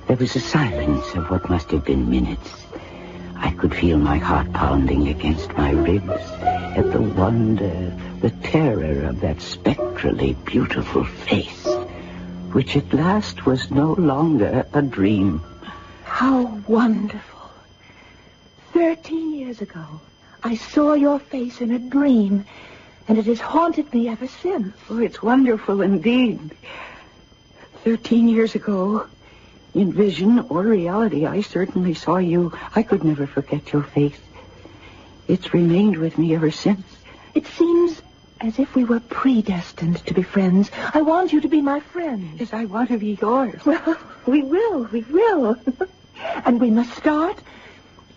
There was a silence of what must have been minutes. I could feel my heart pounding against my ribs at the wonder, the terror of that spectrally beautiful face, which at last was no longer a dream. How wonderful. 13 years ago, I saw your face in a dream, and it has haunted me ever since. Oh, it's wonderful indeed. 13 years ago, in vision or reality, I certainly saw you. I could never forget your face. It's remained with me ever since. It seems as if we were predestined to be friends. I want you to be my friend. Yes, I want to be yours. Well, we will. And we must start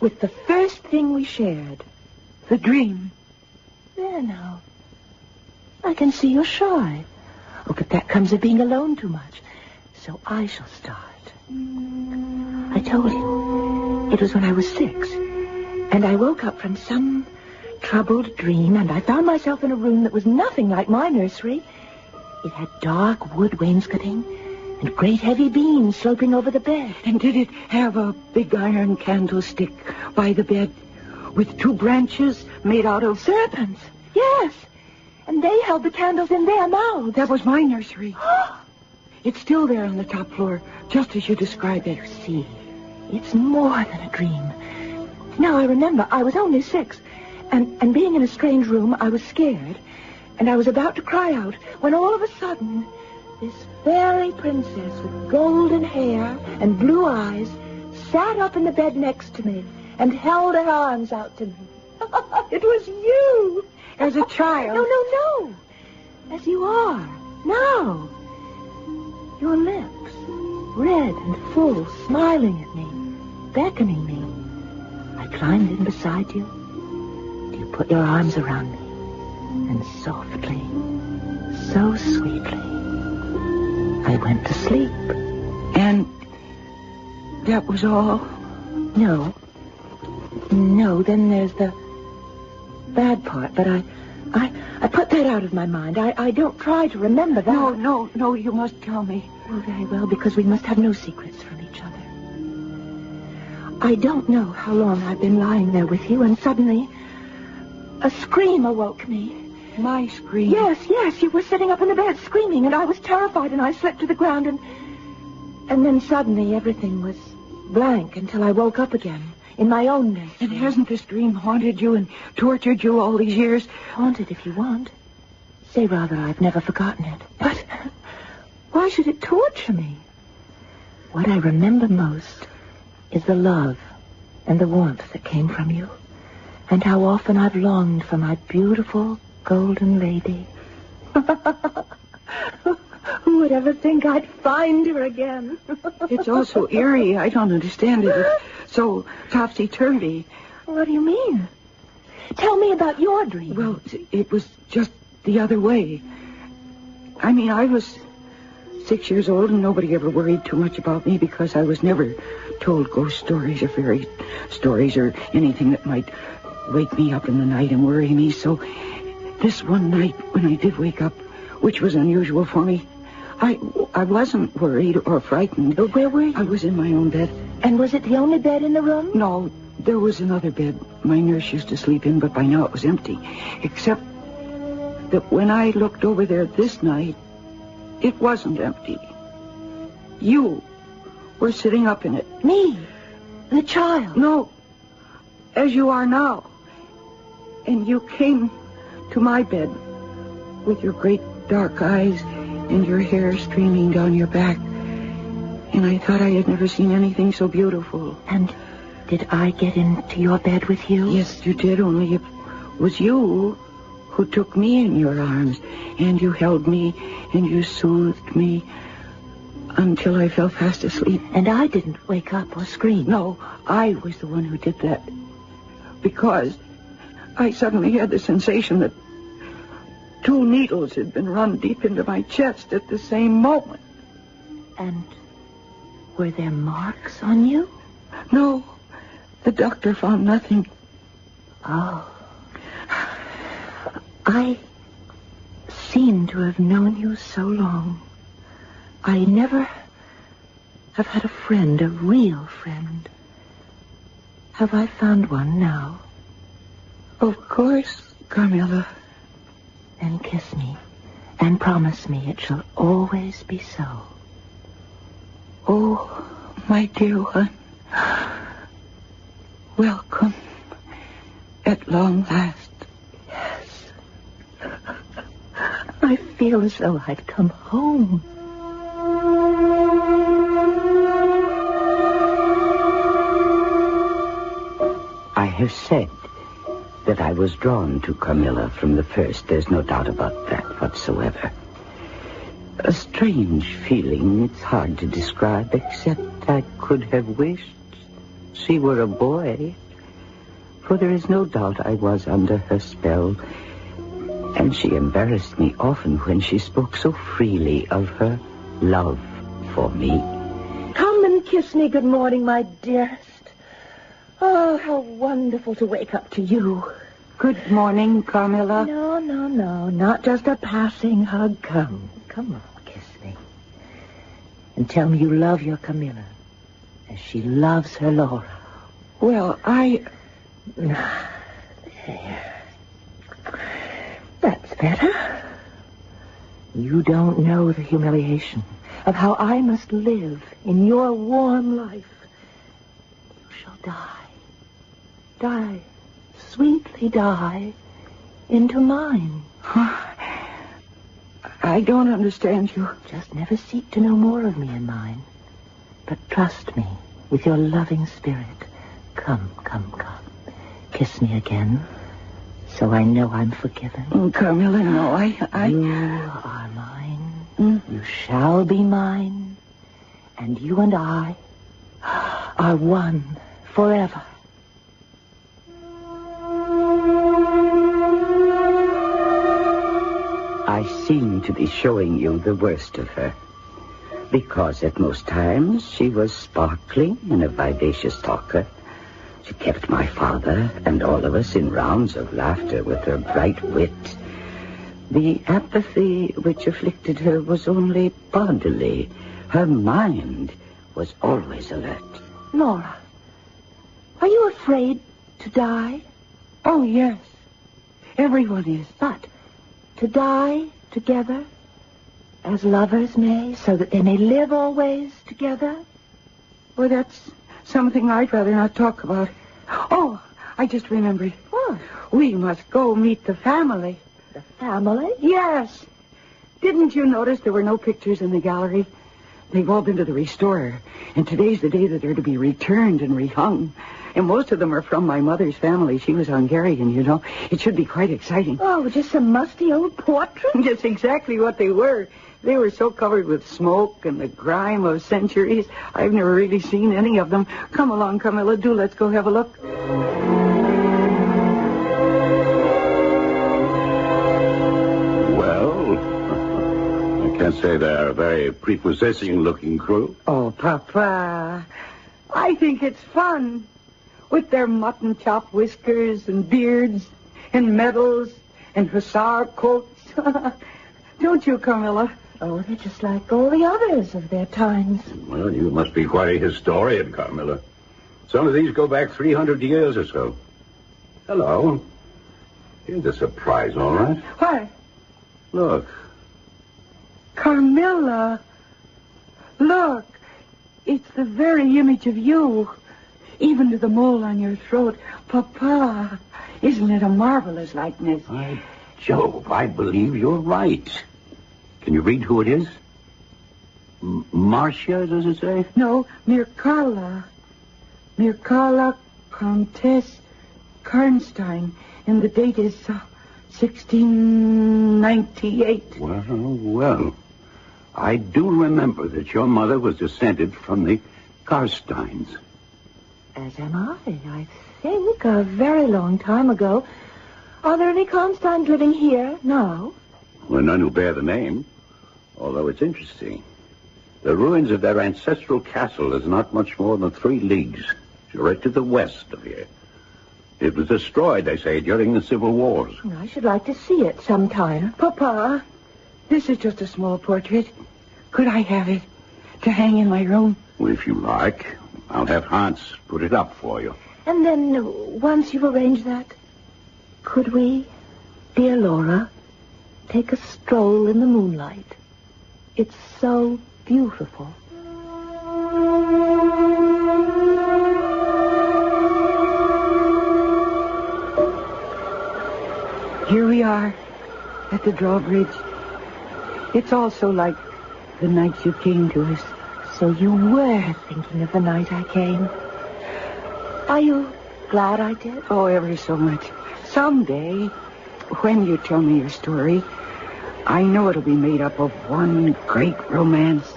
with the first thing we shared. The dream. There now. I can see you're shy. Oh, but that comes of being alone too much. So I shall start. I told you, it was when I was 6, and I woke up from some troubled dream, and I found myself in a room that was nothing like my nursery. It had dark wood wainscoting and great heavy beams sloping over the bed. And did it have a big iron candlestick by the bed with 2 branches made out of serpents? Yes, and they held the candles in their mouths. That was my nursery. It's still there on the top floor, just as you described it. You see, it's more than a dream. Now I remember, I was only 6, and being in a strange room, I was scared, and I was about to cry out, when all of a sudden, this fairy princess with golden hair and blue eyes sat up in the bed next to me and held her arms out to me. It was you! As a child? No. As you are, now. Your lips, red and full, smiling at me, beckoning me. I climbed in beside you. You put your arms around me, and softly, so sweetly, I went to sleep. And that was all? No, then there's the bad part, but I put that out of my mind. I don't try to remember that. No, you must tell me. Oh, very well, because we must have no secrets from each other. I don't know how long I've been lying there with you, and suddenly a scream awoke me. My scream? Yes, you were sitting up in the bed screaming, and I was terrified, and I slipped to the ground, and then suddenly everything was blank until I woke up again. In my own nest. And hasn't this dream haunted you and tortured you all these years? Haunted, if you want. Say rather, I've never forgotten it. But why should it torture me? What I remember most is the love and the warmth that came from you, and how often I've longed for my beautiful golden lady. Who would ever think I'd find her again? It's all so eerie. I don't understand it. It's so topsy-turvy. What do you mean? Tell me about your dream. Well, it was just the other way. I mean, I was 6 years old, and nobody ever worried too much about me because I was never told ghost stories or fairy stories or anything that might wake me up in the night and worry me. So this one night when I did wake up, which was unusual for me, I wasn't worried or frightened. Where were you? I was in my own bed. And was it the only bed in the room? No, there was another bed my nurse used to sleep in, but by now it was empty. Except that when I looked over there this night, it wasn't empty. You were sitting up in it. Me? The child? No, as you are now. And you came to my bed with your great dark eyes and your hair streaming down your back. And I thought I had never seen anything so beautiful. And Did I get into your bed with you? Yes, you did, only it was you who took me in your arms, and you held me, and you soothed me until I fell fast asleep. And I didn't wake up or scream. No, I was the one who did that. Because I suddenly had the sensation that 2 needles had been run deep into my chest at the same moment. And were there marks on you? No, the doctor found nothing. Oh. I seem to have known you so long. I never have had a friend, a real friend. Have I found one now? Of course, Carmilla. Then kiss me and promise me it shall always be so. Oh, my dear one. Welcome at long last. Yes. I feel as though I'd come home. I have said that I was drawn to Carmilla from the first. There's no doubt about that whatsoever. A strange feeling. It's hard to describe, except I could have wished she were a boy. For there is no doubt I was under her spell. And she embarrassed me often when she spoke so freely of her love for me. Come and kiss me good morning, my dearest. Oh, how wonderful to wake up to you. Good morning, Carmilla. No, not just a passing hug. Come on, kiss me. And tell me you love your Carmilla as she loves her Laura. Well, There. That's better. You don't know the humiliation of how I must live in your warm life. You shall die. Die. Sweetly die into mine. I don't understand you. Just never seek to know more of me and mine. But trust me with your loving spirit. Come. Kiss me again, so I know I'm forgiven. Carmilla, no, I... You are mine. You shall be mine. And you and I are one forever. I seem to be showing you the worst of her. Because at most times she was sparkling and a vivacious talker. She kept my father and all of us in rounds of laughter with her bright wit. The apathy which afflicted her was only bodily. Her mind was always alert. Laura, are you afraid to die? Oh, yes. Everyone is. But to die together, as lovers may, so that they may live always together? Well, that's something I'd rather not talk about. Oh, I just remembered. What? We must go meet the family. The family? Yes. Didn't you notice there were no pictures in the gallery? They've all been to the restorer, and today's the day that they're to be returned and rehung. And most of them are from my mother's family. She was Hungarian, you know. It should be quite exciting. Oh, just some musty old portraits? That's exactly what they were. They were so covered with smoke and the grime of centuries. I've never really seen any of them. Come along, Carmilla. Do let's go have a look. Well, I can't say they're a very prepossessing-looking crew. Oh, Papa, I think it's fun. With their mutton chop whiskers and beards and medals and hussar coats. Don't you, Carmilla? Oh, they're just like all the others of their times. Well, you must be quite a historian, Carmilla. Some of these go back 300 years or so. Hello. Here's a surprise, all right. What? Look. Carmilla. Look. It's the very image of you. Even to the mole on your throat. Papa, isn't it a marvelous likeness? By Jove, I believe you're right. Can you read who it is? Marcia, does it say? No, Mircalla. Mircalla Countess Karnstein, and the date is 1698. Well. I do remember that your mother was descended from the Karsteins. As am I think, a very long time ago. Are there any Karnsteins living here now? Well, none who bear the name, although it's interesting. The ruins of their ancestral castle is not much more than 3 leagues right to the west of here. It was destroyed, they say, during the Civil Wars. I should like to see it sometime. Papa, this is just a small portrait. Could I have it to hang in my room? Well, if you like, I'll have Hans put it up for you. And then, once you've arranged that, could we, dear Laura, take a stroll in the moonlight? It's so beautiful. Here we are at the drawbridge. It's all so like the night you came to us. So you were thinking of the night I came. Are you glad I did? Oh, ever so much. Someday, when you tell me your story, I know it'll be made up of one great romance.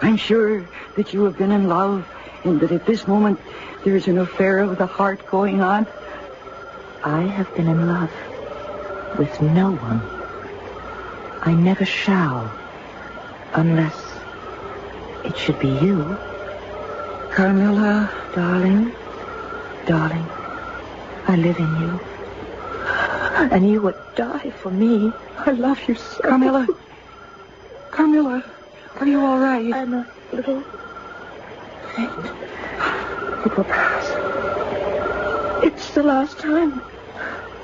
I'm sure that you have been in love, and that at this moment there's an affair of the heart going on. I have been in love with no one. I never shall, unless it should be you. Carmilla, darling, I live in you. And you would die for me. I love you so. Carmilla, are you all right? I'm a little faint. It will pass. It's the last time,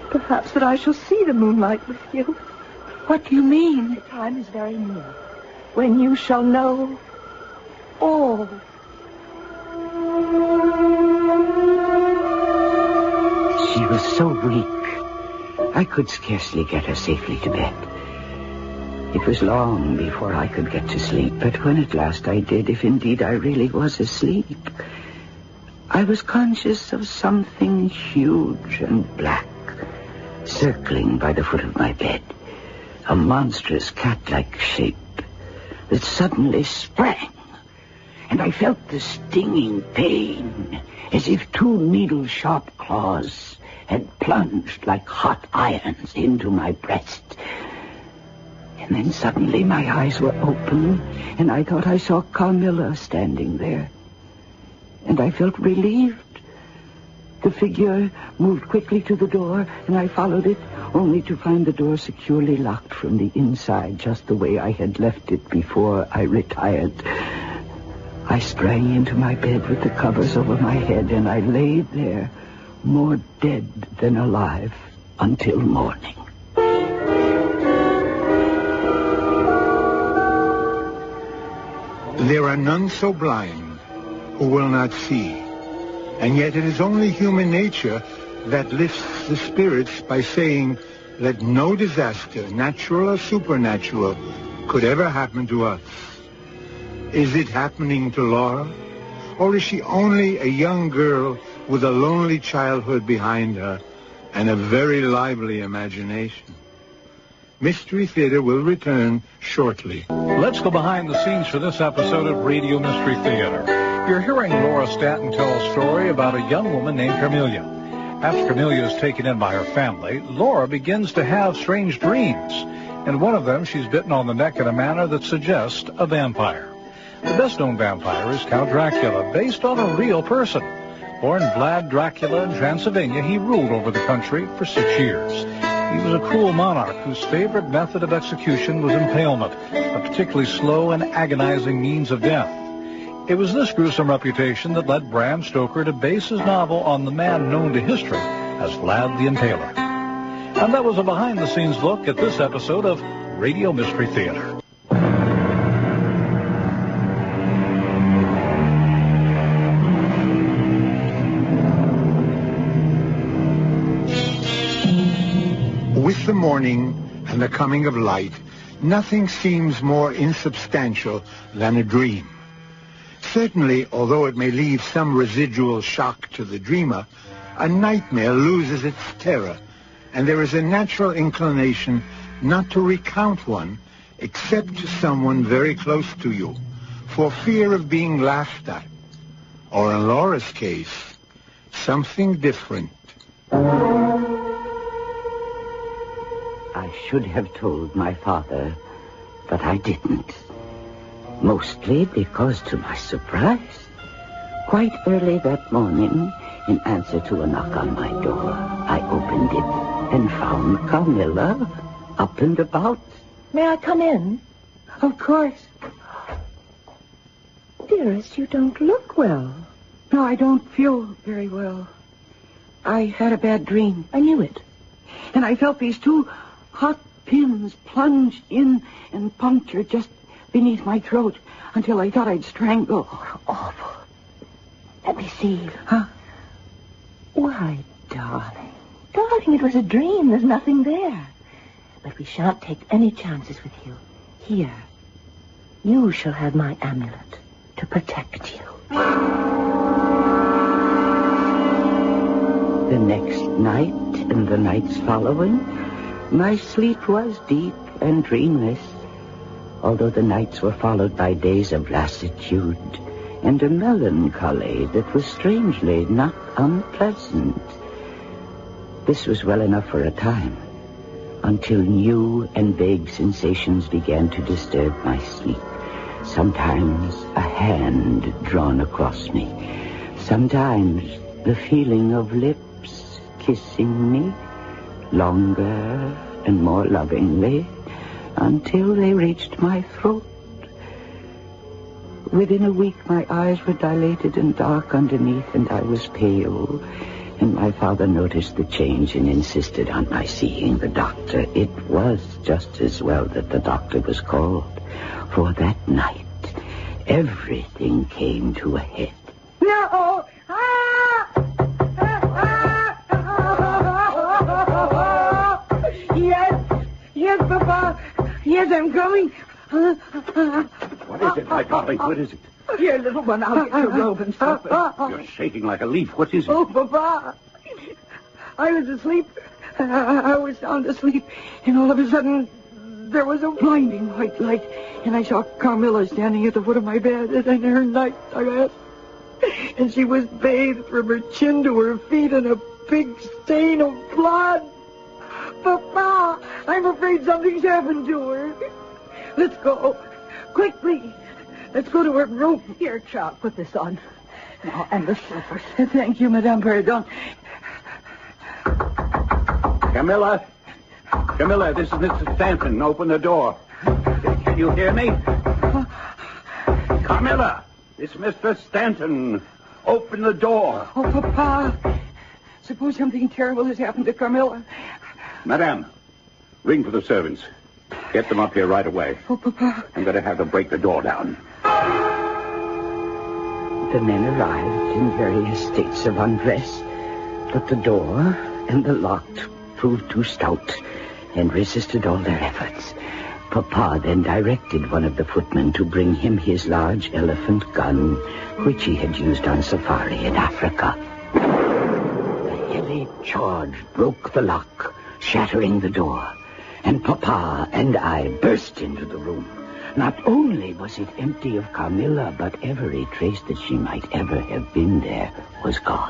perhaps, that I shall see the moonlight with you. What do you mean? The time is very near when you shall know all. She was so weak, I could scarcely get her safely to bed. It was long before I could get to sleep, but when at last I did, if indeed I really was asleep, I was conscious of something huge and black circling by the foot of my bed, a monstrous cat-like shape that suddenly sprang, and I felt the stinging pain as if 2 needle-sharp claws had plunged like hot irons into my breast. And then suddenly my eyes were open, and I thought I saw Carmilla standing there. And I felt relieved. The figure moved quickly to the door, and I followed it, only to find the door securely locked from the inside, just the way I had left it before I retired. I sprang into my bed with the covers over my head, and I lay there, more dead than alive, until morning. There are none so blind who will not see. And yet it is only human nature that lifts the spirits by saying that no disaster, natural or supernatural, could ever happen to us. Is it happening to Laura? Or is she only a young girl with a lonely childhood behind her and a very lively imagination? Mystery Theater will return shortly. Let's go behind the scenes for this episode of Radio Mystery Theater. You're hearing Laura Stanton tell a story about a young woman named Carmilla. After Carmilla is taken in by her family, Laura begins to have strange dreams. In one of them, she's bitten on the neck in a manner that suggests a vampire. The best-known vampire is Count Dracula, based on a real person. Born Vlad Dracula in Transylvania, he ruled over the country for 6 years. He was a cruel monarch whose favorite method of execution was impalement, a particularly slow and agonizing means of death. It was this gruesome reputation that led Bram Stoker to base his novel on the man known to history as Vlad the Impaler. And that was a behind-the-scenes look at this episode of Radio Mystery Theater. With the morning and the coming of light, nothing seems more insubstantial than a dream. Certainly, although it may leave some residual shock to the dreamer, a nightmare loses its terror, and there is a natural inclination not to recount one except to someone very close to you, for fear of being laughed at. Or in Laura's case, something different. I should have told my father, but I didn't. Mostly because, to my surprise, quite early that morning, in answer to a knock on my door, I opened it and found Carmilla up and about. May I come in? Of course. Dearest, you don't look well. No, I don't feel very well. I had a bad dream. I knew it. And I felt these two hot pins plunge in and puncture just beneath my throat until I thought I'd strangle. Oh, awful. Let me see. Huh? Why, darling. Darling, it was a dream. There's nothing there. But we shan't take any chances with you. Here. You shall have my amulet to protect you. The next night and the nights following, my sleep was deep and dreamless, although the nights were followed by days of lassitude and a melancholy that was strangely not unpleasant. This was well enough for a time, until new and vague sensations began to disturb my sleep. Sometimes a hand drawn across me, sometimes the feeling of lips kissing me, longer and more lovingly, until they reached my throat. Within a week, my eyes were dilated and dark underneath, and I was pale. And my father noticed the change and insisted on my seeing the doctor. It was just as well that the doctor was called, for that night, everything came to a head. No! Yes, Papa. Yes, I'm coming. What is it, my darling? What is it? Here, little one, I'll get your robe and stop it. You're shaking like a leaf. What is it? Oh, Papa. I was asleep. I was sound asleep, and all of a sudden, there was a blinding white light, and I saw Carmilla standing at the foot of my bed, and her nightdress. And she was bathed from her chin to her feet in a big stain of blood. Papa, I'm afraid something's happened to her. Let's go. Quickly. Let's go to her room. Here, child, put this on. Now, and the slippers. Thank you, Madame Pardon. Carmilla? Carmilla, this is Mr. Stanton. Open the door. Can you hear me? Carmilla, it's Mr. Stanton. Open the door. Oh, Papa. Suppose something terrible has happened to Carmilla. Madame, ring for the servants. Get them up here right away. Oh, Papa. I'm going to have to break the door down. The men arrived in various states of undress, but the door and the lock proved too stout and resisted all their efforts. Papa then directed one of the footmen to bring him his large elephant gun, which he had used on safari in Africa. The heavy charge broke the lock, shattering the door, and Papa and I burst into the room. Not only was it empty of Carmilla, but every trace that she might ever have been there was gone.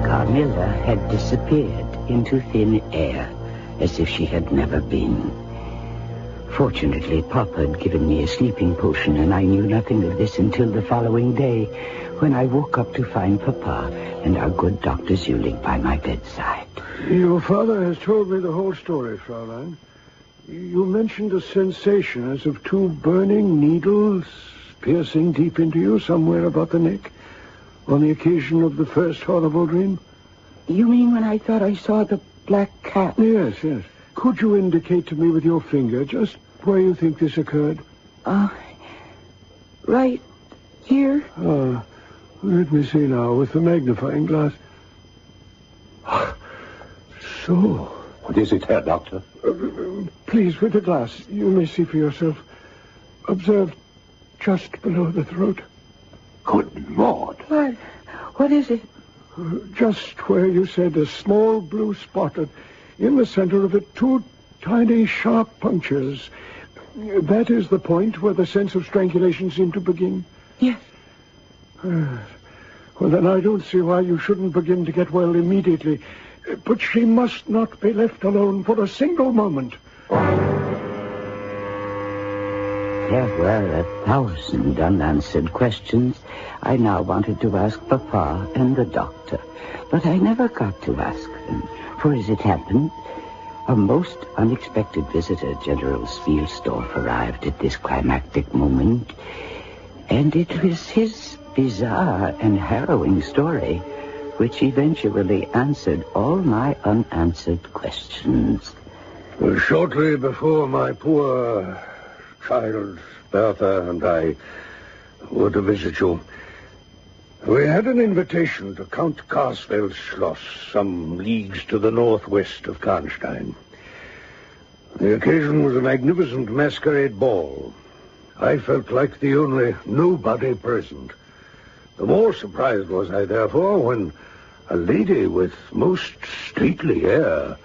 Carmilla had disappeared into thin air, as if she had never been. Fortunately, Papa had given me a sleeping potion, and I knew nothing of this until the following day, when I woke up to find Papa and our good Dr. Zulig by my bedside. Your father has told me the whole story, Fraulein. You mentioned a sensation as of two burning needles piercing deep into you somewhere about the neck on the occasion of the first horrible dream. You mean when I thought I saw the black cat? Yes. Could you indicate to me with your finger just where you think this occurred? Right here. Let me see now with the magnifying glass. So... What is it, Herr Doctor? Please, with the glass. You may see for yourself. Observe just below the throat. Good Lord. What is it? Just where you said a small blue spot. In the center of it, 2 tiny sharp punctures. That is the point where the sense of strangulation seemed to begin? Yes. Well, then I don't see why you shouldn't begin to get well immediately. But she must not be left alone for a single moment. There were 1,000 unanswered questions I now wanted to ask Papa and the doctor. But I never got to ask them. For as it happened, a most unexpected visitor, General Spielsdorf, arrived at this climactic moment. And it was his bizarre and harrowing story which eventually answered all my unanswered questions. Shortly before my poor child, Bertha, and I were to visit you, we had an invitation to Count Karsfeld's Schloss, some leagues to the northwest of Karnstein. The occasion was a magnificent masquerade ball. I felt like the only nobody present. The more surprised was I, therefore, when a lady with most stately air,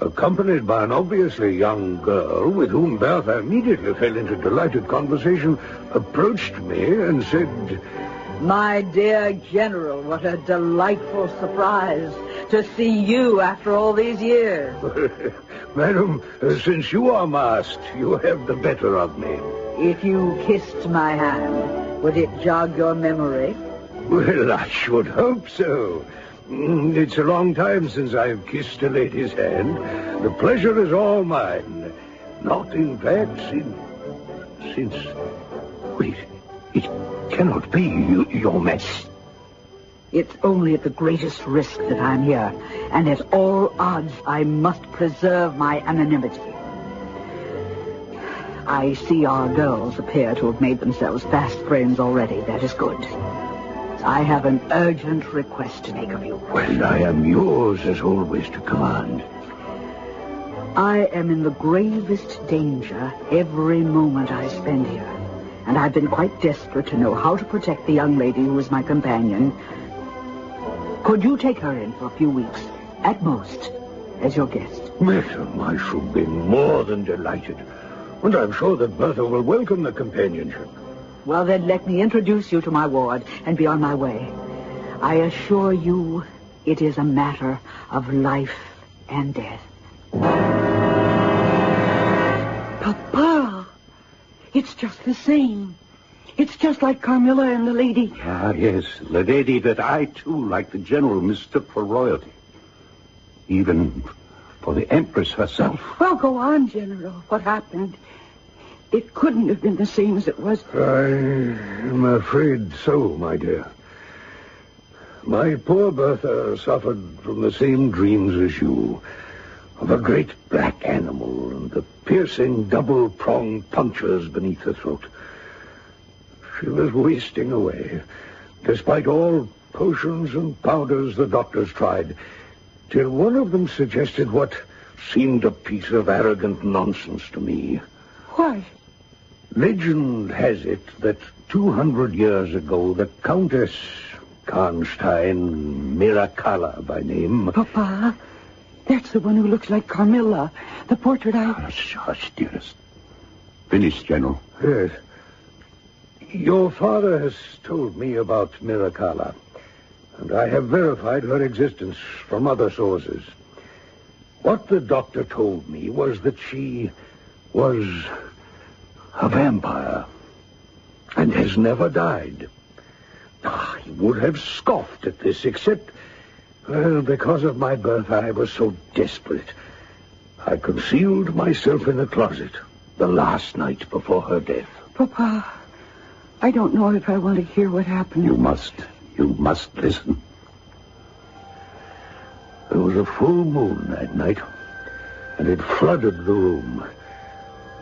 accompanied by an obviously young girl with whom Bertha immediately fell into delighted conversation, approached me and said, "My dear General, what a delightful surprise to see you after all these years." Madam, since you are masked, you have the better of me. If you kissed my hand, would it jog your memory? Well, I should hope so. It's a long time since I've kissed a lady's hand. The pleasure is all mine. Not, in fact, since... Wait, it cannot be your mess. It's only at the greatest risk that I'm here, and at all odds I must preserve my anonymity. I see our girls appear to have made themselves fast friends already. That is good. I have an urgent request to make of you. Well, I am yours as always to command. I am in the gravest danger every moment I spend here, and I've been quite desperate to know how to protect the young lady who is my companion. Could you take her in for a few weeks, at most, as your guest? Madam, I should be more than delighted. And I'm sure that Bertha will welcome the companionship. Well, then, let me introduce you to my ward and be on my way. I assure you it is a matter of life and death. Papa, it's just the same. It's just like Carmilla and the lady. Ah, yes, the lady that I, too, like the general, mistook for royalty. Even for the Empress herself. Well, go on, General. What happened? It couldn't have been the same as it was. I am afraid so, my dear. My poor Bertha suffered from the same dreams as you, of a great black animal and the piercing double-pronged punctures beneath the throat. She was wasting away, despite all potions and powders the doctors tried, till one of them suggested what seemed a piece of arrogant nonsense to me. What? Legend has it that 200 years ago, the Countess Karnstein, Miracalla by name... Papa, that's the one who looks like Carmilla, the portrait I... Hush, dearest. Finish, General. Yes. Your father has told me about Miracalla, and I have verified her existence from other sources. What the doctor told me was that she was a vampire and has never died. I would have scoffed at this, except, well, because of my birth, I was so desperate. I concealed myself in a closet the last night before her death. Papa, I don't know if I want to hear what happened. You must listen. There was a full moon that night, and it flooded the room.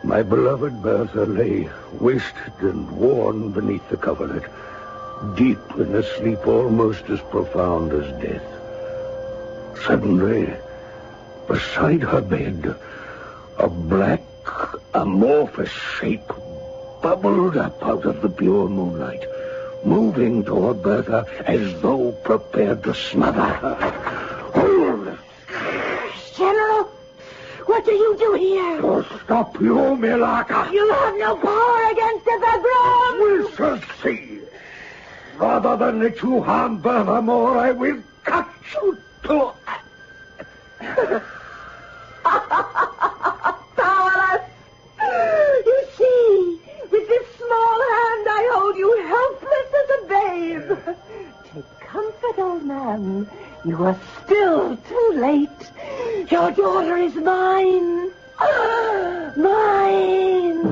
My beloved Bertha lay wasted and worn beneath the coverlet, deep in a sleep almost as profound as death. Suddenly, beside her bed, a black, amorphous shape bubbled up out of the pure moonlight, moving toward Bertha as though prepared to smother her. Hold! General, what do you do here? To stop you, Milaka. You have no power against the background. We shall see. Rather than let you harm Bertha more, I will cut you to... Powerless! You see, with this small hand I hold you helpless as a babe. Take comfort, old man. You are still too late. Your daughter is mine. Mine.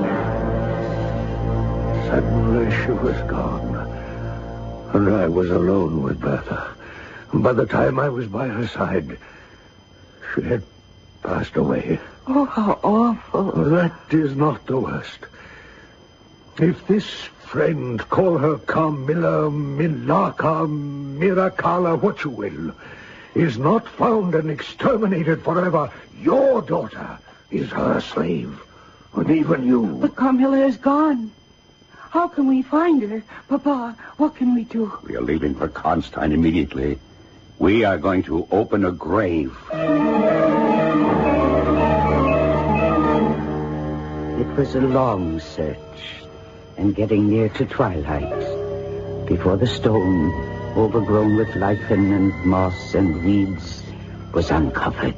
Suddenly she was gone, and I was alone with Bertha. By the time I was by her side, she had passed away. Oh, how awful. That is not the worst. If this friend, call her Carmilla, Milaka, Miracala, what you will, is not found and exterminated forever, your daughter is her slave. And even you. But Carmilla is gone. How can we find her? Papa, what can we do? We are leaving for Constantine immediately. We are going to open a grave. It was a long search, and getting near to twilight, before the stone, overgrown with lichen and moss and weeds, was uncovered.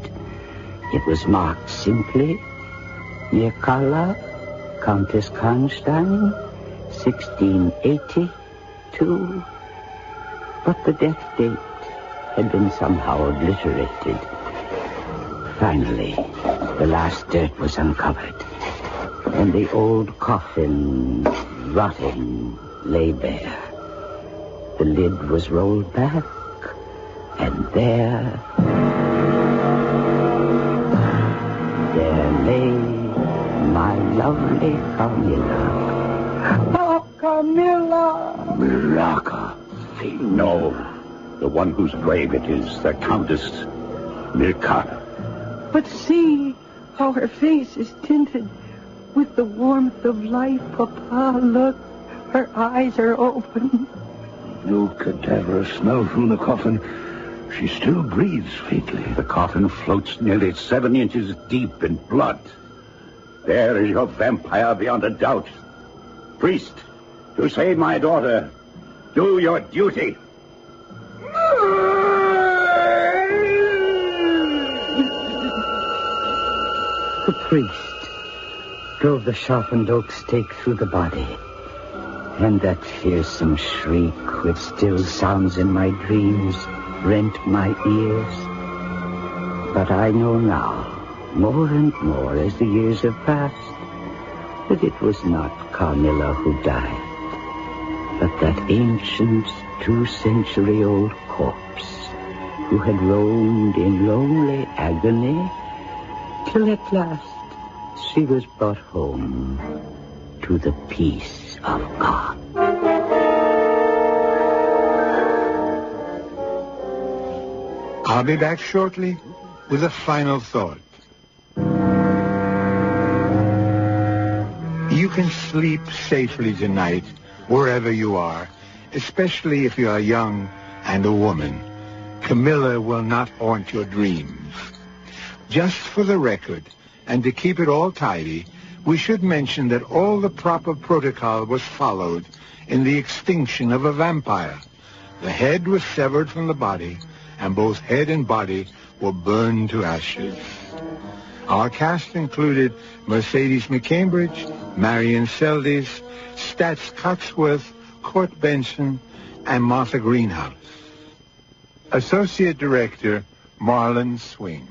It was marked simply, Mircalla, Countess Karnstein, 1682. But the death date had been somehow obliterated. Finally, the last dirt was uncovered, and the old coffin, rotting, lay bare. The lid was rolled back, and there lay my lovely Carmilla. Oh, Carmilla! Milaka. No. The one whose grave it is, the Countess Mircalla. But see how her face is tinted with the warmth of life, Papa. Look, her eyes are open. No cadaverous smell from the coffin. She still breathes faintly. The coffin floats nearly 7 inches deep in blood. There is your vampire beyond a doubt. Priest, to save my daughter, do your duty. The priest drove the sharpened oak stake through the body, and that fearsome shriek, which still sounds in my dreams, rent my ears. But I know now, more and more as the years have passed, that it was not Carmilla who died, but that ancient 2-century-old corpse who had roamed in lonely agony till at last she was brought home to the peace of God. I'll be back shortly with a final thought. You can sleep safely tonight wherever you are, especially if you are young and a woman. Carmilla will not haunt your dreams. Just for the record, and to keep it all tidy, we should mention that all the proper protocol was followed in the extinction of a vampire. The head was severed from the body, and both head and body were burned to ashes. Our cast included Mercedes McCambridge, Marion Seldes, Stats Cotsworth, Court Benson, and Martha Greenhouse. Associate Director, Marlon Swing.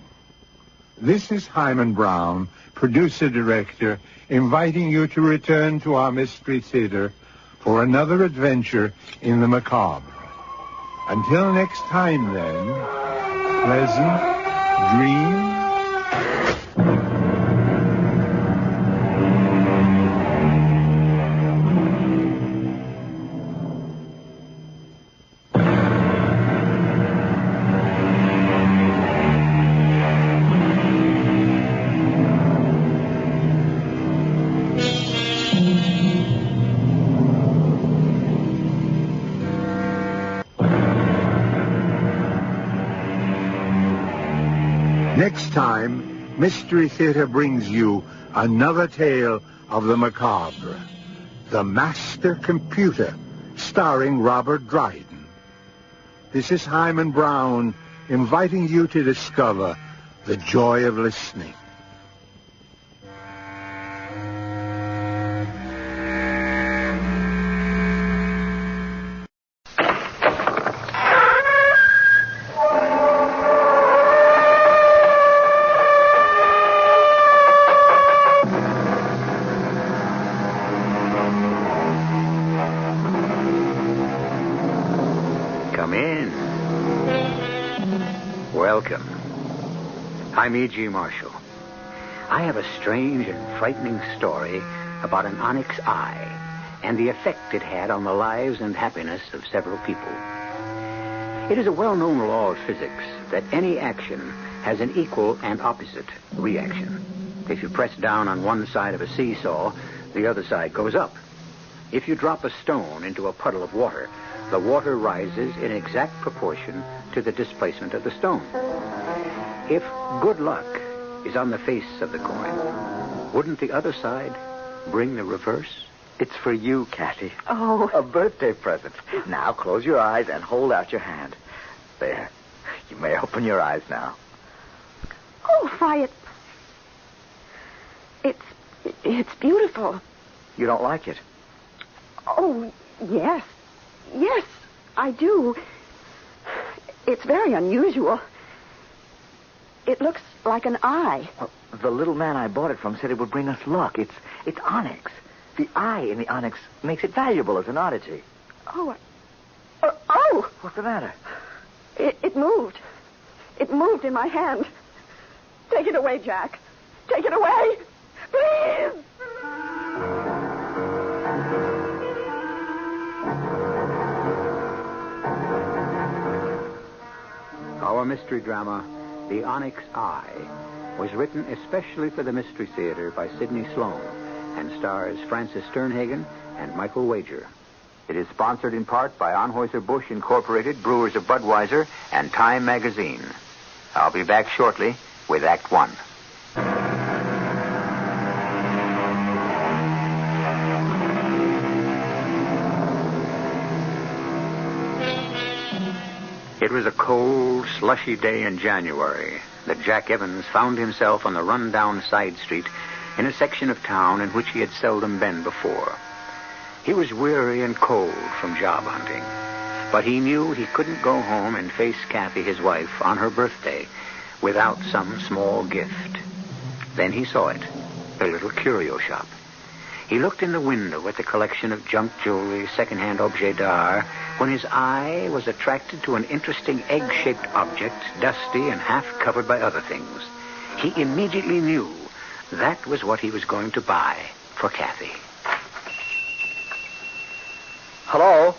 This is Hyman Brown, Producer-Director, inviting you to return to our Mystery Theater for another adventure in the macabre. Until next time, then, pleasant dreams. Next time, Mystery Theater brings you another tale of the macabre. The Master Computer, starring Robert Dryden. This is Hyman Brown, inviting you to discover the joy of listening. Welcome. I'm E.G. Marshall. I have a strange and frightening story about an Onyx Eye and the effect it had on the lives and happiness of several people. It is a well-known law of physics that any action has an equal and opposite reaction. If you press down on one side of a seesaw, the other side goes up. If you drop a stone into a puddle of water, the water rises in exact proportion to the displacement of the stone. If good luck is on the face of the coin, wouldn't the other side bring the reverse? It's for you, Kathy. Oh. A birthday present. Now close your eyes and hold out your hand. There. You may open your eyes now. Oh, why, it's beautiful. You don't like it? Oh, yes. Yes, I do. It's very unusual. It looks like an eye. Well, the little man I bought it from said it would bring us luck. It's onyx. The eye in the onyx makes it valuable as an oddity. Oh, oh! What's the matter? It moved. It moved in my hand. Take it away, Jack. Take it away. Please! Our mystery drama, The Onyx Eye, was written especially for the Mystery Theater by Sidney Sloan and stars Francis Sternhagen and Michael Wager. It is sponsored in part by Anheuser-Busch Incorporated, Brewers of Budweiser, and Time Magazine. I'll be back shortly with Act One. It was a cold, slushy day in January that Jack Evans found himself on the run-down side street in a section of town in which he had seldom been before. He was weary and cold from job hunting, but he knew he couldn't go home and face Kathy, his wife, on her birthday without some small gift. Then he saw it, a little curio shop. He looked in the window at the collection of junk jewelry, second-hand objets d'art, when his eye was attracted to an interesting egg-shaped object, dusty and half covered by other things. He immediately knew that was what he was going to buy for Kathy. Hello?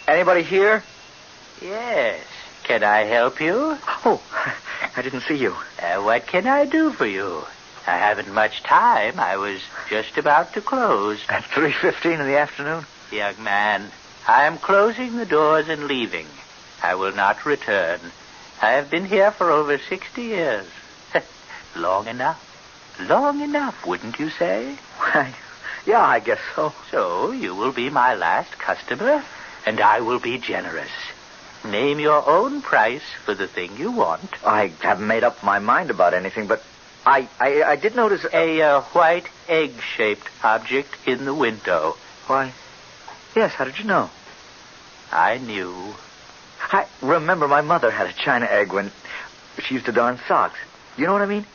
Anybody here? Yes. Can I help you? Oh, I didn't see you. What can I do for you? I haven't much time. I was just about to close. At 3:15 in the afternoon? Young man, I am closing the doors and leaving. I will not return. I have been here for over 60 years. Long enough. Long enough, wouldn't you say? Why, yeah, I guess so. So, you will be my last customer, and I will be generous. Name your own price for the thing you want. I haven't made up my mind about anything, but I did notice a white egg-shaped object in the window. Why, yes, how did you know? I knew. I remember my mother had a china egg when she used to darn socks. You know what I mean?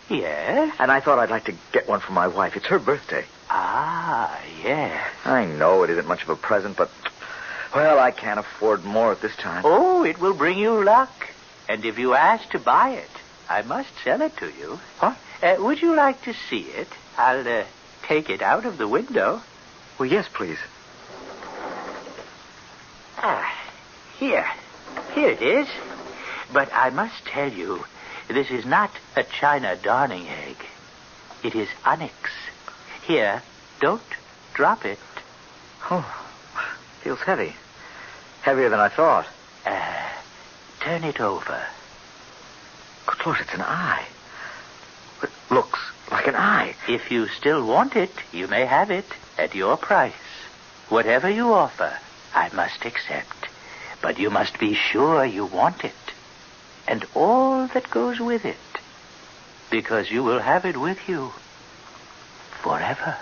Yes. And I thought I'd like to get one for my wife. It's her birthday. Ah, yes. I know it isn't much of a present, but, well, I can't afford more at this time. Oh, it will bring you luck. And if you ask to buy it, I must sell it to you. What? Would you like to see it? I'll take it out of the window. Well, yes, please. Here. Here it is. But I must tell you, this is not a china darning egg. It is onyx. Here, don't drop it. Oh, feels heavy. Heavier than I thought. Turn it over. course, it's an eye. It looks like an eye. If you still want it, you may have it at your price. Whatever you offer, I must accept. But you must be sure you want it. And all that goes with it. Because you will have it with you forever.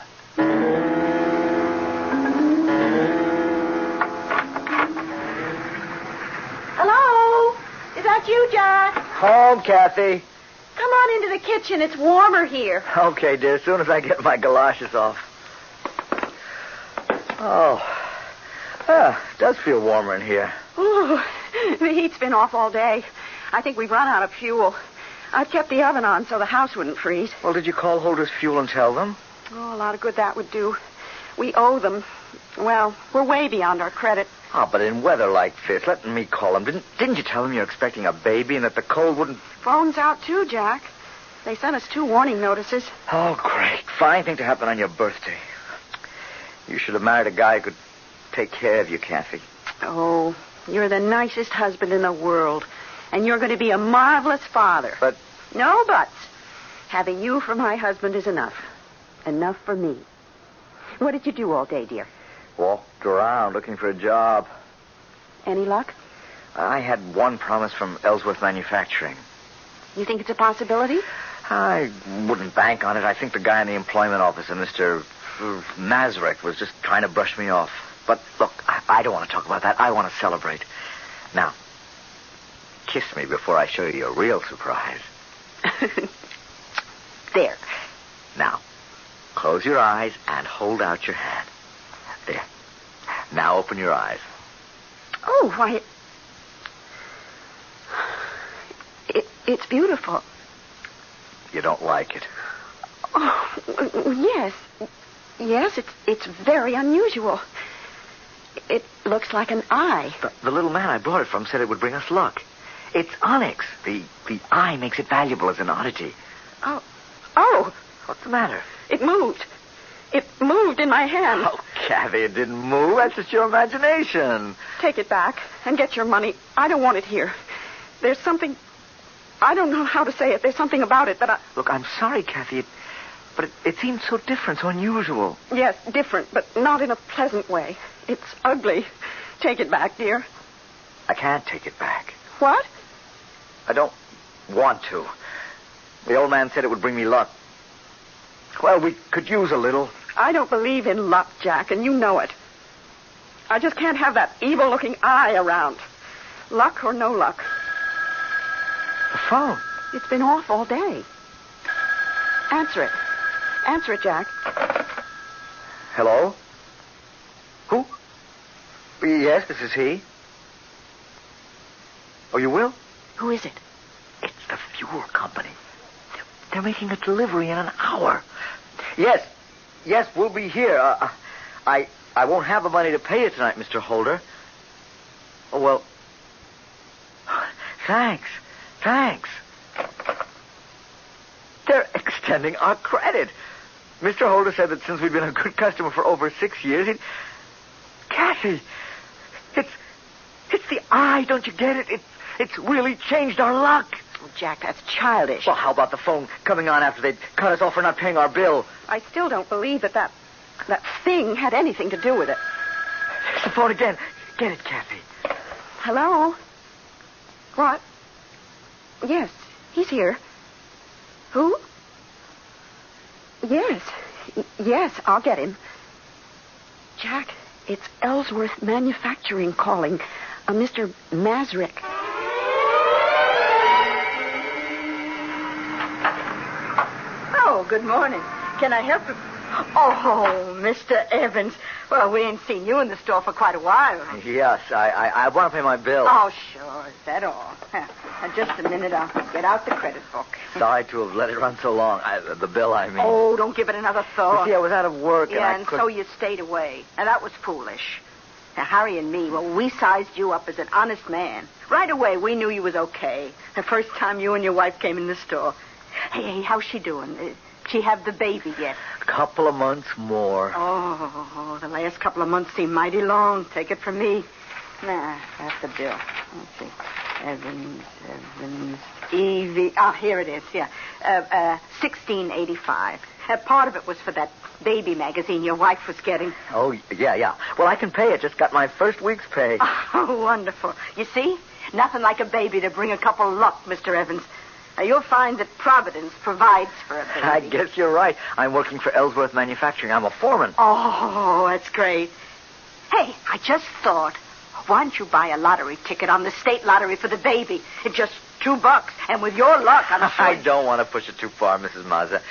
Hello? Is that you, Jack? Home, Kathy. Come on into the kitchen. It's warmer here. Okay, dear, as soon as I get my galoshes off. Oh. It does feel warmer in here. Ooh, the heat's been off all day. I think we've run out of fuel. I've kept the oven on so the house wouldn't freeze. Well, did you call Holder's Fuel and tell them? Oh, a lot of good that would do. We owe them. Well, we're way beyond our credit. Oh, but in weather like this, let me call them. Didn't you tell them you're expecting a baby and that the cold wouldn't... Phone's out, too, Jack. They sent us 2 warning notices. Oh, great. Fine thing to happen on your birthday. You should have married a guy who could take care of you, Kathy. Oh, you're the nicest husband in the world. And you're going to be a marvelous father. But... No buts. Having you for my husband is enough. Enough for me. What did you do all day, dear? Walked around looking for a job. Any luck? I had one promise from Ellsworth Manufacturing. You think it's a possibility? I wouldn't bank on it. I think the guy in the employment office, Mr. Mazurek, was just trying to brush me off. But, look, I don't want to talk about that. I want to celebrate. Now, kiss me before I show you your real surprise. There. Now, close your eyes and hold out your hand. There. Now open your eyes. Oh, why... It's beautiful. You don't like it? Oh, yes. Yes, it's very unusual. It looks like an eye. The little man I brought it from said it would bring us luck. It's onyx. The eye makes it valuable as an oddity. Oh. What's the matter? It moved. It moved in my hand. Oh, Kathy, it didn't move. That's just your imagination. Take it back and get your money. I don't want it here. There's something... I don't know how to say it. There's something about it that I... Look, I'm sorry, Kathy, but it seems so different, so unusual. Yes, different, but not in a pleasant way. It's ugly. Take it back, dear. I can't take it back. What? I don't want to. The old man said it would bring me luck. Well, we could use a little. I don't believe in luck, Jack, and you know it. I just can't have that evil-looking eye around. Luck or no luck. The phone. It's been off all day. Answer it. Answer it, Jack. Hello? Who? Yes, this is he. Oh, you will? Who is it? It's the fuel company. They're making a delivery in an hour. Yes, we'll be here. I won't have the money to pay you tonight, Mr. Holder. Oh, well... Thanks. They're extending our credit. Mr. Holder said that since we've been a good customer for over 6 years, he'd... Kathy, it's the eye, don't you get it? It's really changed our luck. Oh, Jack, that's childish. Well, how about the phone coming on after they'd cut us off for not paying our bill? I still don't believe that thing had anything to do with it. It's the phone again. Get it, Kathy. Hello? What? Yes, he's here. Who? Yes, I'll get him. Jack, it's Ellsworth Manufacturing calling. Mr. Mazurek. Oh, good morning. Can I help you? Oh, Mr. Evans. Well, we ain't seen you in the store for quite a while. Yes, I want to pay my bill. Oh, sure. Is that all? Now, just a minute. I'll get out the credit book. Sorry to have let it run so long. The bill, I mean. Oh, don't give it another thought. You see, I was out of work Yeah, and so you stayed away. Now, that was foolish. Now, Harry and me, well, we sized you up as an honest man. Right away, we knew you was okay. The first time you and your wife came in the store. Hey, how's she doing? She have the baby yet? A couple of months more. Oh, the last couple of months seem mighty long. Take it from me. Nah, that's the bill. Let's see. Evans, E.V. Ah, here it is, yeah. 1685. Part of it was for that baby magazine your wife was getting. Oh, yeah. Well, I can pay it. Just got my first week's pay. Oh, wonderful. You see? Nothing like a baby to bring a couple luck, Mr. Evans. Now, you'll find that Providence provides for a baby. I guess you're right. I'm working for Ellsworth Manufacturing. I'm a foreman. Oh, that's great. Hey, I just thought, why don't you buy a lottery ticket on the state lottery for the baby? It's just $2. And with your luck, I'm sure... I don't want to push it too far, Mrs. Mazza.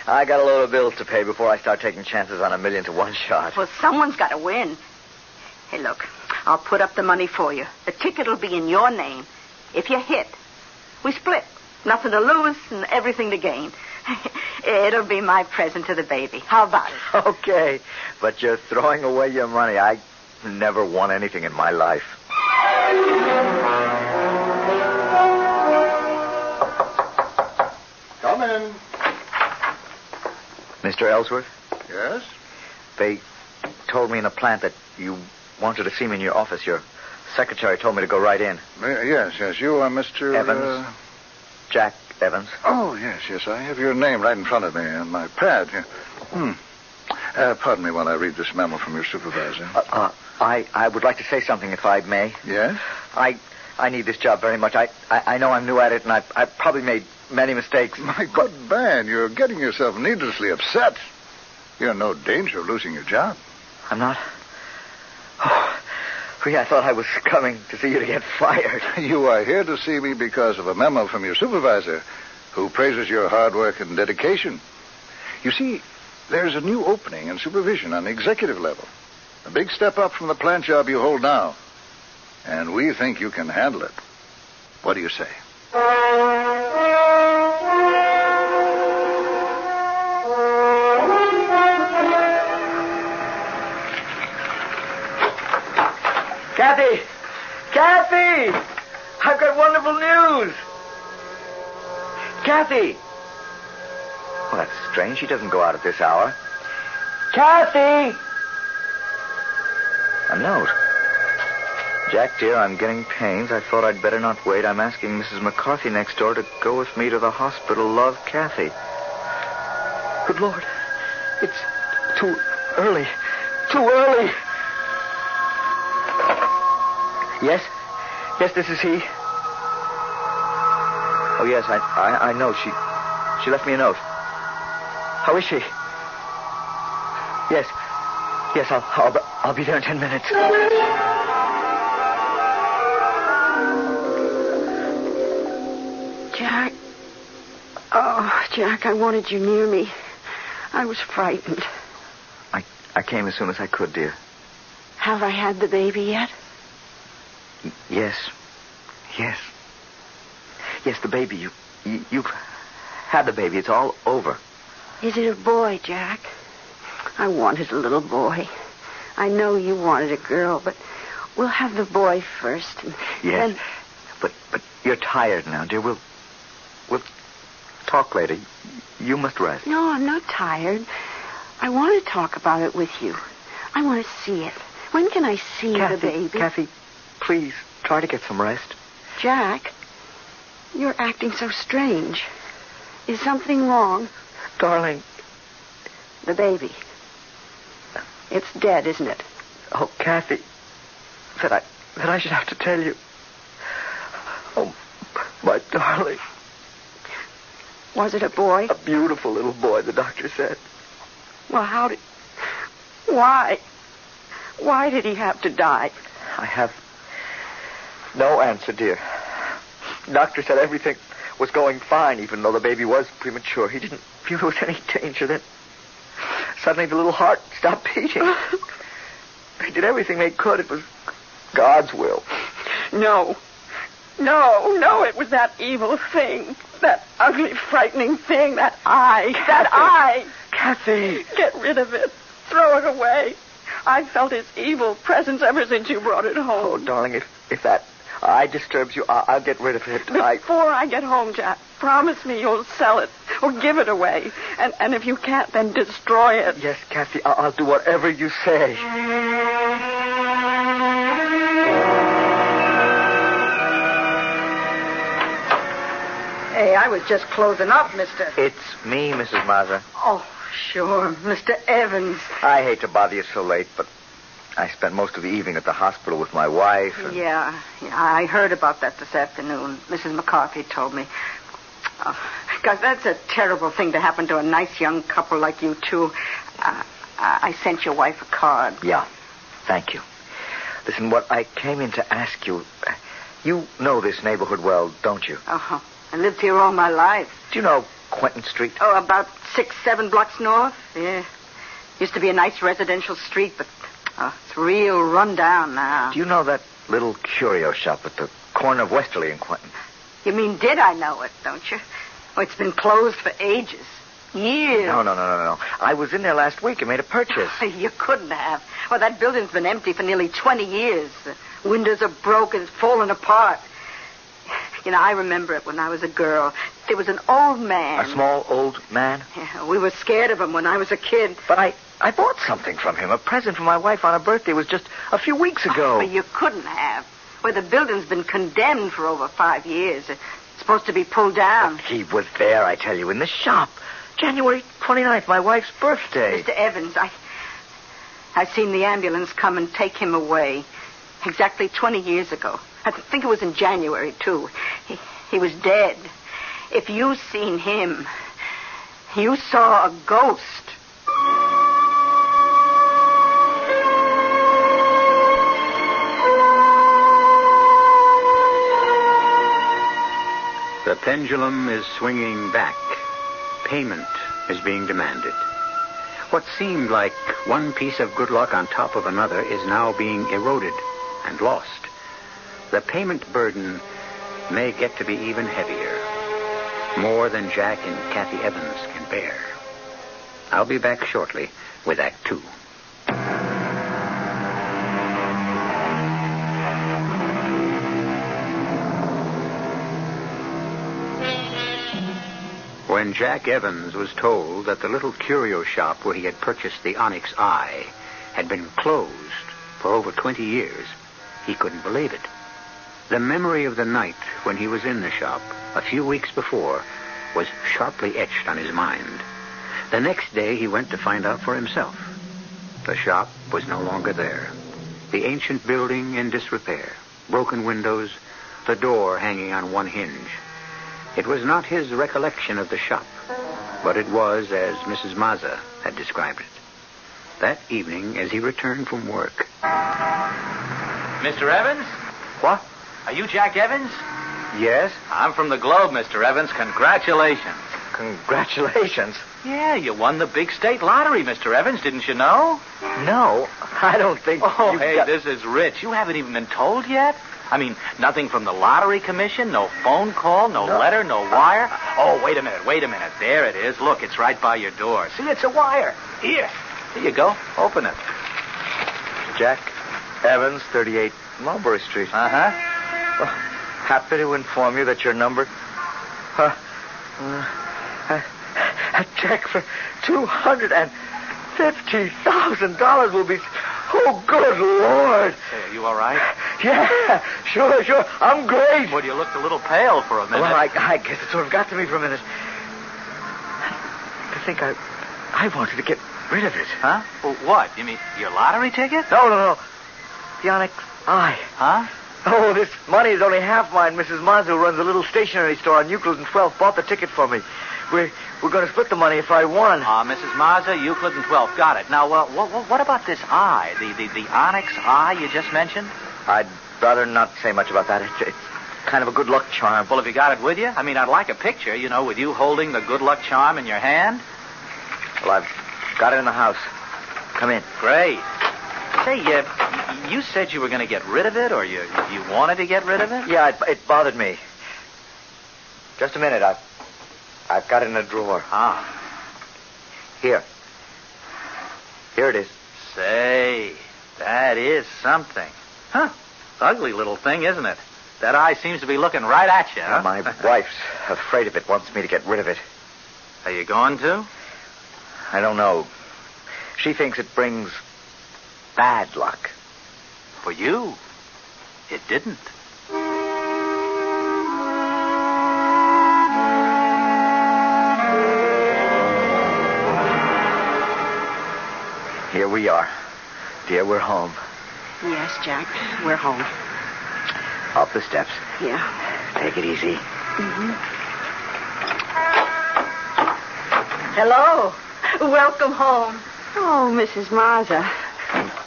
I got a load of bills to pay before I start taking chances on 1,000,000 to 1 shot. Well, someone's got to win. Hey, look, I'll put up the money for you. The ticket will be in your name. If you hit, we split. Nothing to lose and everything to gain. It'll be my present to the baby. How about it? Okay, but you're throwing away your money. I never won anything in my life. Come in. Mr. Ellsworth? Yes? They told me in the plant that you wanted to see me in your office. Your secretary told me to go right in. Yes. You are Mr. Evans. Jack Evans. Oh, yes. I have your name right in front of me on my pad here. Pardon me while I read this memo from your supervisor. I would like to say something, if I may. Yes? I need this job very much. I know I'm new at it, and I probably made many mistakes. My good man, you're getting yourself needlessly upset. You're in no danger of losing your job. I'm not? Oh, yeah, I thought I was coming to see you to get fired. You are here to see me because of a memo from your supervisor, who praises your hard work and dedication. You see, there's a new opening in supervision on the executive level. A big step up from the plant job you hold now. And we think you can handle it. What do you say? Kathy! I've got wonderful news! Kathy! Well, that's strange. She doesn't go out at this hour. Kathy! A note. Jack, dear, I'm getting pains. I thought I'd better not wait. I'm asking Mrs. McCarthy next door to go with me to the hospital. Love, Kathy. Good Lord. It's too early. Too early. Yes? Yes, this is he. Oh, yes, I know. She left me a note. How is she? Yes. Yes, I'll be there in 10 minutes. Jack. Oh, Jack, I wanted you near me. I was frightened. I came as soon as I could, dear. Have I had the baby yet? Yes. Yes, the baby. You've had the baby. It's all over. Is it a boy, Jack? I wanted a little boy. I know you wanted a girl, but we'll have the boy first. Yes, but you're tired now, dear. We'll talk later. You must rest. No, I'm not tired. I want to talk about it with you. I want to see it. When can I see the baby? Kathy, please, try to get some rest. Jack, you're acting so strange. Is something wrong? Darling. The baby. It's dead, isn't it? Oh, Kathy, that I should have to tell you. Oh, my darling. Was it a boy? A beautiful little boy, the doctor said. Well, why? Why did he have to die? I have no answer, dear. Doctor said everything was going fine, even though the baby was premature. He didn't feel there was any danger. Then suddenly the little heart stopped beating. They did everything they could. It was God's will. No, it was that evil thing. That ugly, frightening thing. That eye. Kathy. Get rid of it. Throw it away. I've felt its evil presence ever since you brought it home. Oh, darling, if that eye disturbs you, I'll get rid of it. Before I get home, Jack, promise me you'll sell it or give it away. And if you can't, then destroy it. Yes, Kathy, I'll do whatever you say. Hey, I was just closing up, mister. It's me, Mrs. Mazza. Oh, sure, Mr. Evans. I hate to bother you so late, but I spent most of the evening at the hospital with my wife. And... Yeah, I heard about that this afternoon. Mrs. McCarthy told me. Oh, God, that's a terrible thing to happen to a nice young couple like you two. I sent your wife a card. Yeah, thank you. Listen, what I came in to ask you... You know this neighborhood well, don't you? Uh-huh. I lived here all my life. Do you know Quentin Street? Oh, about 6-7 blocks north? Yeah. Used to be a nice residential street, but it's real run down now. Do you know that little curio shop at the corner of Westerly and Quentin? You mean did I know it, don't you? Oh, it's been closed for ages. Years. No. I was in there last week and made a purchase. You couldn't have. Well, that building's been empty for nearly 20 years. The windows are broken, falling apart. You know, I remember it when I was a girl. There was an old man. A small old man? Yeah, we were scared of him when I was a kid. But I bought something from him. A present for my wife on her birthday. It was just a few weeks ago. But you couldn't have. Well, the building's been condemned for over 5 years. It's supposed to be pulled down. But he was there, I tell you, in the shop. January 29th, my wife's birthday. Mr. Evans, I seen the ambulance come and take him away. Exactly 20 years ago. I think it was in January, too. He was dead. If you seen him, you saw a ghost. The pendulum is swinging back. Payment is being demanded. What seemed like one piece of good luck on top of another is now being eroded and lost. The payment burden may get to be even heavier. More than Jack and Kathy Evans can bear. I'll be back shortly with Act 2. When Jack Evans was told that the little curio shop where he had purchased the Onyx Eye had been closed for over 20 years, he couldn't believe it. The memory of the night when he was in the shop a few weeks before was sharply etched on his mind. The next day he went to find out for himself. The shop was no longer there. The ancient building in disrepair, broken windows, the door hanging on one hinge. It was not his recollection of the shop, but it was as Mrs. Mazza had described it. That evening, as he returned from work... Mr. Evans? What? Are you Jack Evans? Yes? I'm from the Globe, Mr. Evans. Congratulations. Congratulations? Yeah, you won the big state lottery, Mr. Evans. Didn't you know? No, I don't think... Oh, hey, this is rich. You haven't even been told yet? I mean, nothing from the lottery commission, no phone call, no letter, no wire. Oh, wait a minute. There it is. Look, it's right by your door. See, it's a wire. Here you go. Open it. Jack Evans, 38 Mulberry Street. Uh-huh. Well, happy to inform you that your number... a check for $250,000 will be... Oh, good Lord. Say, are you all right? Yeah, sure. I'm great. Well, you looked a little pale for a minute. Well, I guess it sort of got to me for a minute. I think I wanted to get rid of it. Huh? Well, what? You mean your lottery ticket? No. The Onyx Eye. Huh? Oh, this money is only half mine. Mrs. Mazza, who runs a little stationery store on Euclid and 12th, bought the ticket for me. We're going to split the money if I won. Mrs. Mazza, Euclid and 12th. Got it. Now, what about this eye? The Onyx Eye you just mentioned? I'd rather not say much about that. It's kind of a good luck charm. Well, have you got it with you? I mean, I'd like a picture, with you holding the good luck charm in your hand. Well, I've got it in the house. Come in. Great. Say, you said you were going to get rid of it, or you wanted to get rid of it? Yeah, it bothered me. Just a minute. I've got it in a drawer. Here it is. Say, that is something. Huh? Ugly little thing, isn't it? That eye seems to be looking right at you, huh? My wife's afraid of it, wants me to get rid of it. Are you going to? I don't know. She thinks it brings bad luck. For you, it didn't. we are. Dear, we're home. Yes, Jack, we're home. Up the steps. Yeah. Take it easy. Mm-hmm. Hello. Welcome home. Oh, Mrs. Mazza.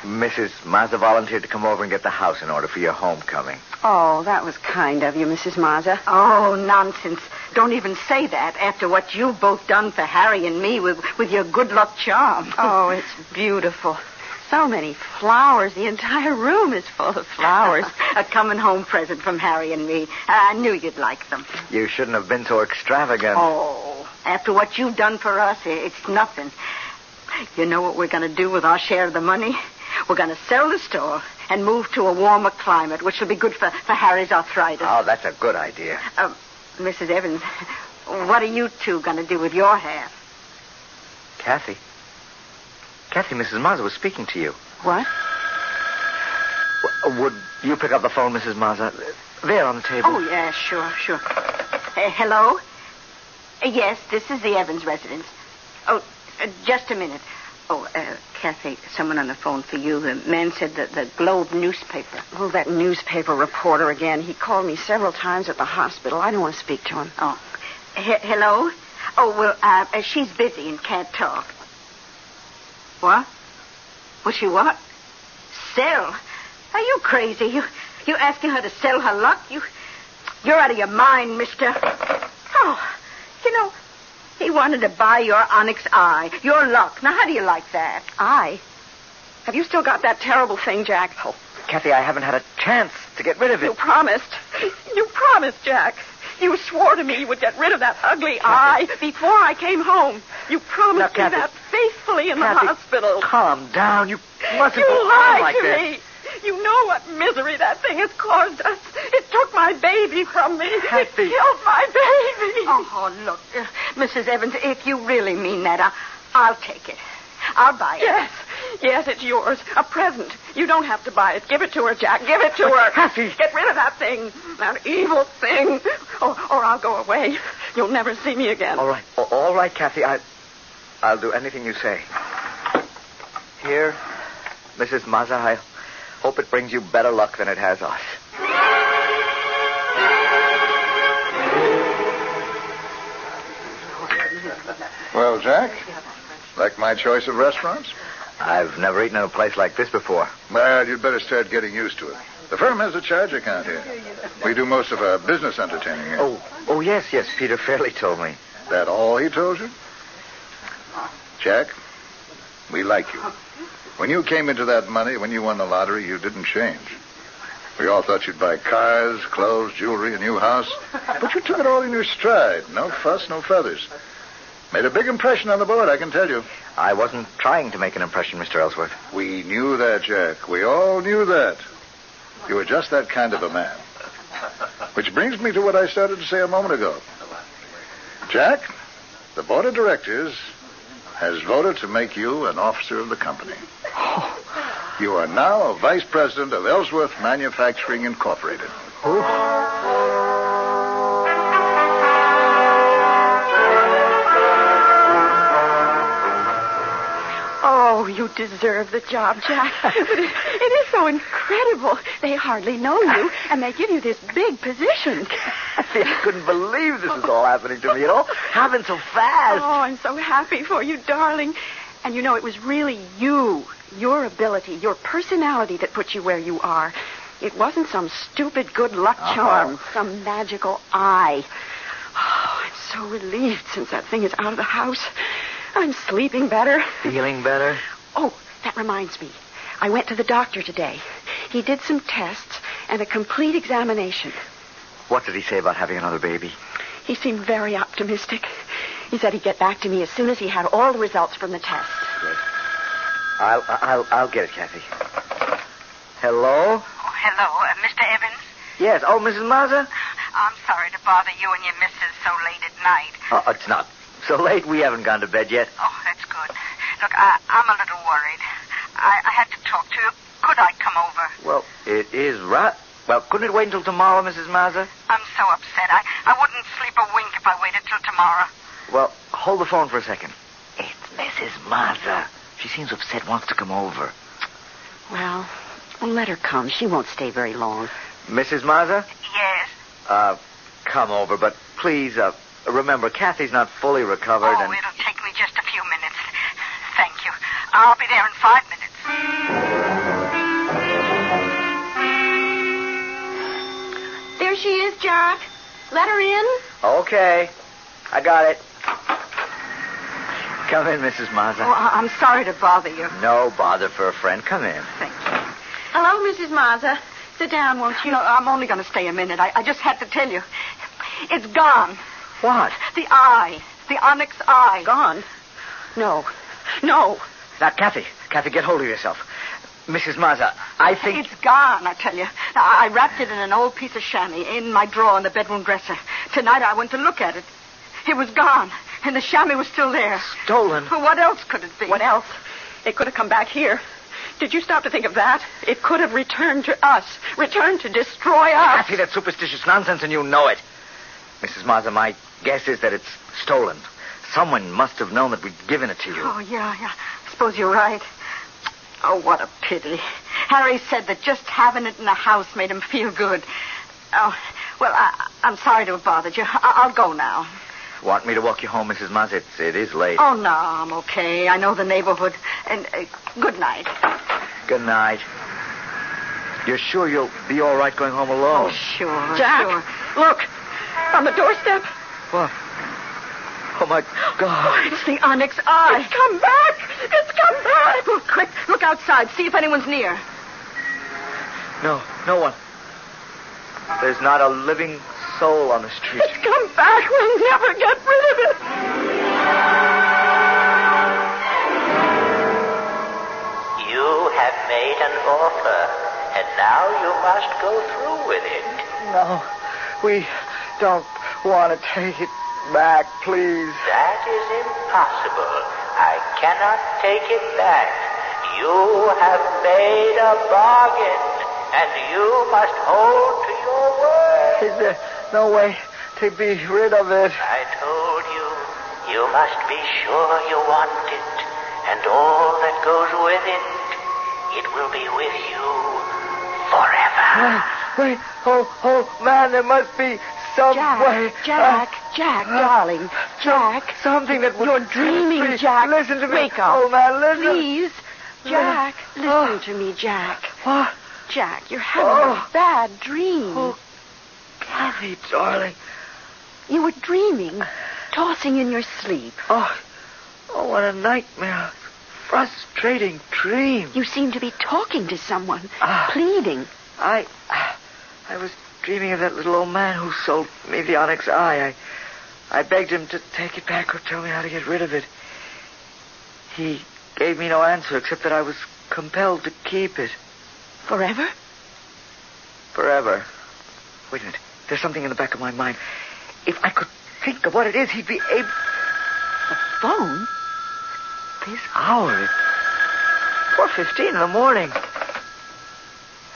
Mrs. Mazza volunteered to come over and get the house in order for your homecoming. Oh, that was kind of you, Mrs. Mazza. Oh, nonsense. Don't even say that after what you've both done for Harry and me with your good luck charm. Oh, it's beautiful. So many flowers. The entire room is full of flowers. A coming home present from Harry and me. I knew you'd like them. You shouldn't have been so extravagant. Oh, after what you've done for us, it's nothing. You know what we're going to do with our share of the money? We're going to sell the store and move to a warmer climate, which will be good for Harry's arthritis. Oh, that's a good idea. Mrs. Evans, what are you two going to do with your half? Kathy, Mrs. Mazza was speaking to you. What? Would you pick up the phone, Mrs. Mazza? There on the table. Oh, yeah, sure. Hello? Yes, this is the Evans residence. Oh, just a minute. Oh, Kathy, someone on the phone for you. The man said that the Globe newspaper. Oh, that newspaper reporter again. He called me several times at the hospital. I don't want to speak to him. Oh. Hello? Oh, well, she's busy and can't talk. What? Will she what? Sell? Are you crazy? You asking her to sell her luck? You're out of your mind, mister. Oh, you know, he wanted to buy your Onyx Eye, your luck. Now, how do you like that? Eye? Have you still got that terrible thing, Jack? Oh, Kathy, I haven't had a chance to get rid of it. You promised, Jack. You swore to me you would get rid of that ugly eye before I came home. You promised me that faithfully in the hospital. Calm down. You mustn't You go on lied like to this. me. You know what misery that thing has caused us. It took my baby from me. Kathy. It killed my baby. Oh, look, Mrs. Evans, if you really mean that, I'll take it. I'll buy it. Yes, it's yours. A present. You don't have to buy it. Give it to her, Jack. Give it to her. Kathy. Get rid of that thing. That evil thing. Or I'll go away. You'll never see me again. All right, Kathy. I'll do anything you say. Here, Mrs. Mazza, I hope it brings you better luck than it has us. Well, Jack, like my choice of restaurants? I've never eaten in a place like this before. Well, you'd better start getting used to it. The firm has a charge account here. We do most of our business entertaining here. Oh, yes, Peter Fairley told me. That all he told you? Jack, we like you. When you came into that money, when you won the lottery, you didn't change. We all thought you'd buy cars, clothes, jewelry, a new house. But you took it all in your stride. No fuss, no feathers. Made a big impression on the board, I can tell you. I wasn't trying to make an impression, Mr. Ellsworth. We knew that, Jack. We all knew that. You were just that kind of a man. Which brings me to what I started to say a moment ago. Jack, the board of directors has voted to make you an officer of the company. You are now a vice president of Ellsworth Manufacturing Incorporated. Oh, you deserve the job, Jack. But it is so incredible. They hardly know you, and they give you this big position. I couldn't believe this is all happening to me, Happened so fast. Oh, I'm so happy for you, darling. And you know, it was really you, your ability, your personality that put you where you are. It wasn't some stupid good luck charm, some magical eye. Oh, I'm so relieved since that thing is out of the house. I'm sleeping better. Feeling better? Oh, that reminds me. I went to the doctor today. He did some tests and a complete examination. What did he say about having another baby? He seemed very optimistic. He said he'd get back to me as soon as he had all the results from the test. Good. I'll get it, Kathy. Hello? Oh, hello, Mr. Evans? Yes. Oh, Mrs. Mazza? I'm sorry to bother you and your missus so late at night. Oh, it's not so late. We haven't gone to bed yet. Oh, that's good. Look, I'm a little worried. I had to talk to you. Could I come over? Well, it is right. Well, couldn't it wait until tomorrow, Mrs. Mazza? I'm so upset. I wouldn't sleep a wink if I waited till tomorrow. Well, hold the phone for a second. It's Mrs. Mazza. She seems upset, wants to come over. Well, let her come. She won't stay very long. Mrs. Mazza? Yes? Come over, but please, remember, Kathy's not fully recovered. Oh, it'll take me just a few minutes. Thank you. I'll be there in 5 minutes. There she is, Jack. Let her in. Okay. I got it. Come in, Mrs. Mazza. Oh, I'm sorry to bother you. No bother for a friend. Come in. Thank you. Hello, Mrs. Mazza. Sit down, won't you? No, I'm only going to stay a minute. I just had to tell you. It's gone. What? The eye. The Onyx Eye. Gone? No. No. Now, Kathy, get hold of yourself. Mrs. Mazza, I think... It's gone, I tell you. I wrapped it in an old piece of chamois in my drawer in the bedroom dresser. Tonight I went to look at it. It was gone, and the chamois was still there. Stolen? Well, what else could it be? What else? It could have come back here. Did you stop to think of that? It could have returned to us. Returned to destroy us. Kathy, that's superstitious nonsense, and you know it. Mrs. Mazza, my guess is that it's stolen. Someone must have known that we'd given it to you. Oh, yeah. I suppose you're right. Oh, what a pity. Harry said that just having it in the house made him feel good. Oh, well, I'm sorry to have bothered you. I'll go now. Want me to walk you home, Mrs. Mazza? It is late. Oh, no, I'm okay. I know the neighborhood. And good night. Good night. You're sure you'll be all right going home alone? Oh, sure. Jack, sure. look. On the doorstep. What? Oh, my God. Oh, it's the Onyx Eye. It's come back. It's come back. Oh, quick, look outside. See if anyone's near. No one. There's not a living soul on the street. It's come back. We'll never get rid of it. You have made an offer, and now you must go through with it. No, we don't want to take it back, please. That is impossible. I cannot take it back. You have made a bargain, and you must hold to your word. Is there no way to be rid of it? I told you, you must be sure you want it, and all that goes with it, it will be with you forever. Wait, oh, man, there must be some way. Jack, darling. Jack. Something that would... You're dreaming, please, Jack. Listen to me. Wake up. Oh, man, listen. Please. Jack, listen to me, Jack. What? Jack, you're having a bad dream. Oh, Kathy, darling. You were dreaming, tossing in your sleep. Oh, what a nightmare. Frustrating dream. You seem to be talking to someone, pleading. I was dreaming of that little old man who sold me the Onyx Eye. I begged him to take it back or tell me how to get rid of it. He gave me no answer except that I was compelled to keep it. Forever? Forever. Wait a minute. There's something in the back of my mind. If I could think of what it is, he'd be able... The phone? This hour? It's 4:15 in the morning.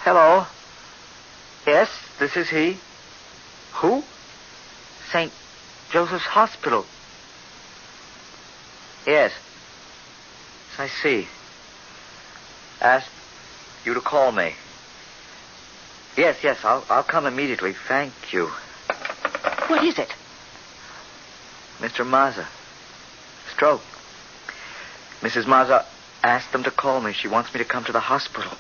Hello? Yes, this is he. Who? St. Joseph's Hospital. Yes. I see. Asked you to call me. Yes, I'll come immediately. Thank you. What is it? Mr. Mazza. Stroke. Mrs. Mazza asked them to call me. She wants me to come to the hospital.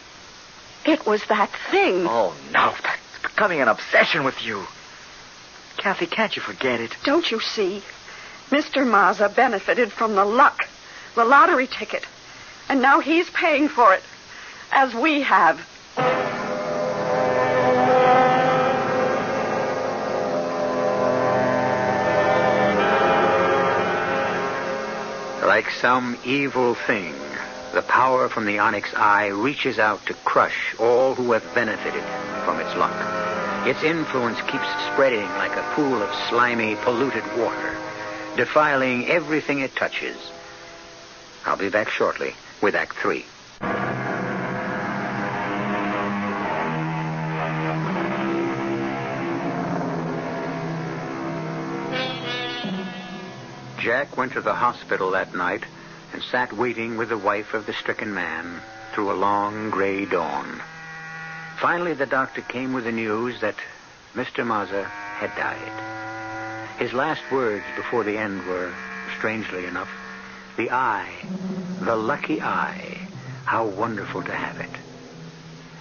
It was that thing. Oh, no. That's becoming an obsession with you. Kathy, can't you forget it? Don't you see? Mr. Mazza benefited from the luck, the lottery ticket. And now he's paying for it, as we have. Like some evil thing, the power from the Onyx Eye reaches out to crush all who have benefited from its luck. Its influence keeps spreading like a pool of slimy, polluted water, defiling everything it touches. I'll be back shortly with Act 3. Jack went to the hospital that night and sat waiting with the wife of the stricken man through a long gray dawn. Finally, the doctor came with the news that Mr. Mazza had died. His last words before the end were, strangely enough, "The eye, the lucky eye, how wonderful to have it."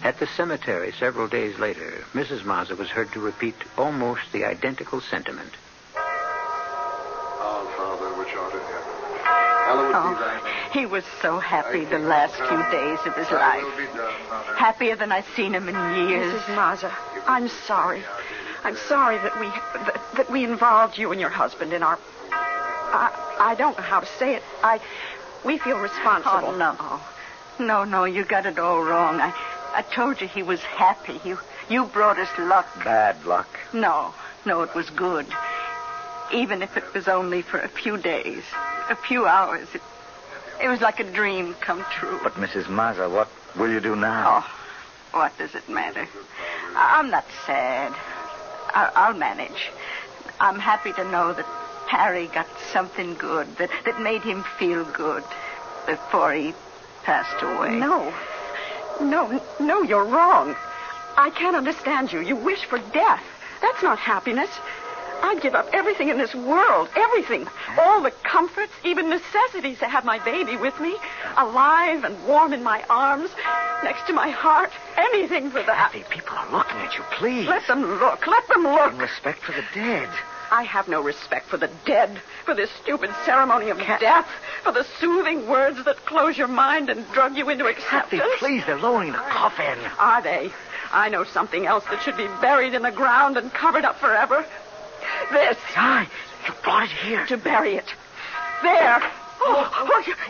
At the cemetery several days later, Mrs. Mazza was heard to repeat almost the identical sentiment. Our Father, which art in heaven, hallowed be thy name. He was so happy the last few days of his life. Happier than I've seen him in years. Mrs. Mazza, I'm sorry. I'm sorry that we involved you and your husband in our... I don't know how to say it. We feel responsible. Oh, no. No, you got it all wrong. I told you he was happy. You brought us luck. Bad luck. No, it was good. Even if it was only for a few days, a few hours. It was like a dream come true. But, Mrs. Mazza, what will you do now? Oh, what does it matter? I'm not sad. I'll manage. I'm happy to know that Harry got something good, that made him feel good before he passed away. No, you're wrong. I can't understand you. You wish for death. That's not happiness. I'd give up everything in this world, everything. All the comforts, even necessities to have my baby with me, alive and warm in my arms, next to my heart. Anything for that. Kathy, people are looking at you, please. Let them look. In respect for the dead. I have no respect for the dead, for this stupid ceremony of death, for the soothing words that close your mind and drug you into acceptance. Kathy, please, they're lowering the coffin. Are they? I know something else that should be buried in the ground and covered up forever. This. Aye, you brought it here. To bury it. There.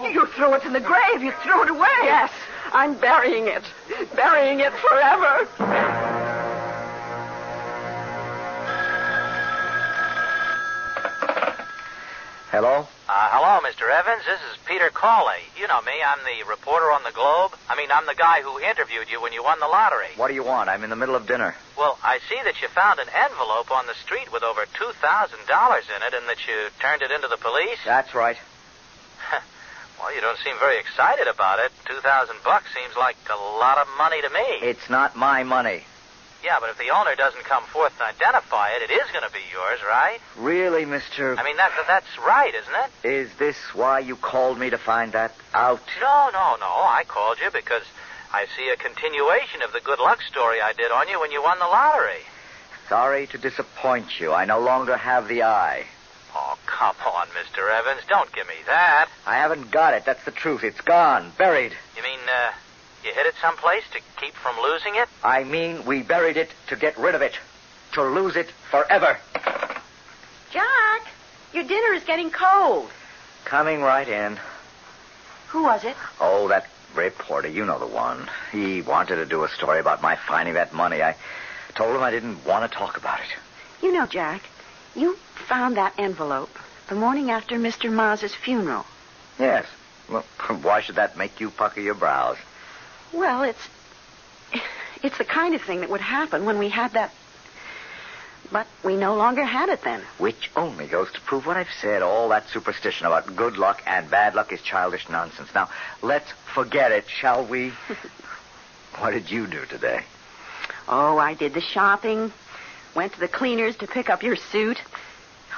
You throw it in the grave. You throw it away. Yes, I'm burying it. Burying it forever. Hello? Hello, Mr. Evans. This is Peter Cawley. You know me. I'm the reporter on the Globe. I'm the guy who interviewed you when you won the lottery. What do you want? I'm in the middle of dinner. Well, I see that you found an envelope on the street with over $2,000 in it and that you turned it into the police. That's right. Well, you don't seem very excited about it. $2,000 seems like a lot of money to me. It's not my money. Yeah, but if the owner doesn't come forth and identify it, it is going to be yours, right? Really, Mr... That's right, isn't it? Is this why you called me to find that out? No. I called you because I see a continuation of the good luck story I did on you when you won the lottery. Sorry to disappoint you. I no longer have the eye. Oh, come on, Mr. Evans. Don't give me that. I haven't got it. That's the truth. It's gone. Buried. You mean, you hid it someplace to keep from losing it? I mean, we buried it to get rid of it. To lose it forever. Jack, your dinner is getting cold. Coming right in. Who was it? Oh, that reporter. You know the one. He wanted to do a story about my finding that money. I told him I didn't want to talk about it. You know, Jack, you found that envelope the morning after Mr. Maz's funeral. Yes. Well, why should that make you pucker your brows? Well, it's the kind of thing that would happen when we had that... But we no longer had it then. Which only goes to prove what I've said. All that superstition about good luck and bad luck is childish nonsense. Now, let's forget it, shall we? What did you do today? Oh, I did the shopping. Went to the cleaners to pick up your suit.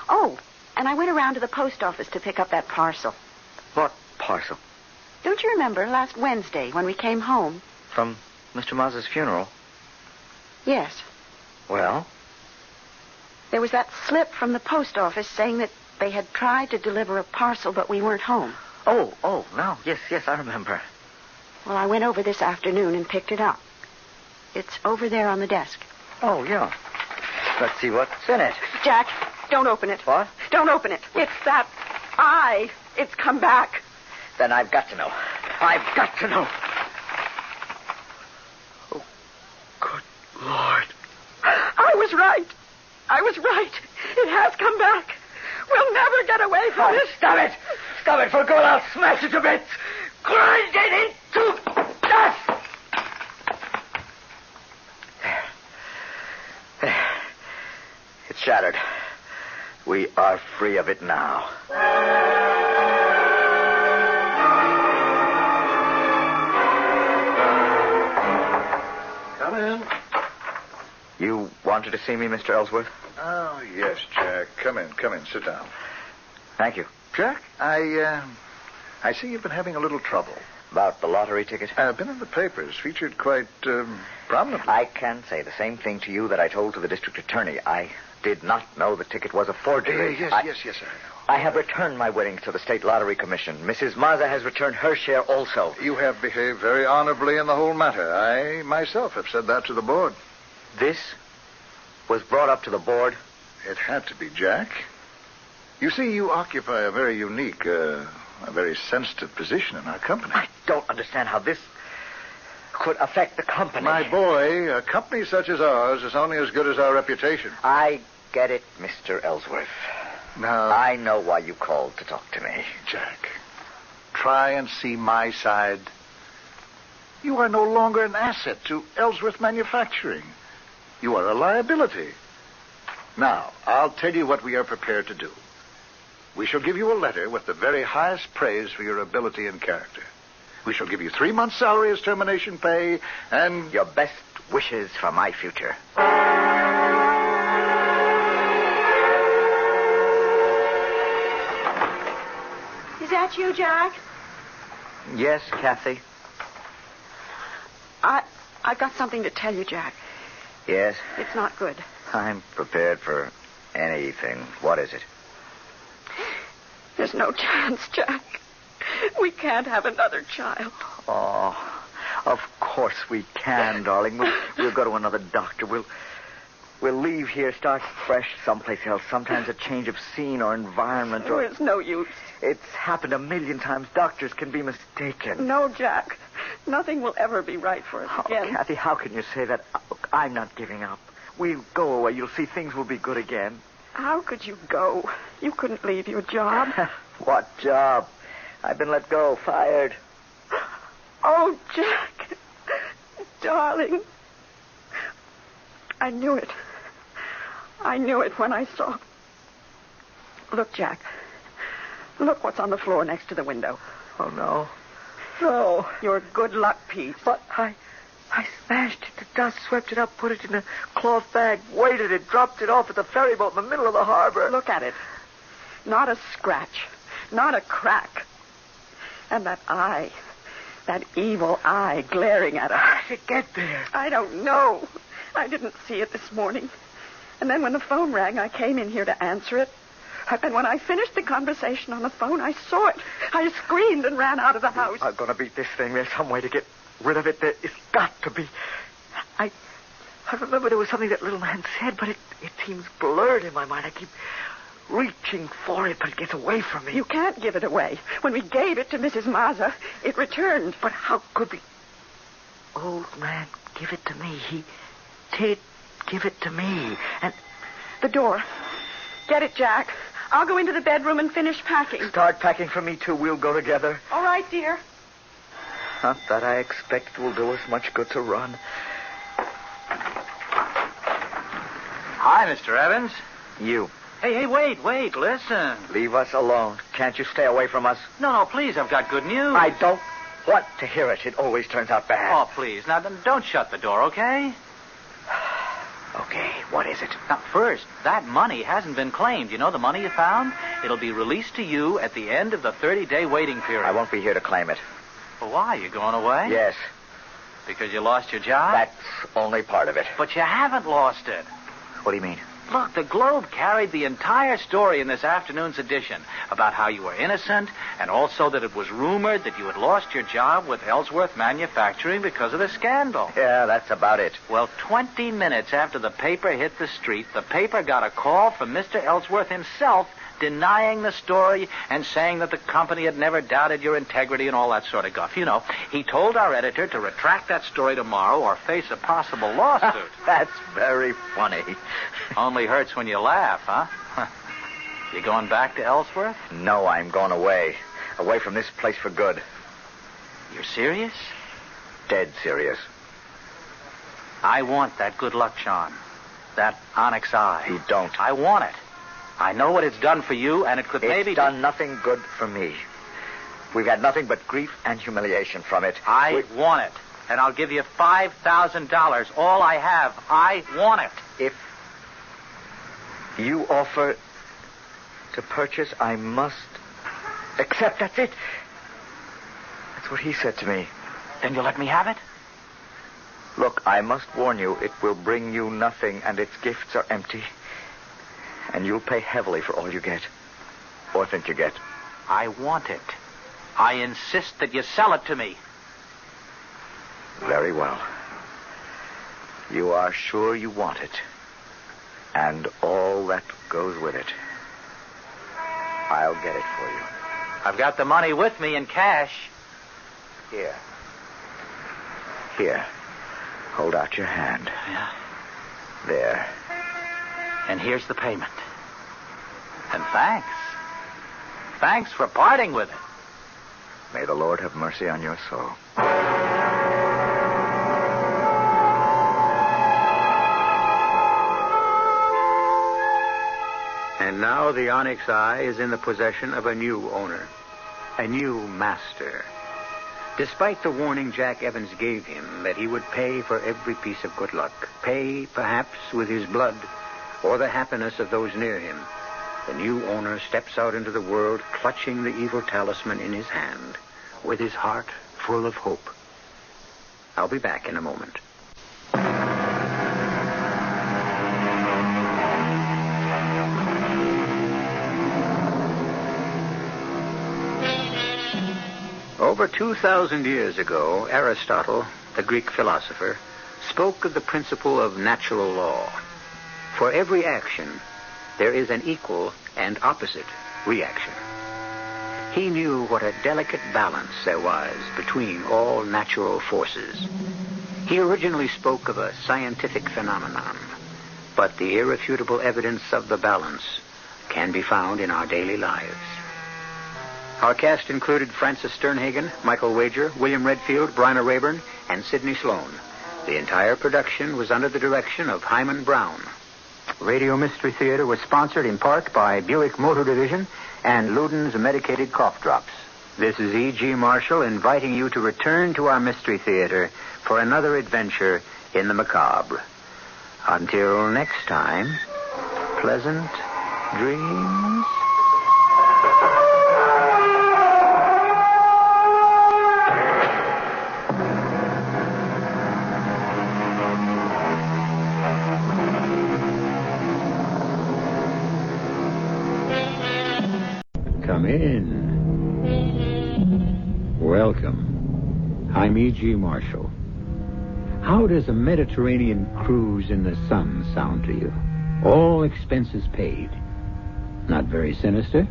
Oh, and I went around to the post office to pick up that parcel. What parcel? Don't you remember last Wednesday when we came home? From Mr. Maz's funeral? Yes. Well? There was that slip from the post office saying that they had tried to deliver a parcel, but we weren't home. Oh, no. Yes, I remember. Well, I went over this afternoon and picked it up. It's over there on the desk. Oh, yeah. Let's see what's in it. Jack, don't open it. What? Don't open it. It's that eye. It's come back. Then I've got to know. I've got to know. Oh, good Lord. I was right. It has come back. We'll never get away from it. Stop it. Stop it for good. I'll smash it to bits. Grind it into dust. There. It's shattered. We are free of it now. Come in. You wanted to see me, Mr. Ellsworth? Oh, yes, Jack. Come in. Sit down. Thank you. Jack, I see you've been having a little trouble. About the lottery ticket? Been in the papers, featured quite prominently. I can say the same thing to you that I told to the district attorney. I did not know the ticket was a forgery. Yes, I know. I have returned my winnings to the State Lottery Commission. Mrs. Mazza has returned her share also. You have behaved very honorably in the whole matter. I myself have said that to the board. This was brought up to the board? It had to be, Jack. You see, you occupy a very unique, a very sensitive position in our company. I don't understand how this could affect the company. My boy, a company such as ours is only as good as our reputation. I get it, Mr. Ellsworth. Now, I know why you called to talk to me. Jack, try and see my side. You are no longer an asset to Ellsworth Manufacturing. You are a liability. Now, I'll tell you what we are prepared to do. We shall give you a letter with the very highest praise for your ability and character. We shall give you 3 months' salary as termination pay, and your best wishes for my future. Is that you, Jack? Yes, Kathy. I got something to tell you, Jack. Yes? It's not good. I'm prepared for anything. What is it? There's no chance, Jack. We can't have another child. Oh, of course we can, darling. We'll go to another doctor. We'll leave here, start fresh someplace else. Sometimes a change of scene or environment. Oh, it's no use. It's happened a million times. Doctors can be mistaken. No, Jack. Nothing will ever be right for us again. Kathy, how can you say that? Look, I'm not giving up. We'll go away. You'll see things will be good again. How could you go? You couldn't leave your job. What job? I've been let go, fired. Oh, Jack. Darling. I knew it. I knew it when I saw. Look, Jack. Look what's on the floor next to the window. Oh, no. No. Your good luck piece. But I smashed it to dust, swept it up, put it in a cloth bag, weighted it, dropped it off at the ferry boat in the middle of the harbor. Look at it. Not a scratch. Not a crack. And that eye. That evil eye glaring at us. How did it get there? I don't know. I didn't see it this morning. And then when the phone rang, I came in here to answer it. And when I finished the conversation on the phone, I saw it. I screamed and ran out of the house. I'm going to beat this thing. There's some way to get rid of it. There has got to be. I remember there was something that little man said, but it seems blurred in my mind. I keep reaching for it, but it gets away from me. You can't give it away. When we gave it to Mrs. Mazza, it returned. But how could the old man give it to me? He did give it to me. And the door. Get it, Jack. I'll go into the bedroom and finish packing. Start packing for me, too. We'll go together. All right, dear. Not that I expect will do us much good to run. Hi, Mr. Evans. You. Hey, wait, listen. Leave us alone. Can't you stay away from us? No, please, I've got good news. I don't want to hear it. It always turns out bad. Oh, please. Now, don't shut the door, okay? Okay, what is it? Now, first, that money hasn't been claimed. You know the money you found? It'll be released to you at the end of the 30-day waiting period. I won't be here to claim it. Well, why? You going away? Yes. Because you lost your job? That's only part of it. But you haven't lost it. What do you mean? Look, the Globe carried the entire story in this afternoon's edition about how you were innocent and also that it was rumored that you had lost your job with Ellsworth Manufacturing because of the scandal. Yeah, that's about it. Well, 20 minutes after the paper hit the street, the paper got a call from Mr. Ellsworth himself denying the story and saying that the company had never doubted your integrity and all that sort of guff. You know, he told our editor to retract that story tomorrow or face a possible lawsuit. That's very funny. Only hurts when you laugh, huh? You going back to Ellsworth? No, I'm going away. Away from this place for good. You're serious? Dead serious. I want that good luck charm. That Onyx Eye. You don't. I want it. I know what it's done for you, and it could maybe... It's done nothing good for me. We've had nothing but grief and humiliation from it. I want it. and I'll give you $5,000. All I have. I want it. If you offer to purchase, I must accept. That's it. That's what he said to me. Then you'll let me have it? Look, I must warn you, it will bring you nothing, and its gifts are empty. And you'll pay heavily for all you get. Or think you get. I want it. I insist that you sell it to me. Very well. You are sure you want it. And all that goes with it. I'll get it for you. I've got the money with me in cash. Here. Here. Hold out your hand. Yeah. There. And here's the payment. And thanks. Thanks for parting with it. May the Lord have mercy on your soul. And now the Onyx Eye is in the possession of a new owner, a new master. Despite the warning Jack Evans gave him that he would pay for every piece of good luck, pay perhaps with his blood or the happiness of those near him, the new owner steps out into the world clutching the evil talisman in his hand, with his heart full of hope. I'll be back in a moment. Over 2,000 years ago, Aristotle, the Greek philosopher, spoke of the principle of natural law. For every action, there is an equal and opposite reaction. He knew what a delicate balance there was between all natural forces. He originally spoke of a scientific phenomenon, but the irrefutable evidence of the balance can be found in our daily lives. Our cast included Francis Sternhagen, Michael Wager, William Redfield, Bryna Rayburn, and Sidney Sloan. The entire production was under the direction of Hyman Brown. Radio Mystery Theater was sponsored in part by Buick Motor Division and Luden's Medicated Cough Drops. This is E.G. Marshall inviting you to return to our Mystery Theater for another adventure in the macabre. Until next time, pleasant dreams. Come in. Welcome. I'm E.G. Marshall. How does a Mediterranean cruise in the sun sound to you? All expenses paid. Not very sinister?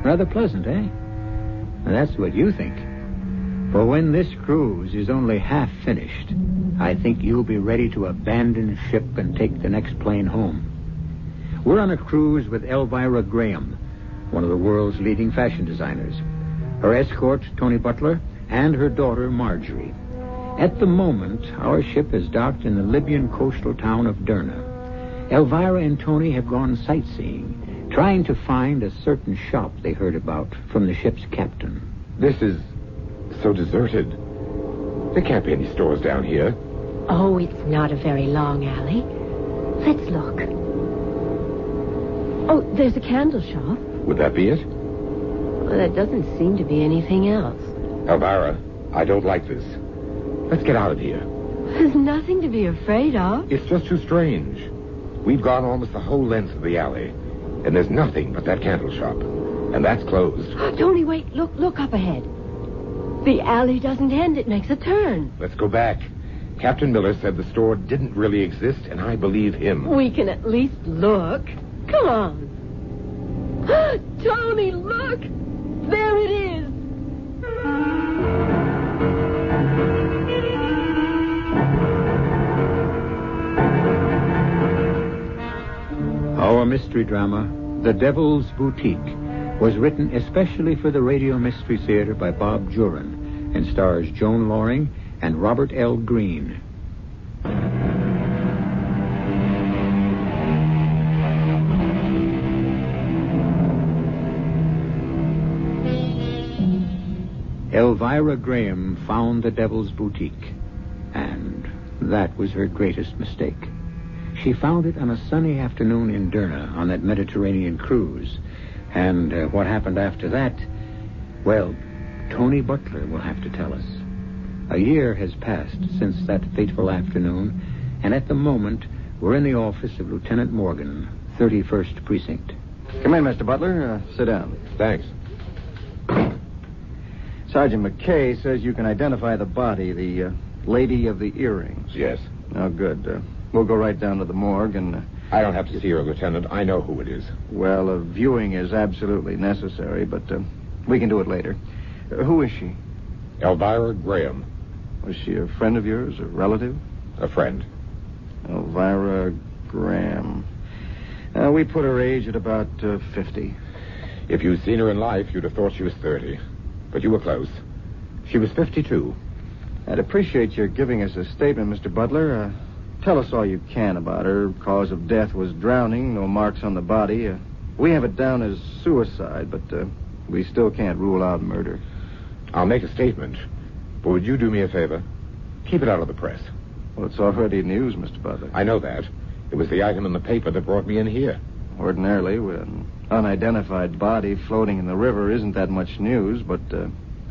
Rather pleasant, eh? That's what you think. For when this cruise is only half finished, I think you'll be ready to abandon ship and take the next plane home. We're on a cruise with Elvira Graham, one of the world's leading fashion designers, her escort, Tony Butler, and her daughter, Marjorie. At the moment, our ship has docked in the Libyan coastal town of Derna. Elvira and Tony have gone sightseeing, trying to find a certain shop they heard about from the ship's captain. This is so deserted. There can't be any stores down here. Oh, it's not a very long alley. Let's look. Oh, there's a candle shop. Would that be it? Well, there doesn't seem to be anything else. Elvira, I don't like this. Let's get out of here. There's nothing to be afraid of. It's just too strange. We've gone almost the whole length of the alley, and there's nothing but that candle shop. And that's closed. Tony, wait. Look up ahead. The alley doesn't end. It makes a turn. Let's go back. Captain Miller said the store didn't really exist, and I believe him. We can at least look. Come on. Tony, look! There it is! Our mystery drama, The Devil's Boutique, was written especially for the Radio Mystery Theater by Bob Juran and stars Joan Loring and Robert L. Greene. Elvira Graham found the Devil's Boutique. That was her greatest mistake. She found it on a sunny afternoon in Derna on that Mediterranean cruise. And what happened after that, well, Tony Butler will have to tell us. A year has passed since that fateful afternoon, and at the moment, we're in the office of Lieutenant Morgan, 31st Precinct. Come in, Mr. Butler. Sit down. Thanks. Sergeant McKay says you can identify the body, the lady of the earrings. Yes. Oh, good. We'll go right down to the morgue and... I don't have to see her, Lieutenant. I know who it is. Well, a viewing is absolutely necessary, but we can do it later. Who is she? Elvira Graham. Was she a friend of yours, a relative? A friend. Elvira Graham. We put her age at about 50. If you'd seen her in life, you'd have thought she was 30. But you were close. She was 52. I'd appreciate your giving us a statement, Mr. Butler. Tell us all you can about her. Cause of death was drowning, no marks on the body. We have it down as suicide, but we still can't rule out murder. I'll make a statement, but would you do me a favor? Keep it out of the press. Well, it's already news, Mr. Butler. I know that. It was the item in the paper that brought me in here. Ordinarily, with an unidentified body floating in the river isn't that much news, but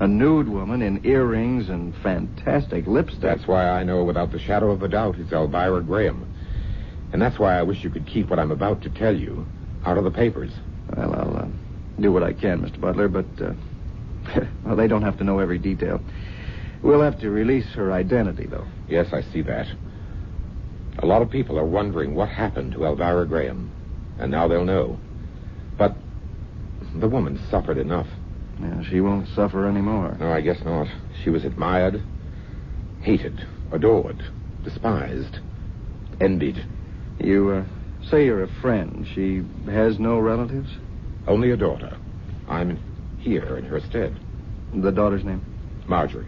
a nude woman in earrings and fantastic lipstick. That's why I know without the shadow of a doubt it's Elvira Graham. And that's why I wish you could keep what I'm about to tell you out of the papers. Well, I'll do what I can, Mr. Butler, but well, they don't have to know every detail. We'll have to release her identity, though. Yes, I see that. A lot of people are wondering what happened to Elvira Graham, and now they'll know. But the woman suffered enough. Yeah, she won't suffer anymore. No, I guess not. She was admired, hated, adored, despised, envied. You say you're a friend. She has no relatives? Only a daughter. I'm here in her stead. The daughter's name? Marjorie.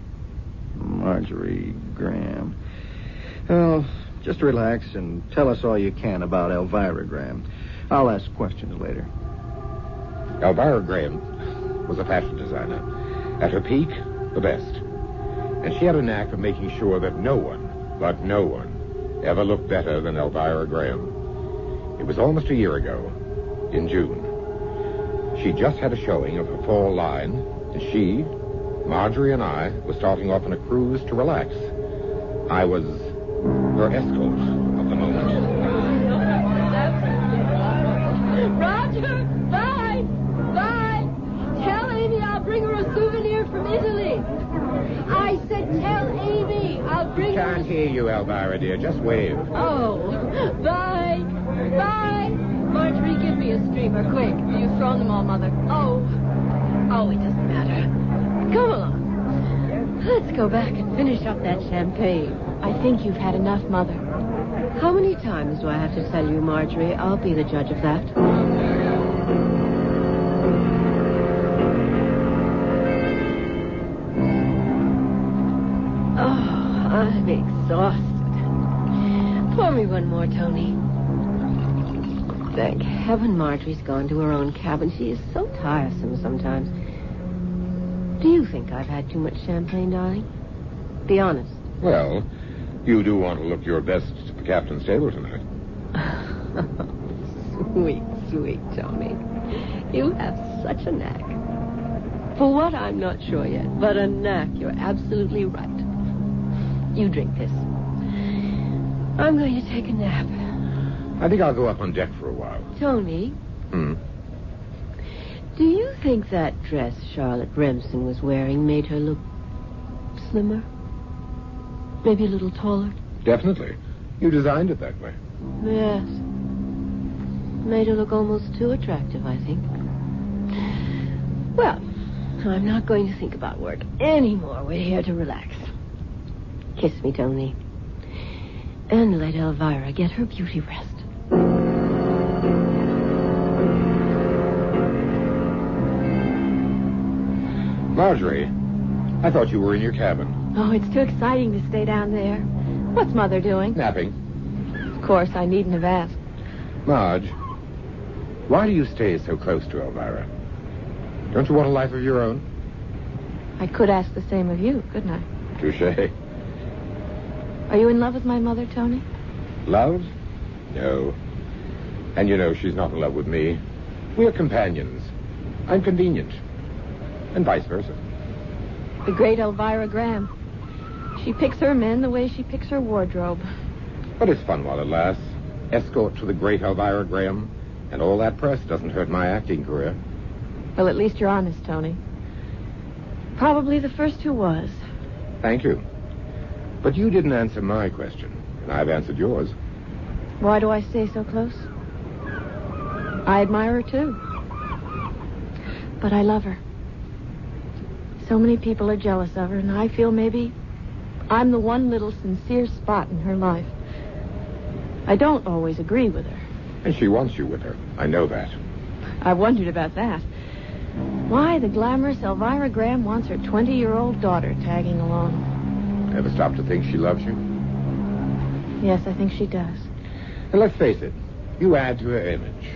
Marjorie Graham. Well, just relax and tell us all you can about Elvira Graham. I'll ask questions later. Elvira Graham was a fashion designer. At her peak, the best. And she had a knack of making sure that no one, but no one, ever looked better than Elvira Graham. It was almost a year ago, in June. She just had a showing of her fall line, and she, Marjorie and I, were starting off on a cruise to relax. I was her escort of the moment. Roger, bye! Bye! Tell Amy I'll bring her a souvenir from Italy. I said tell Amy I'll bring her... Can't hear you, Elvira, dear. Just wave. Oh, bye! Bye! Marjorie, give me a streamer, quick. You've thrown them all, Mother. Oh, it doesn't matter. Come along. Let's go back and finish up that champagne. I think you've had enough, Mother. How many times do I have to tell you, Marjorie? I'll be the judge of that. Oh, I'm exhausted. Pour me one more, Tony. Thank heaven Marjorie's gone to her own cabin. She is so tiresome sometimes. Do you think I've had too much champagne, darling? Be honest. Well, you do want to look your best at the captain's table tonight. Sweet, sweet Tony. You have such a knack. For what, I'm not sure yet, but a knack. You're absolutely right. You drink this. I'm going to take a nap. I think I'll go up on deck for a while. Tony? Hmm? Do you think that dress Charlotte Remsen was wearing made her look slimmer? Maybe a little taller? Definitely. You designed it that way. Yes. Made her look almost too attractive, I think. Well, I'm not going to think about work anymore. We're here to relax. Kiss me, Tony. And let Elvira get her beauty rest. Marjorie, I thought you were in your cabin. Oh, it's too exciting to stay down there. What's Mother doing? Napping. Of course, I needn't have asked. Marge, why do you stay so close to Elvira? Don't you want a life of your own? I could ask the same of you, couldn't I? Touché. Are you in love with my mother, Tony? Love? No. And you know she's not in love with me. We're companions. I'm convenient. And vice versa. The great Elvira Graham. She picks her men the way she picks her wardrobe. But it's fun while it lasts. Escort to the great Elvira Graham. And all that press doesn't hurt my acting career. Well, at least you're honest, Tony. Probably the first who was. Thank you. But you didn't answer my question, and I've answered yours. Why do I stay so close? I admire her, too. But I love her. So many people are jealous of her, and I feel maybe I'm the one little sincere spot in her life. I don't always agree with her. And she wants you with her. I know that. I've wondered about that. Why the glamorous Elvira Graham wants her 20-year-old daughter tagging along. Ever stop to think she loves you? Yes, I think she does. And let's face it, you add to her image.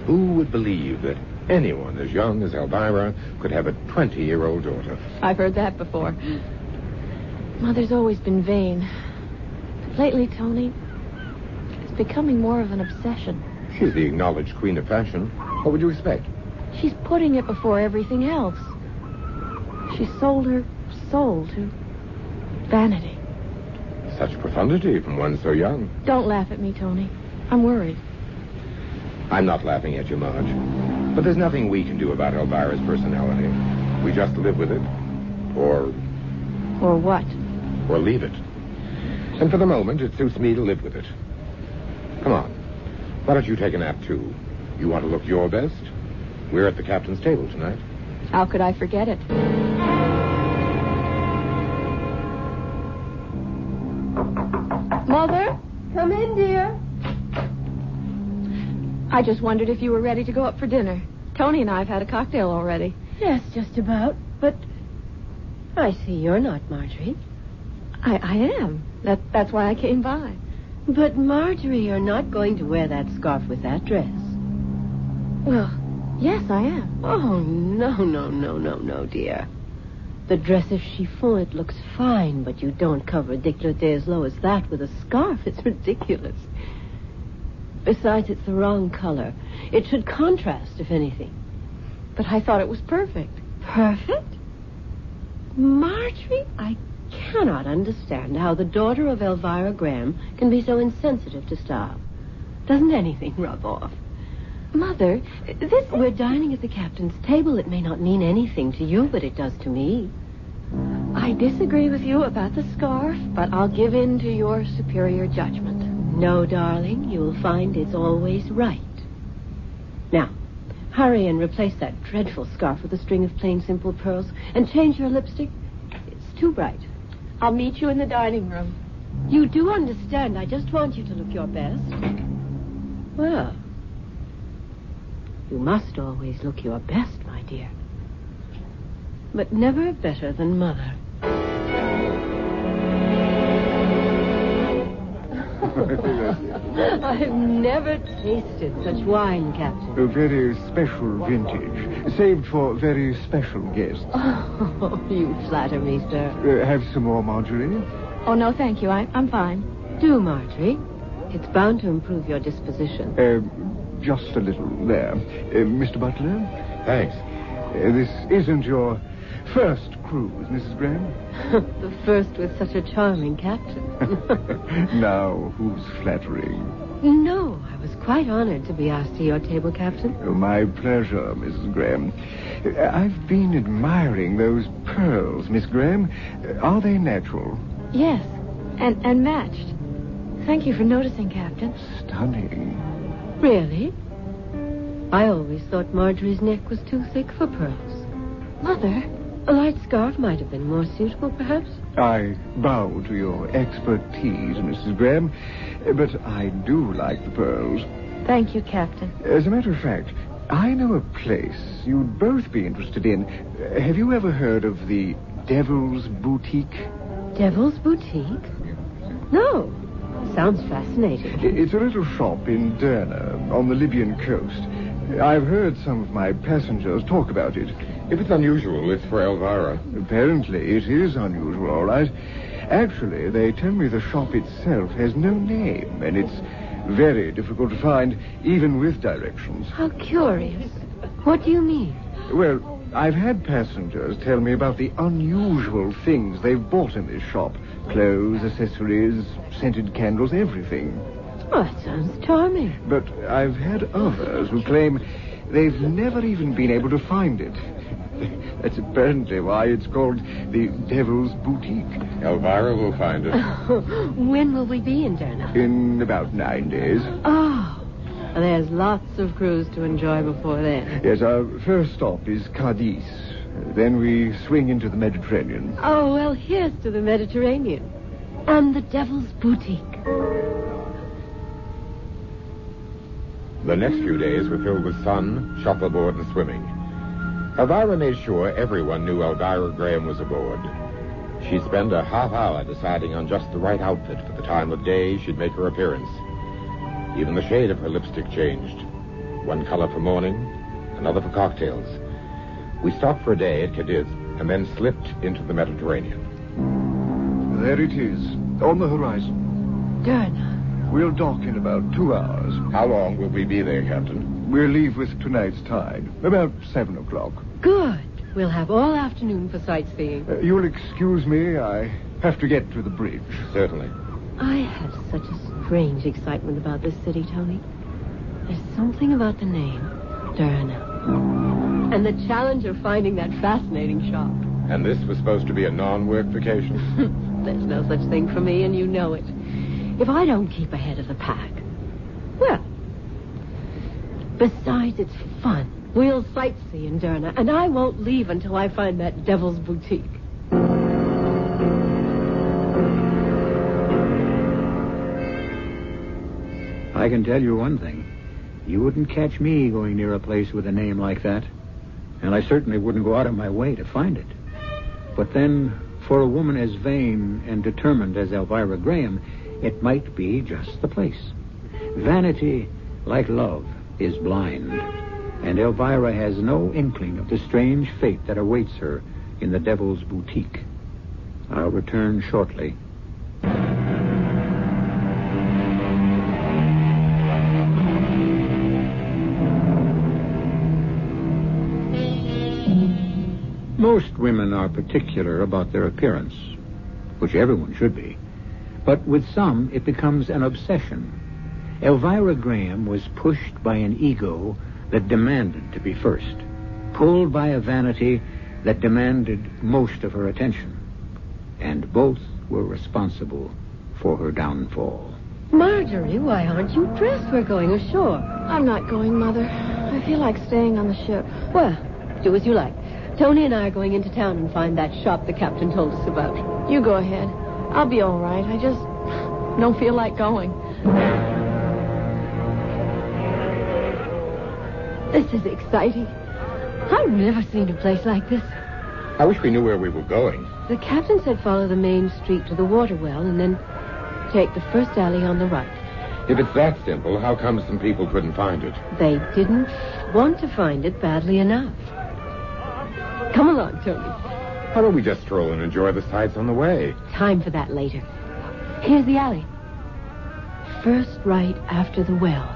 Who would believe that anyone as young as Elvira could have a 20-year-old daughter? I've heard that before. Mother's always been vain. But lately, Tony, it's becoming more of an obsession. She's the acknowledged queen of fashion. What would you expect? She's putting it before everything else. She sold her soul to vanity. Such profundity from one so young. Don't laugh at me, Tony. I'm worried. I'm not laughing at you, Marge. But there's nothing we can do about Elvira's personality. We just live with it. Or what? Or leave it. And for the moment, it suits me to live with it. Come on. Why don't you take a nap, too? You want to look your best? We're at the captain's table tonight. How could I forget it? Mother, come in, dear. I just wondered if you were ready to go up for dinner. Tony and I have had a cocktail already. Yes, just about. But I see you're not Marjorie. I am. That's why I came by. But, Marjorie, you're not going to wear that scarf with that dress. Well, yes, I am. Oh, no, dear. The dress is chiffon. It looks fine, but you don't cover a décolleté as low as that with a scarf. It's ridiculous. Besides, it's the wrong color. It should contrast, if anything. But I thought it was perfect. Perfect? Marjorie, I cannot understand how the daughter of Elvira Graham can be so insensitive to style. Doesn't anything rub off? Mother, we're dining at the captain's table. It may not mean anything to you, but it does to me. I disagree with you about the scarf, but I'll give in to your superior judgment. No, darling, you'll find it's always right. Now, hurry and replace that dreadful scarf with a string of plain, simple pearls, and change your lipstick. It's too bright. I'll meet you in the dining room. You do understand. I just want you to look your best. Well, you must always look your best, my dear. But never better than Mother. I've never tasted such wine, Captain. A very special vintage, saved for very special guests. Oh, you flatter me, sir. Have some more, Marjorie? Oh, no, thank you. I'm fine. Do, Marjorie. It's bound to improve your disposition. Just a little there. Mr. Butler? Thanks. This isn't your first cruise, Mrs. Graham? The first with such a charming captain. Now, who's flattering? No, I was quite honored to be asked to your table, Captain. Oh, my pleasure, Mrs. Graham. I've been admiring those pearls, Miss Graham. Are they natural? Yes, and matched. Thank you for noticing, Captain. Stunning. Really? I always thought Marjorie's neck was too thick for pearls. Mother, a light scarf might have been more suitable, perhaps. I bow to your expertise, Mrs. Graham, but I do like the pearls. Thank you, Captain. As a matter of fact, I know a place you'd both be interested in. Have you ever heard of the Devil's Boutique? Devil's Boutique? No. Sounds fascinating. It's a little shop in Derna, on the Libyan coast. I've heard some of my passengers talk about it. If it's unusual, it's for Elvira. Apparently, it is unusual, all right. Actually, they tell me the shop itself has no name, and it's very difficult to find, even with directions. How curious. What do you mean? Well, I've had passengers tell me about the unusual things they've bought in this shop. Clothes, accessories, scented candles, everything. Oh, that sounds charming. But I've had others who claim they've never even been able to find it. That's apparently why it's called the Devil's Boutique. Elvira will find it. When will we be in Derna? In about 9 days. Oh, there's lots of cruise to enjoy before then. Yes, our first stop is Cadiz. Then we swing into the Mediterranean. Oh, well, here's to the Mediterranean. And the Devil's Boutique. The next few days were filled with sun, shuffleboard, and swimming. Elvira made sure everyone knew Elvira Graham was aboard. She'd spend a half hour deciding on just the right outfit for the time of day she'd make her appearance. Even the shade of her lipstick changed. One color for morning, another for cocktails. We stopped for a day at Cadiz and then slipped into the Mediterranean. There it is, on the horizon. Derna. We'll dock in about 2 hours. How long will we be there, Captain? We'll leave with tonight's tide, about 7 o'clock. Good. We'll have all afternoon for sightseeing. You'll excuse me, I have to get to the bridge. Certainly. I have such a strange excitement about this city, Tony. There's something about the name, Derna. And the challenge of finding that fascinating shop. And this was supposed to be a non-work vacation? There's no such thing for me, and you know it. If I don't keep ahead of the pack, well, besides, it's fun. We'll sightsee in Derna, and I won't leave until I find that Devil's Boutique. I can tell you one thing. You wouldn't catch me going near a place with a name like that. And I certainly wouldn't go out of my way to find it. But then, for a woman as vain and determined as Elvira Graham, it might be just the place. Vanity, like love, is blind. And Elvira has no inkling of the strange fate that awaits her in the Devil's Boutique. I'll return shortly. Most women are particular about their appearance, which everyone should be. But with some, it becomes an obsession. Elvira Graham was pushed by an ego that demanded to be first, pulled by a vanity that demanded most of her attention. And both were responsible for her downfall. Marjorie, why aren't you dressed? We're going ashore. I'm not going, Mother. I feel like staying on the ship. Well, do as you like. Tony and I are going into town and find that shop the captain told us about. You go ahead. I'll be all right. I just don't feel like going. This is exciting. I've never seen a place like this. I wish we knew where we were going. The captain said follow the main street to the water well and then take the first alley on the right. If it's that simple, how come some people couldn't find it? They didn't want to find it badly enough. Come along, Tony. Why don't we just stroll and enjoy the sights on the way? Time for that later. Here's the alley. First right after the well.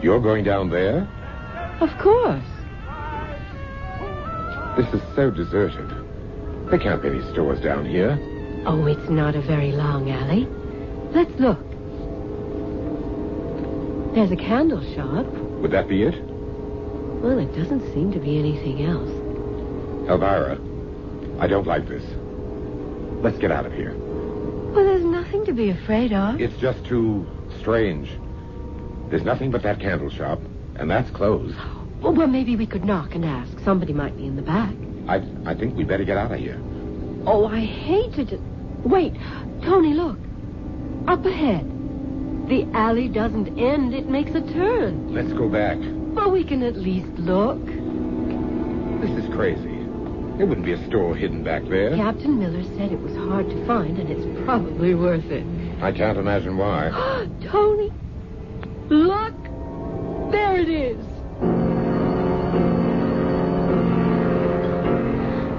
You're going down there? Of course. This is so deserted. There can't be any stores down here. Oh, it's not a very long alley. Let's look. There's a candle shop. Would that be it? Well, it doesn't seem to be anything else. Elvira, I don't like this. Let's get out of here. Well, there's nothing to be afraid of. It's just too strange. There's nothing but that candle shop, and that's closed. Oh, well, maybe we could knock and ask. Somebody might be in the back. I think we'd better get out of here. Oh, I hate to just... Wait, Tony, look. Up ahead. The alley doesn't end. It makes a turn. Let's go back. Well, we can at least look. This is crazy. There wouldn't be a store hidden back there. Captain Miller said it was hard to find, and it's probably worth it. I can't imagine why. Tony, look. There it is.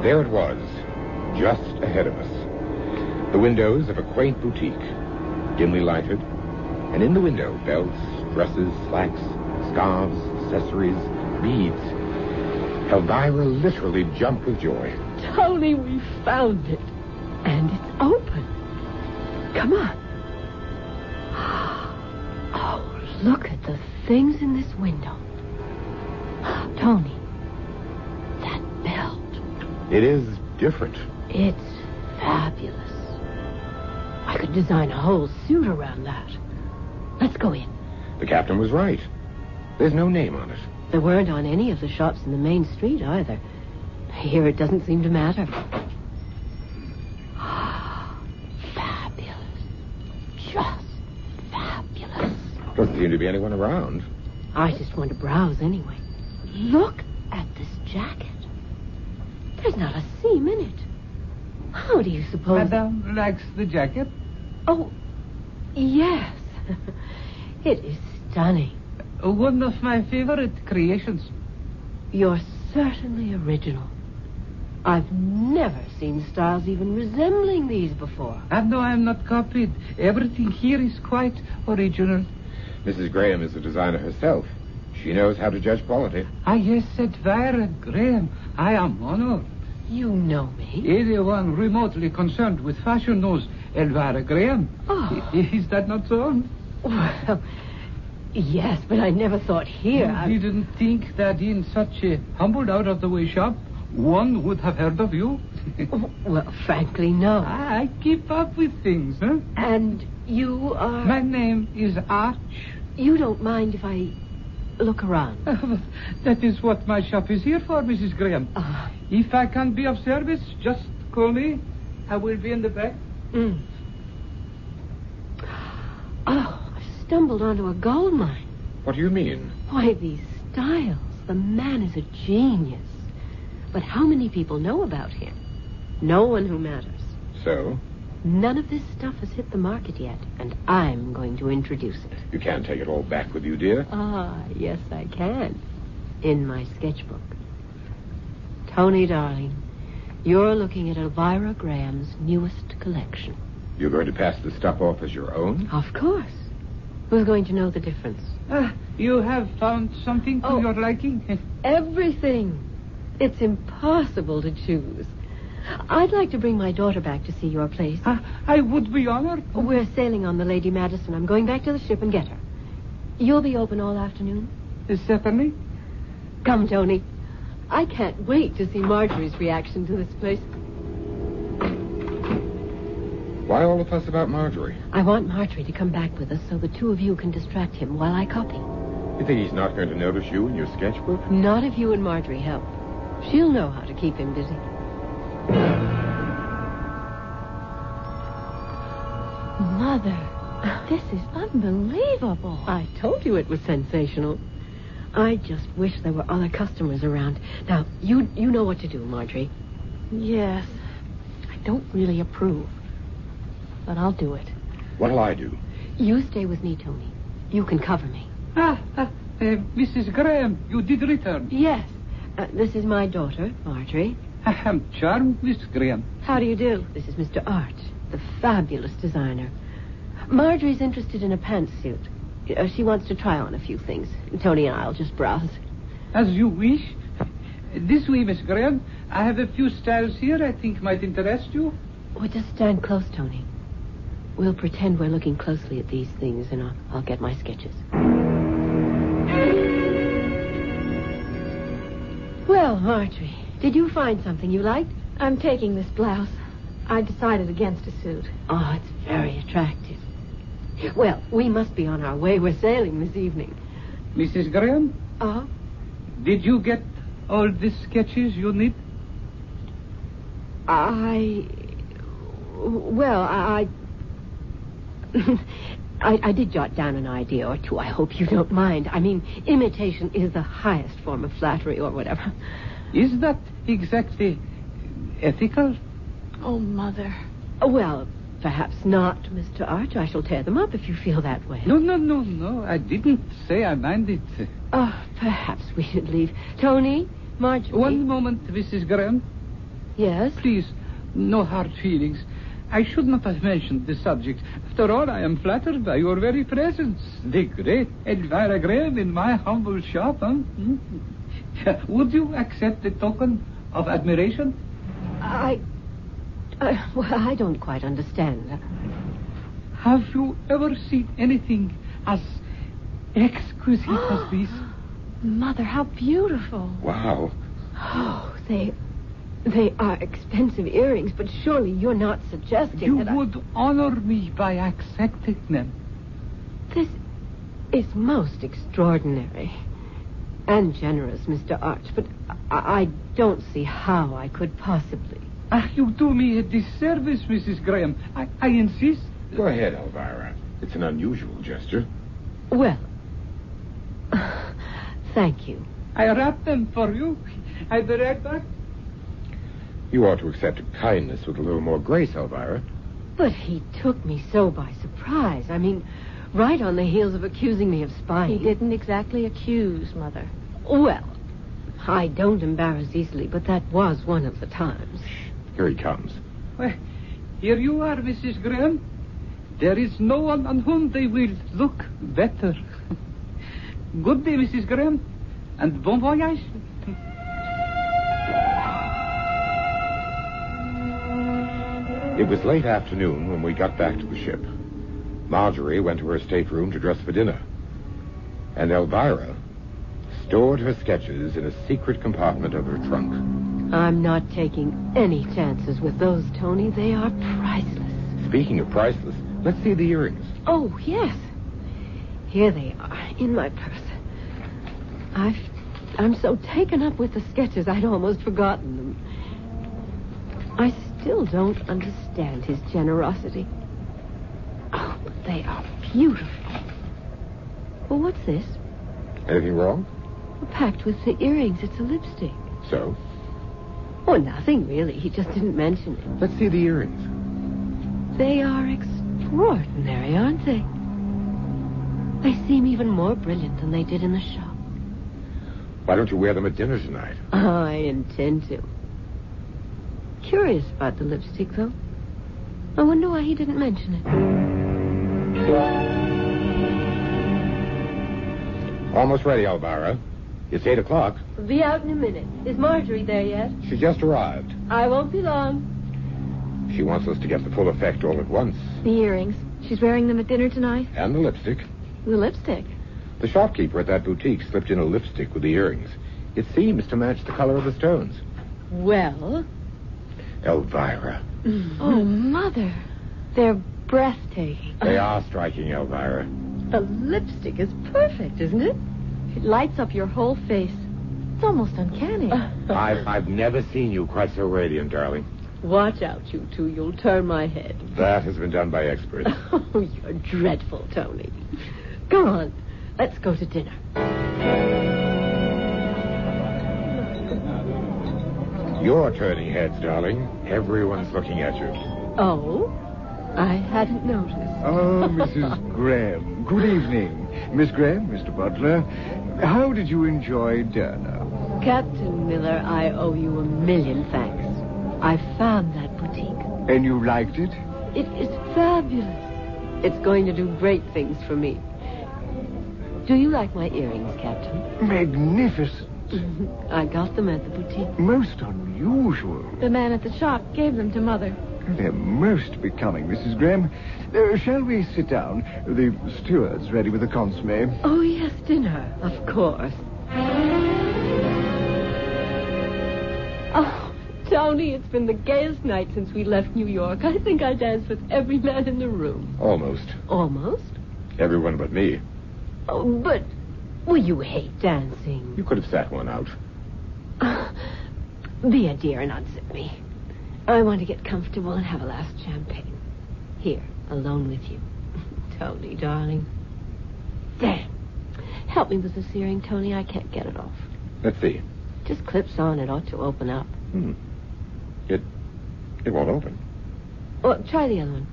There it was, just ahead of us. The windows of a quaint boutique, dimly lighted, and in the window, belts, dresses, slacks, scarves, accessories, beads. Elvira literally jumped with joy. Tony, we found it. And it's open. Come on. Oh, look at the things in this window. Tony, that belt. It is different. It's fabulous. I could design a whole suit around that. Let's go in. The captain was right. There's no name on it. There weren't on any of the shops in the main street either. Here it doesn't seem to matter. Fabulous. Just fabulous. Doesn't seem to be anyone around. I just want to browse anyway. Look at this jacket. There's not a seam in it. How do you suppose... Madame likes the jacket? Oh, yes. It is stunning. One of my favorite creations. You're certainly original. I've never seen styles even resembling these before. And no, I'm not copied. Everything here is quite original. Mrs. Graham is the designer herself. She knows how to judge quality. Ah, yes, Elvira Graham. I am honored. You know me. Anyone remotely concerned with fashion knows Elvira Graham. Oh. Is that not so? Well, yes, but I never thought here. You didn't think that in such a humbled, out-of-the-way shop, one would have heard of you? Well, frankly, no. I keep up with things, huh? And you are... My name is Arch. You don't mind if I look around? That is what my shop is here for, Mrs. Graham. If I can be of service, just call me. I will be in the back. Oh, I stumbled onto a gold mine. What do you mean? Why, these styles. The man is a genius. But how many people know about him? No one who matters. So? None of this stuff has hit the market yet, and I'm going to introduce it. You can't take it all back with you, dear. Yes, I can. In my sketchbook. Tony, darling, you're looking at Elvira Graham's newest collection. You're going to pass the stuff off as your own? Of course. Who's going to know the difference? You have found something to your liking? Everything. It's impossible to choose. I'd like to bring my daughter back to see your place. I would be honored. We're sailing on the Lady Madison. I'm going back to the ship and get her. You'll be open all afternoon? Certainly. Come, Tony. I can't wait to see Marjorie's reaction to this place. Why all the fuss about Marjorie? I want Marjorie to come back with us so the two of you can distract him while I copy. You think he's not going to notice you in your sketchbook? Not if you and Marjorie help. She'll know how to keep him busy. Mother, this is unbelievable. I told you it was sensational. I just wish there were other customers around. Now, you know what to do, Marjorie. Yes. I don't really approve. But I'll do it. What'll I do? You stay with me, Tony. You can cover me. Mrs. Graham, you did return. Yes. This is my daughter, Marjorie. I am charmed, Miss Graham. How do you do? This is Mr. Arch, the fabulous designer. Marjorie's interested in a pantsuit. She wants to try on a few things. Tony and I'll just browse. As you wish. This way, Miss Graham. I have a few styles here I think might interest you. Oh, just stand close, Tony. We'll pretend we're looking closely at these things, and I'll get my sketches. Well, Marjorie, did you find something you liked? I'm taking this blouse. I decided against a suit. Oh, it's very attractive. Well, we must be on our way. We're sailing this evening. Mrs. Graham? Did you get all the sketches you need? I did jot down an idea or two. I hope you don't mind. I mean, imitation is the highest form of flattery or whatever. Is that exactly ethical? Oh, Mother. Well, perhaps not, Mr. Arch. I shall tear them up if you feel that way. No. I didn't say I minded. Perhaps we should leave. Tony, Marjorie. One moment, Mrs. Graham. Yes? Please, no hard feelings. I should not have mentioned the subject. After all, I am flattered by your very presence. The great Elvira Graham in my humble shop, huh? Would you accept the token of admiration? Well, I don't quite understand. Have you ever seen anything as exquisite as this? Mother, how beautiful. Wow. Oh, they are expensive earrings, but surely you're not suggesting You that would honor me by accepting them. This is most extraordinary and generous, Mr. Arch, but I don't see how I could possibly. You do me a disservice, Mrs. Graham. I insist. Go ahead, Elvira. It's an unusual gesture. Well, thank you. I wrap them for you. I'll be right back. You ought to accept a kindness with a little more grace, Elvira. But he took me so by surprise. I mean, right on the heels of accusing me of spying. He didn't exactly accuse, Mother. Well, I don't embarrass easily, but that was one of the times. Here he comes. Well, here you are, Mrs. Graham. There is no one on whom they will look better. Good day, Mrs. Graham, and bon voyage. It was late afternoon when we got back to the ship. Marjorie went to her stateroom to dress for dinner. And Elvira stored her sketches in a secret compartment of her trunk. I'm not taking any chances with those, Tony. They are priceless. Speaking of priceless, let's see the earrings. Oh, yes. Here they are, in my purse. I'm so taken up with the sketches, I'd almost forgotten them. I still don't understand his generosity. Oh, but they are beautiful. Well, what's this? Anything wrong? Packed with the earrings. It's a lipstick. So? Oh, nothing, really. He just didn't mention it. Let's see the earrings. They are extraordinary, aren't they? They seem even more brilliant than they did in the shop. Why don't you wear them at dinner tonight? I intend to. Curious about the lipstick, though. I wonder why he didn't mention it. Almost ready, Elvira. It's 8 o'clock. We'll be out in a minute. Is Marjorie there yet? She just arrived. I won't be long. She wants us to get the full effect all at once. The earrings. She's wearing them at dinner tonight? And the lipstick. The lipstick? The shopkeeper at that boutique slipped in a lipstick with the earrings. It seems to match the color of the stones. Well? Elvira. Oh, Mother. They're breathtaking. They are striking, Elvira. The lipstick is perfect, isn't it? It lights up your whole face. It's almost uncanny. I've never seen you quite so radiant, darling. Watch out, you two. You'll turn my head. That has been done by experts. Oh, you're dreadful, Tony. Come on. Let's go to dinner. You're turning heads, darling. Everyone's looking at you. Oh? I hadn't noticed. Oh, Mrs. Graham. Good evening. Miss Graham, Mr. Butler. How did you enjoy dinner? Captain Miller, I owe you a million thanks. I found that boutique. And you liked it? It is fabulous. It's going to do great things for me. Do you like my earrings, Captain? Magnificent. I got them at the boutique. Most unusual. The man at the shop gave them to Mother. They're most becoming, Mrs. Graham. Shall we sit down? The steward's ready with the consomme. Oh, yes, dinner. Of course. Oh, Tony, it's been the gayest night since we left New York. I think I danced with every man in the room. Almost. Almost? Everyone but me. Oh, but... Well, you hate dancing. You could have sat one out. Be a dear and unzip me. I want to get comfortable and have a last champagne. Here, alone with you. Tony, darling. Damn. Help me with this earring, Tony. I can't get it off. Let's see. Just clips on. It ought to open up. It won't open. Well, try the other one.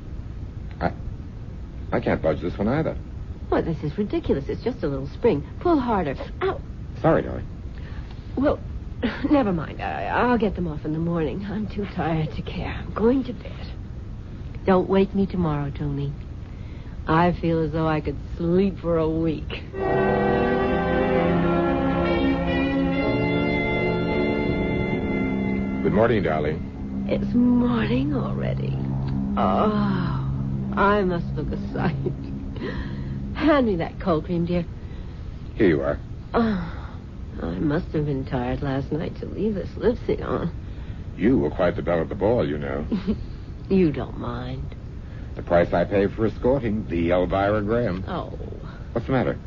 I can't budge this one either. Well, this is ridiculous. It's just a little spring. Pull harder. Ow. Sorry, darling. Well, never mind. I'll get them off in the morning. I'm too tired to care. I'm going to bed. Don't wake me tomorrow, Tony. I feel as though I could sleep for a week. Good morning, darling. It's morning already. Oh, I must look a sight. Hand me that cold cream, dear. Here you are. Oh, I must have been tired last night to leave this lipstick on. You were quite the belle of the ball, you know. You don't mind. The price I pay for escorting the Elvira Graham. Oh. What's the matter?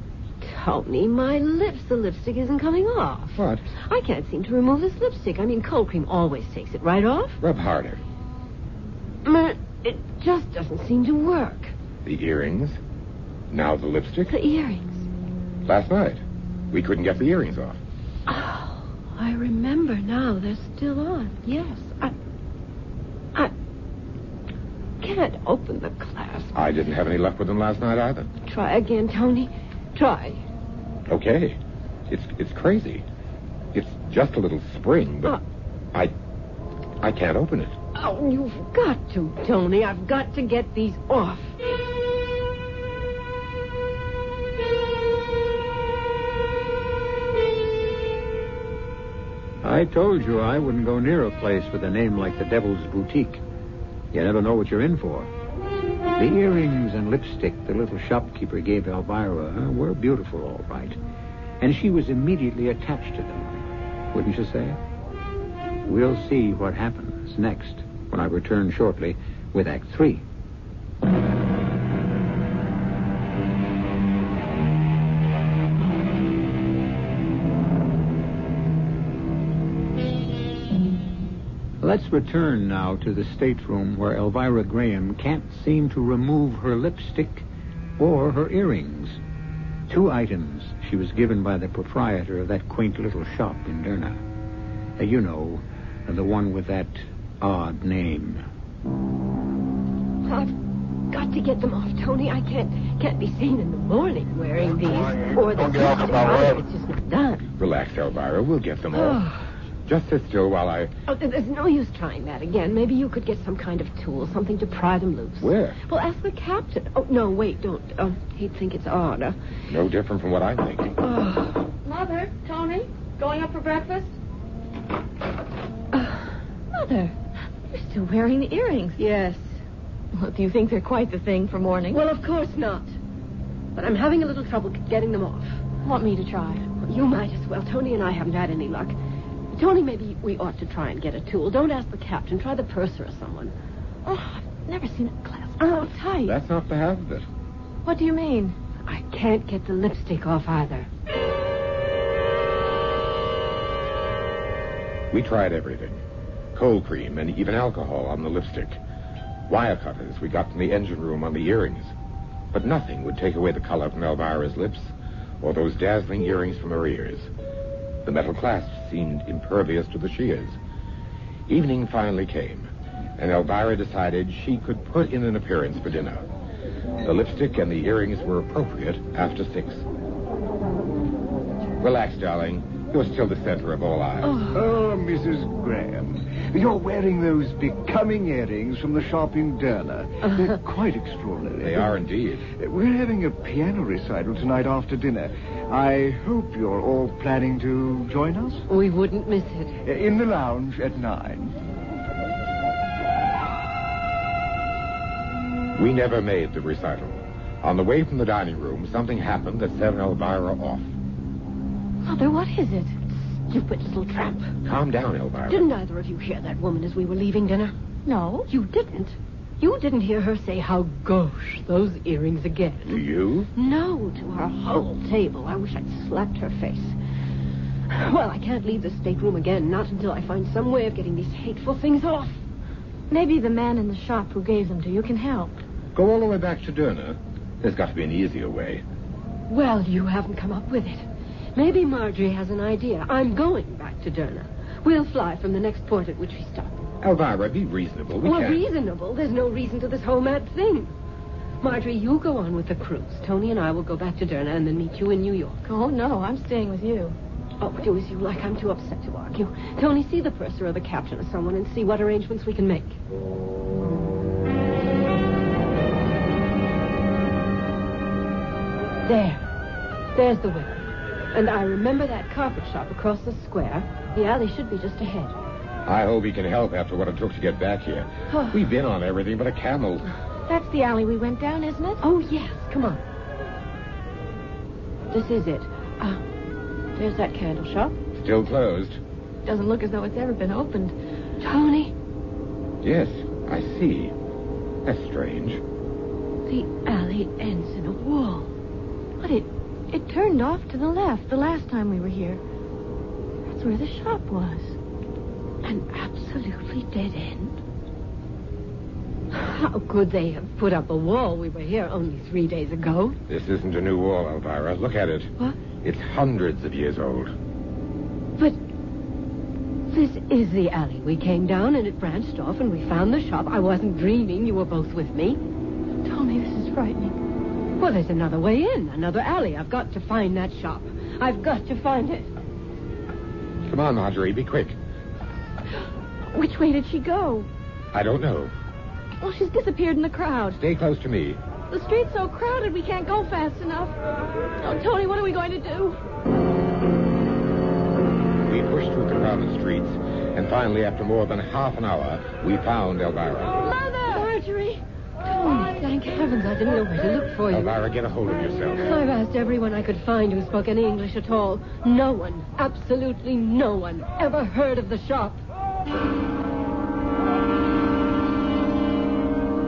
Tony, my lips. The lipstick isn't coming off. What? I can't seem to remove this lipstick. I mean, cold cream always takes it right off. Rub harder. It just doesn't seem to work. The earrings. Now the lipstick. The earrings. Last night, we couldn't get the earrings off. Oh, I remember now. They're still on. Yes. I can't open the clasp. I didn't have any luck with them last night either. Try again, Tony. Try. Okay. It's crazy. It's just a little spring, but I can't open it. Oh, you've got to, Tony. I've got to get these off. I told you I wouldn't go near a place with a name like the Devil's Boutique. You never know what you're in for. The earrings and lipstick the little shopkeeper gave Elvira were beautiful, all right. And she was immediately attached to them. Wouldn't you say? We'll see what happens next when I return shortly with Act 3. Let's return now to the stateroom where Elvira Graham can't seem to remove her lipstick or her earrings. 2 items she was given by the proprietor of that quaint little shop in Derna. You know, the one with that odd name. I've got to get them off, Tony. I can't be seen in the morning wearing these. Or the it's just not done. Relax, Elvira. We'll get them off. Just sit still while I... Oh, there's no use trying that again. Maybe you could get some kind of tool, something to pry them loose. Where? Well, ask the captain. Oh, no, wait, don't. He'd think it's odd. No different from what I'm thinking. Mother, Tony, going up for breakfast? Mother, you're still wearing the earrings. Yes. Well, do you think they're quite the thing for morning? Well, of course not. But I'm having a little trouble getting them off. Want me to try? You might as well. Tony and I haven't had any luck. Tony, maybe we ought to try and get a tool. Don't ask the captain. Try the purser or someone. Oh, I've never seen it clasped so tight. That's not the half of it. What do you mean? I can't get the lipstick off either. We tried everything. Cold cream and even alcohol on the lipstick. Wire cutters we got from the engine room on the earrings. But nothing would take away the color from Elvira's lips or those dazzling earrings from her ears. The metal clasps seemed impervious to the shears. Evening finally came, and Elvira decided she could put in an appearance for dinner. The lipstick and the earrings were appropriate after 6. Relax, darling. You're still the center of all eyes. Oh, Mrs. Graham. You're wearing those becoming earrings from the shop in Derna. They're quite extraordinary. They are indeed. We're having a piano recital tonight after dinner. I hope you're all planning to join us. We wouldn't miss it. In the lounge at 9. We never made the recital. On the way from the dining room, something happened that set Elvira off. Mother, what is it? Stupid little tramp. Calm down, Elvira. Didn't either of you hear that woman as we were leaving dinner? No. You didn't? You didn't hear her say how gauche those earrings again? Do you? No, to our whole table. I wish I'd slapped her face. Well, I can't leave the stateroom again, not until I find some way of getting these hateful things off. Maybe the man in the shop who gave them to you can help. Go all the way back to Derna. There's got to be an easier way. Well, you haven't come up with it. Maybe Marjorie has an idea. I'm going back to Derna. We'll fly from the next port at which we stop. Elvira, be reasonable. We can't... Reasonable? There's no reason to this whole mad thing. Marjorie, you go on with the cruise. Tony and I will go back to Derna and then meet you in New York. Oh, no, I'm staying with you. Oh, do as you like. I'm too upset to argue. Tony, see the purser or the captain or someone and see what arrangements we can make. There's the window. And I remember that carpet shop across the square. The alley should be just ahead. I hope he can help after what it took to get back here. We've been on everything but a camel. That's the alley we went down, isn't it? Oh, yes. Come on. This is it. There's that candle shop. Still closed. Doesn't look as though it's ever been opened. Tony? Yes, I see. That's strange. The alley ends in a wall. But it turned off to the left the last time we were here. That's where the shop was. An absolutely dead end. How could they have put up a wall? We were here only 3 days ago. This isn't a new wall, Elvira. Look at it. What? It's hundreds of years old. But this is the alley. We came down and it branched off and we found the shop. I wasn't dreaming. You were both with me. Tony, this is frightening. Well, there's another way in, another alley. I've got to find that shop. I've got to find it. Come on, Marjorie, be quick. Which way did she go? I don't know. Well, she's disappeared in the crowd. Stay close to me. The street's so crowded we can't go fast enough. Oh, Tony, what are we going to do? We pushed through the crowded streets, and finally, after more than half an hour, we found Elvira. Mother! Marjorie! Tony, thank heavens I didn't know where to look for you. Elvira, get a hold of yourself. I've asked everyone I could find who spoke any English at all. No one, absolutely no one, ever heard of the shop.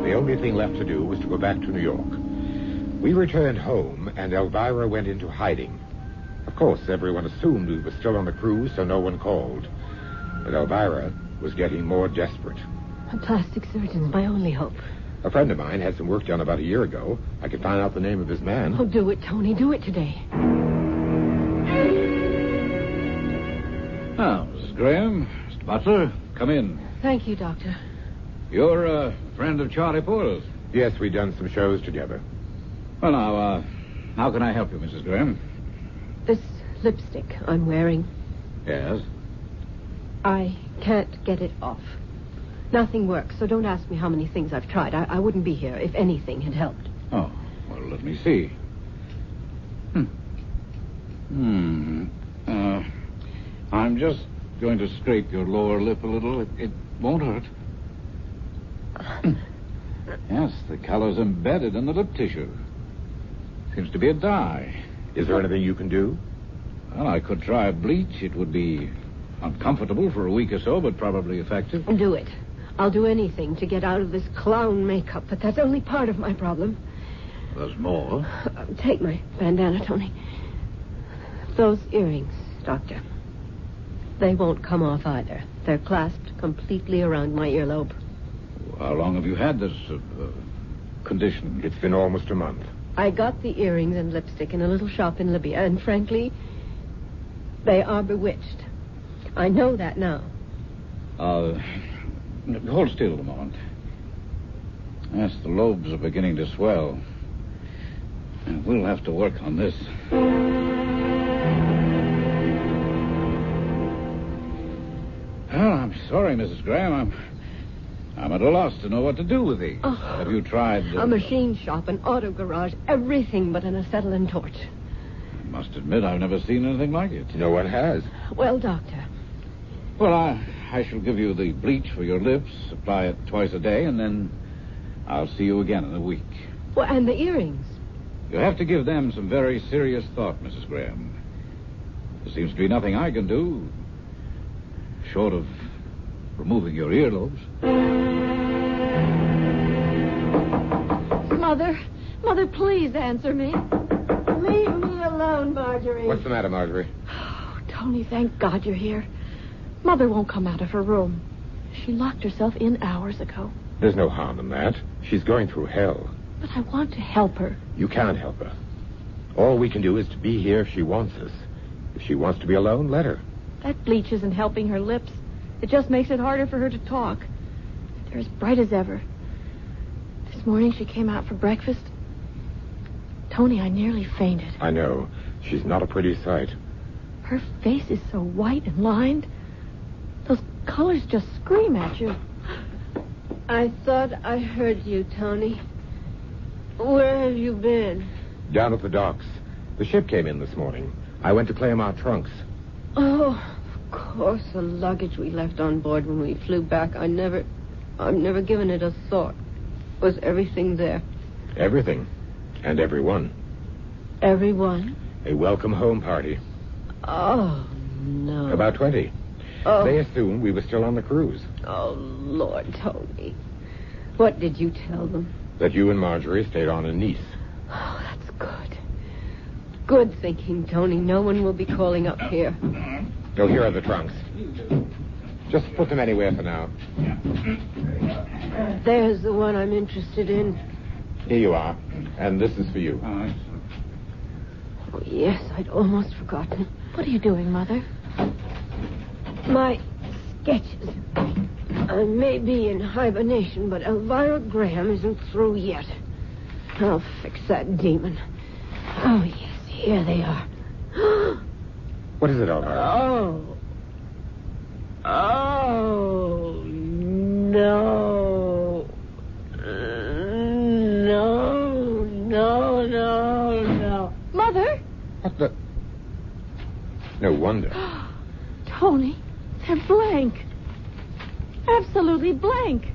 The only thing left to do was to go back to New York. We returned home, and Elvira went into hiding. Of course, everyone assumed we were still on the cruise, so no one called. But Elvira was getting more desperate. A plastic surgeon's my only hope. A friend of mine had some work done about a year ago. I could find out the name of his man. Oh, do it, Tony. Do it today. Now, Mrs. Graham, Mr. Butler, come in. Thank you, Doctor. You're a friend of Charlie Poole's? Yes, we've done some shows together. Well, now, how can I help you, Mrs. Graham? This lipstick I'm wearing. Yes? I can't get it off. Nothing works, so don't ask me how many things I've tried. I wouldn't be here if anything had helped. Oh, well, let me see. I'm just going to scrape your lower lip a little. It won't hurt. Yes, the color's embedded in the lip tissue. Seems to be a dye. Is there anything you can do? Well, I could try bleach. It would be uncomfortable for a week or so, but probably effective. Do it. I'll do anything to get out of this clown makeup, but that's only part of my problem. There's more. Take my bandana, Tony. Those earrings, Doctor. They won't come off either. They're clasped completely around my earlobe. How long have you had this condition? It's been almost a month. I got the earrings and lipstick in a little shop in Libya, and frankly, they are bewitched. I know that now. Hold still a moment. Yes, the lobes are beginning to swell. And we'll have to work on this. Well, I'm sorry, Mrs. Graham. I'm at a loss to know what to do with these. Oh, have you tried... A machine shop, an auto garage, everything but an acetylene torch. I must admit I've never seen anything like it. No one has. Well, Doctor. Well, I shall give you the bleach for your lips, apply it twice a day, and then I'll see you again in a week. Well, and the earrings? You'll have to give them some very serious thought, Mrs. Graham. There seems to be nothing I can do, short of removing your earlobes. Mother, please answer me. Leave me alone, Marjorie. What's the matter, Marjorie? Oh, Tony, thank God you're here. Mother won't come out of her room. She locked herself in hours ago. There's no harm in that. She's going through hell. But I want to help her. You can't help her. All we can do is to be here if she wants us. If she wants to be alone, let her. That bleach isn't helping her lips. It just makes it harder for her to talk. They're as bright as ever. This morning she came out for breakfast. Tony, I nearly fainted. I know. She's not a pretty sight. Her face is so white and lined. Those colors just scream at you. I thought I heard you, Tony. Where have you been? Down at the docks. The ship came in this morning. I went to claim our trunks. Oh, of course, the luggage we left on board when we flew back. I've never given it a thought. Was everything there? Everything. And everyone. Everyone? A welcome home party. Oh, no. About 20. Oh. They assumed we were still on the cruise. Oh, Lord, Tony. What did you tell them? That you and Marjorie stayed on in Nice. Oh, that's good. Good thinking, Tony. No one will be calling up here. Oh, here are the trunks. Just put them anywhere for now. There's the one I'm interested in. Here you are. And this is for you. Oh, yes, I'd almost forgotten. What are you doing, Mother? My sketches. I may be in hibernation, but Elvira Graham isn't through yet. I'll fix that demon. Oh, yes, here they are. What is it, Elvira? Oh, no. No. Mother? What the... No wonder. Tony, they're blank. Absolutely blank.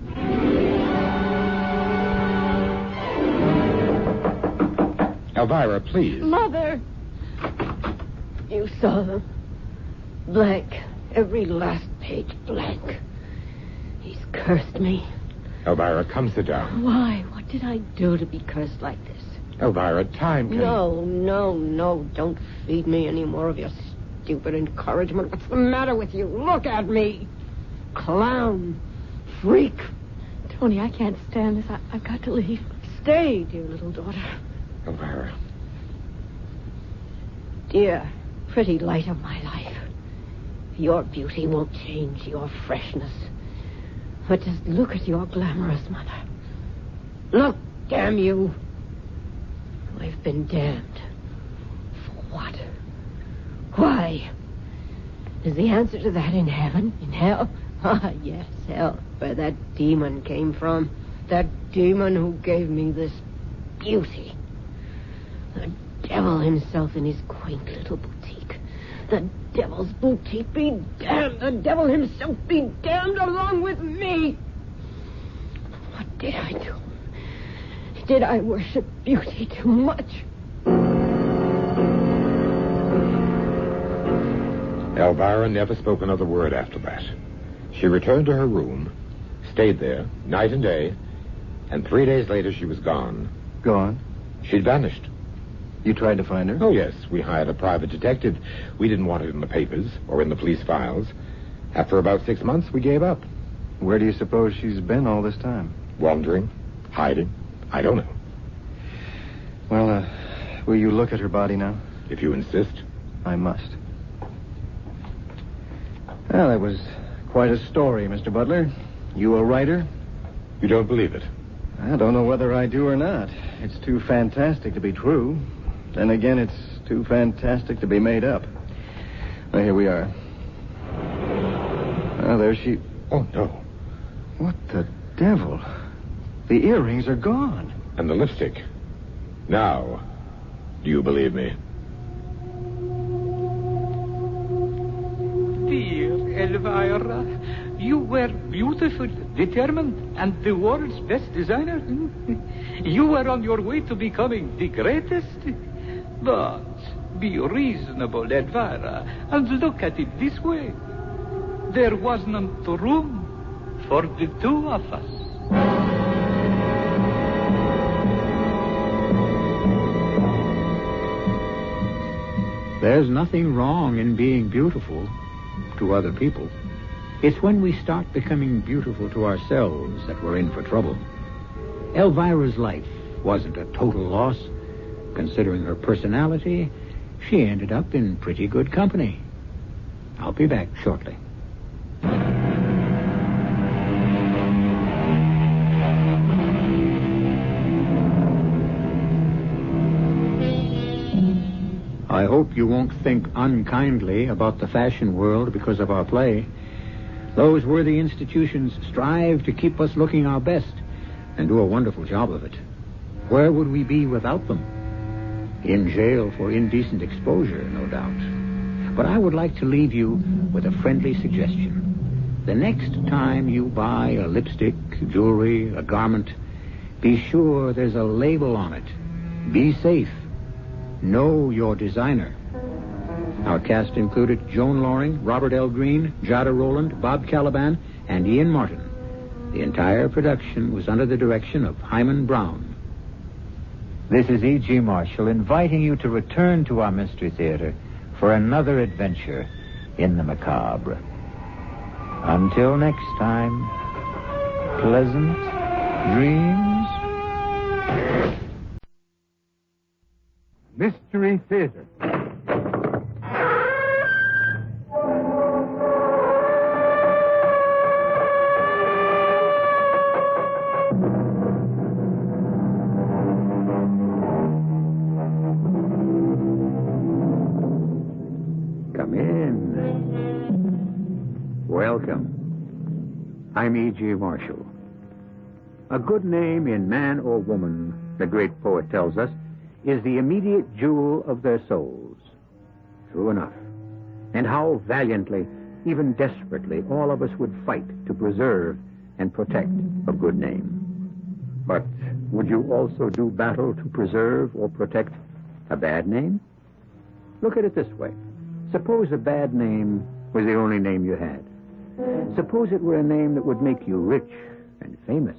Elvira, please. Mother. You saw them. Blank. Every last page blank. He's cursed me. Elvira, come sit down. Why? What did I do to be cursed like this? Elvira, time can... No. Don't feed me any more of your stupid encouragement. What's the matter with you? Look at me. Clown. Freak. Tony, I can't stand this. I've got to leave. Stay, dear little daughter. Elvira. Dear, pretty light of my life. Your beauty won't change your freshness. But just look at your glamorous mother. Look, damn you. I've been damned. For what? Why? Is the answer to that in heaven? In hell? Ah, yes, hell. Where that demon came from. That demon who gave me this beauty. The devil himself in his quaint little boutique. The devil's boutique be damned. The devil himself be damned along with me. What did I do? Did I worship beauty too much? Elvira never spoke another word after that. She returned to her room, stayed there, night and day, and 3 days later she was gone. Gone? She'd vanished. You tried to find her? Oh, yes. We hired a private detective. We didn't want it in the papers or in the police files. After about 6 months, we gave up. Where do you suppose she's been all this time? Wandering, hiding. I don't know. Well, will you look at her body now? If you insist. I must. Well, that was quite a story, Mr. Butler. You a writer? You don't believe it? I don't know whether I do or not. It's too fantastic to be true. Then again, it's too fantastic to be made up. Well, here we are. Oh, there she... Oh, no. What the devil? The earrings are gone. And the lipstick. Now, do you believe me? Dear Elvira, you were beautiful, determined, and the world's best designer. You were on your way to becoming the greatest. But be reasonable, Elvira, and look at it this way. There wasn't room for the two of us. There's nothing wrong in being beautiful to other people. It's when we start becoming beautiful to ourselves that we're in for trouble. Elvira's life wasn't a total loss. Considering her personality, she ended up in pretty good company. I'll be back shortly. I hope you won't think unkindly about the fashion world because of our play. Those worthy institutions strive to keep us looking our best and do a wonderful job of it. Where would we be without them? In jail for indecent exposure, no doubt. But I would like to leave you with a friendly suggestion. The next time you buy a lipstick, jewelry, a garment, be sure there's a label on it. Be safe. Know your designer. Our cast included Joan Loring, Robert L. Green, Jada Rowland, Bob Caliban, and Ian Martin. The entire production was under the direction of Hyman Brown. This is E.G. Marshall inviting you to return to our Mystery Theater for another adventure in the macabre. Until next time, pleasant dreams. Mystery Theater. Come in. Welcome. I'm E.G. Marshall. A good name in man or woman, the great poet tells us, is the immediate jewel of their souls. True enough. And how valiantly, even desperately, all of us would fight to preserve and protect a good name. But would you also do battle to preserve or protect a bad name? Look at it this way. Suppose a bad name was the only name you had. Suppose it were a name that would make you rich and famous.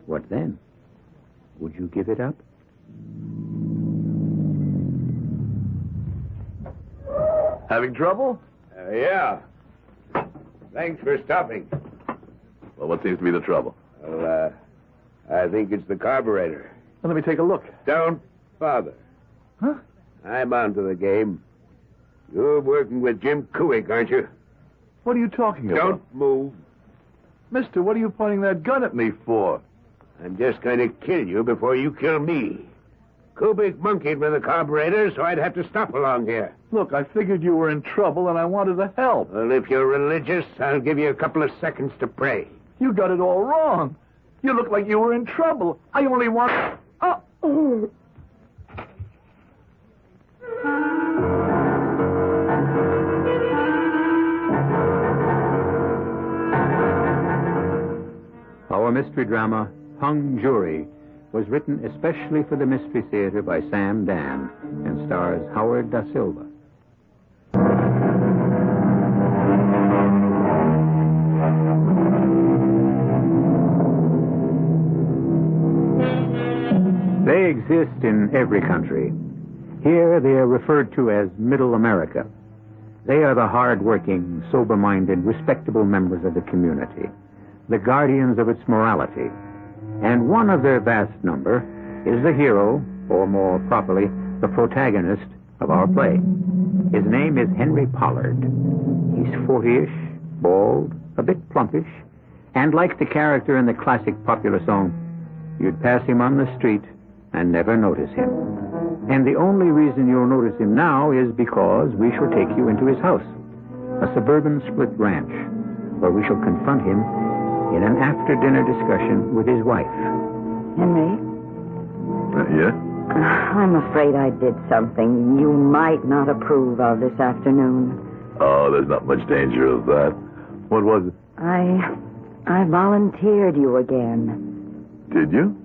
What then? Would you give it up? Having trouble? Yeah. Thanks for stopping. Well, what seems to be the trouble? Well, I think it's the carburetor. Well, let me take a look. Don't bother. Huh? I'm onto the game. You're working with Jim Kuick, aren't you? What are you talking about? Don't move. Mister, what are you pointing that gun at me for? I'm just going to kill you before you kill me. Kubick monkeyed with the carburetor, so I'd have to stop along here. Look, I figured you were in trouble and I wanted to help. Well, if you're religious, I'll give you a couple of seconds to pray. You got it all wrong. You look like you were in trouble. I only want... Oh. Our mystery drama, Hung Jury, was written especially for the Mystery Theater by Sam Dan and stars Howard Da Silva. They exist in every country. Here they are referred to as Middle America. They are the hard-working, sober-minded, respectable members of the community, the guardians of its morality. And one of their vast number is the hero, or more properly, the protagonist of our play. His name is Henry Pollard. He's 40-ish, bald, a bit plumpish, and like the character in the classic popular song, you'd pass him on the street and never notice him. And the only reason you'll notice him now is because we shall take you into his house, a suburban split ranch, where we shall confront him in an after-dinner discussion with his wife. Henry? Yeah? I'm afraid I did something you might not approve of this afternoon. Oh, there's not much danger of that. What was it? I volunteered you again. Did you?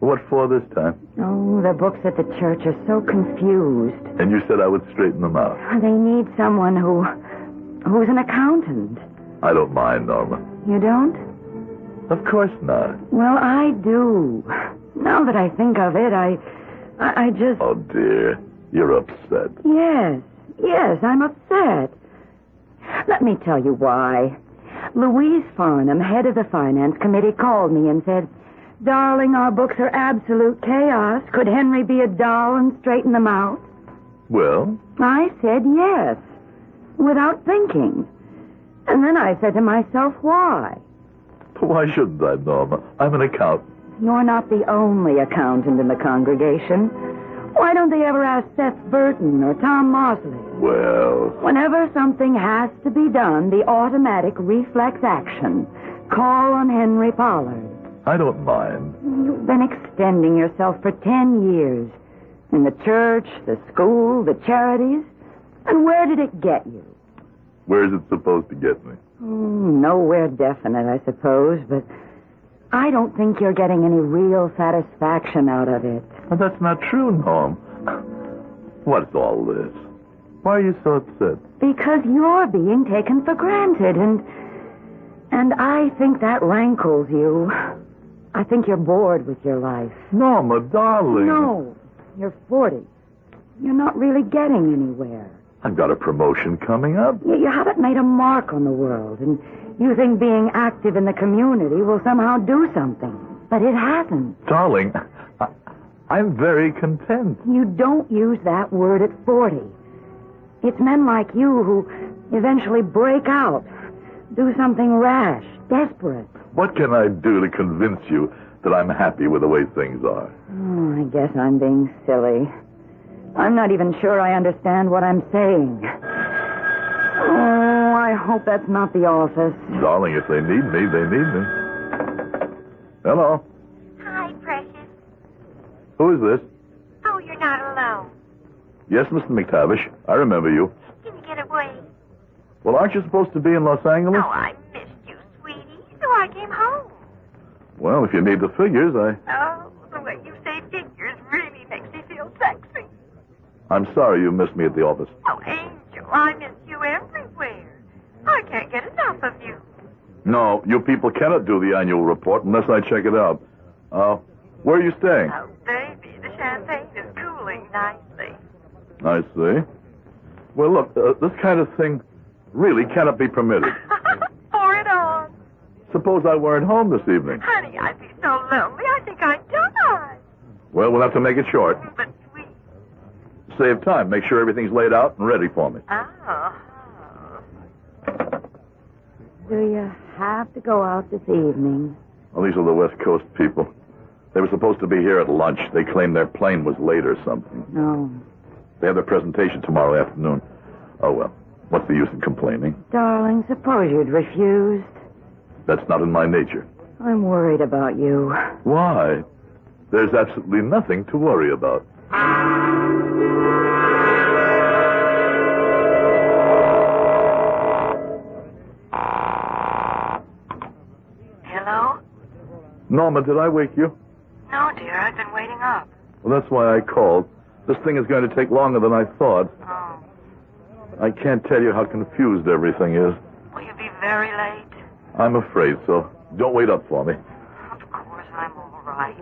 What for this time? Oh, the books at the church are so confused. And you said I would straighten them out. They need someone who's an accountant. I don't mind, Norma. You don't? Of course not. Well, I do. Now that I think of it, I just... Oh, dear. You're upset. Yes, I'm upset. Let me tell you why. Louise Farnham, head of the finance committee, called me and said, "Darling, our books are absolute chaos. Could Henry be a doll and straighten them out?" Well? I said yes, without thinking. And then I said to myself, why? Why shouldn't I, Norma? I'm an accountant. You're not the only accountant in the congregation. Why don't they ever ask Seth Burton or Tom Mosley? Well... Whenever something has to be done, the automatic reflex action. Call on Henry Pollard. I don't mind. You've been extending yourself for 10 years. In the church, the school, the charities. And where did it get you? Where's it supposed to get me? Nowhere definite, I suppose, but I don't think you're getting any real satisfaction out of it. Well, that's not true, Norm. What's all this? Why are you so upset? Because you're being taken for granted, and I think that rankles you. I think you're bored with your life. Norma, darling. No, you're 40. You're not really getting anywhere. I've got a promotion coming up. You haven't made a mark on the world, and you think being active in the community will somehow do something. But it hasn't. Darling, I'm very content. You don't use that word at 40. It's men like you who eventually break out, do something rash, desperate. What can I do to convince you that I'm happy with the way things are? I guess I'm being silly. I'm not even sure I understand what I'm saying. Oh, I hope that's not the office. Darling, if they need me, they need me. Hello. Hi, Precious. Who is this? Oh, you're not alone. Yes, Mr. McTavish. I remember you. Can you get away? Well, aren't you supposed to be in Los Angeles? Oh, I missed you, sweetie, so I came home. Well, if you need the figures, Oh, the way you say figures really makes me feel sexy. I'm sorry you missed me at the office. Oh, Angel, I miss you everywhere. I can't get enough of you. No, you people cannot do the annual report unless I check it out. Where are you staying? Oh, baby, the champagne is cooling nicely. I see. Well, look, this kind of thing really cannot be permitted. Pour it on. Suppose I weren't home this evening. Honey, I'd be so lonely, I think I'd die. Well, we'll have to make it short. But sweet. Save time. Make sure everything's laid out and ready for me. Oh. Do you have to go out this evening? Well, these are the West Coast people. They were supposed to be here at lunch. They claimed their plane was late or something. No. They have their presentation tomorrow afternoon. Oh, well. What's the use in complaining? Darling, suppose you'd refused. That's not in my nature. I'm worried about you. Why? There's absolutely nothing to worry about. Hello? Norma, did I wake you? No, dear, I've been waiting up. Well, that's why I called. This thing is going to take longer than I thought. Oh. I can't tell you how confused everything is. Will you be very late? I'm afraid so. Don't wait up for me. Of course, I'm all right.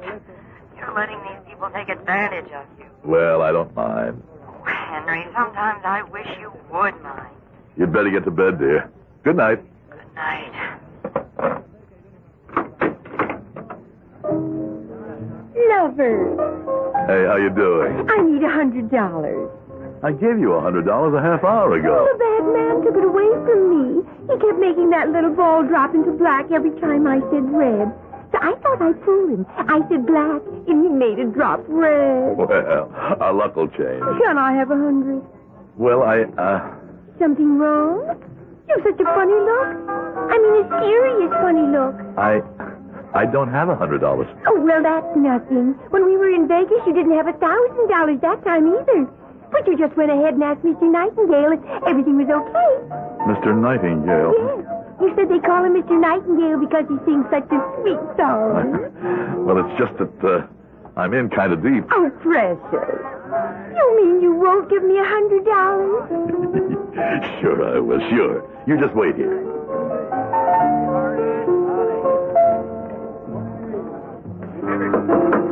You're letting these people take advantage of you. Well, I don't mind. Oh, Henry, sometimes I wish you would mind. You'd better get to bed, dear. Good night. Good night. Lover, Hey, how you doing? I need $100. I gave you $100 a half hour ago. The bad man took it away from me. He kept making that little ball drop into black every time I said red. So I thought I'd fool him. I said black, and he made it drop red. Well, our luck will change. Can I have 100? Well, Something wrong? You've such a funny look. I mean, a serious funny look. I don't have $100. Oh, well, that's nothing. When we were in Vegas, you didn't have $1,000 that time either. But you just went ahead and asked Mr. Nightingale if everything was okay. Mr. Nightingale? Yes. You said they call him Mr. Nightingale because he sings such a sweet song. Well, it's just that I'm in kind of deep. Oh, precious. You mean you won't give me $100? Sure I will, sure. You just wait here.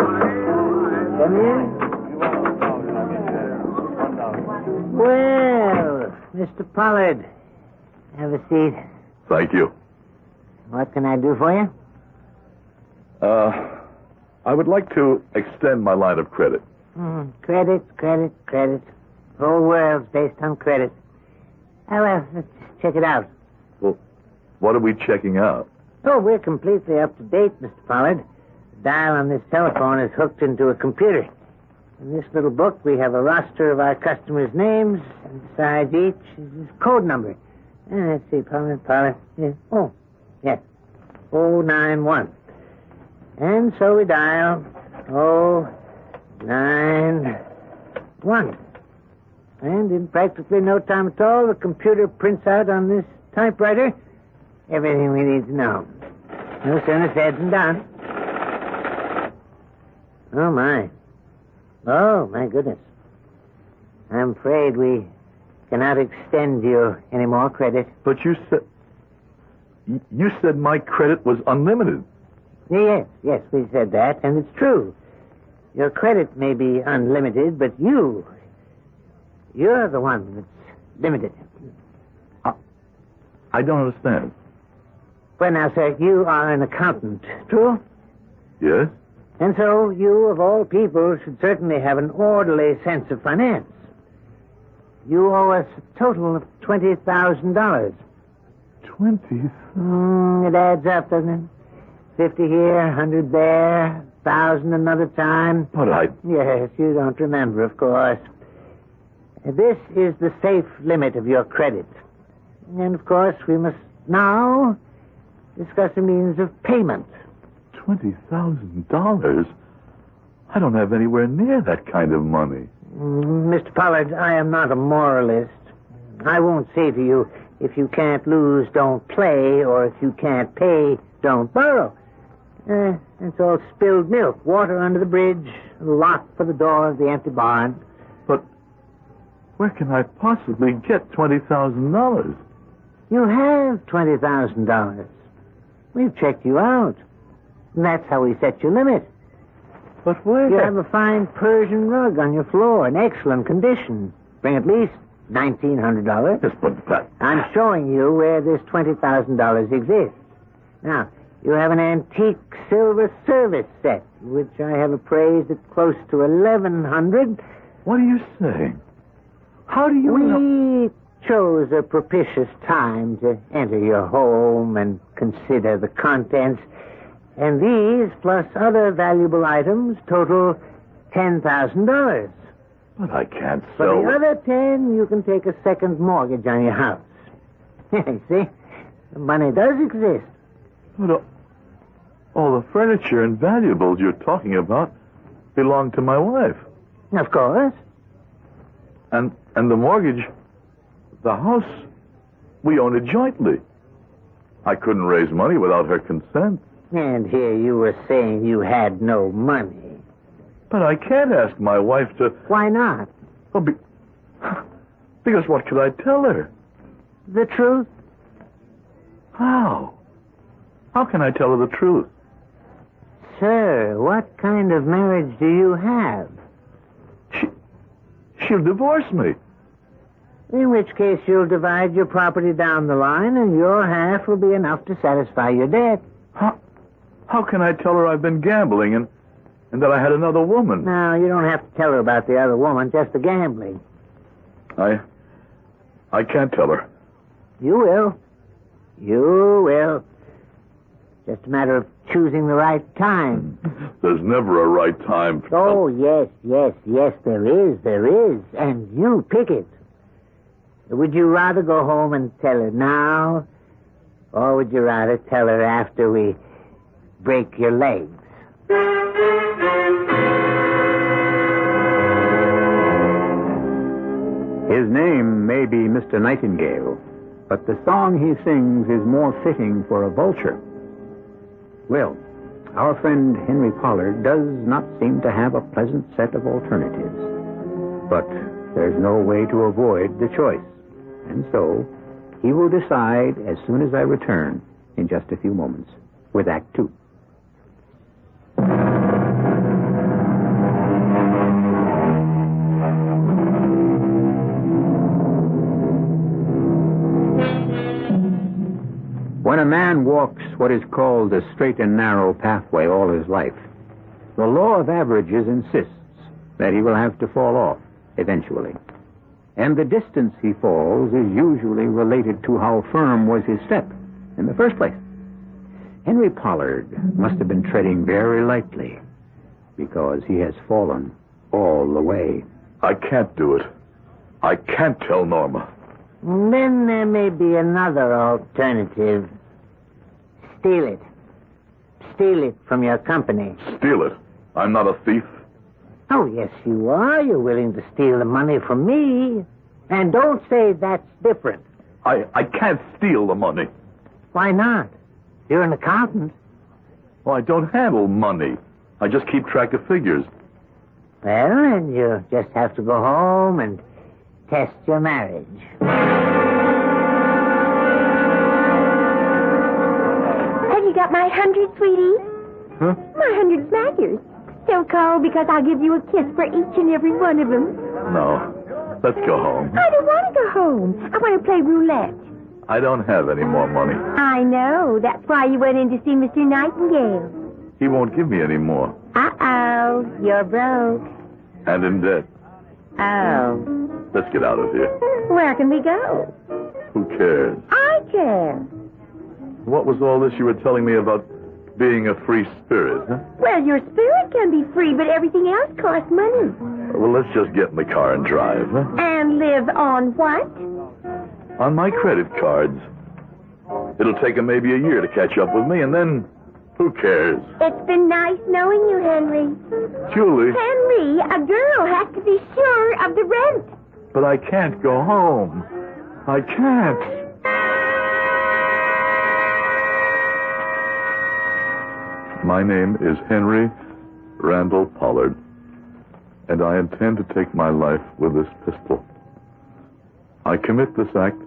Come in. Well, Mr. Pollard, have a seat. Thank you. What can I do for you? I would like to extend my line of credit. Credit. The whole world's based on credit. Oh, well, let's check it out. Well, what are we checking out? Oh, we're completely up to date, Mr. Pollard. The dial on this telephone is hooked into a computer. In this little book, we have a roster of our customers' names, and beside each is his code number. Let's see, Pollard. Yeah. Oh, yes. 091. And so we dial 091. once. And in practically no time at all, the computer prints out on this typewriter everything we need to know. No sooner said than done. Oh, my. Oh, my goodness. I'm afraid we cannot extend you any more credit. But you said my credit was unlimited. Yes, we said that, and it's true. Your credit may be unlimited, but you're the one that's limited. I don't understand. Well, now, sir, you are an accountant, true? Yes? And so you, of all people, should certainly have an orderly sense of finance. You owe us a total of $20,000. 20? It adds up, doesn't it? 50 here, 100 there, 1,000 another time. But Yes, you don't remember, of course. This is the safe limit of your credit. And, of course, we must now discuss a means of payment. $20,000? I don't have anywhere near that kind of money. Mr. Pollard, I am not a moralist. I won't say to you, if you can't lose, don't play, or if you can't pay, don't borrow. It's all spilled milk, water under the bridge, a lock for the door of the empty barn. But where can I possibly get $20,000? You have $20,000. We've checked you out. And that's how we set your limit. But where? You have a fine Persian rug on your floor in excellent condition. Bring at least $1,900. Yes, but that... I'm showing you where this $20,000 exists. Now, you have an antique silver service set, which I have appraised at close to $1,100. What are you saying? How do you know? We chose a propitious time to enter your home and consider the contents. And these, plus other valuable items, total $10,000. But I can't For sell... the other 10, you can take a second mortgage on your house. See? The money does exist. But all the furniture and valuables you're talking about belong to my wife. Of course. And the mortgage, the house, we own it jointly. I couldn't raise money without her consent. And here you were saying you had no money. But I can't ask my wife to... Why not? Well, because what could I tell her? The truth? How? How can I tell her the truth? Sir, what kind of marriage do you have? She'll divorce me. In which case you'll divide your property down the line and your half will be enough to satisfy your debt. How can I tell her I've been gambling and that I had another woman? No, you don't have to tell her about the other woman, just the gambling. I can't tell her. You will. You will. Just a matter of choosing the right time. There's never a right time. Oh, yes, there is. And you pick it. Would you rather go home and tell her now? Or would you rather tell her after we break your legs? His name may be Mr. Nightingale, but the song he sings is more fitting for a vulture. Well, our friend Henry Pollard does not seem to have a pleasant set of alternatives. But there's no way to avoid the choice. And so, he will decide as soon as I return in just a few moments with Act Two. When a man walks what is called a straight and narrow pathway all his life, the law of averages insists that he will have to fall off eventually. And the distance he falls is usually related to how firm was his step in the first place. Henry Pollard must have been treading very lightly because he has fallen all the way. I can't do it. I can't tell Norma. Then there may be another alternative. Steal it. Steal it from your company. Steal it? I'm not a thief. Oh, yes, you are. You're willing to steal the money from me. And don't say that's different. I can't steal the money. Why not? You're an accountant. Well, I don't handle money. I just keep track of figures. Well, then you just have to go home and test your marriage. Have you got my 100, sweetie? Huh? My 100 smackers. So called because I'll give you a kiss for each and every one of them. No. Let's go home. I don't want to go home. I want to play roulette. I don't have any more money. I know. That's why you went in to see Mr. Nightingale. He won't give me any more. Uh-oh. You're broke. And in debt. Oh. Let's get out of here. Where can we go? Who cares? I care. What was all this you were telling me about being a free spirit, huh? Well, your spirit can be free, but everything else costs money. Well, let's just get in the car and drive, huh? And live on what? On my credit cards. It'll take him maybe a year to catch up with me, and then who cares? It's been nice knowing you, Henry. Julie. Henry, a girl has to be sure of the rent. But I can't go home. I can't. My name is Henry Randall Pollard, and I intend to take my life with this pistol. I commit this act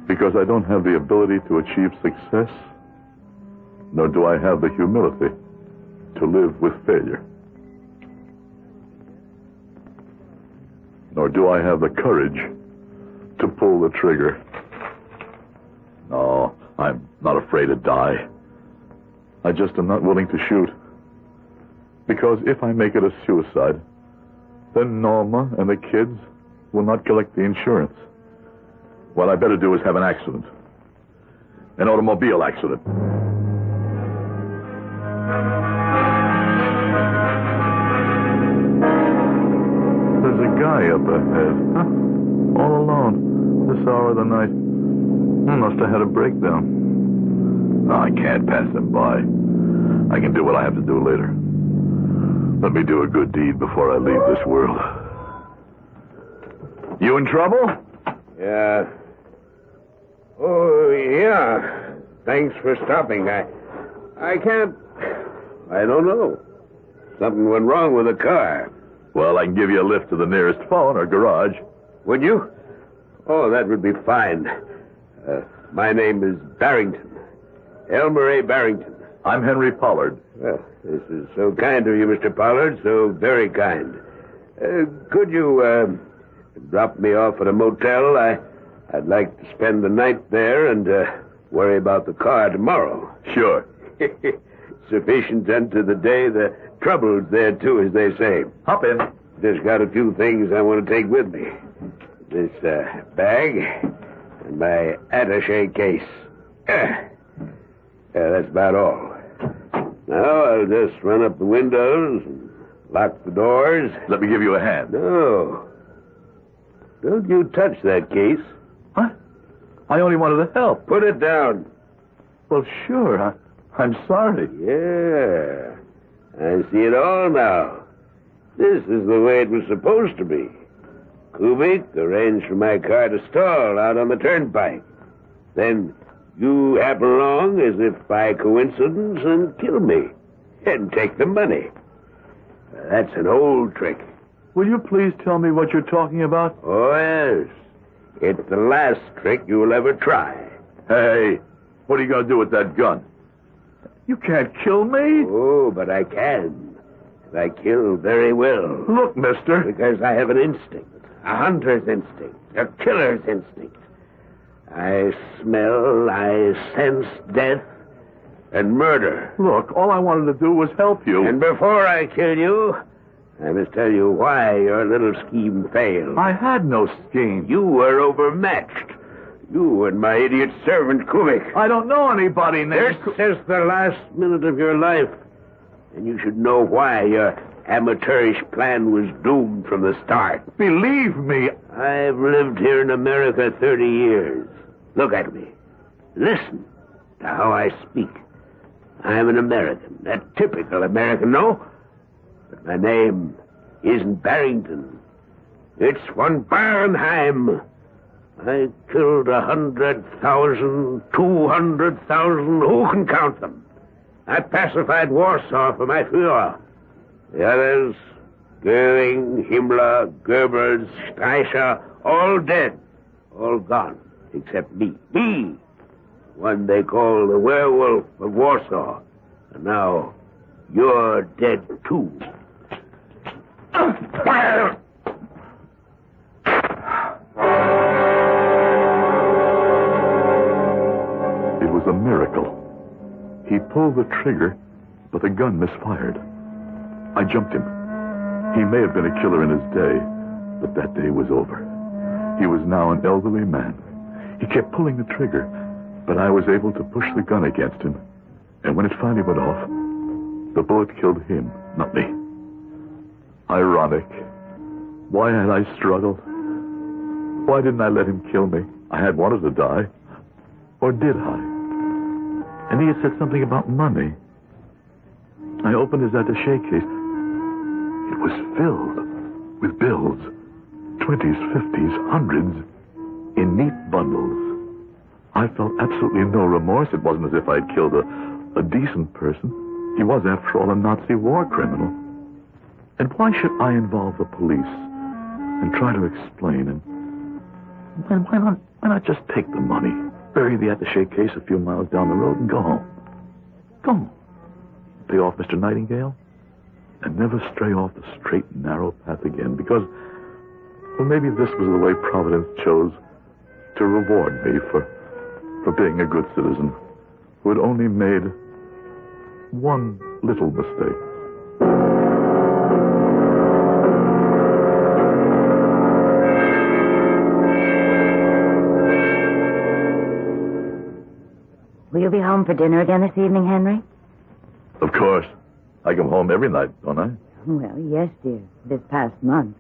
because I don't have the ability to achieve success, nor do I have the humility to live with failure. Nor do I have the courage to pull the trigger. No, I'm not afraid to die. I just am not willing to shoot. Because if I make it a suicide, then Norma and the kids will not collect the insurance. What I better do is have an accident. An automobile accident. There's a guy up ahead. Huh? All alone. This hour of the night. He must have had a breakdown. No, I can't pass him by. I can do what I have to do later. Let me do a good deed before I leave this world. You in trouble? Yeah. Oh, yeah. Thanks for stopping. I can't... I don't know. Something went wrong with the car. Well, I can give you a lift to the nearest phone or garage. Would you? Oh, that would be fine. My name is Barrington. Elmer A. Barrington. I'm Henry Pollard. Well, this is so kind of you, Mr. Pollard. So very kind. Could you drop me off at a motel? I'd like to spend the night there and worry about the car tomorrow. Sure. Sufficient unto the day, the trouble's there, too, as they say. Hop in. Just got a few things I want to take with me. This bag and my attaché case. That's about all. Now, I'll just run up the windows and lock the doors. Let me give you a hand. No. Don't you touch that case. What? I only wanted to help. Put it down. Well, sure. I'm sorry. Yeah. I see it all now. This is the way it was supposed to be. Kubik arranged for my car to stall out on the turnpike. Then you happen along as if by coincidence and kill me and take the money. That's an old trick. Will you please tell me what you're talking about? Oh, yes. It's the last trick you'll ever try. Hey, what are you going to do with that gun? You can't kill me. Oh, but I can. And I kill very well. Look, mister. Because I have an instinct. A hunter's instinct. A killer's instinct. I smell, I sense death and murder. Look, all I wanted to do was help you. And before I kill you, I must tell you why your little scheme failed. I had no scheme. You were overmatched. You and my idiot servant, Kubik. I don't know anybody named... This is the last minute of your life. And you should know why your amateurish plan was doomed from the start. Believe me. I've lived here in America 30 years. Look at me. Listen to how I speak. I'm an American. A typical American, no? But my name isn't Barrington. It's von Barnheim. I killed 100,000, 200,000, who can count them? I pacified Warsaw for my Führer. The others, Goering, Himmler, Goebbels, Streicher, all dead, all gone, except me. Me, one they call the werewolf of Warsaw. And now, you're dead too. It was a miracle. He pulled the trigger, but the gun misfired. I jumped him. He may have been a killer in his day, but that day was over. He was now an elderly man. He kept pulling the trigger, but I was able to push the gun against him. And when it finally went off, the bullet killed him, not me. Ironic. Why had I struggled? Why didn't I let him kill me? I had wanted to die. Or did I? And he had said something about money. I opened his attaché case. It was filled with bills. 20s, 50s, hundreds, in neat bundles. I felt absolutely no remorse. It wasn't as if I'd killed a decent person. He was, after all, a Nazi war criminal. And why should I involve the police and try to explain? And why not just take the money, bury the attaché case a few miles down the road, and go home? Go home. Pay off Mr. Nightingale, and never stray off the straight and narrow path again, because, well, maybe this was the way Providence chose to reward me for being a good citizen who had only made one little mistake. Will you be home for dinner again this evening, Henry? Of course. I come home every night, don't I? Well, yes, dear. This past month.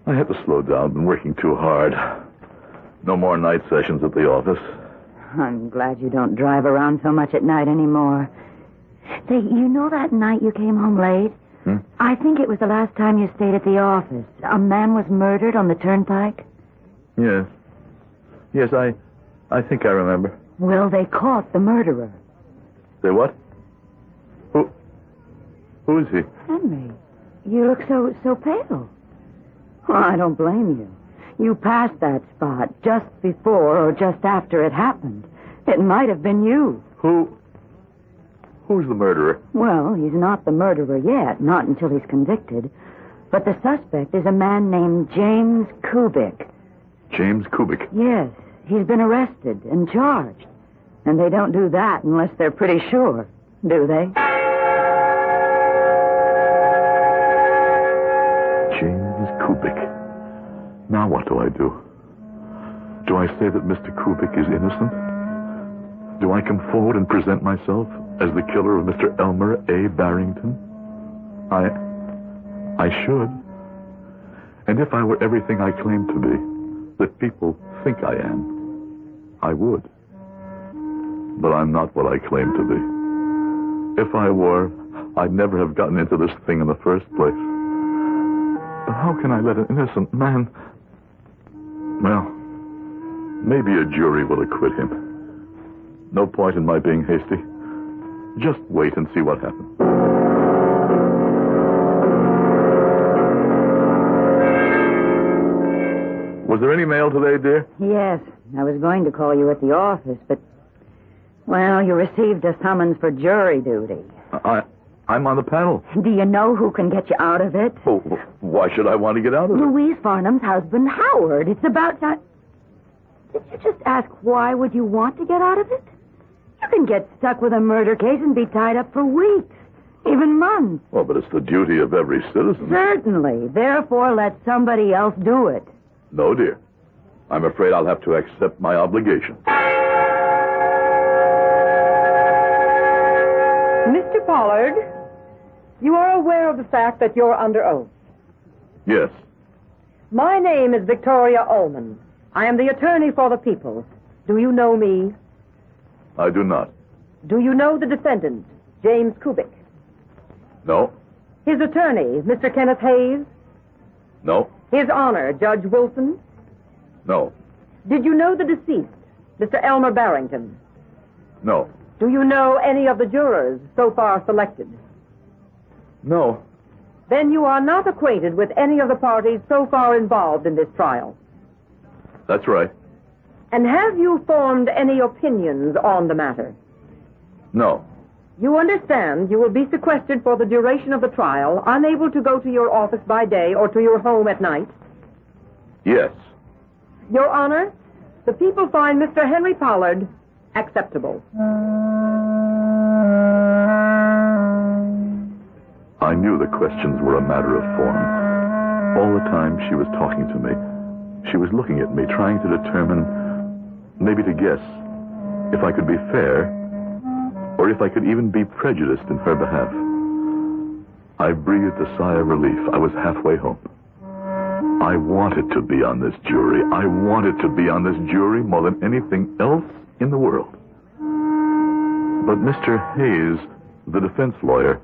I had to slow down. Been working too hard. No more night sessions at the office. I'm glad you don't drive around so much at night anymore. Say, you know that night you came home late? I think it was the last time you stayed at the office. A man was murdered on the turnpike. Yes. Yes, I think I remember. Well, they caught the murderer. They what? Who is he? Henry, you look so pale. Well, I don't blame you. You passed that spot just before or just after it happened. It might have been you. Who's the murderer? Well, he's not the murderer yet, not until he's convicted. But the suspect is a man named James Kubik. James Kubik? Yes, he's been arrested and charged. And they don't do that unless they're pretty sure, do they? James Kubik. Now what do I do? Do I say that Mr. Kubik is innocent? Do I come forward and present myself as the killer of Mr. Elmer A. Barrington? I should. And if I were everything I claim to be, that people think I am, I would. But I'm not what I claim to be. If I were, I'd never have gotten into this thing in the first place. But how can I let an innocent man... Well, maybe a jury will acquit him. No point in my being hasty. Just wait and see what happens. Was there any mail today, dear? Yes, I was going to call you at the office, but... Well, you received a summons for jury duty. I'm on the panel. Do you know who can get you out of it? Oh, why should I want to get out of it? Louise Farnham's husband, Howard. It's about time... Did you just ask why would you want to get out of it? You can get stuck with a murder case and be tied up for weeks, even months. Well, but it's the duty of every citizen. Certainly. Therefore, let somebody else do it. No, dear. I'm afraid I'll have to accept my obligation. Mr. Pollard, you are aware of the fact that you're under oath. Yes. My name is Victoria Ullman. I am the attorney for the people. Do you know me? I do not. Do you know the defendant, James Kubik? No. His attorney, Mr. Kenneth Hayes? No. His Honor, Judge Wilson? No. Did you know the deceased, Mr. Elmer Barrington? No. Do you know any of the jurors so far selected? No. Then you are not acquainted with any of the parties so far involved in this trial. That's right. And have you formed any opinions on the matter? No. You understand you will be sequestered for the duration of the trial, unable to go to your office by day or to your home at night? Yes. Your Honor, the people find Mr. Henry Pollard acceptable. I knew the questions were a matter of form. All the time she was talking to me, she was looking at me, trying to determine, maybe to guess, if I could be fair, or if I could even be prejudiced in her behalf. I breathed a sigh of relief. I was halfway home. I wanted to be on this jury. I wanted to be on this jury more than anything else in the world. But Mr. Hayes, the defense lawyer,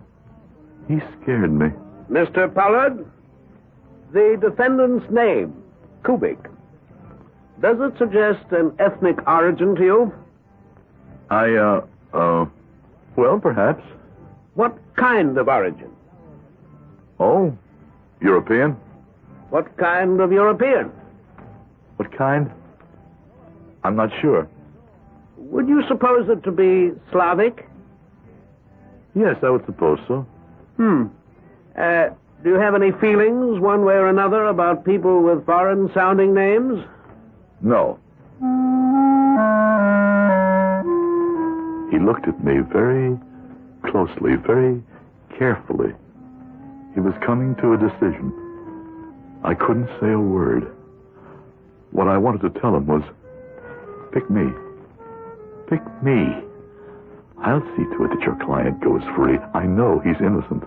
he scared me. Mr. Pollard, the defendant's name, Kubik, does it suggest an ethnic origin to you? Well, perhaps. What kind of origin? Oh, European. What kind of European? What kind? I'm not sure. Would you suppose it to be Slavic? Yes, I would suppose so. Do you have any feelings, one way or another, about people with foreign-sounding names? No. He looked at me very closely, very carefully. He was coming to a decision. I couldn't say a word. What I wanted to tell him was, pick me. Pick me. I'll see to it that your client goes free. I know he's innocent.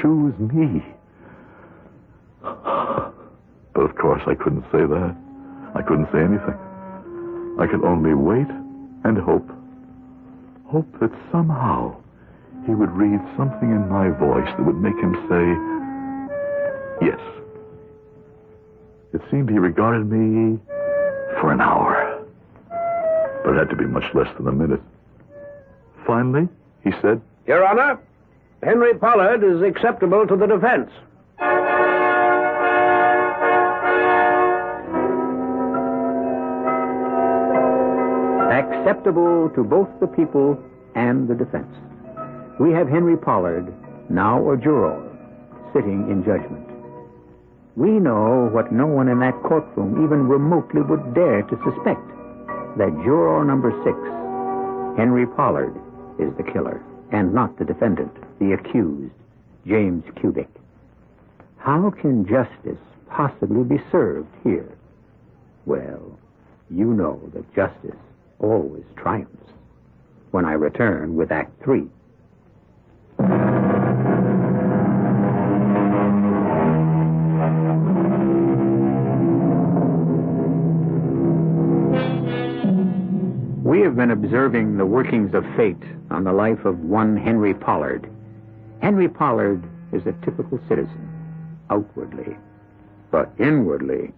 Choose me. But of course I couldn't say that. I couldn't say anything. I could only wait and hope. Hope that somehow he would read something in my voice that would make him say, yes. It seemed he regarded me for an hour. But it had to be much less than a minute. Finally, he said, Your Honor, Henry Pollard is acceptable to the defense. Acceptable to both the people and the defense. We have Henry Pollard, now a juror, sitting in judgment. We know what no one in that courtroom even remotely would dare to suspect, that juror number 6, Henry Pollard, is the killer, and not the defendant, the accused, James Kubik. How can justice possibly be served here? Well, you know that justice always triumphs. When I return with Act 3. We have been observing the workings of fate on the life of one Henry Pollard. Henry Pollard is a typical citizen, outwardly. But inwardly,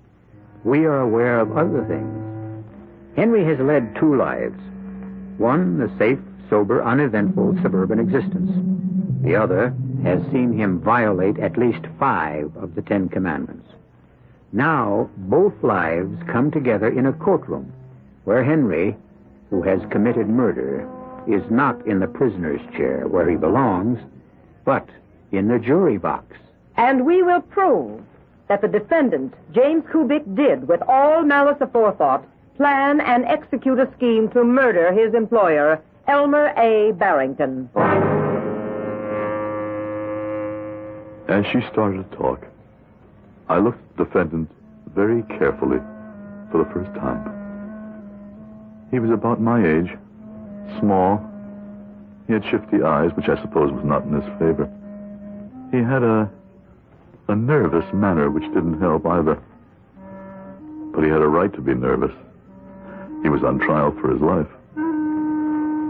we are aware of other things. Henry has led 2 lives. One, the safe, sober, uneventful suburban existence. The other has seen him violate at least 5 of the 10 commandments. Now, both lives come together in a courtroom where Henry, who has committed murder, is not in the prisoner's chair where he belongs, but in the jury box. And we will prove that the defendant, James Kubik, did, with all malice aforethought, plan and execute a scheme to murder his employer, Elmer A. Barrington. As she started to talk, I looked at the defendant very carefully for the first time. He was about my age, small. He had shifty eyes, which I suppose was not in his favor. He had a nervous manner, which didn't help either. But he had a right to be nervous. He was on trial for his life.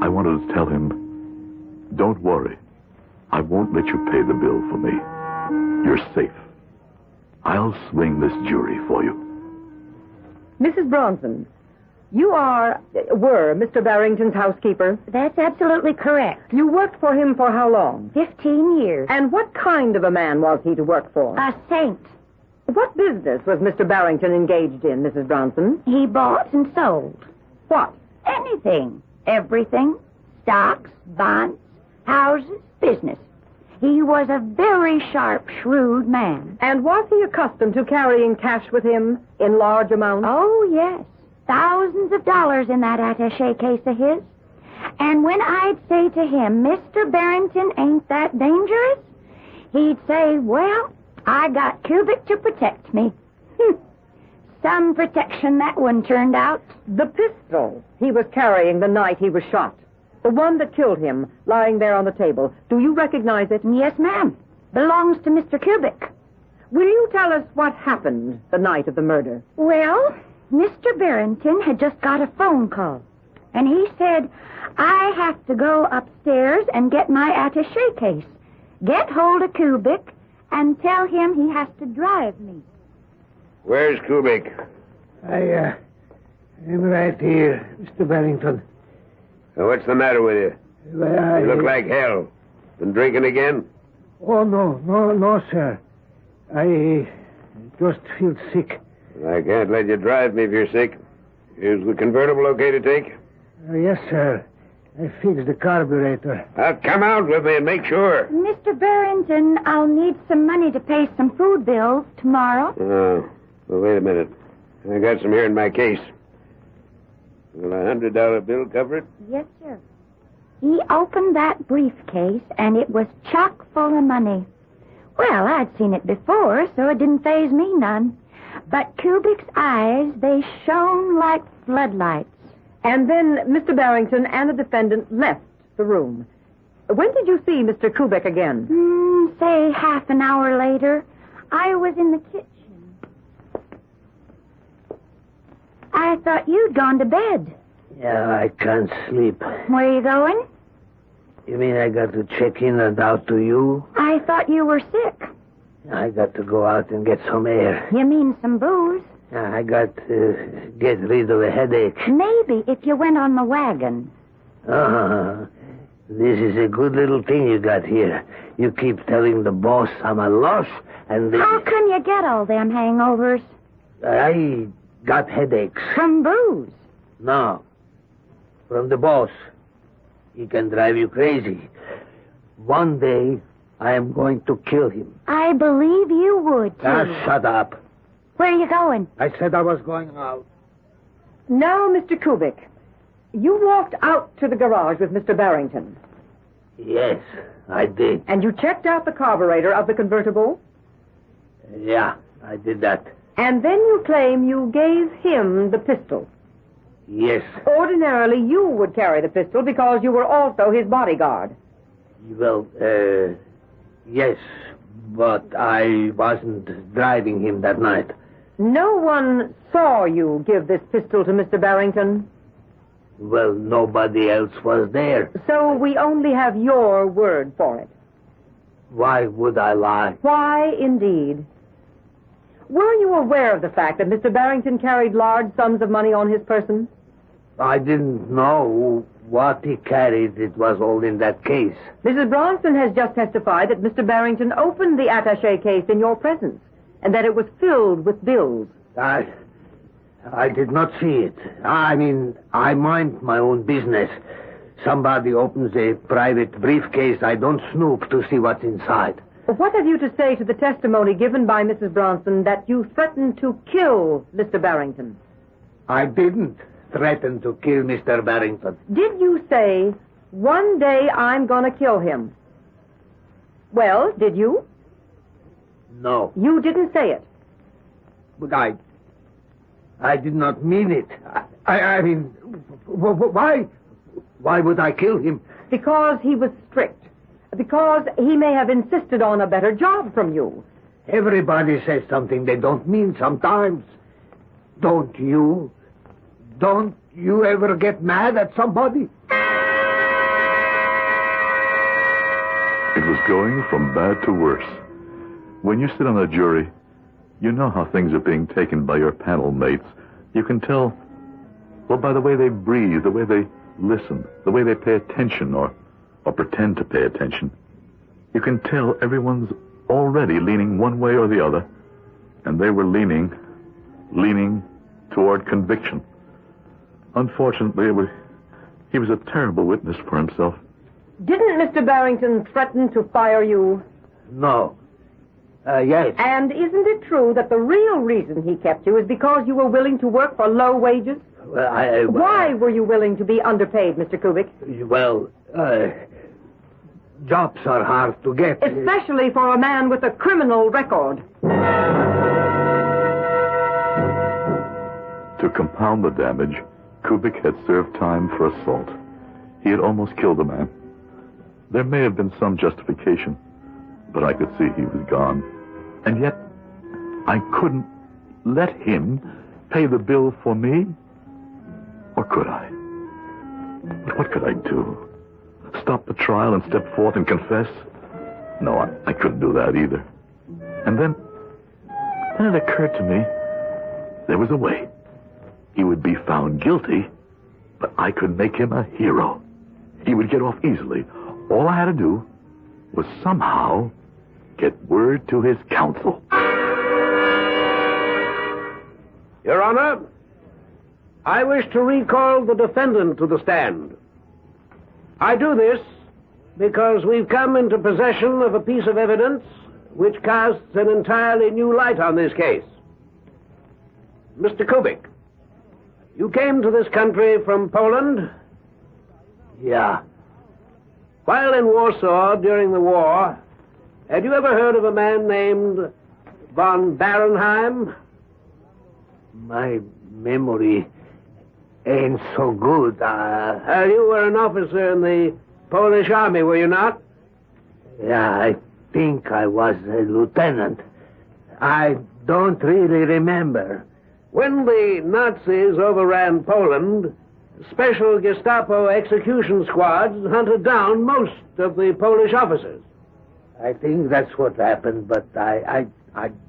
I wanted to tell him, don't worry. I won't let you pay the bill for me. You're safe. I'll swing this jury for you. Mrs. Bronson, you were Mr. Barrington's housekeeper? That's absolutely correct. You worked for him for how long? 15 years. And what kind of a man was he to work for? A saint. What business was Mr. Barrington engaged in, Mrs. Bronson? He bought and sold. What? Anything. Everything. Stocks, bonds, houses, business. He was a very sharp, shrewd man. And was he accustomed to carrying cash with him in large amounts? Oh, yes. Thousands of dollars in that attaché case of his. And when I'd say to him, Mr. Barrington ain't that dangerous, he'd say, well, I got Cubic to protect me. Some protection that one turned out. The pistol he was carrying the night he was shot. The one that killed him, lying there on the table. Do you recognize it? Yes, ma'am. Belongs to Mr. Cubic. Will you tell us what happened the night of the murder? Well, Mr. Barrington had just got a phone call. And he said, I have to go upstairs and get my attaché case. Get hold of Cubic and tell him he has to drive me. Where's Kubick? I'm right here, Mr. Barrington. What's the matter with you? Well, You look like hell. Been drinking again? Oh, no, sir. I just feel sick. I can't let you drive me if you're sick. Is the convertible okay to take? Yes, sir. I fixed the carburetor. Come out with me and make sure. Mr. Barrington, I'll need some money to pay some food bills tomorrow. Oh, well, wait a minute. I got some here in my case. Will a $100 bill cover it? Yes, sir. He opened that briefcase, and it was chock full of money. Well, I'd seen it before, so it didn't faze me none. But Kubik's eyes, they shone like floodlights. And then Mr. Barrington and the defendant left the room. When did you see Mr. Kubik again? Say half an hour later. I was in the kitchen. I thought you'd gone to bed. Yeah, I can't sleep. Where you going? You mean I got to check in and out to you? I thought you were sick. I got to go out and get some air. You mean some booze? I got to get rid of a headache. Maybe if you went on the wagon. This is a good little thing you got here. You keep telling the boss I'm a loss, and... How come you get all them hangovers? I got headaches. From booze? No. From the boss. He can drive you crazy. One day, I am going to kill him. I believe you would, too. Shut up. Where are you going? I said I was going out. Now, Mr. Kubik, you walked out to the garage with Mr. Barrington. Yes, I did. And you checked out the carburetor of the convertible? Yeah, I did that. And then you claim you gave him the pistol. Yes. Ordinarily, you would carry the pistol because you were also his bodyguard. Well, yes, but I wasn't driving him that night. No one saw you give this pistol to Mr. Barrington? Well, nobody else was there. So we only have your word for it. Why would I lie? Why, indeed. Were you aware of the fact that Mr. Barrington carried large sums of money on his person? I didn't know what he carried. It was all in that case. Mrs. Bronson has just testified that Mr. Barrington opened the attaché case in your presence and that it was filled with bills. I did not see it. I mean, I mind my own business. Somebody opens a private briefcase, I don't snoop to see what's inside. What have you to say to the testimony given by Mrs. Bronson that you threatened to kill Mr. Barrington? I didn't threaten to kill Mr. Barrington. Did you say, one day I'm going to kill him? Well, did you? No. You didn't say it. But I did not mean it. I mean, why would I kill him? Because he was strict. Because he may have insisted on a better job from you. Everybody says something they don't mean sometimes. Don't you? Don't you ever get mad at somebody? It was going from bad to worse. When you sit on a jury, You know how things are being taken by your panel mates. You can tell, well, by the way they breathe, the way they listen, the way they pay attention or pretend to pay attention. You can tell everyone's already leaning one way or the other, and they were leaning toward conviction. Unfortunately, he was a terrible witness for himself. Didn't Mr. Barrington threaten to fire you? No. Yes. And isn't it true that the real reason he kept you is because you were willing to work for low wages? Well, Why were you willing to be underpaid, Mr. Kubik? Well, jobs are hard to get. Especially for a man with a criminal record. To compound the damage, Kubik had served time for assault. He had almost killed a man. There may have been some justification, but I could see he was gone. And yet, I couldn't let him pay the bill for me? Or could I? But what could I do? Stop the trial and step forth and confess? No, I couldn't do that either. And then it occurred to me there was a way. He would be found guilty, but I could make him a hero. He would get off easily. All I had to do was somehow get word to his counsel. Your Honor, I wish to recall the defendant to the stand. I do this because we've come into possession of a piece of evidence which casts an entirely new light on this case. Mr. Kubik, you came to this country from Poland? Yeah. While in Warsaw during the war, had you ever heard of a man named von Barenheim? My memory ain't so good. You were an officer in the Polish army, were you not? Yeah, I think I was a lieutenant. I don't really remember. When the Nazis overran Poland, special Gestapo execution squads hunted down most of the Polish officers. I think that's what happened, but I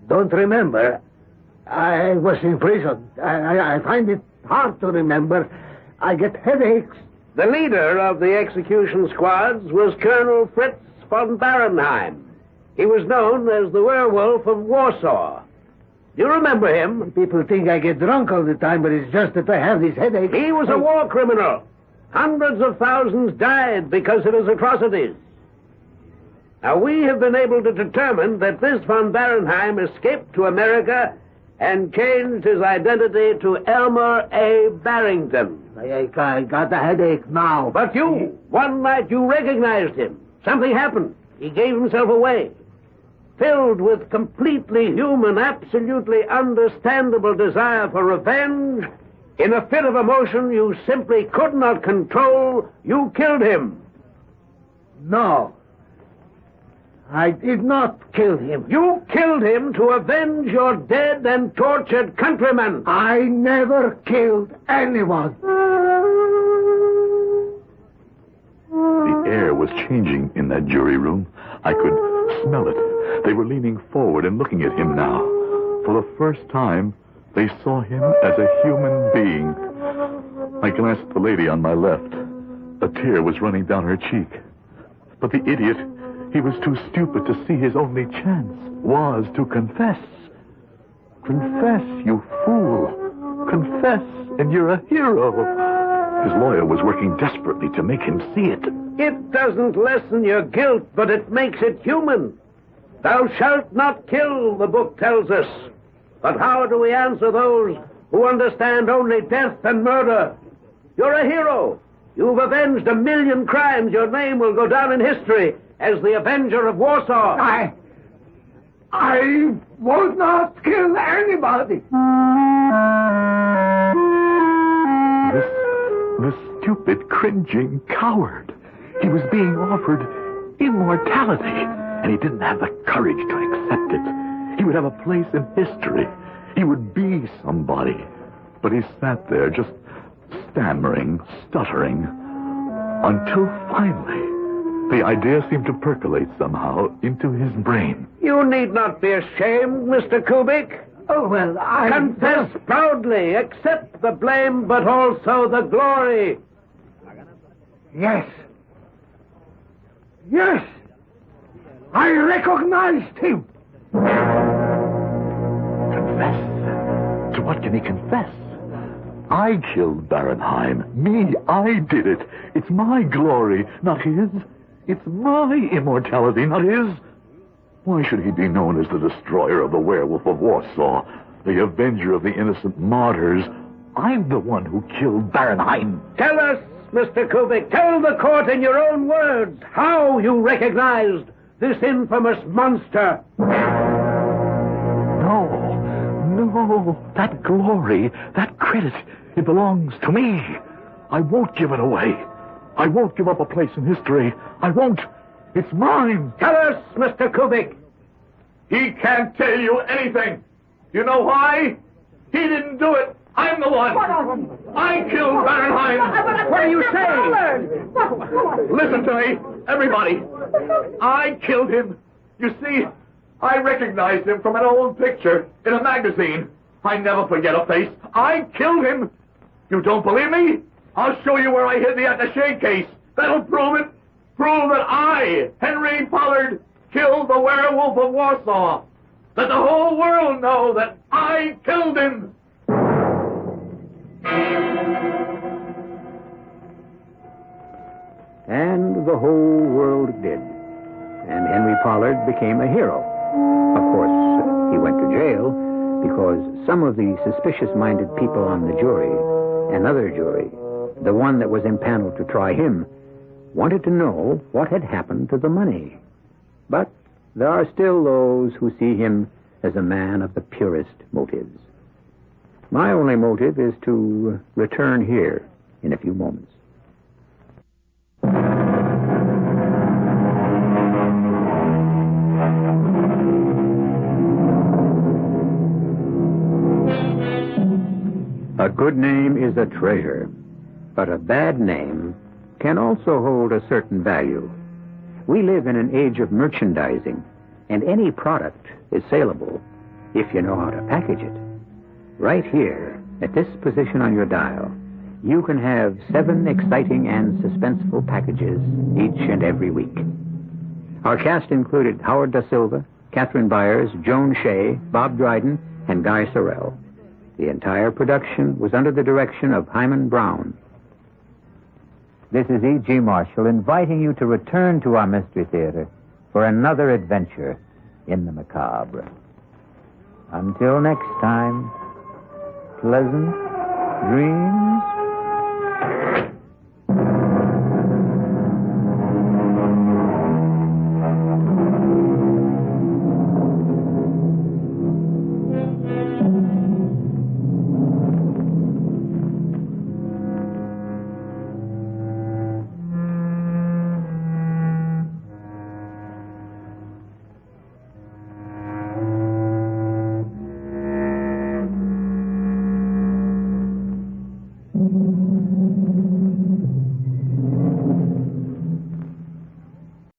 don't remember. I was in prison. I find it hard to remember. I get headaches. The leader of the execution squads was Colonel Fritz von Barenheim. He was known as the Werewolf of Warsaw. Do you remember him? People think I get drunk all the time, but it's just that I have these headaches. He was a war criminal. Hundreds of thousands died because of his atrocities. Now, we have been able to determine that this von Barenheim escaped to America and changed his identity to Elmer A. Barrington. I got a headache now. But one night you recognized him. Something happened. He gave himself away. Filled with completely human, absolutely understandable desire for revenge, in a fit of emotion you simply could not control, you killed him. No. I did not kill him. You killed him to avenge your dead and tortured countrymen. I never killed anyone. The air was changing in that jury room. I could smell it. They were leaning forward and looking at him now. For the first time, they saw him as a human being. I glanced at the lady on my left. A tear was running down her cheek. But the idiot, he was too stupid to see his only chance was to confess. Confess, you fool. Confess, and you're a hero. His lawyer was working desperately to make him see it. It doesn't lessen your guilt, but it makes it human. Thou shalt not kill, the book tells us. But how do we answer those who understand only death and murder? You're a hero. You've avenged 1 million crimes. Your name will go down in history as the Avenger of Warsaw. I would not kill anybody. This stupid, cringing coward. He was being offered immortality, and he didn't have the courage to accept it. He would have a place in history. He would be somebody. But he sat there just stammering, stuttering, until finally, The idea seemed to percolate somehow into his brain. You need not be ashamed, Mr. Kubik. Oh, well, I... Confess proudly. Accept the blame, but also the glory. Yes. Yes. I recognized him. Confess? To what can he confess? I killed Barenheim. Me, I did it. It's my glory, not his. It's my immortality, not his. Why should he be known as the destroyer of the werewolf of Warsaw, the avenger of the innocent martyrs? I'm the one who killed Barenheim. Tell us, Mr. Kubik, tell the court in your own words how you recognized this infamous monster. No, that glory, that credit, it belongs to me. I won't give it away. I won't give up a place in history. I won't. It's mine. Tell us, Mr. Kubik. He can't tell you anything. You know why? He didn't do it. I'm the one. I killed Barenheim. What are you saying? Listen to me, everybody. I killed him. You see, I recognized him from an old picture in a magazine. I never forget a face. I killed him. You don't believe me? I'll show you where I hid the attaché case. That'll prove it. Prove that I, Henry Pollard, killed the werewolf of Warsaw. Let the whole world know that I killed him. And the whole world did. And Henry Pollard became a hero. Of course, he went to jail because some of the suspicious-minded people on the jury, another jury, the one that was impaneled to try him, wanted to know what had happened to the money. But there are still those who see him as a man of the purest motives. My only motive is to return here in a few moments. A good name is a treasure, but a bad name can also hold a certain value. We live in an age of merchandising, and any product is saleable if you know how to package it. Right here, at this position on your dial, you can have 7 exciting and suspenseful packages each and every week. Our cast included Howard Da Silva, Catherine Byers, Joan Shea, Bob Dryden, and Guy Sorrell. The entire production was under the direction of Hyman Brown. This is E.G. Marshall inviting you to return to our Mystery Theater for another adventure in the macabre. Until next time, pleasant dreams. Mm-hmm.